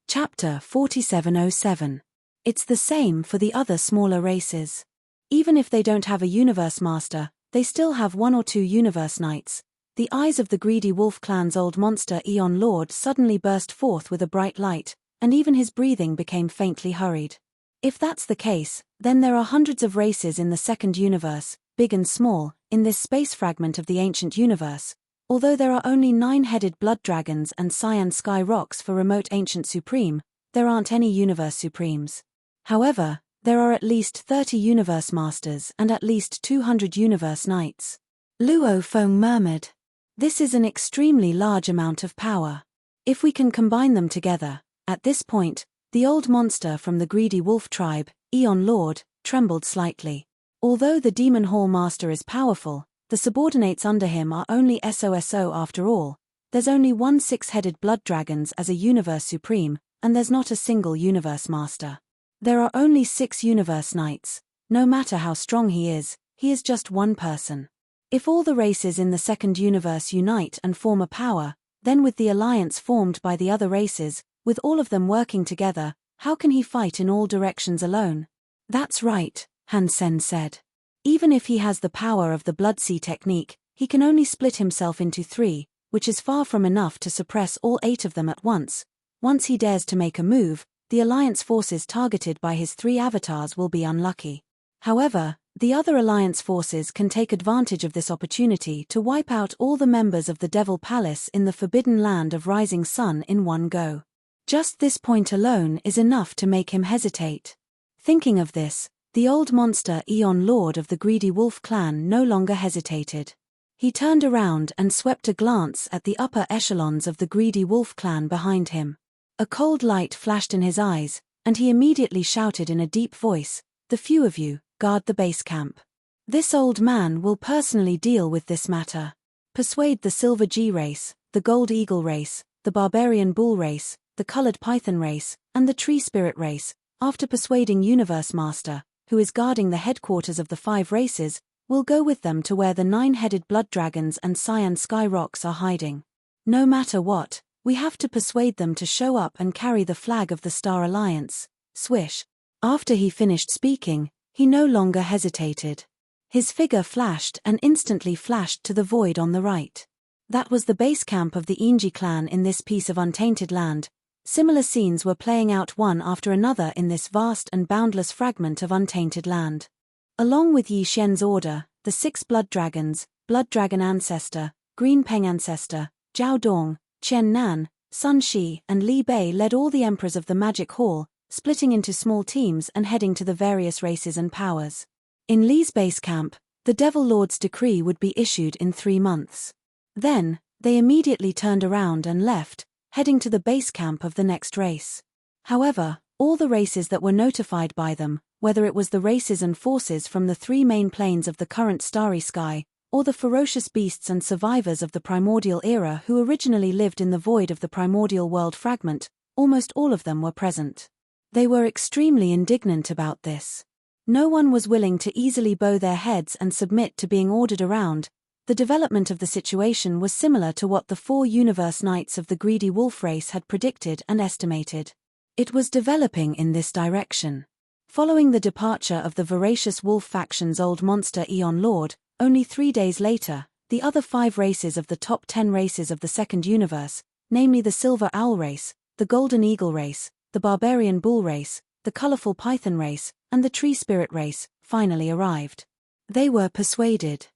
Chapter 4707. It's the same for the other smaller races. Even if they don't have a Universe Master, they still have 1 or 2 Universe Knights. The eyes of the Greedy Wolf clan's old monster Eon Lord suddenly burst forth with a bright light, and even his breathing became faintly hurried. If that's the case, then there are hundreds of races in the Second Universe, big and small, in this space fragment of the ancient universe. Although there are only 9-headed Blood Dragons and Cyan Sky Rocks for Remote Ancient Supreme, there aren't any Universe Supremes. However, there are at least 30 Universe Masters and at least 200 Universe Knights. Luo Feng murmured. This is an extremely large amount of power. If we can combine them together, at this point, the old monster from the Greedy Wolf tribe, Eon Lord, trembled slightly. Although the Demon Hall Master is powerful, the subordinates under him are only SOSO after all. There's only 1 6-headed Blood Dragons as a Universe Supreme, and there's not a single Universe Master. There are only 6 Universe Knights. No matter how strong he is just one person. If all the races in the Second Universe unite and form a power, then with the alliance formed by the other races, with all of them working together, how can he fight in all directions alone? That's right, Han Sen said. Even if he has the power of the Blood Sea technique, he can only split himself into 3, which is far from enough to suppress all 8 of them at once. Once he dares to make a move, the Alliance forces targeted by his 3 avatars will be unlucky. However, the other Alliance forces can take advantage of this opportunity to wipe out all the members of the Devil Palace in the Forbidden Land of Rising Sun in one go. Just this point alone is enough to make him hesitate. Thinking of this, The old monster Eon Lord of the Greedy Wolf clan no longer hesitated. He turned around and swept a glance at the upper echelons of the Greedy Wolf clan behind him. A cold light flashed in his eyes, and he immediately shouted in a deep voice, "The few of you, guard the base camp. This old man will personally deal with this matter. Persuade the Silver G race, the Gold Eagle race, the Barbarian Bull race, the Colored Python race, and the Tree Spirit race. After persuading Universe Master, who is guarding the headquarters of the 5 races, will go with them to where the 9-headed blood dragons and cyan sky rocks are hiding. No matter what, we have to persuade them to show up and carry the flag of the Star Alliance." Swish. After he finished speaking, he no longer hesitated. His figure flashed and instantly flashed to the void on the right. That was the base camp of the Enji clan in this piece of untainted land. Similar scenes were playing out one after another in this vast and boundless fragment of untainted land. Along with Yi Xian's order, the 6 blood dragons, Blood Dragon Ancestor, Green Peng Ancestor, Zhao Dong, Qian Nan, Sun Shi, and Li Bei led all the emperors of the Magic Hall, splitting into small teams and heading to the various races and powers. In Li's base camp, the Devil Lord's decree would be issued in 3 months. Then, they immediately turned around and left, heading to the base camp of the next race. However, all the races that were notified by them, whether it was the races and forces from the 3 main planes of the current starry sky, or the ferocious beasts and survivors of the primordial era who originally lived in the void of the primordial world fragment, almost all of them were present. They were extremely indignant about this. No one was willing to easily bow their heads and submit to being ordered around. The development of the situation was similar to what the 4 Universe Knights of the Greedy Wolf race had predicted and estimated. It was developing in this direction. Following the departure of the voracious wolf faction's old monster Eon Lord, only 3 days later, the other 5 races of the top 10 races of the Second Universe, namely the Silver Owl race, the Golden Eagle race, the Barbarian Bull race, the Colorful Python race, and the Tree Spirit race, finally arrived. They were persuaded.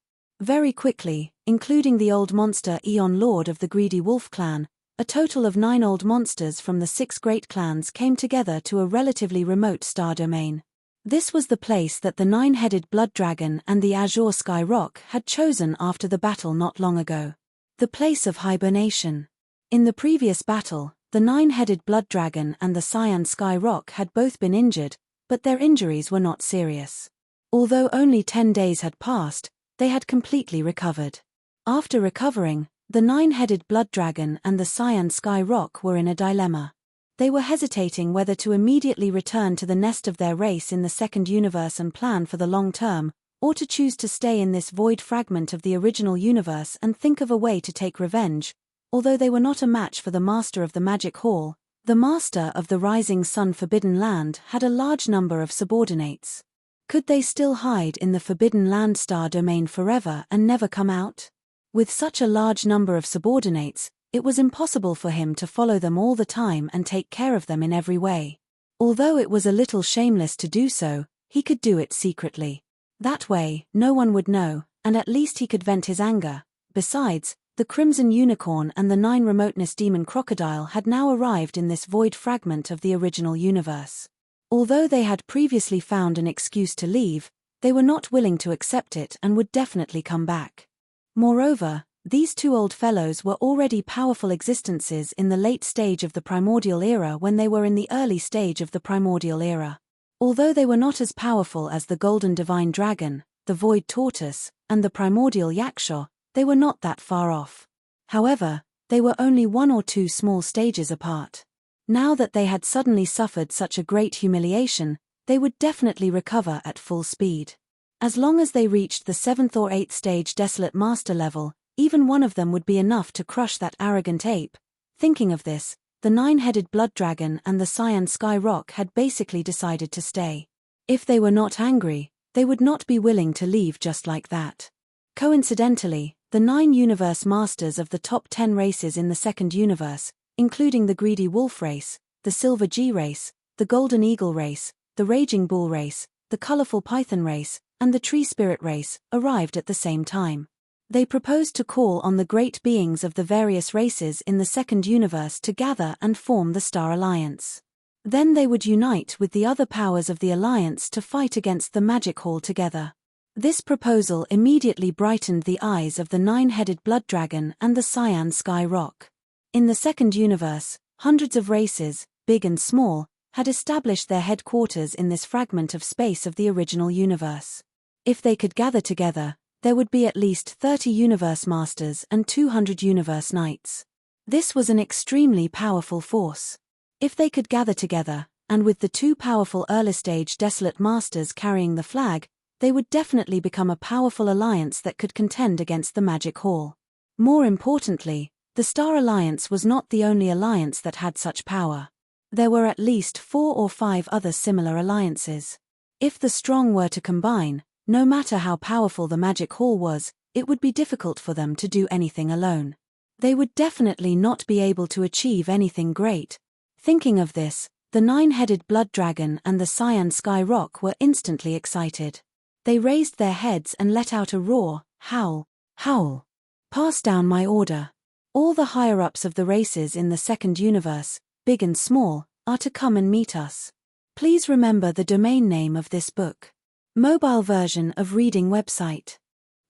Very quickly, including the old monster Eon Lord of the Greedy Wolf clan, a total of 9 old monsters from the 6 great clans came together to a relatively remote star domain. This was the place that the 9-headed blood dragon and the azure sky rock had chosen after the battle not long ago. The place of hibernation. In the previous battle, the 9-headed blood dragon and the cyan sky rock had both been injured, but their injuries were not serious. Although only 10 days had passed, they had completely recovered. After recovering, the 9-headed blood dragon and the cyan sky rock were in a dilemma. They were hesitating whether to immediately return to the nest of their race in the Second Universe and plan for the long term, or to choose to stay in this void fragment of the original universe and think of a way to take revenge. Although they were not a match for the Master of the Magic Hall, the Master of the Rising Sun Forbidden Land had a large number of subordinates. Could they still hide in the Forbidden Land star domain forever and never come out? With such a large number of subordinates, it was impossible for him to follow them all the time and take care of them in every way. Although it was a little shameless to do so, he could do it secretly. That way, no one would know, and at least he could vent his anger. Besides, the Crimson Unicorn and the 9 Remoteness Demon Crocodile had now arrived in this void fragment of the original universe. Although they had previously found an excuse to leave, they were not willing to accept it and would definitely come back. Moreover, these 2 old fellows were already powerful existences in the late stage of the primordial era when they were in the early stage of the primordial era. Although they were not as powerful as the Golden Divine Dragon, the Void Tortoise, and the Primordial Yaksha, they were not that far off. However, they were only 1 or 2 small stages apart. Now that they had suddenly suffered such a great humiliation, they would definitely recover at full speed. As long as they reached the 7th or 8th stage Desolate Master level, even one of them would be enough to crush that arrogant ape. Thinking of this, the 9-headed blood dragon and the cyan sky rock had basically decided to stay. If they were not angry, they would not be willing to leave just like that. Coincidentally, the 9 universe masters of the top 10 races in the Second Universe, including the Greedy Wolf race, the Silver G race, the Golden Eagle race, the Raging Bull race, the Colorful Python race, and the Tree Spirit race, arrived at the same time. They proposed to call on the great beings of the various races in the Second Universe to gather and form the Star Alliance. Then they would unite with the other powers of the Alliance to fight against the Magic Hall together. This proposal immediately brightened the eyes of the nine-headed blood dragon and the cyan sky rock. In the second universe, hundreds of races, big and small, had established their headquarters in this fragment of space of the original universe. If they could gather together, there would be at least 30 universe masters and 200 universe knights. This was an extremely powerful force. If they could gather together, and with the two powerful early-stage desolate masters carrying the flag, they would definitely become a powerful alliance that could contend against the Magic Hall. More importantly, the Star Alliance was not the only alliance that had such power. There were at least 4 or 5 other similar alliances. If the strong were to combine, no matter how powerful the Magic Hall was, it would be difficult for them to do anything alone. They would definitely not be able to achieve anything great. Thinking of this, the nine-headed blood dragon and the cyan sky rock were instantly excited. They raised their heads and let out a roar, howl, howl. Pass down my order. All the higher-ups of the races in the second universe, big and small, are to come and meet us. Please remember the domain name of this book. Mobile version of reading website.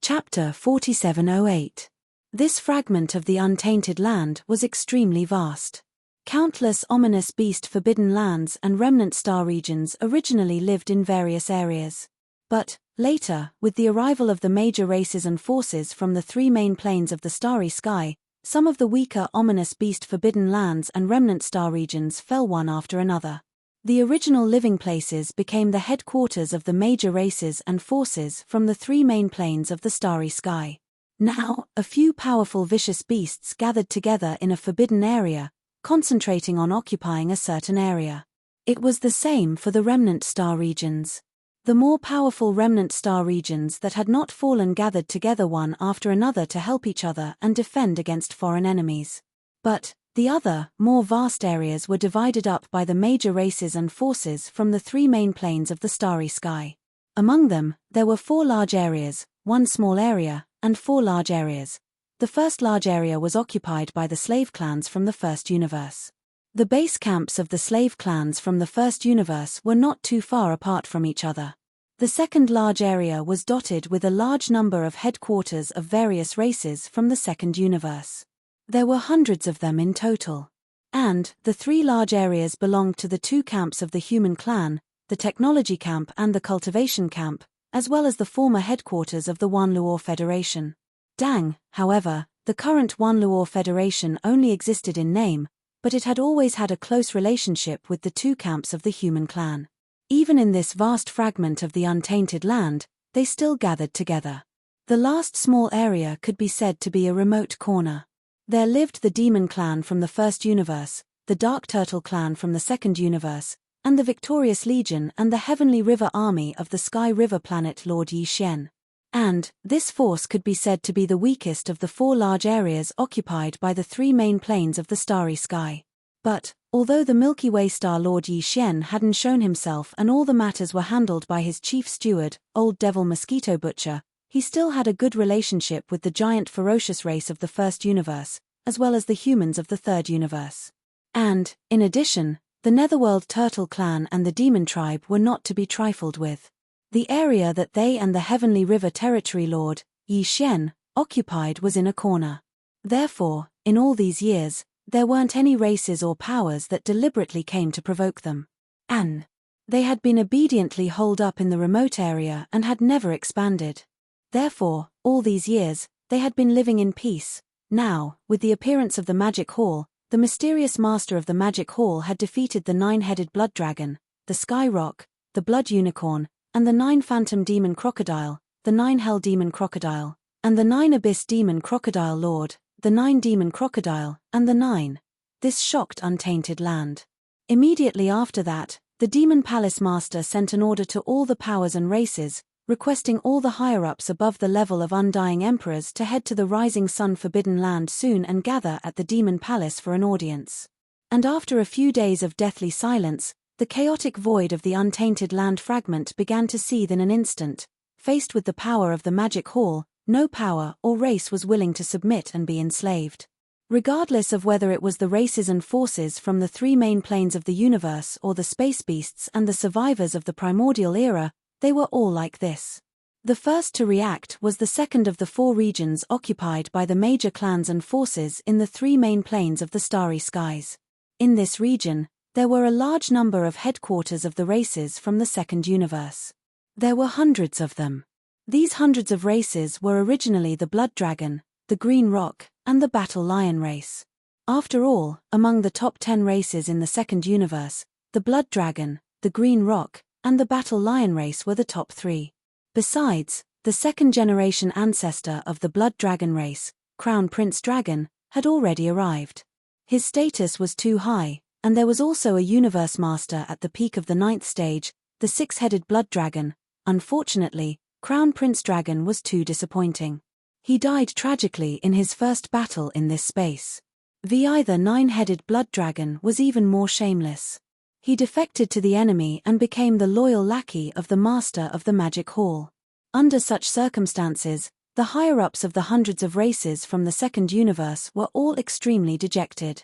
Chapter 4708. This fragment of the untainted land was extremely vast. Countless ominous beast forbidden lands and remnant star regions originally lived in various areas. But, later, with the arrival of the major races and forces from the 3 main planes of the starry sky, some of the weaker ominous beast forbidden lands and remnant star regions fell one after another. The original living places became the headquarters of the major races and forces from the 3 main planes of the starry sky. Now, a few powerful vicious beasts gathered together in a forbidden area, concentrating on occupying a certain area. It was the same for the remnant star regions. The more powerful remnant star regions that had not fallen gathered together one after another to help each other and defend against foreign enemies. But, the other, more vast areas were divided up by the major races and forces from the 3 main planes of the starry sky. Among them, there were 4 large areas, 1 small area, and 4 large areas. The first large area was occupied by the slave clans from the first universe. The base camps of the slave clans from the first universe were not too far apart from each other. The second large area was dotted with a large number of headquarters of various races from the second universe. There were hundreds of them in total. And, the 3 large areas belonged to the 2 camps of the human clan, the technology camp and the cultivation camp, as well as the former headquarters of the Wanluor Federation. Dang, however, the current Wanluor Federation only existed in name, but it had always had a close relationship with the 2 camps of the human clan. Even in this vast fragment of the untainted land, they still gathered together. The last small area could be said to be a remote corner. There lived the Demon Clan from the first universe, the Dark Turtle Clan from the second universe, and the Victorious Legion and the Heavenly River Army of the Sky River planet Lord Yi Xian. And, this force could be said to be the weakest of the 4 large areas occupied by the 3 main planes of the starry sky. But, although the Milky Way star Lord Yi Xian hadn't shown himself and all the matters were handled by his chief steward, Old Devil Mosquito Butcher, he still had a good relationship with the giant ferocious race of the first universe, as well as the humans of the third universe. And, in addition, the Netherworld Turtle Clan and the Demon Tribe were not to be trifled with. The area that they and the Heavenly River Territory Lord, Yi Xian, occupied was in a corner. Therefore, in all these years, there weren't any races or powers that deliberately came to provoke them. And they had been obediently holed up in the remote area and had never expanded. Therefore, all these years, they had been living in peace. Now, with the appearance of the Magic Hall, the mysterious master of the Magic Hall had defeated the 9-headed blood dragon, the Sky Rock, the Blood Unicorn, and the 9 Phantom Demon Crocodile, the 9 Hell Demon Crocodile, and the 9 Abyss Demon Crocodile Lord, the 9 Demon Crocodile, and the 9. This shocked untainted land. Immediately after that, the Demon Palace Master sent an order to all the powers and races, requesting all the higher-ups above the level of Undying Emperors to head to the Rising Sun Forbidden Land soon and gather at the Demon Palace for an audience. And after a few days of deathly silence, the chaotic void of the untainted land fragment began to seethe in an instant. Faced with the power of the Magic Hall, no power or race was willing to submit and be enslaved. Regardless of whether it was the races and forces from the three main planes of the universe or the space beasts and the survivors of the primordial era, they were all like this. The first to react was the second of the four regions occupied by the major clans and forces in the three main planes of the starry skies. In this region, there were a large number of headquarters of the races from the second universe. There were hundreds of them. These hundreds of races were originally the Blood Dragon, the Green Rock, and the Battle Lion race. After all, among the top 10 races in the second universe, the Blood Dragon, the Green Rock, and the Battle Lion race were the top 3. Besides, the second-generation ancestor of the Blood Dragon race, Crown Prince Dragon, had already arrived. His status was too high, and there was also a Universe Master at the peak of the 9th stage, the six-headed Blood Dragon. Unfortunately, Crown Prince Dragon was too disappointing. He died tragically in his first battle in this space. The either nine-headed Blood Dragon was even more shameless. He defected to the enemy and became the loyal lackey of the Master of the Magic Hall. Under such circumstances, the higher-ups of the hundreds of races from the second universe were all extremely dejected.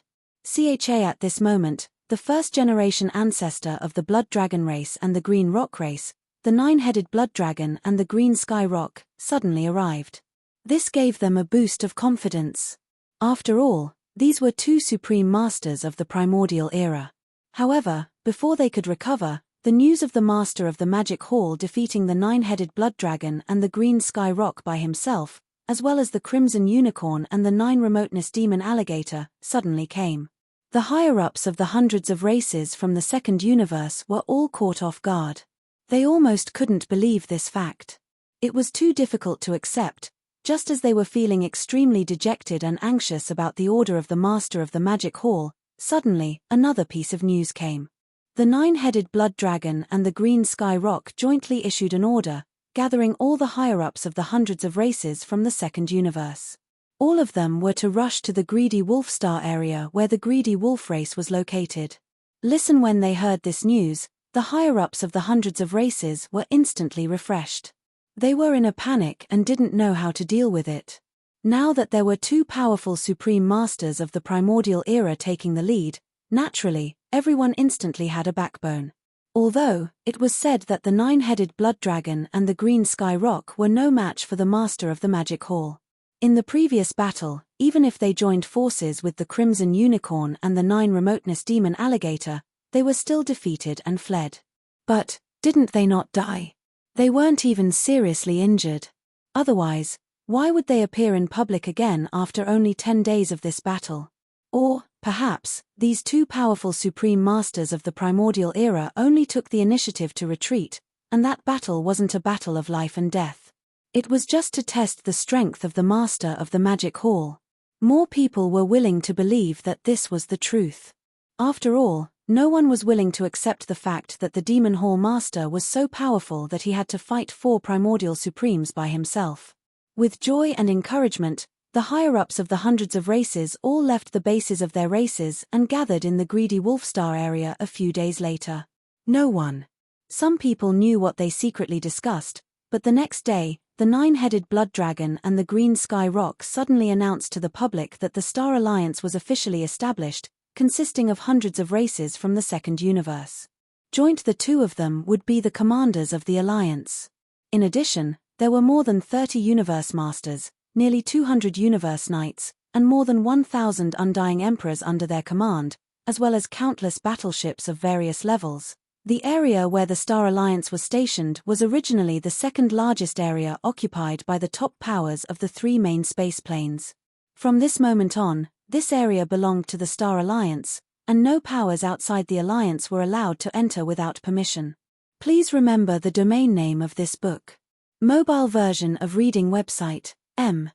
At this moment, the first-generation ancestor of the Blood Dragon race and the Green Rock race, the nine-headed Blood Dragon and the Green Sky Rock, suddenly arrived. This gave them a boost of confidence. After all, these were two supreme masters of the primordial era. However, before they could recover, the news of the Master of the Magic Hall defeating the nine-headed Blood Dragon and the Green Sky Rock by himself, as well as the Crimson Unicorn and the Nine-Remoteness Demon Alligator, suddenly came. The higher-ups of the hundreds of races from the second universe were all caught off guard. They almost couldn't believe this fact. It was too difficult to accept. Just as they were feeling extremely dejected and anxious about the order of the Master of the Magic Hall, suddenly, another piece of news came. The nine-headed Blood Dragon and the Green Sky Rock jointly issued an order, gathering all the higher-ups of the hundreds of races from the second universe. All of them were to rush to the Greedy Wolf Star area where the Greedy Wolf race was located. Listen, when they heard this news, the higher-ups of the hundreds of races were instantly refreshed. They were in a panic and didn't know how to deal with it. Now that there were two powerful supreme masters of the primordial era taking the lead, naturally, everyone instantly had a backbone. Although, it was said that the nine-headed Blood Dragon and the Green Sky Rock were no match for the Master of the Magic Hall. In the previous battle, even if they joined forces with the Crimson Unicorn and the Nine-Remoteness Demon Alligator, they were still defeated and fled. But, didn't they not die? They weren't even seriously injured. Otherwise, why would they appear in public again after only 10 days of this battle? Or, perhaps, these two powerful supreme masters of the primordial era only took the initiative to retreat, and that battle wasn't a battle of life and death. It was just to test the strength of the Master of the Magic Hall. More people were willing to believe that this was the truth. After all, no one was willing to accept the fact that the Demon Hall Master was so powerful that he had to fight 4 primordial supremes by himself. With joy and encouragement, the higher-ups of the hundreds of races all left the bases of their races and gathered in the Greedy Wolf Star area a few days later. No one. Some people knew what they secretly discussed, but the next day, the nine-headed Blood Dragon and the Green Sky Rock suddenly announced to the public that the Star Alliance was officially established, consisting of hundreds of races from the second universe. Joint the two of them would be the commanders of the Alliance. In addition, there were more than 30 Universe Masters, nearly 200 Universe Knights, and more than 1,000 Undying Emperors under their command, as well as countless battleships of various levels. The area where the Star Alliance was stationed was originally the second largest area occupied by the top powers of the 3 main space planes. From this moment on, this area belonged to the Star Alliance, and no powers outside the Alliance were allowed to enter without permission. Please remember the domain name of this book. Mobile version of reading website, M.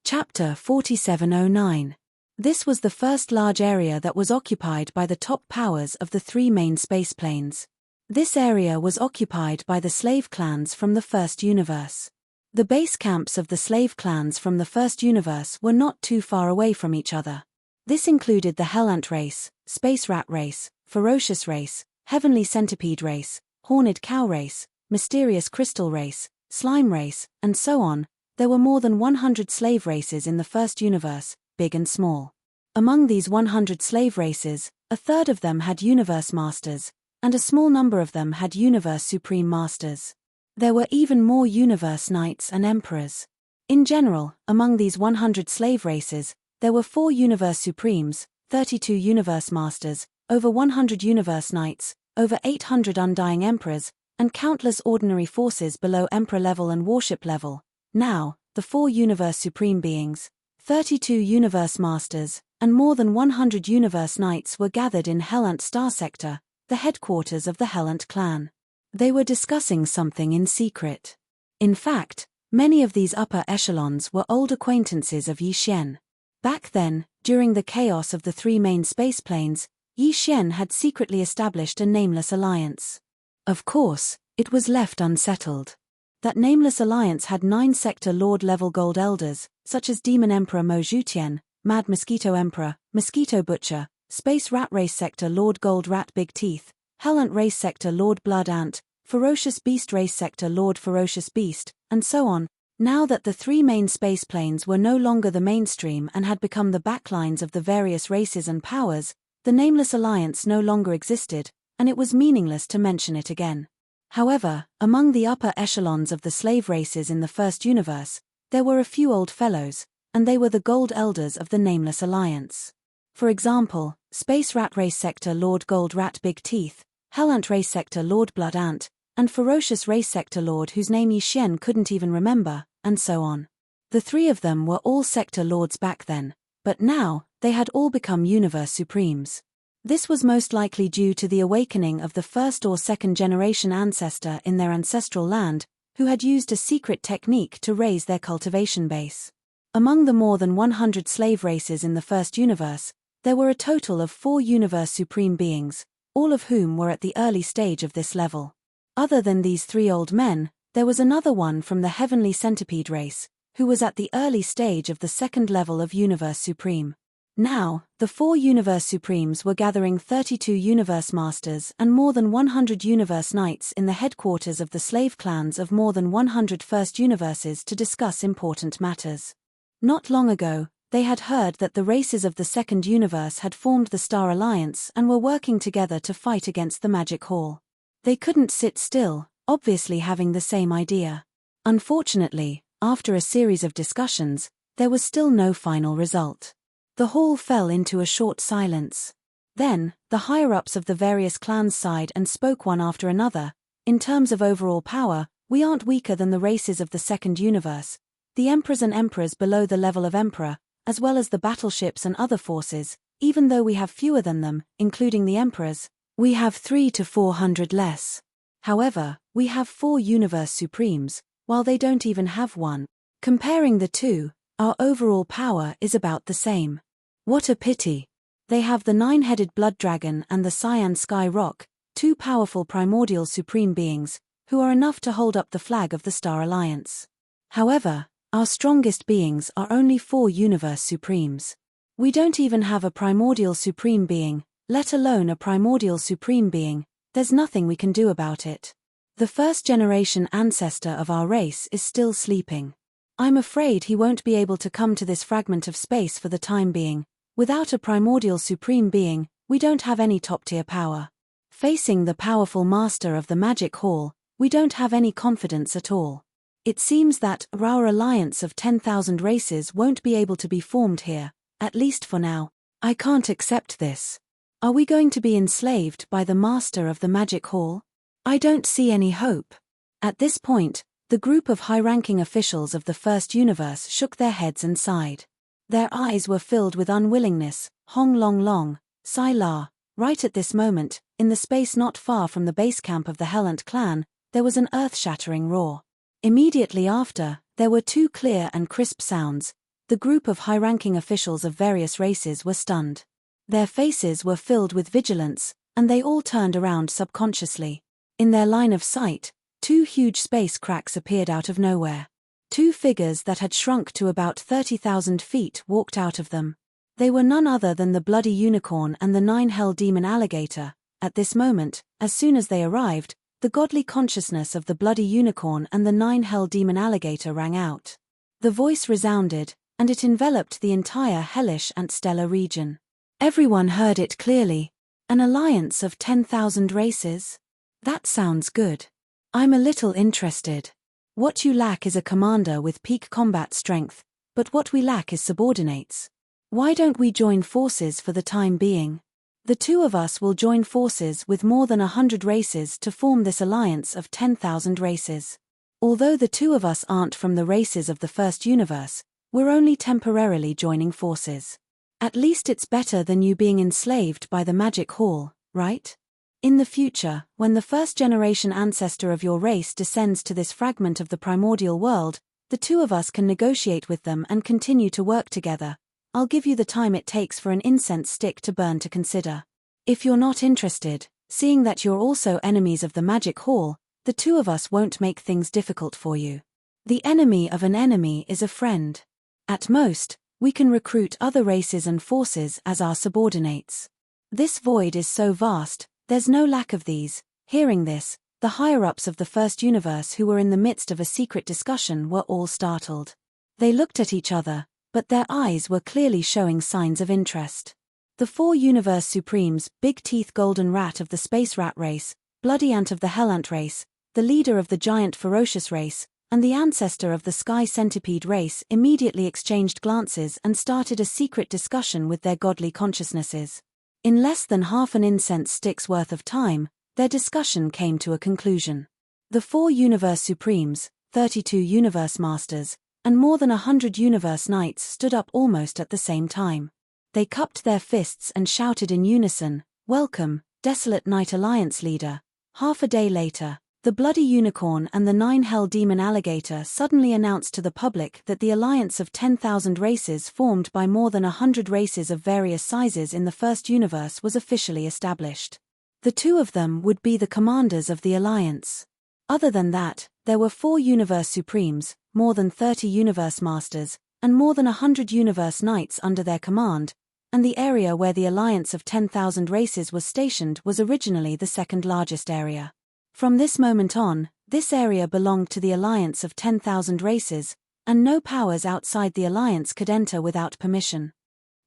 Chapter 4709. This was the first large area that was occupied by the top powers of the 3 main space planes. This area was occupied by the slave clans from the first universe. The base camps of the slave clans from the first universe were not too far away from each other. This included the Hellant race, Space Rat race, Ferocious race, Heavenly Centipede race, Horned Cow race, Mysterious Crystal race, Slime race, and so on. There were more than 100 slave races in the first universe, big and small. Among these 100 slave races, a third of them had universe masters, and a small number of them had universe supreme masters. There were even more universe knights and emperors. In general, among these 100 slave races, there were 4 universe supremes, 32 universe masters, over 100 universe knights, over 800 undying emperors, and countless ordinary forces below emperor level and warship level. Now, the 4 universe supreme beings, 32 universe masters, and more than 100 universe knights were gathered in Hellant Star Sector, the headquarters of the Hellant clan. They were discussing something in secret. In fact, many of these upper echelons were old acquaintances of Yi Xian. Back then, during the chaos of the 3 main space planes, Yi Xian had secretly established a nameless alliance. Of course, it was left unsettled. That nameless alliance had 9 sector lord-level gold elders, such as Demon Emperor Mo Zhutian, Mad Mosquito Emperor, Mosquito Butcher, Space Rat Race Sector Lord Gold Rat Big Teeth, Hellant Race Sector Lord Blood Ant, Ferocious Beast Race Sector Lord Ferocious Beast, and so on. Now that the 3 main space planes were no longer the mainstream and had become the backlines of the various races and powers, the nameless alliance no longer existed, and it was meaningless to mention it again. However, among the upper echelons of the slave races in the first universe, there were a few old fellows, and they were the Gold Elders of the Nameless Alliance. For example, Space Rat Race Sector Lord Gold Rat Big Teeth, Hellant Race Sector Lord Blood Ant, and Ferocious Race Sector Lord whose name Yi Xian couldn't even remember, and so on. The 3 of them were all Sector Lords back then, but now, they had all become Universe Supremes. This was most likely due to the awakening of the first or second generation ancestor in their ancestral land, who had used a secret technique to raise their cultivation base. Among the more than 100 slave races in the first universe, there were a total of 4 universe supreme beings, all of whom were at the early stage of this level. Other than these 3 old men, there was another one from the Heavenly Centipede race, who was at the early stage of the second level of Universe Supreme. Now, the 4 Universe Supremes were gathering 32 Universe Masters and more than 100 Universe Knights in the headquarters of the slave clans of more than 100 First Universes to discuss important matters. Not long ago, they had heard that the races of the Second Universe had formed the Star Alliance and were working together to fight against the Magic Hall. They couldn't sit still, obviously having the same idea. Unfortunately, after a series of discussions, there was still no final result. The hall fell into a short silence. Then, the higher-ups of the various clans sighed and spoke one after another. In terms of overall power, we aren't weaker than the races of the Second Universe. The emperors and emperors below the level of emperor, as well as the battleships and other forces, even though we have fewer than them, including the emperors, we have 300 to 400 less. However, we have 4 Universe Supremes, while they don't even have one. Comparing the 2, our overall power is about the same. What a pity. They have the 9-headed Blood Dragon and the Cyan Sky Rock, 2 powerful primordial supreme beings, who are enough to hold up the flag of the Star Alliance. However, our strongest beings are only 4 Universe Supremes. We don't even have a primordial supreme being, let alone a primordial supreme being. There's nothing we can do about it. The first-generation ancestor of our race is still sleeping. I'm afraid he won't be able to come to this fragment of space for the time being. Without a primordial supreme being, we don't have any top-tier power. Facing the powerful master of the Magic Hall, we don't have any confidence at all. It seems that our alliance of 10,000 races won't be able to be formed here, at least for now. I can't accept this. Are we going to be enslaved by the master of the Magic Hall? I don't see any hope. At this point, the group of high-ranking officials of the First Universe shook their heads and sighed. Their eyes were filled with unwillingness. Hong Long Long, Sai La. Right at this moment, in the space not far from the base camp of the Hellant clan, there was an earth-shattering roar. Immediately after, there were 2 clear and crisp sounds. The group of high-ranking officials of various races were stunned. Their faces were filled with vigilance, and they all turned around subconsciously. In their line of sight, 2 huge space cracks appeared out of nowhere. 2 figures that had shrunk to about 30,000 feet walked out of them. They were none other than the Bloody Unicorn and the 9-Hell Demon Alligator. At this moment, as soon as they arrived, the godly consciousness of the Bloody Unicorn and the 9-Hell Demon Alligator rang out. The voice resounded, and it enveloped the entire hellish and stellar region. Everyone heard it clearly. An alliance of 10,000 races? That sounds good. I'm a little interested. What you lack is a commander with peak combat strength, but what we lack is subordinates. Why don't we join forces for the time being? The two of us will join forces with more than 100 races to form this alliance of 10,000 races. Although the two of us aren't from the races of the first universe, we're only temporarily joining forces. At least it's better than you being enslaved by the magic hall, right? In the future, when the first-generation ancestor of your race descends to this fragment of the primordial world, the two of us can negotiate with them and continue to work together. I'll give you the time it takes for an incense stick to burn to consider. If you're not interested, seeing that you're also enemies of the magic hall, the two of us won't make things difficult for you. The enemy of an enemy is a friend. At most, we can recruit other races and forces as our subordinates. This void is so vast, there's no lack of these. Hearing this, the higher-ups of the first universe who were in the midst of a secret discussion were all startled. They looked at each other, but their eyes were clearly showing signs of interest. The four universe supremes, Big Teeth Golden Rat of the Space Rat race, Bloody Ant of the Hell Ant race, the leader of the Giant Ferocious race, and the ancestor of the Sky Centipede race immediately exchanged glances and started a secret discussion with their godly consciousnesses. In less than half an incense stick's worth of time, their discussion came to a conclusion. The four Universe Supremes, 32 Universe Masters, and more than 100 Universe Knights stood up almost at the same time. They cupped their fists and shouted in unison, "Welcome, Desolate Knight Alliance Leader." Half a day later, the Bloody Unicorn and the 9 Hell Demon Alligator suddenly announced to the public that the alliance of 10,000 races formed by more than 100 races of various sizes in the first universe was officially established. The two of them would be the commanders of the alliance. Other than that, there were 4 Universe Supremes, more than 30 Universe Masters, and more than 100 Universe Knights under their command, and the area where the alliance of 10,000 races was stationed was originally the second largest area. From this moment on, this area belonged to the alliance of 10,000 races, and no powers outside the alliance could enter without permission.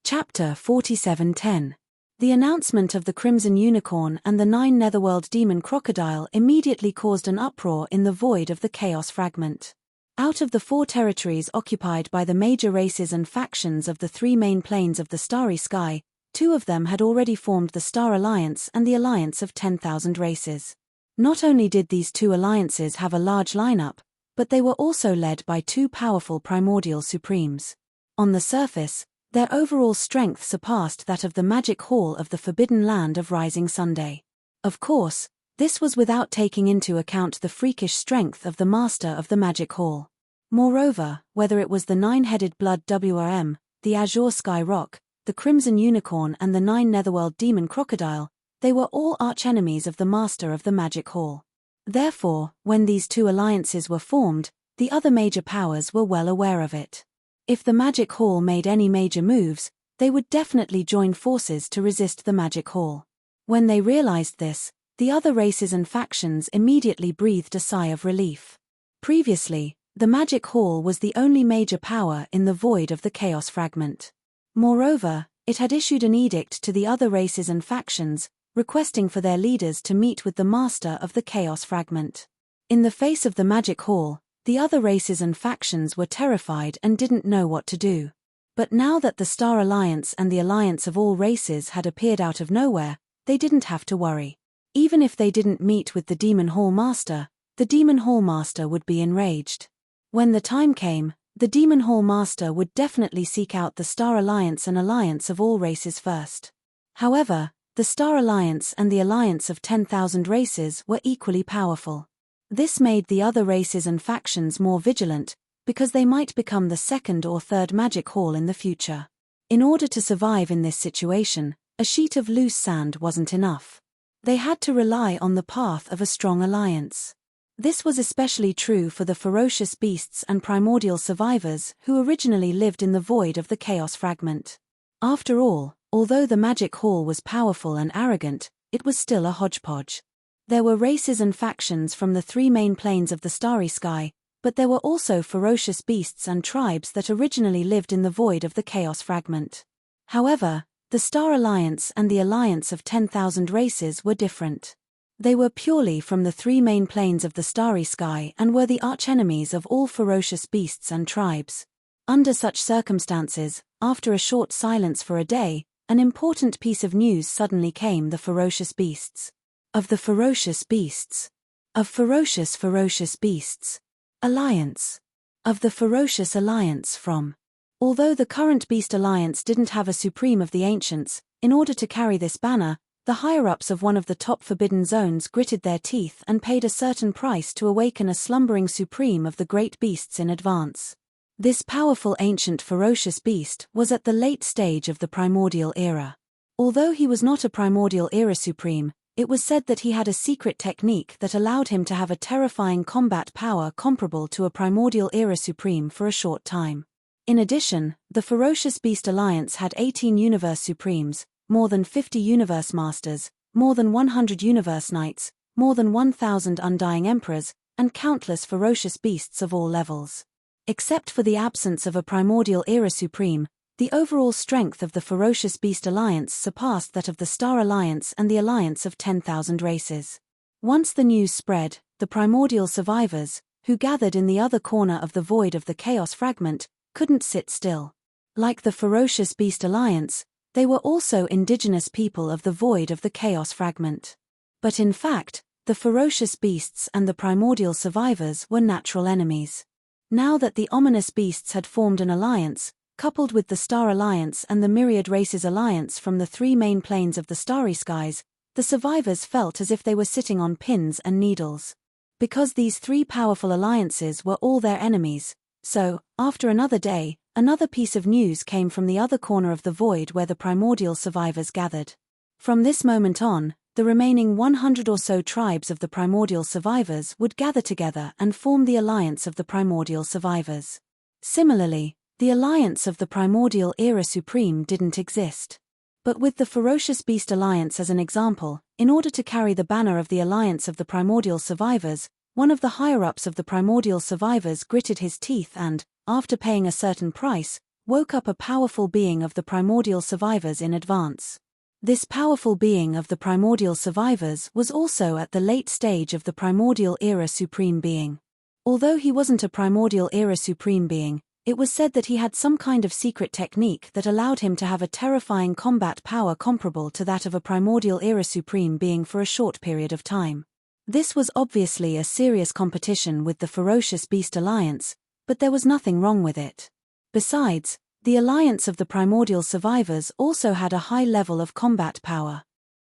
Chapter 47:10. The announcement of the Crimson Unicorn and the 9 Netherworld Demon Crocodile immediately caused an uproar in the void of the Chaos Fragment. Out of the 4 territories occupied by the major races and factions of the 3 main planes of the starry sky, 2 of them had already formed the Star Alliance and the Alliance of 10,000 races. Not only did these 2 alliances have a large lineup, but they were also led by 2 powerful primordial supremes. On the surface, their overall strength surpassed that of the Magic Hall of the Forbidden Land of Rising Sunday. Of course, this was without taking into account the freakish strength of the Master of the Magic Hall. Moreover, whether it was the 9-headed Blood WRM, the Azure Sky Rock, the Crimson Unicorn and the 9 Netherworld Demon Crocodile, they were all archenemies of the Master of the Magic Hall. Therefore, when these 2 alliances were formed, the other major powers were well aware of it. If the Magic Hall made any major moves, they would definitely join forces to resist the Magic Hall. When they realized this, the other races and factions immediately breathed a sigh of relief. Previously, the Magic Hall was the only major power in the void of the Chaos Fragment. Moreover, it had issued an edict to the other races and factions, requesting for their leaders to meet with the Master of the Chaos Fragment. In the face of the Magic Hall, the other races and factions were terrified and didn't know what to do. But now that the Star Alliance and the Alliance of all races had appeared out of nowhere, they didn't have to worry. Even if they didn't meet with the Demon Hall Master, the Demon Hall Master would be enraged. When the time came, the Demon Hall Master would definitely seek out the Star Alliance and Alliance of all races first. However, the Star Alliance and the Alliance of 10,000 races were equally powerful. This made the other races and factions more vigilant, because they might become the second or third Magic Hall in the future. In order to survive in this situation, a sheet of loose sand wasn't enough. They had to rely on the path of a strong alliance. This was especially true for the ferocious beasts and primordial survivors who originally lived in the void of the Chaos Fragment. After all, although the Magic Hall was powerful and arrogant, it was still a hodgepodge. There were races and factions from the 3 main planes of the starry sky, but there were also ferocious beasts and tribes that originally lived in the void of the Chaos Fragment. However, the Star Alliance and the Alliance of 10,000 Races were different. They were purely from the three main planes of the starry sky and were the archenemies of all ferocious beasts and tribes. Under such circumstances, after a short silence for a day, an important piece of news suddenly came: the ferocious beasts. Of the ferocious beasts. Of ferocious beasts. Alliance. Of the ferocious alliance from. Although the current Beast Alliance didn't have a Supreme of the Ancients, in order to carry this banner, the higher-ups of one of the top forbidden zones gritted their teeth and paid a certain price to awaken a slumbering Supreme of the great beasts in advance. This powerful ancient ferocious beast was at the late stage of the Primordial Era. Although he was not a Primordial Era Supreme, it was said that he had a secret technique that allowed him to have a terrifying combat power comparable to a Primordial Era Supreme for a short time. In addition, the Ferocious Beast Alliance had 18 Universe Supremes, more than 50 Universe Masters, more than 100 Universe Knights, more than 1,000 Undying Emperors, and countless ferocious beasts of all levels. Except for the absence of a Primordial Era Supreme, the overall strength of the Ferocious Beast Alliance surpassed that of the Star Alliance and the Alliance of 10,000 Races. Once the news spread, the primordial survivors, who gathered in the other corner of the void of the Chaos Fragment, couldn't sit still. Like the Ferocious Beast Alliance, they were also indigenous people of the void of the Chaos Fragment. But in fact, the ferocious beasts and the primordial survivors were natural enemies. Now that the ominous beasts had formed an alliance, coupled with the Star Alliance and the Myriad Races Alliance from the three main planes of the starry skies, the survivors felt as if they were sitting on pins and needles. Because these three powerful alliances were all their enemies, so, after another day, another piece of news came from the other corner of the void where the primordial survivors gathered. From this moment on, the remaining 100 or so tribes of the primordial survivors would gather together and form the Alliance of the Primordial Survivors. Similarly, the Alliance of the Primordial Era Supreme didn't exist. But with the Ferocious Beast Alliance as an example, in order to carry the banner of the Alliance of the Primordial Survivors, one of the higher-ups of the Primordial Survivors gritted his teeth and, after paying a certain price, woke up a powerful being of the Primordial Survivors in advance. This powerful being of the Primordial Survivors was also at the late stage of the Primordial Era Supreme Being. Although he wasn't a Primordial Era Supreme Being, it was said that he had some kind of secret technique that allowed him to have a terrifying combat power comparable to that of a Primordial Era Supreme Being for a short period of time. This was obviously a serious competition with the Ferocious Beast Alliance, but there was nothing wrong with it. Besides, the Alliance of the Primordial Survivors also had a high level of combat power.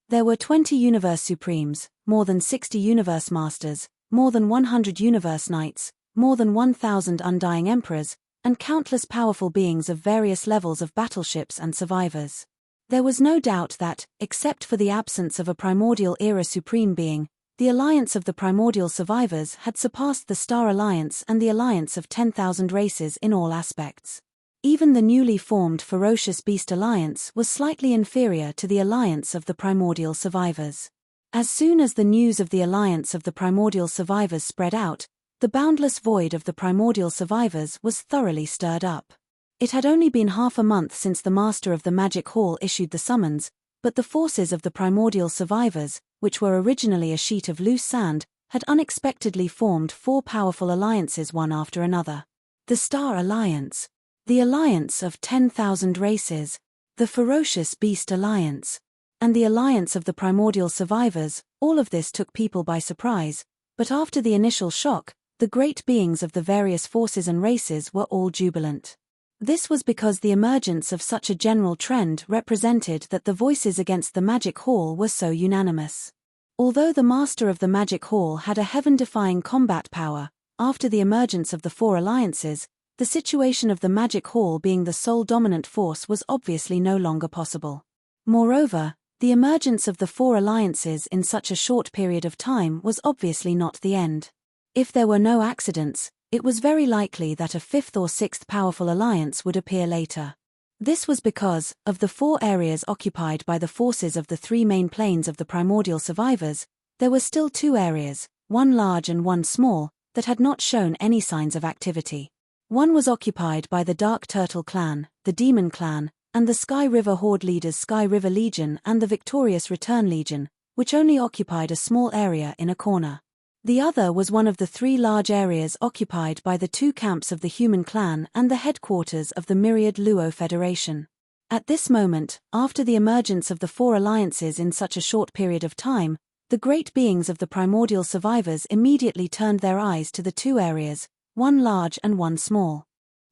There were 20 Universe Supremes, more than 60 Universe Masters, more than 100 Universe Knights, more than 1,000 Undying Emperors, and countless powerful beings of various levels of battleships and survivors. There was no doubt that, except for the absence of a Primordial Era Supreme Being, the Alliance of the Primordial Survivors had surpassed the Star Alliance and the Alliance of 10,000 Races in all aspects. Even the newly formed Ferocious Beast Alliance was slightly inferior to the Alliance of the Primordial Survivors. As soon as the news of the Alliance of the Primordial Survivors spread out, the boundless void of the Primordial Survivors was thoroughly stirred up. It had only been half a month since the Master of the Magic Hall issued the summons, but the forces of the Primordial Survivors, which were originally a sheet of loose sand, had unexpectedly formed four powerful alliances one after another. The Star Alliance, the Alliance of 10,000 Races, the Ferocious Beast Alliance, and the Alliance of the Primordial Survivors. All of this took people by surprise, but after the initial shock, the great beings of the various forces and races were all jubilant. This was because the emergence of such a general trend represented that the voices against the Magic Hall were so unanimous. Although the Master of the Magic Hall had a heaven-defying combat power, after the emergence of the four alliances, the situation of the Magic Hall being the sole dominant force was obviously no longer possible. Moreover, the emergence of the four alliances in such a short period of time was obviously not the end. If there were no accidents, it was very likely that a fifth or sixth powerful alliance would appear later. This was because, of the four areas occupied by the forces of the three main planes of the Primordial Survivors, there were still two areas, one large and one small, that had not shown any signs of activity. One was occupied by the Dark Turtle Clan, the Demon Clan, and the Sky River Horde leaders Sky River Legion and the Victorious Return Legion, which only occupied a small area in a corner. The other was one of the three large areas occupied by the two camps of the Human Clan and the headquarters of the Myriad Luo Federation. At this moment, after the emergence of the four alliances in such a short period of time, the great beings of the primordial survivors immediately turned their eyes to the two areas, one large and one small.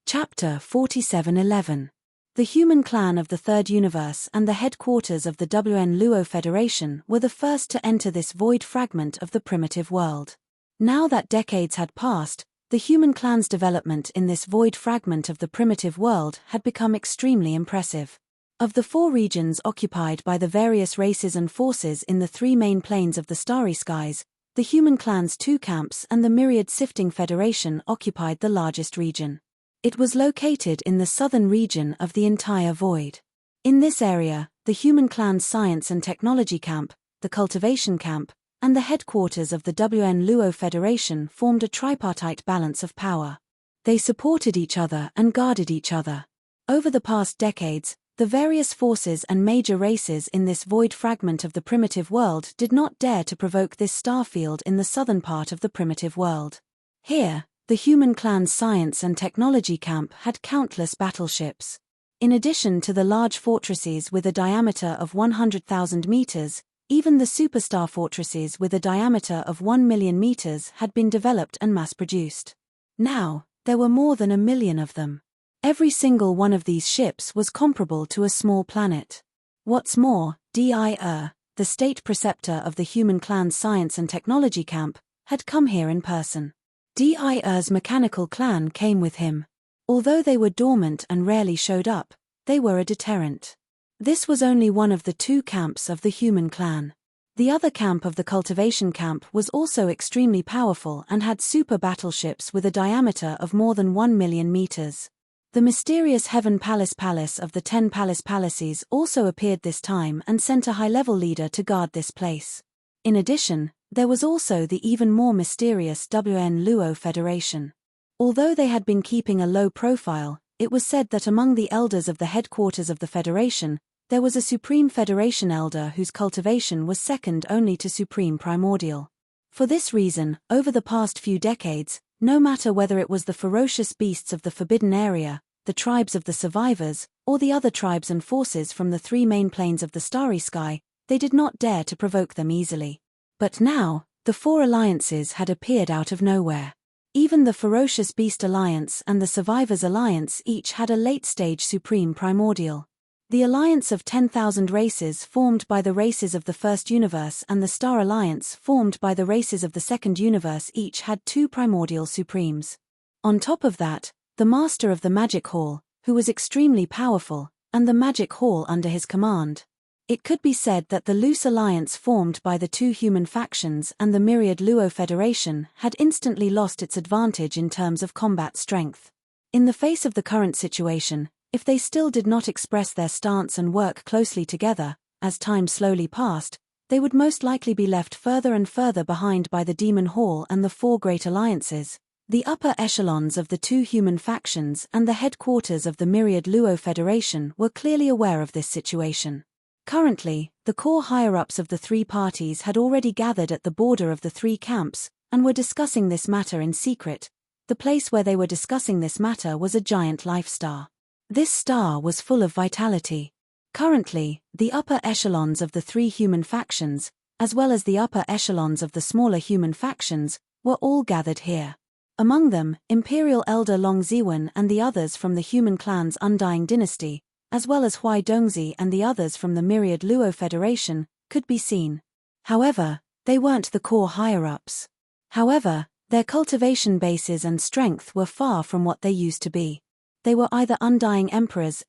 Chapter 47:11. The Human Clan of the Third Universe and the headquarters of the WN Luo Federation were the first to enter this void fragment of the primitive world. Now that decades had passed, the Human Clan's development in this void fragment of the primitive world had become extremely impressive. Of the four regions occupied by the various races and forces in the three main planes of the starry skies, the Human Clan's two camps and the Myriad Sifting Federation occupied the largest region. It was located in the southern region of the entire void. In this area, the Human Clan's Science and Technology Camp, the Cultivation Camp, and the headquarters of the WN Luo Federation formed a tripartite balance of power. They supported each other and guarded each other. Over the past decades, the various forces and major races in this void fragment of the primitive world did not dare to provoke this star field in the southern part of the primitive world. Here, the Human Clan's Science and Technology Camp had countless battleships. In addition to the large fortresses with a diameter of 100,000 meters, even the superstar fortresses with a diameter of 1 million meters had been developed and mass-produced. Now, there were more than 1 million of them. Every single one of these ships was comparable to a small planet. What's more, Devour, the state preceptor of the Human Clan's Science and Technology Camp, had come here in person. Devour's mechanical clan came with him. Although they were dormant and rarely showed up, they were a deterrent. This was only one of the two camps of the Human Clan. The other camp of the Cultivation Camp was also extremely powerful and had super battleships with a diameter of more than 1 million meters. The mysterious Heaven Palace of the 10 Palaces also appeared this time and sent a high-level leader to guard this place. In addition, there was also the even more mysterious WN Luo Federation. Although they had been keeping a low profile, it was said that among the elders of the headquarters of the Federation, there was a Supreme Federation elder whose cultivation was second only to Supreme Primordial. For this reason, over the past few decades, no matter whether it was the ferocious beasts of the Forbidden Area, the tribes of the survivors, or the other tribes and forces from the three main planes of the starry sky, they did not dare to provoke them easily. But now, the four alliances had appeared out of nowhere. Even the Ferocious Beast Alliance and the Survivors Alliance each had a late-stage Supreme Primordial. The alliance of 10,000 races formed by the races of the First Universe and the Star Alliance formed by the races of the Second Universe each had two Primordial Supremes. On top of that, the Master of the Magic Hall, who was extremely powerful, and the Magic Hall under his command. It could be said that the loose alliance formed by the two human factions and the Myriad Luo Federation had instantly lost its advantage in terms of combat strength. In the face of the current situation, if they still did not express their stance and work closely together, as time slowly passed, they would most likely be left further and further behind by the Demon Hall and the four great alliances. The upper echelons of the two human factions and the headquarters of the Myriad Luo Federation were clearly aware of this situation. Currently, the core higher-ups of the three parties had already gathered at the border of the three camps, and were discussing this matter in secret. The place where they were discussing this matter was a giant life star. This star was full of vitality. Currently, the upper echelons of the three human factions, as well as the upper echelons of the smaller human factions, were all gathered here. Among them, Imperial Elder Long Ziwen and the others from the Human Clan's Undying Dynasty, as well as Huai Dongzi and the others from the Myriad Luo Federation, could be seen. However, they weren't the core higher-ups. However, their cultivation bases and strength were far from what they used to be. They were either undying emperors,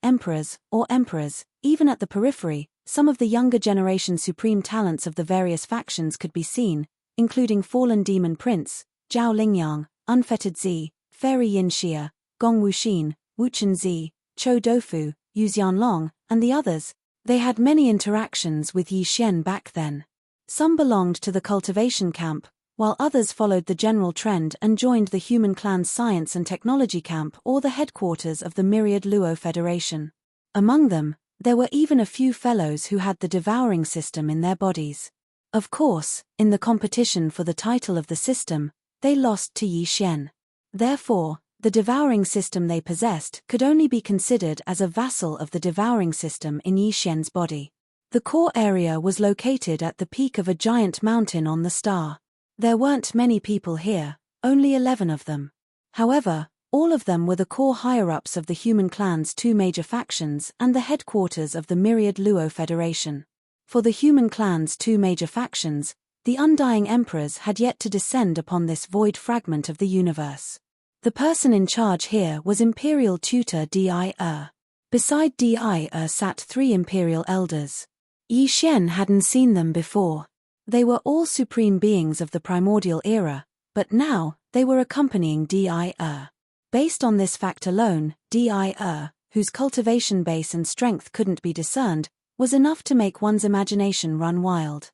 or emperors. Even at the periphery, some of the younger generation supreme talents of the various factions could be seen, including Fallen Demon Prince, Zhao Lingyang, Unfettered Zi, Fairy Yin Xia, Gong Wuxin, Wuchen Zi, Chou Doufu, Yu Xianlong, and the others. They had many interactions with Yi Xian back then. Some belonged to the cultivation camp, while others followed the general trend and joined the human clan's science and technology camp or the headquarters of the myriad Luo Federation. Among them, there were even a few fellows who had the devouring system in their bodies. Of course, in the competition for the title of the system, they lost to Yi Xian. Therefore, the devouring system they possessed could only be considered as a vassal of the devouring system in Yi Xian's body. The core area was located at the peak of a giant mountain on the star. There weren't many people here, only 11 of them. However, all of them were the core higher-ups of the human clan's two major factions and the headquarters of the myriad Luo Federation. For the human clan's two major factions, the undying emperors had yet to descend upon this void fragment of the universe. The person in charge here was Imperial Tutor Devour. Beside Devour sat 3 Imperial Elders. Yi Xian hadn't seen them before. They were all supreme beings of the primordial era, but now, they were accompanying Devour. Based on this fact alone, Devour, whose cultivation base and strength couldn't be discerned, was enough to make one's imagination run wild.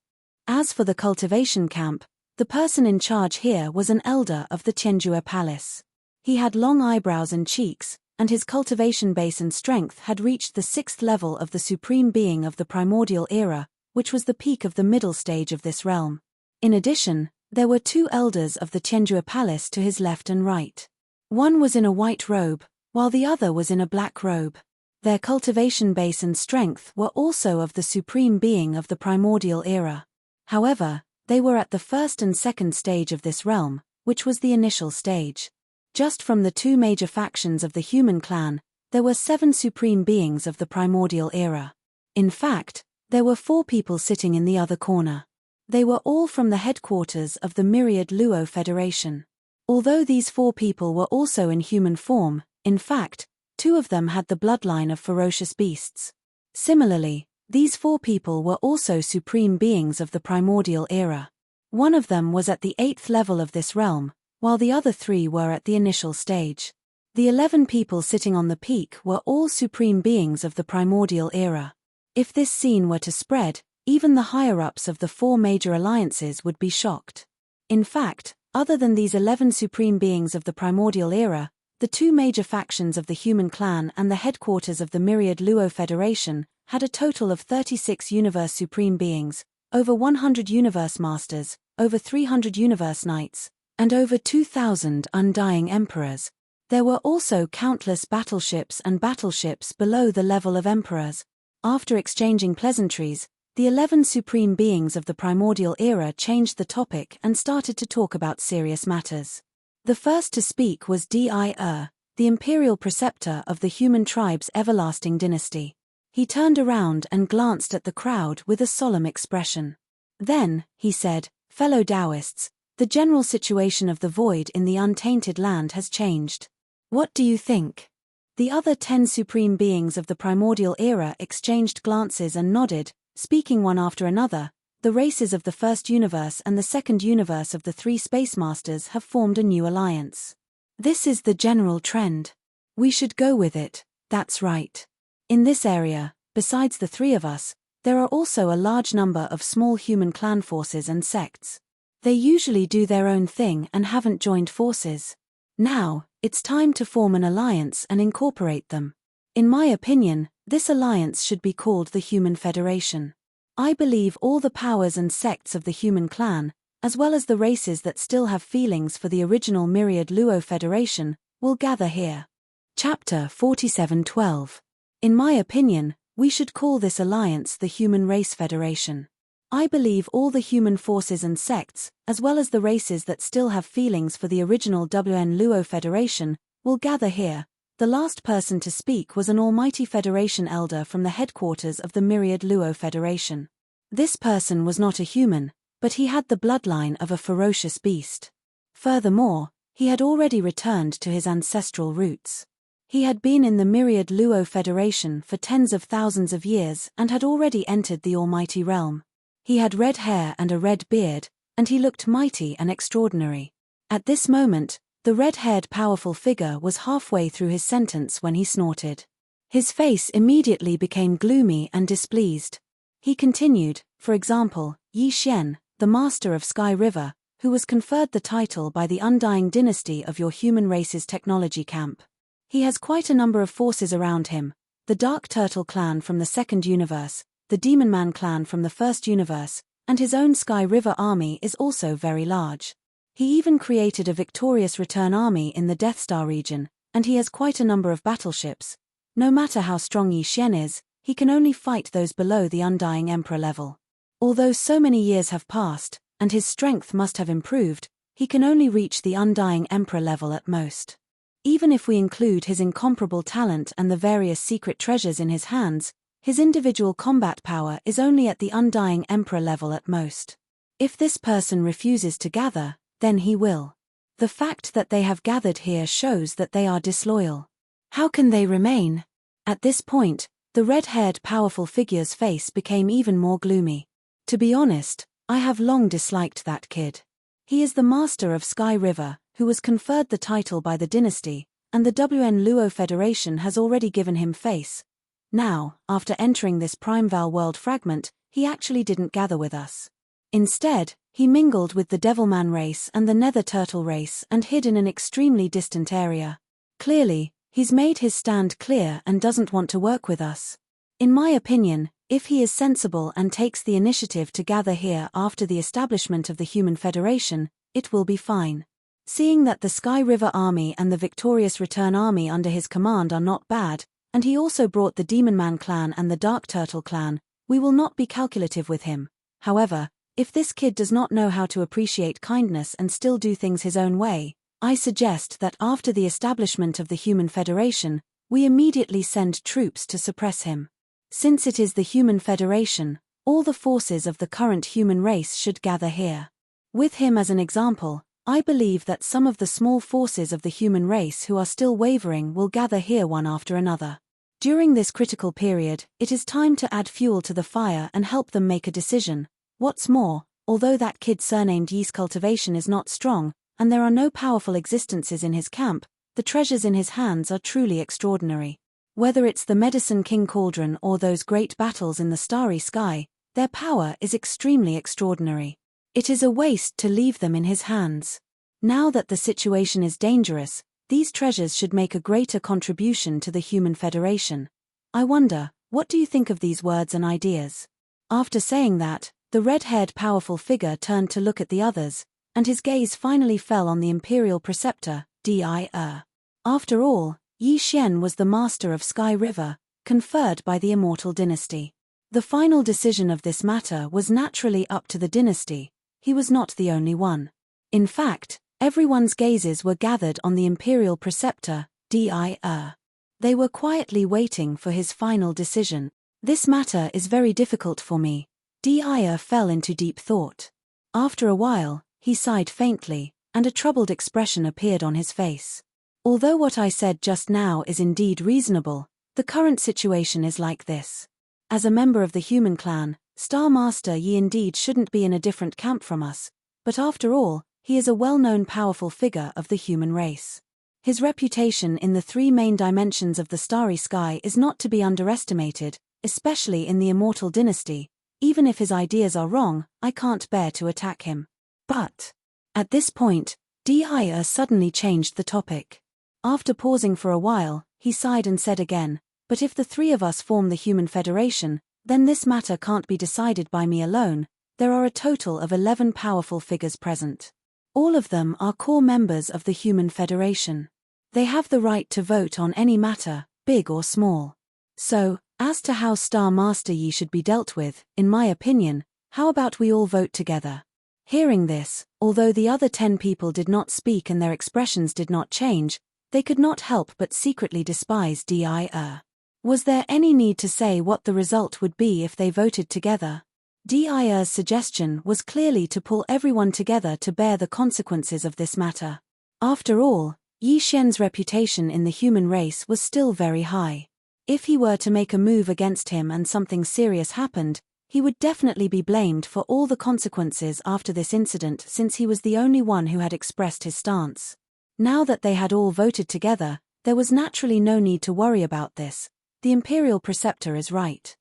As for the cultivation camp, the person in charge here was an elder of the Tianjue Palace. He had long eyebrows and cheeks, and his cultivation base and strength had reached the 6th level of the supreme being of the primordial era, which was the peak of the middle stage of this realm. In addition, there were 2 elders of the Tianjue Palace to his left and right. One was in a white robe, while the other was in a black robe. Their cultivation base and strength were also of the supreme being of the primordial era. However, they were at the first and second stage of this realm, which was the initial stage. Just from the 2 major factions of the human clan, there were 7 supreme beings of the primordial era. In fact, there were 4 people sitting in the other corner. They were all from the headquarters of the myriad Luo Federation. Although these 4 people were also in human form, in fact, 2 of them had the bloodline of ferocious beasts. Similarly, these 4 people were also supreme beings of the primordial era. One of them was at the 8th level of this realm, while the other 3 were at the initial stage. The 11 people sitting on the peak were all supreme beings of the primordial era. If this scene were to spread, even the higher-ups of the 4 major alliances would be shocked. In fact, other than these 11 supreme beings of the primordial era, the 2 major factions of the human clan and the headquarters of the myriad Luo Federation had a total of 36 universe supreme beings, over 100 universe masters, over 300 universe knights, and over 2,000 undying emperors. There were also countless battleships and battleships below the level of emperors. After exchanging pleasantries, the 11 supreme beings of the primordial era changed the topic and started to talk about serious matters. The first to speak was Devour, the imperial preceptor of the human tribe's everlasting dynasty. He turned around and glanced at the crowd with a solemn expression. Then, he said, "Fellow Taoists, the general situation of the void in the untainted land has changed. What do you think?" The other 10 supreme beings of the primordial era exchanged glances and nodded, speaking one after another. The races of the first universe and the second universe of the 3 space masters have formed a new alliance. This is the general trend. We should go with it, that's right. In this area, besides the 3 of us, there are also a large number of small human clan forces and sects. They usually do their own thing and haven't joined forces. Now, it's time to form an alliance and incorporate them. In my opinion, this alliance should be called the Human Federation. I believe all the powers and sects of the human clan, as well as the races that still have feelings for the original myriad Luo Federation, will gather here. Chapter 47:12. In my opinion, we should call this alliance the Human Race Federation. I believe all the human forces and sects, as well as the races that still have feelings for the original WN Luo Federation, will gather here. The last person to speak was an almighty Federation elder from the headquarters of the myriad Luo Federation. This person was not a human, but he had the bloodline of a ferocious beast. Furthermore, he had already returned to his ancestral roots. He had been in the myriad Luo Federation for tens of thousands of years and had already entered the almighty realm. He had red hair and a red beard, and he looked mighty and extraordinary. At this moment, the red-haired powerful figure was halfway through his sentence when he snorted. His face immediately became gloomy and displeased. He continued, "For example, Yi Xian, the master of Sky River, who was conferred the title by the undying dynasty of your human race's technology camp. He has quite a number of forces around him: the Dark Turtle clan from the Second Universe, the Demon Man clan from the First Universe, and his own Sky River army is also very large. He even created a victorious return army in the Death Star region, and he has quite a number of battleships. No matter how strong Yi Xian is, he can only fight those below the Undying Emperor level. Although so many years have passed, and his strength must have improved, he can only reach the Undying Emperor level at most. Even if we include his incomparable talent and the various secret treasures in his hands, his individual combat power is only at the Undying Emperor level at most. If this person refuses to gather, then he will. The fact that they have gathered here shows that they are disloyal. How can they remain? At this point, the red-haired powerful figure's face became even more gloomy. To be honest, I have long disliked that kid. He is the master of Sky River, who was conferred the title by the dynasty, and the WN Luo Federation has already given him face. Now, after entering this Primeval world fragment, he actually didn't gather with us. Instead, he mingled with the Devilman race and the Nether Turtle race and hid in an extremely distant area. Clearly, he's made his stand clear and doesn't want to work with us. In my opinion, if he is sensible and takes the initiative to gather here after the establishment of the Human Federation, it will be fine. Seeing that the Sky River army and the victorious return army under his command are not bad, and he also brought the Demon Man clan and the Dark Turtle clan, we will not be calculative with him. However, if this kid does not know how to appreciate kindness and still do things his own way, I suggest that after the establishment of the Human Federation, we immediately send troops to suppress him. Since it is the Human Federation, all the forces of the current human race should gather here. With him as an example, I believe that some of the small forces of the human race who are still wavering will gather here one after another. During this critical period, it is time to add fuel to the fire and help them make a decision. What's more, although that kid surnamed Yeast Cultivation is not strong, and there are no powerful existences in his camp, the treasures in his hands are truly extraordinary. Whether it's the Medicine King Cauldron or those great battles in the starry sky, their power is extremely extraordinary. It is a waste to leave them in his hands. Now that the situation is dangerous, these treasures should make a greater contribution to the Human Federation. I wonder, what do you think of these words and ideas? After saying that, the red-haired powerful figure turned to look at the others, and his gaze finally fell on the Imperial Preceptor, Devour. After all, Yi Xian was the master of Sky River, conferred by the Immortal Dynasty. The final decision of this matter was naturally up to the dynasty. He was not the only one. In fact, everyone's gazes were gathered on the Imperial Preceptor, Devour. They were quietly waiting for his final decision. This matter is very difficult for me. Devour fell into deep thought. After a while, he sighed faintly, and a troubled expression appeared on his face. Although what I said just now is indeed reasonable, the current situation is like this. As a member of the human clan, Star Master Yi indeed shouldn't be in a different camp from us, but after all, he is a well-known powerful figure of the human race. His reputation in the three main dimensions of the starry sky is not to be underestimated, especially in the Immortal Dynasty. Even if his ideas are wrong, I can't bear to attack him. But at this point, Devour suddenly changed the topic. After pausing for a while, he sighed and said again, "But if the three of us form the Human Federation, then this matter can't be decided by me alone. There are a total of 11 powerful figures present. All of them are core members of the Human Federation. They have the right to vote on any matter, big or small. So, as to how Star Master Yi should be dealt with, in my opinion, how about we all vote together?" Hearing this, although the other 10 people did not speak and their expressions did not change, they could not help but secretly despise Devour. Was there any need to say what the result would be if they voted together? Devour's suggestion was clearly to pull everyone together to bear the consequences of this matter. After all, Yi Xian's reputation in the human race was still very high. If he were to make a move against him and something serious happened, he would definitely be blamed for all the consequences after this incident, since he was the only one who had expressed his stance. Now that they had all voted together, there was naturally no need to worry about this. The Imperial Preceptor is right.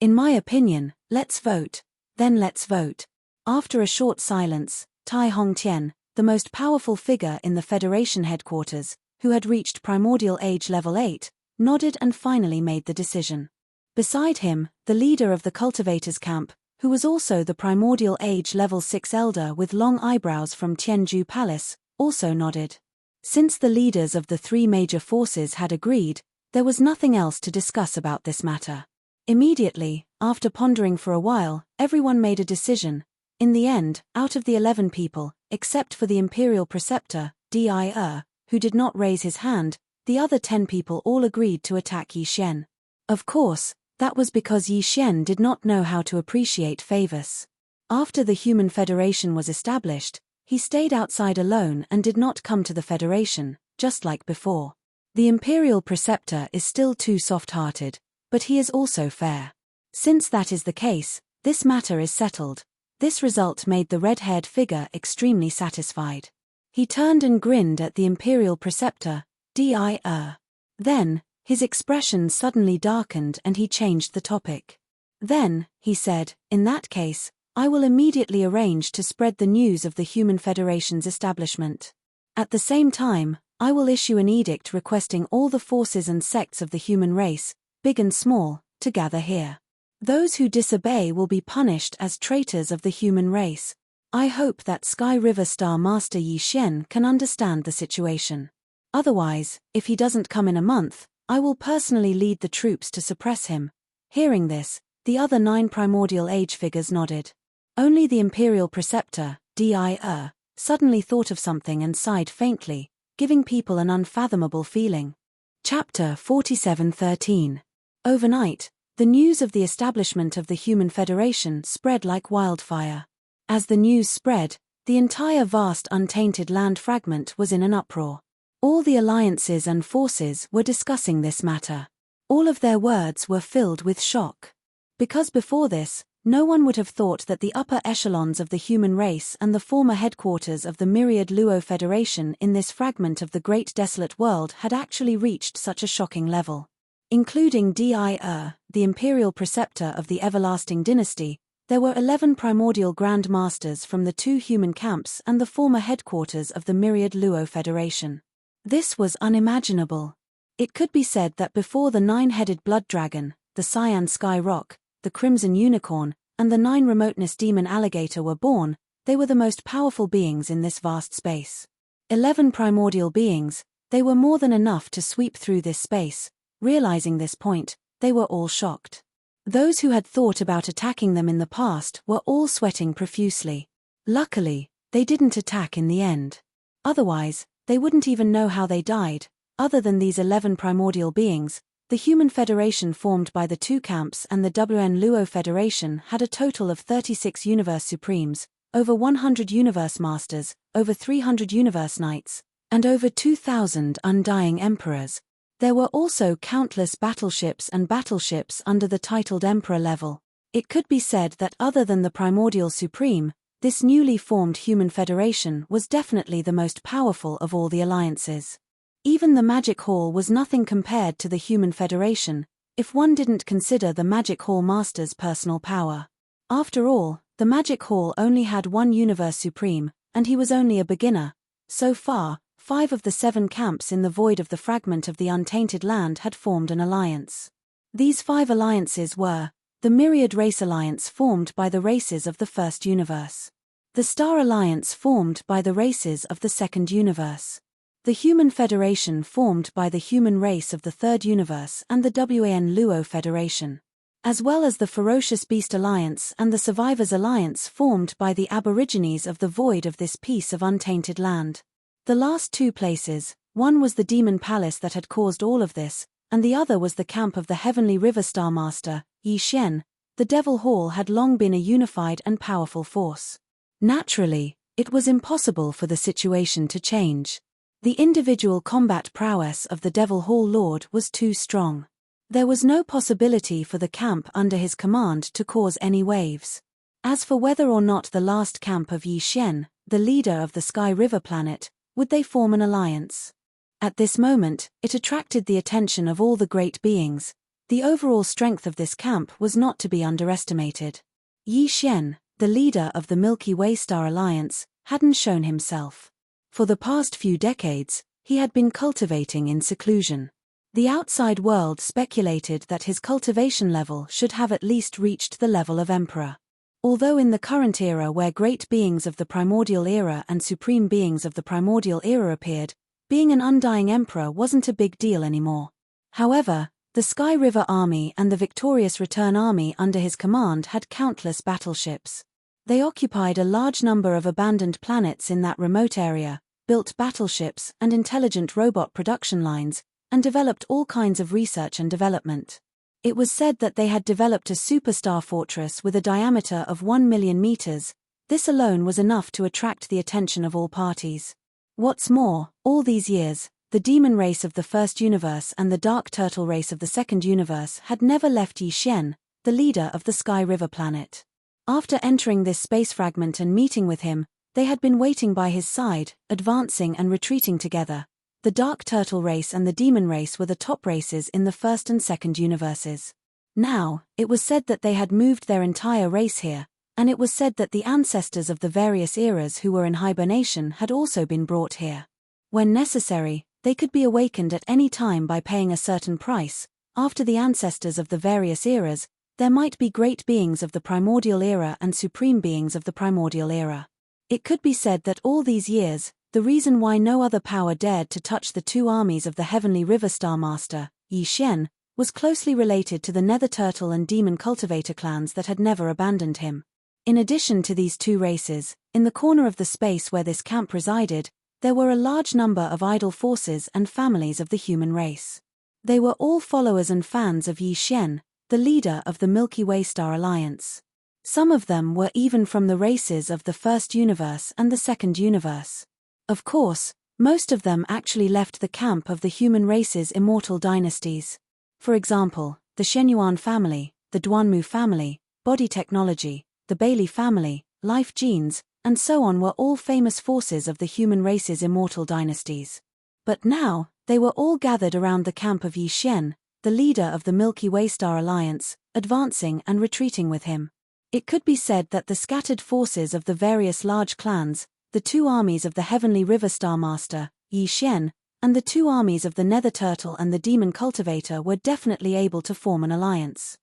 In my opinion, let's vote. Then let's vote. After a short silence, Tai Hongtian, the most powerful figure in the Federation headquarters, who had reached Primordial Age Level 8, nodded and finally made the decision. Beside him, the leader of the Cultivators Camp, who was also the Primordial Age Level 6 elder with long eyebrows from Tianju Palace, also nodded. Since the leaders of the three major forces had agreed, there was nothing else to discuss about this matter. Immediately, after pondering for a while, everyone made a decision. In the end, out of the 11 people, except for the Imperial Preceptor, Devour, who did not raise his hand, the other 10 people all agreed to attack Yi Xian. Of course, that was because Yi Xian did not know how to appreciate favors. After the Human Federation was established, he stayed outside alone and did not come to the Federation, just like before. The Imperial Preceptor is still too soft-hearted, but he is also fair. Since that is the case, this matter is settled. This result made the red-haired figure extremely satisfied. He turned and grinned at the Imperial Preceptor, Devour. Then, his expression suddenly darkened and he changed the topic. Then, he said, in that case, I will immediately arrange to spread the news of the Human Federation's establishment. At the same time, I will issue an edict requesting all the forces and sects of the human race, big and small, to gather here. Those who disobey will be punished as traitors of the human race. I hope that Sky River Star Master Yi Xian can understand the situation. Otherwise, if he doesn't come in a month, I will personally lead the troops to suppress him. Hearing this, the other 9 primordial age figures nodded. Only the Imperial Preceptor, Devour, suddenly thought of something and sighed faintly, giving people an unfathomable feeling. Chapter 47:13. Overnight, the news of the establishment of the Human Federation spread like wildfire. As the news spread, the entire vast untainted land fragment was in an uproar. All the alliances and forces were discussing this matter. All of their words were filled with shock. Because before this, no one would have thought that the upper echelons of the human race and the former headquarters of the myriad Luo Federation in this fragment of the great desolate world had actually reached such a shocking level. Including Devour, the Imperial Preceptor of the Everlasting Dynasty, there were 11 primordial Grand Masters from the 2 human camps and the former headquarters of the myriad Luo Federation. This was unimaginable. It could be said that before the 9-headed blood dragon, the Cyan Sky Rock, the Crimson Unicorn, and the 9 Remoteness Demon Alligator were born, they were the most powerful beings in this vast space. 11 primordial beings, they were more than enough to sweep through this space. Realizing this point, they were all shocked. Those who had thought about attacking them in the past were all sweating profusely. Luckily, they didn't attack in the end. Otherwise, they wouldn't even know how they died. Other than these 11 primordial beings, the Human Federation formed by the 2 camps and the WN Luo Federation had a total of 36 Universe Supremes, over 100 Universe Masters, over 300 Universe Knights, and over 2,000 Undying Emperors. There were also countless battleships and battleships under the titled Emperor level. It could be said that other than the Primordial Supreme, this newly formed Human Federation was definitely the most powerful of all the alliances. Even the Magic Hall was nothing compared to the Human Federation, if one didn't consider the Magic Hall Master's personal power. After all, the Magic Hall only had 1 Universe Supreme, and he was only a beginner. So far, 5 of the 7 camps in the void of the fragment of the untainted land had formed an alliance. These 5 alliances were the Myriad Race Alliance formed by the races of the First Universe, the Star Alliance formed by the races of the Second Universe, the Human Federation formed by the human race of the Third Universe and the WAN Luo Federation, as well as the Ferocious Beast Alliance and the Survivors Alliance formed by the Aborigines of the void of this piece of untainted land. The last 2 places, one was the Demon Palace that had caused all of this, and the other was the camp of the Heavenly River Star Master, Yi Xian. The Devil Hall had long been a unified and powerful force. Naturally, it was impossible for the situation to change. The individual combat prowess of the Devil Hall Lord was too strong. There was no possibility for the camp under his command to cause any waves. As for whether or not the last camp of Yi Xian, the leader of the Sky River planet, would they form an alliance? At this moment, it attracted the attention of all the great beings. The overall strength of this camp was not to be underestimated. Yi Xian, the leader of the Milky Way Star Alliance, hadn't shown himself. For the past few decades, he had been cultivating in seclusion. The outside world speculated that his cultivation level should have at least reached the level of emperor. Although in the current era where great beings of the primordial era and supreme beings of the primordial era appeared, being an undying emperor wasn't a big deal anymore. However, the Sky River Army and the victorious Return Army under his command had countless battleships. They occupied a large number of abandoned planets in that remote area, built battleships and intelligent robot production lines, and developed all kinds of research and development. It was said that they had developed a superstar fortress with a diameter of 1 million meters. This alone was enough to attract the attention of all parties. What's more, all these years, the demon race of the first universe and the dark turtle race of the second universe had never left Yi Xian, the leader of the Sky River planet. After entering this space fragment and meeting with him, they had been waiting by his side, advancing and retreating together. The dark turtle race and the demon race were the top races in the first and second universes. Now, it was said that they had moved their entire race here, and it was said that the ancestors of the various eras who were in hibernation had also been brought here. When necessary, they could be awakened at any time by paying a certain price. After the ancestors of the various eras, there might be great beings of the primordial era and supreme beings of the primordial era. It could be said that all these years, the reason why no other power dared to touch the two armies of the Heavenly River Star Master, Yi Xian, was closely related to the Nether Turtle and Demon Cultivator clans that had never abandoned him. In addition to these two races, in the corner of the space where this camp resided, there were a large number of idle forces and families of the human race. They were all followers and fans of Yi Xian, the leader of the Milky Way Star Alliance. Some of them were even from the races of the first universe and the second universe. Of course, most of them actually left the camp of the human race's immortal dynasties. For example, the Shenyuan family, the Duanmu family, Body Technology, the Bailey family, Life Genes, and so on were all famous forces of the human race's immortal dynasties. But now, they were all gathered around the camp of Yi Xian, the leader of the Milky Way Star Alliance, advancing and retreating with him. It could be said that the scattered forces of the various large clans, the two armies of the Heavenly River Star Master, Yi Xian, and the two armies of the Nether Turtle and the Demon Cultivator were definitely able to form an alliance.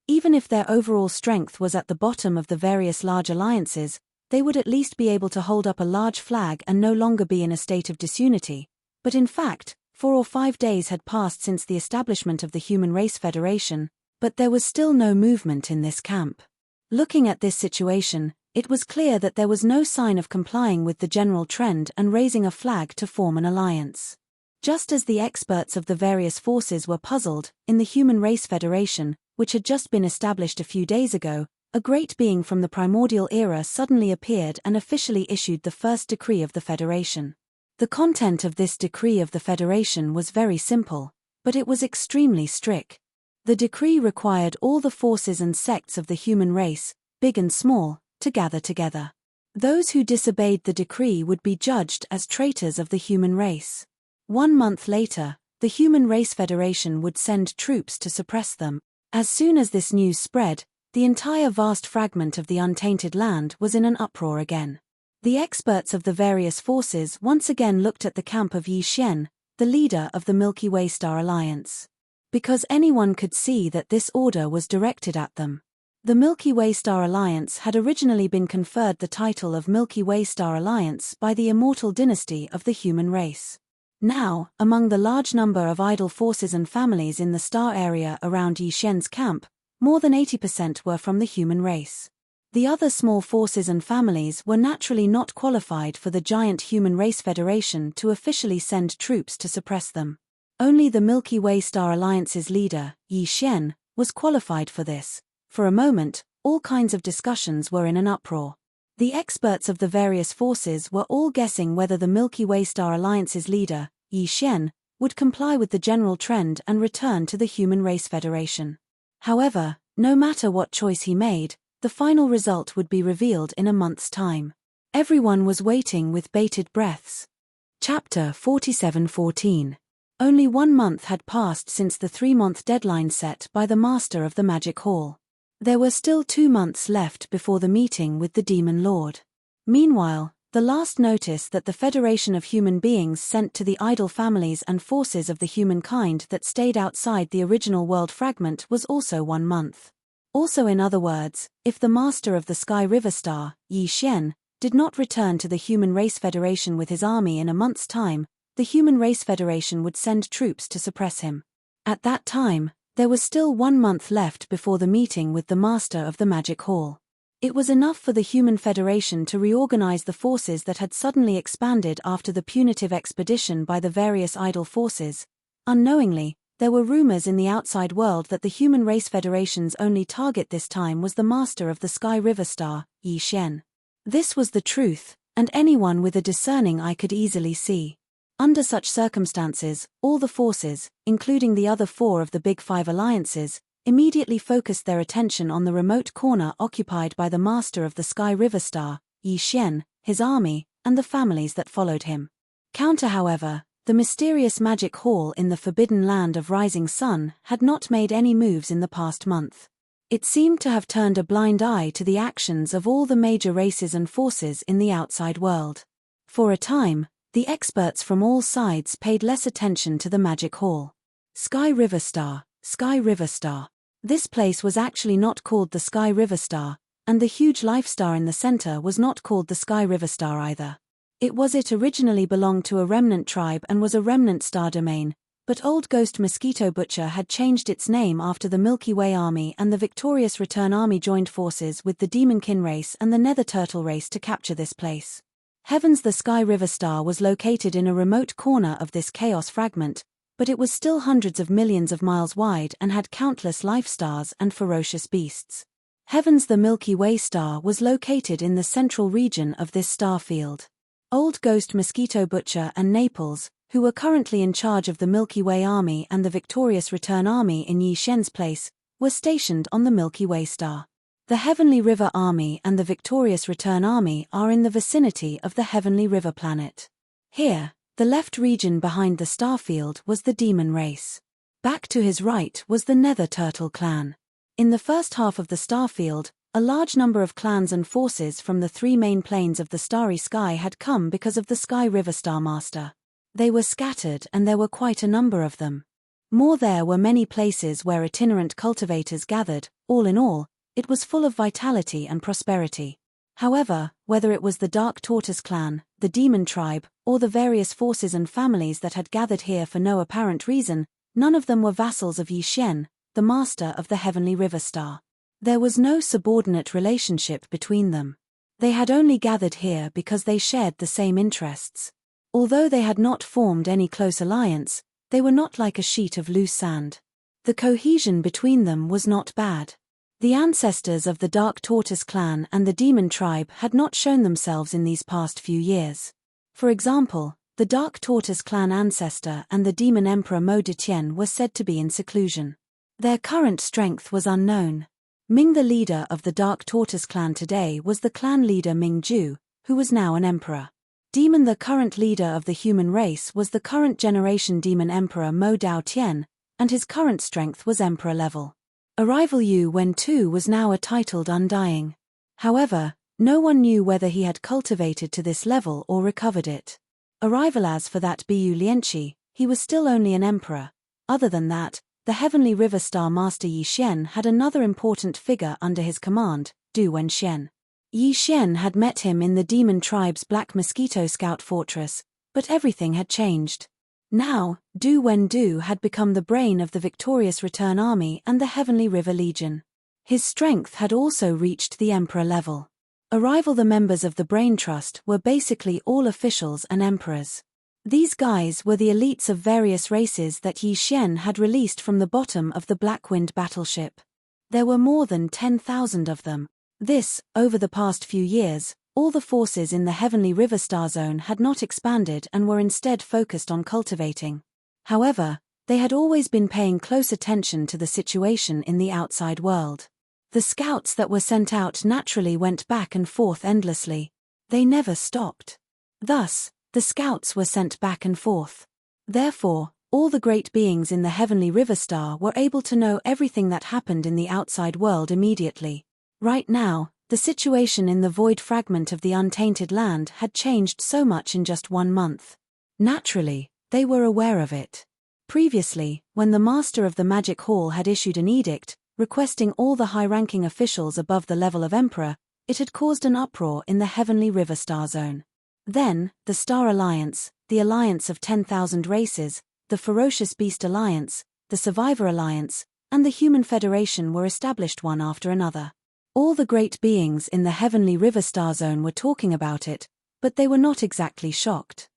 Even if their overall strength was at the bottom of the various large alliances, they would at least be able to hold up a large flag and no longer be in a state of disunity. But in fact, 4 or 5 days had passed since the establishment of the Human Race Federation, but there was still no movement in this camp. Looking at this situation, it was clear that there was no sign of complying with the general trend and raising a flag to form an alliance. Just as the experts of the various forces were puzzled, in the Human Race Federation, which had just been established a few days ago, a great being from the primordial era suddenly appeared and officially issued the first decree of the Federation. The content of this decree of the Federation was very simple, but it was extremely strict. The decree required all the forces and sects of the human race, big and small, to gather together. Those who disobeyed the decree would be judged as traitors of the human race. 1 month later, the Human Race Federation would send troops to suppress them. As soon as this news spread, the entire vast fragment of the untainted land was in an uproar again. The experts of the various forces once again looked at the camp of Yi Xian, the leader of the Milky Way Star Alliance. Because anyone could see that this order was directed at them. The Milky Way Star Alliance had originally been conferred the title of Milky Way Star Alliance by the immortal dynasty of the human race. Now, among the large number of idle forces and families in the star area around Yi Xian's camp, more than 80% were from the human race. The other small forces and families were naturally not qualified for the giant Human Race Federation to officially send troops to suppress them. Only the Milky Way Star Alliance's leader, Yi Xian, was qualified for this. For a moment, all kinds of discussions were in an uproar. The experts of the various forces were all guessing whether the Milky Way Star Alliance's leader, Yi Xian, would comply with the general trend and return to the Human Race Federation. However, no matter what choice he made, the final result would be revealed in a month's time. Everyone was waiting with bated breaths. Chapter 47:14. Only 1 month had passed since the 3-month deadline set by the Master of the Magic Hall. There were still 2 months left before the meeting with the Demon Lord. Meanwhile, The last notice that the Federation of Human Beings sent to the idle families and forces of the humankind that stayed outside the original world fragment was also 1 month. Also, in other words, if the master of the Sky River Star, Yi Xian, did not return to the Human Race Federation with his army in a month's time, the Human Race Federation would send troops to suppress him. At that time, there was still 1 month left before the meeting with the master of the Magic Hall. It was enough for the Human Federation to reorganize the forces that had suddenly expanded after the punitive expedition by the various idle forces. Unknowingly, there were rumors in the outside world that the Human Race Federation's only target this time was the master of the Sky River Star, Yi Xian. This was the truth, and anyone with a discerning eye could easily see. Under such circumstances, all the forces, including the other 4 of the Big Five alliances, immediately focused their attention on the remote corner occupied by the master of the Sky River Star, Yi Xian, his army, and the families that followed him. However, the mysterious Magic Hall in the forbidden land of Rising Sun had not made any moves in the past month. It seemed to have turned a blind eye to the actions of all the major races and forces in the outside world. For a time, the experts from all sides paid less attention to the Magic Hall. Sky River Star, Sky River Star. This place was actually not called the Sky River Star, and the huge life star in the center was not called the Sky River Star either. It originally belonged to a remnant tribe and was a remnant star domain, but Old Ghost Mosquito Butcher had changed its name after the Milky Way Army and the Victorious Return Army joined forces with the Demonkin race and the Nether Turtle race to capture this place. Heavens, the Sky River Star was located in a remote corner of this chaos fragment, but it was still hundreds of millions of miles wide and had countless life stars and ferocious beasts. Heavens, the Milky Way Star was located in the central region of this star field. Old Ghost Mosquito Butcher and Naples, who were currently in charge of the Milky Way Army and the Victorious Return Army in Yi Xian's place, were stationed on the Milky Way Star. The Heavenly River Army and the Victorious Return Army are in the vicinity of the Heavenly River planet. Here, the left region behind the starfield was the demon race. Back to his right was the Nether Turtle clan. In the first half of the starfield, a large number of clans and forces from the 3 main planes of the starry sky had come because of the Sky River Star Master. They were scattered and there were quite a number of them. More, there were many places where itinerant cultivators gathered. All in all, it was full of vitality and prosperity. However, whether it was the Dark Tortoise clan, the Demon tribe, or the various forces and families that had gathered here for no apparent reason, none of them were vassals of Yi Xian, the master of the Heavenly River Star. There was no subordinate relationship between them. They had only gathered here because they shared the same interests. Although they had not formed any close alliance, they were not like a sheet of loose sand. The cohesion between them was not bad. The ancestors of the Dark Tortoise clan and the Demon tribe had not shown themselves in these past few years. For example, the Dark Tortoise clan ancestor and the Demon Emperor Mo Detian were said to be in seclusion. Their current strength was unknown. Ming, the leader of the Dark Tortoise clan today, was the clan leader Ming Ju, who was now an emperor. Demon, the current leader of the human race, was the current generation Demon Emperor Mo Dao Tian, and his current strength was emperor level. Arrival Yu Wen Tu was now a titled Undying. However, no one knew whether he had cultivated to this level or recovered it. Arrival as for that Bu Lianqi, he was still only an emperor. Other than that, the Heavenly River Star Master Yi Xian had another important figure under his command, Du Wenxian. Yi Xian had met him in the Demon tribe's Black Mosquito Scout Fortress, but everything had changed. Now, Du Wendu had become the brain of the Victorious Return Army and the Heavenly River Legion. His strength had also reached the Emperor level. Arrival, the members of the Brain Trust were basically all officials and emperors. These guys were the elites of various races that Yi Xian had released from the bottom of the Blackwind battleship. There were more than 10,000 of them. This, over the past few years, all the forces in the Heavenly River Star Zone had not expanded and were instead focused on cultivating. However, they had always been paying close attention to the situation in the outside world. The scouts that were sent out naturally went back and forth endlessly. They never stopped. Thus, the scouts were sent back and forth. Therefore, all the great beings in the Heavenly River Star were able to know everything that happened in the outside world immediately. Right now, the The situation in the void fragment of the untainted land had changed so much in just 1 month. Naturally, they were aware of it. Previously, when the master of the magic hall had issued an edict, requesting all the high-ranking officials above the level of emperor, it had caused an uproar in the Heavenly River Star Zone. Then, the Star Alliance, the Alliance of 10,000 Races, the Ferocious Beast Alliance, the Survivor Alliance, and the Human Federation were established one after another. All the great beings in the Heavenly River Star Zone were talking about it, but they were not exactly shocked.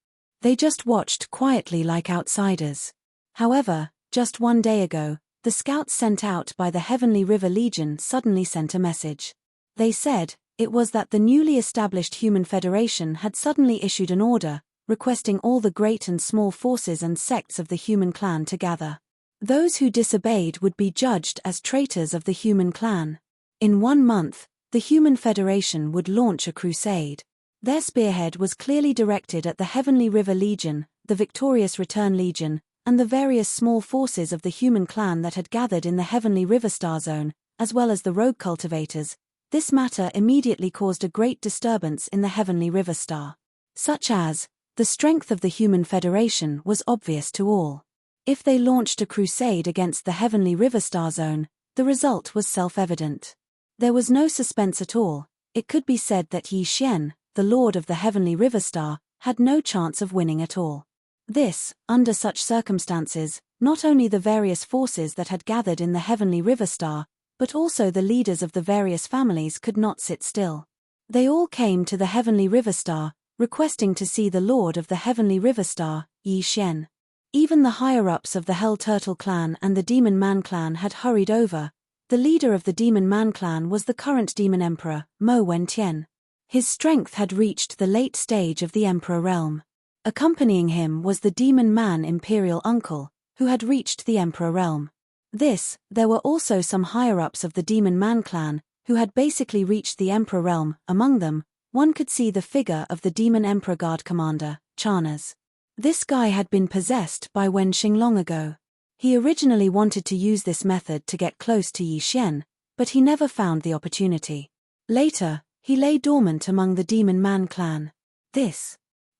They just watched quietly like outsiders. However, just 1 day ago, the scouts sent out by the Heavenly River Legion suddenly sent a message. They said it was that the newly established Human Federation had suddenly issued an order, requesting all the great and small forces and sects of the human clan to gather. Those who disobeyed would be judged as traitors of the human clan. In 1 month, the Human Federation would launch a crusade. Their spearhead was clearly directed at the Heavenly River Legion, the Victorious Return Legion, and the various small forces of the human clan that had gathered in the Heavenly River Star Zone, as well as the rogue cultivators. This matter immediately caused a great disturbance in the Heavenly River Star. Such as, the strength of the Human Federation was obvious to all. If they launched a crusade against the Heavenly River Star Zone, the result was self-evident. There was no suspense at all. It could be said that Yi Xian, the Lord of the Heavenly River Star, had no chance of winning at all. This, under such circumstances, not only the various forces that had gathered in the Heavenly River Star, but also the leaders of the various families could not sit still. They all came to the Heavenly River Star, requesting to see the Lord of the Heavenly River Star, Yi Xian. Even the higher-ups of the Hell Turtle clan and the Demon Man clan had hurried over. The leader of the Demon Man clan was the current Demon Emperor, Mo Wentian. His strength had reached the late stage of the Emperor realm. Accompanying him was the Demon Man Imperial Uncle, who had reached the Emperor realm. There were also some higher-ups of the Demon Man clan, who had basically reached the Emperor realm. Among them, one could see the figure of the Demon Emperor Guard Commander, Charnas. This guy had been possessed by Wenxing long ago. He originally wanted to use this method to get close to Yi Xian, but he never found the opportunity. Later, he lay dormant among the Demon Man clan.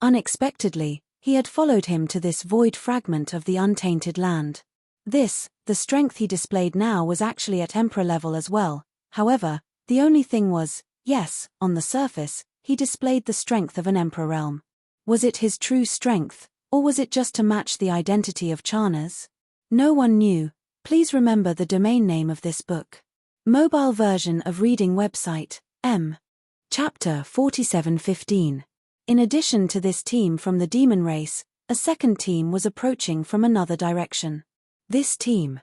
Unexpectedly, he had followed him to this void fragment of the untainted land. The strength he displayed now was actually at Emperor level as well. However, the only thing was, yes, on the surface, he displayed the strength of an Emperor realm. Was it his true strength, or was it just to match the identity of Charnas? No one knew. Please remember the domain name of this book. Mobile version of reading website, M. Chapter 4715. In addition to this team from the demon race, a second team was approaching from another direction. This team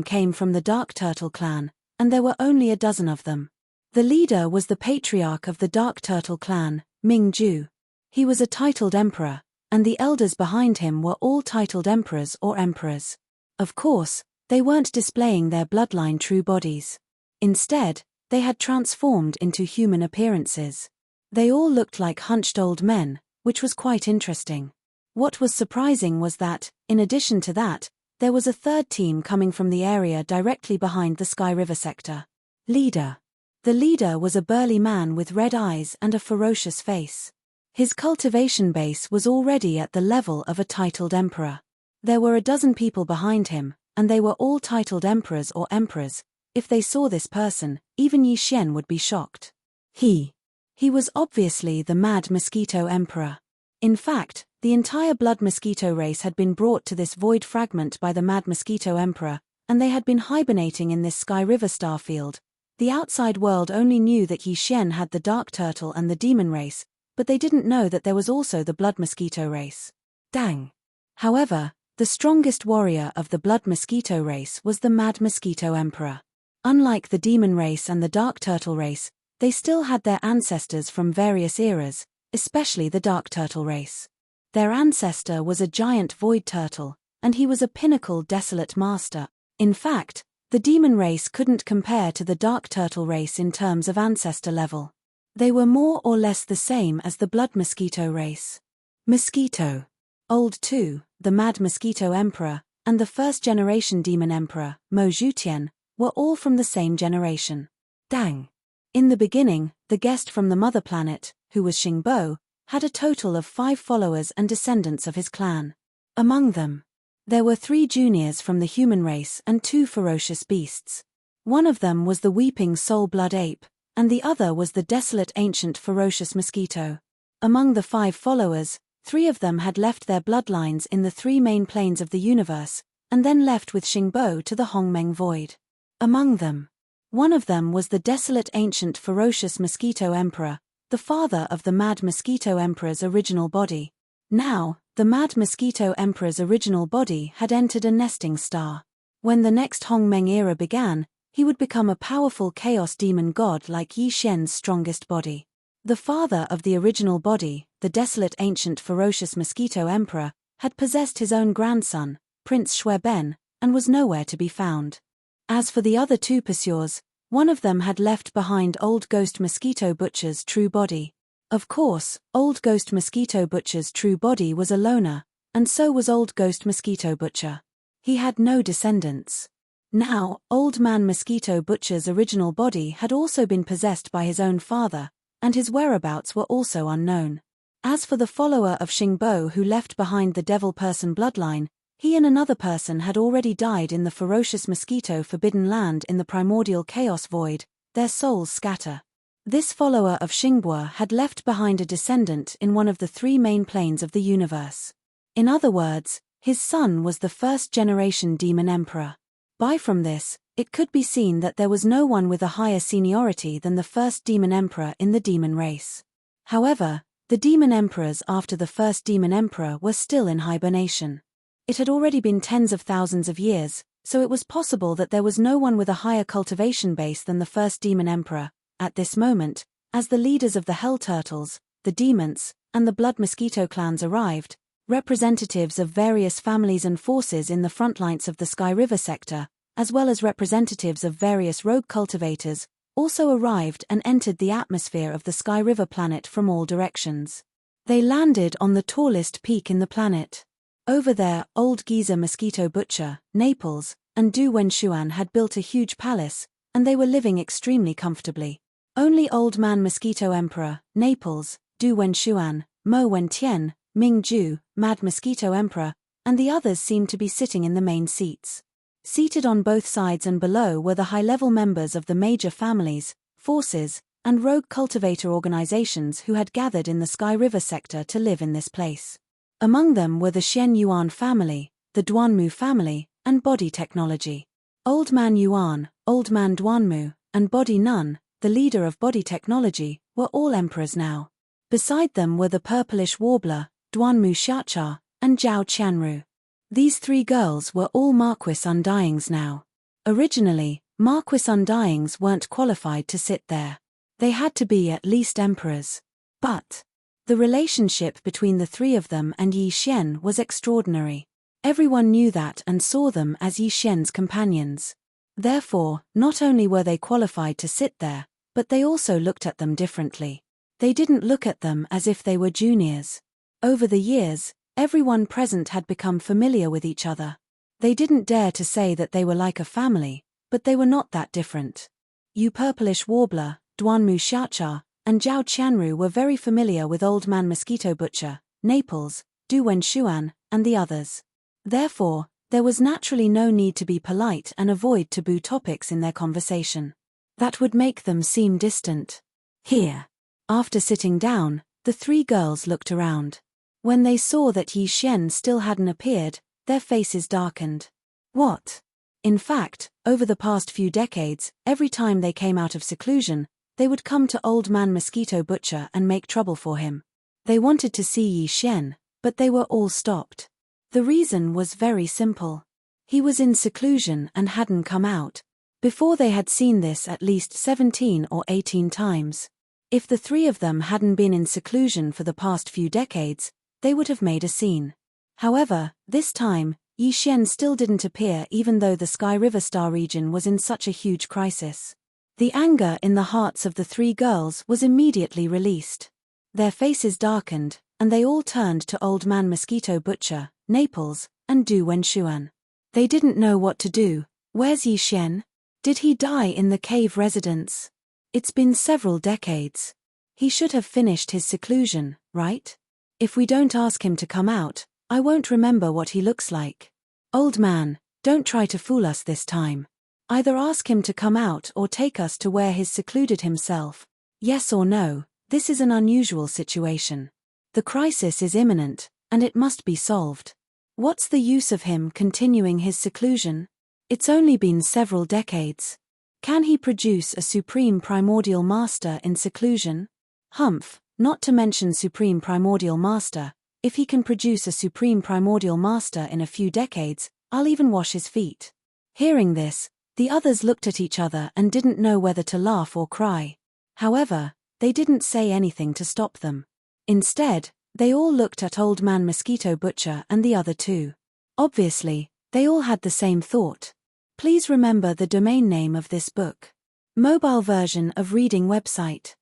came from the Dark Turtle clan, and there were only a dozen of them. The leader was the patriarch of the Dark Turtle clan, Ming Ju. He was a titled emperor, and the elders behind him were all titled emperors or emperors. Of course, they weren't displaying their bloodline true bodies. Instead, they had transformed into human appearances. They all looked like hunched old men, which was quite interesting. What was surprising was that, in addition to that, there was a third team coming from the area directly behind the Sky River sector. Leader. The leader was a burly man with red eyes and a ferocious face. His cultivation base was already at the level of a titled emperor. There were a dozen people behind him, and they were all titled emperors or emperors. If they saw this person, even Yi Xian would be shocked. He was obviously the Mad Mosquito Emperor. In fact, the entire Blood Mosquito race had been brought to this void fragment by the Mad Mosquito Emperor, and they had been hibernating in this Sky River starfield. The outside world only knew that Yi Xian had the Dark Turtle and the Demon race, but they didn't know that there was also the Blood Mosquito race. Dang. However, the strongest warrior of the Blood Mosquito race was the Mad Mosquito Emperor. Unlike the Demon race and the Dark Turtle race, they still had their ancestors from various eras, especially the Dark Turtle race. Their ancestor was a giant void turtle, and he was a pinnacle desolate master. In fact, the Demon race couldn't compare to the Dark Turtle race in terms of ancestor level. They were more or less the same as the Blood Mosquito race. Mosquito. Old 2, the Mad Mosquito Emperor, and the first-generation Demon Emperor, Mo Zhutian, were all from the same generation. Dang. In the beginning, the guest from the mother planet, who was Xingbo, had a total of 5 followers and descendants of his clan. Among them, there were 3 juniors from the human race and 2 ferocious beasts. One of them was the weeping soul-blood ape, and the other was the desolate ancient ferocious mosquito. Among the 5 followers, 3 of them had left their bloodlines in the 3 main planes of the universe, and then left with Xingbo to the Hongmeng Void. Among them, one of them was the desolate ancient ferocious mosquito emperor, the father of the Mad Mosquito Emperor's original body. Now, the Mad Mosquito Emperor's original body had entered a nesting star. When the next Hongmeng era began, he would become a powerful chaos demon god like Yi Xian's strongest body. The father of the original body, the desolate ancient ferocious mosquito emperor, had possessed his own grandson, Prince Shueben, and was nowhere to be found. As for the other 2 pursuers, one of them had left behind Old Ghost Mosquito Butcher's true body. Of course, Old Ghost Mosquito Butcher's true body was a loner, and so was Old Ghost Mosquito Butcher. He had no descendants. Now, Old Man Mosquito Butcher's original body had also been possessed by his own father, and his whereabouts were also unknown. As for the follower of Xingbo who left behind the devil person bloodline, he and another person had already died in the ferocious mosquito forbidden land in the primordial chaos void, their souls scatter. This follower of Xingbo had left behind a descendant in one of the 3 main planes of the universe. In other words, his son was the first-generation demon emperor. By from this, it could be seen that there was no one with a higher seniority than the first demon emperor in the demon race. However, the demon emperors after the first demon emperor were still in hibernation. It had already been tens of thousands of years, so it was possible that there was no one with a higher cultivation base than the first demon emperor. At this moment, as the leaders of the Hell Turtles, the Demons, and the Blood Mosquito clans arrived, representatives of various families and forces in the front lines of the Sky River sector, as well as representatives of various rogue cultivators, also arrived and entered the atmosphere of the Sky River planet from all directions. They landed on the tallest peak in the planet. Over there, Old Geezer Mosquito Butcher, Naples, and Du Wenshuan had built a huge palace, and they were living extremely comfortably. Only Old Man Mosquito Emperor, Naples, Du Wenshuan, Mo Wentian, Ming Ju, Mad Mosquito Emperor, and the others seemed to be sitting in the main seats. Seated on both sides and below were the high-level members of the major families, forces, and rogue cultivator organizations who had gathered in the Sky River sector to live in this place. Among them were the Xian Yuan family, the Duanmu family, and Body Technology. Old Man Yuan, Old Man Duanmu, and Body Nun, the leader of Body Technology, were all emperors now. Beside them were the purplish warbler, Duanmu Xiacha, and Zhao Qianru. These 3 girls were all Marquis Undyings now. Originally, Marquis Undyings weren't qualified to sit there. They had to be at least emperors. But the relationship between the 3 of them and Yi Xian was extraordinary. Everyone knew that and saw them as Yi Xian's companions. Therefore, not only were they qualified to sit there, but they also looked at them differently. They didn't look at them as if they were juniors. Over the years, everyone present had become familiar with each other. They didn't dare to say that they were like a family, but they were not that different. You Purplish Warbler, Duanmu Xiacha, and Zhao Qianru were very familiar with Old Man Mosquito Butcher, Naples, Du Wenshuan, and the others. Therefore, there was naturally no need to be polite and avoid taboo topics in their conversation. That would make them seem distant. Here. After sitting down, the 3 girls looked around. When they saw that Yi Xian still hadn't appeared, their faces darkened. What? In fact, over the past few decades, every time they came out of seclusion, they would come to Old Man Mosquito Butcher and make trouble for him. They wanted to see Yi Xian, but they were all stopped. The reason was very simple. He was in seclusion and hadn't come out. Before they had seen this at least 17 or 18 times. If the 3 of them hadn't been in seclusion for the past few decades, they would have made a scene. However, this time, Yi Xian still didn't appear even though the Sky River Star region was in such a huge crisis. The anger in the hearts of the 3 girls was immediately released. Their faces darkened, and they all turned to Old Man Mosquito Butcher, Naples, and Du Wenshuan. They didn't know what to do. Where's Yi Xian? Did he die in the cave residence? It's been several decades. He should have finished his seclusion, right? If we don't ask him to come out, I won't remember what he looks like. Old man, don't try to fool us this time. Either ask him to come out or take us to where he's secluded himself. Yes or no, this is an unusual situation. The crisis is imminent, and it must be solved. What's the use of him continuing his seclusion? It's only been several decades. Can he produce a supreme primordial master in seclusion? Humph, not to mention supreme primordial master, if he can produce a supreme primordial master in a few decades, I'll even wash his feet. Hearing this, the others looked at each other and didn't know whether to laugh or cry. However, they didn't say anything to stop them. Instead, they all looked at Old Man Mosquito Butcher and the other two. Obviously, they all had the same thought. Please remember the domain name of this book. Mobile version of reading website.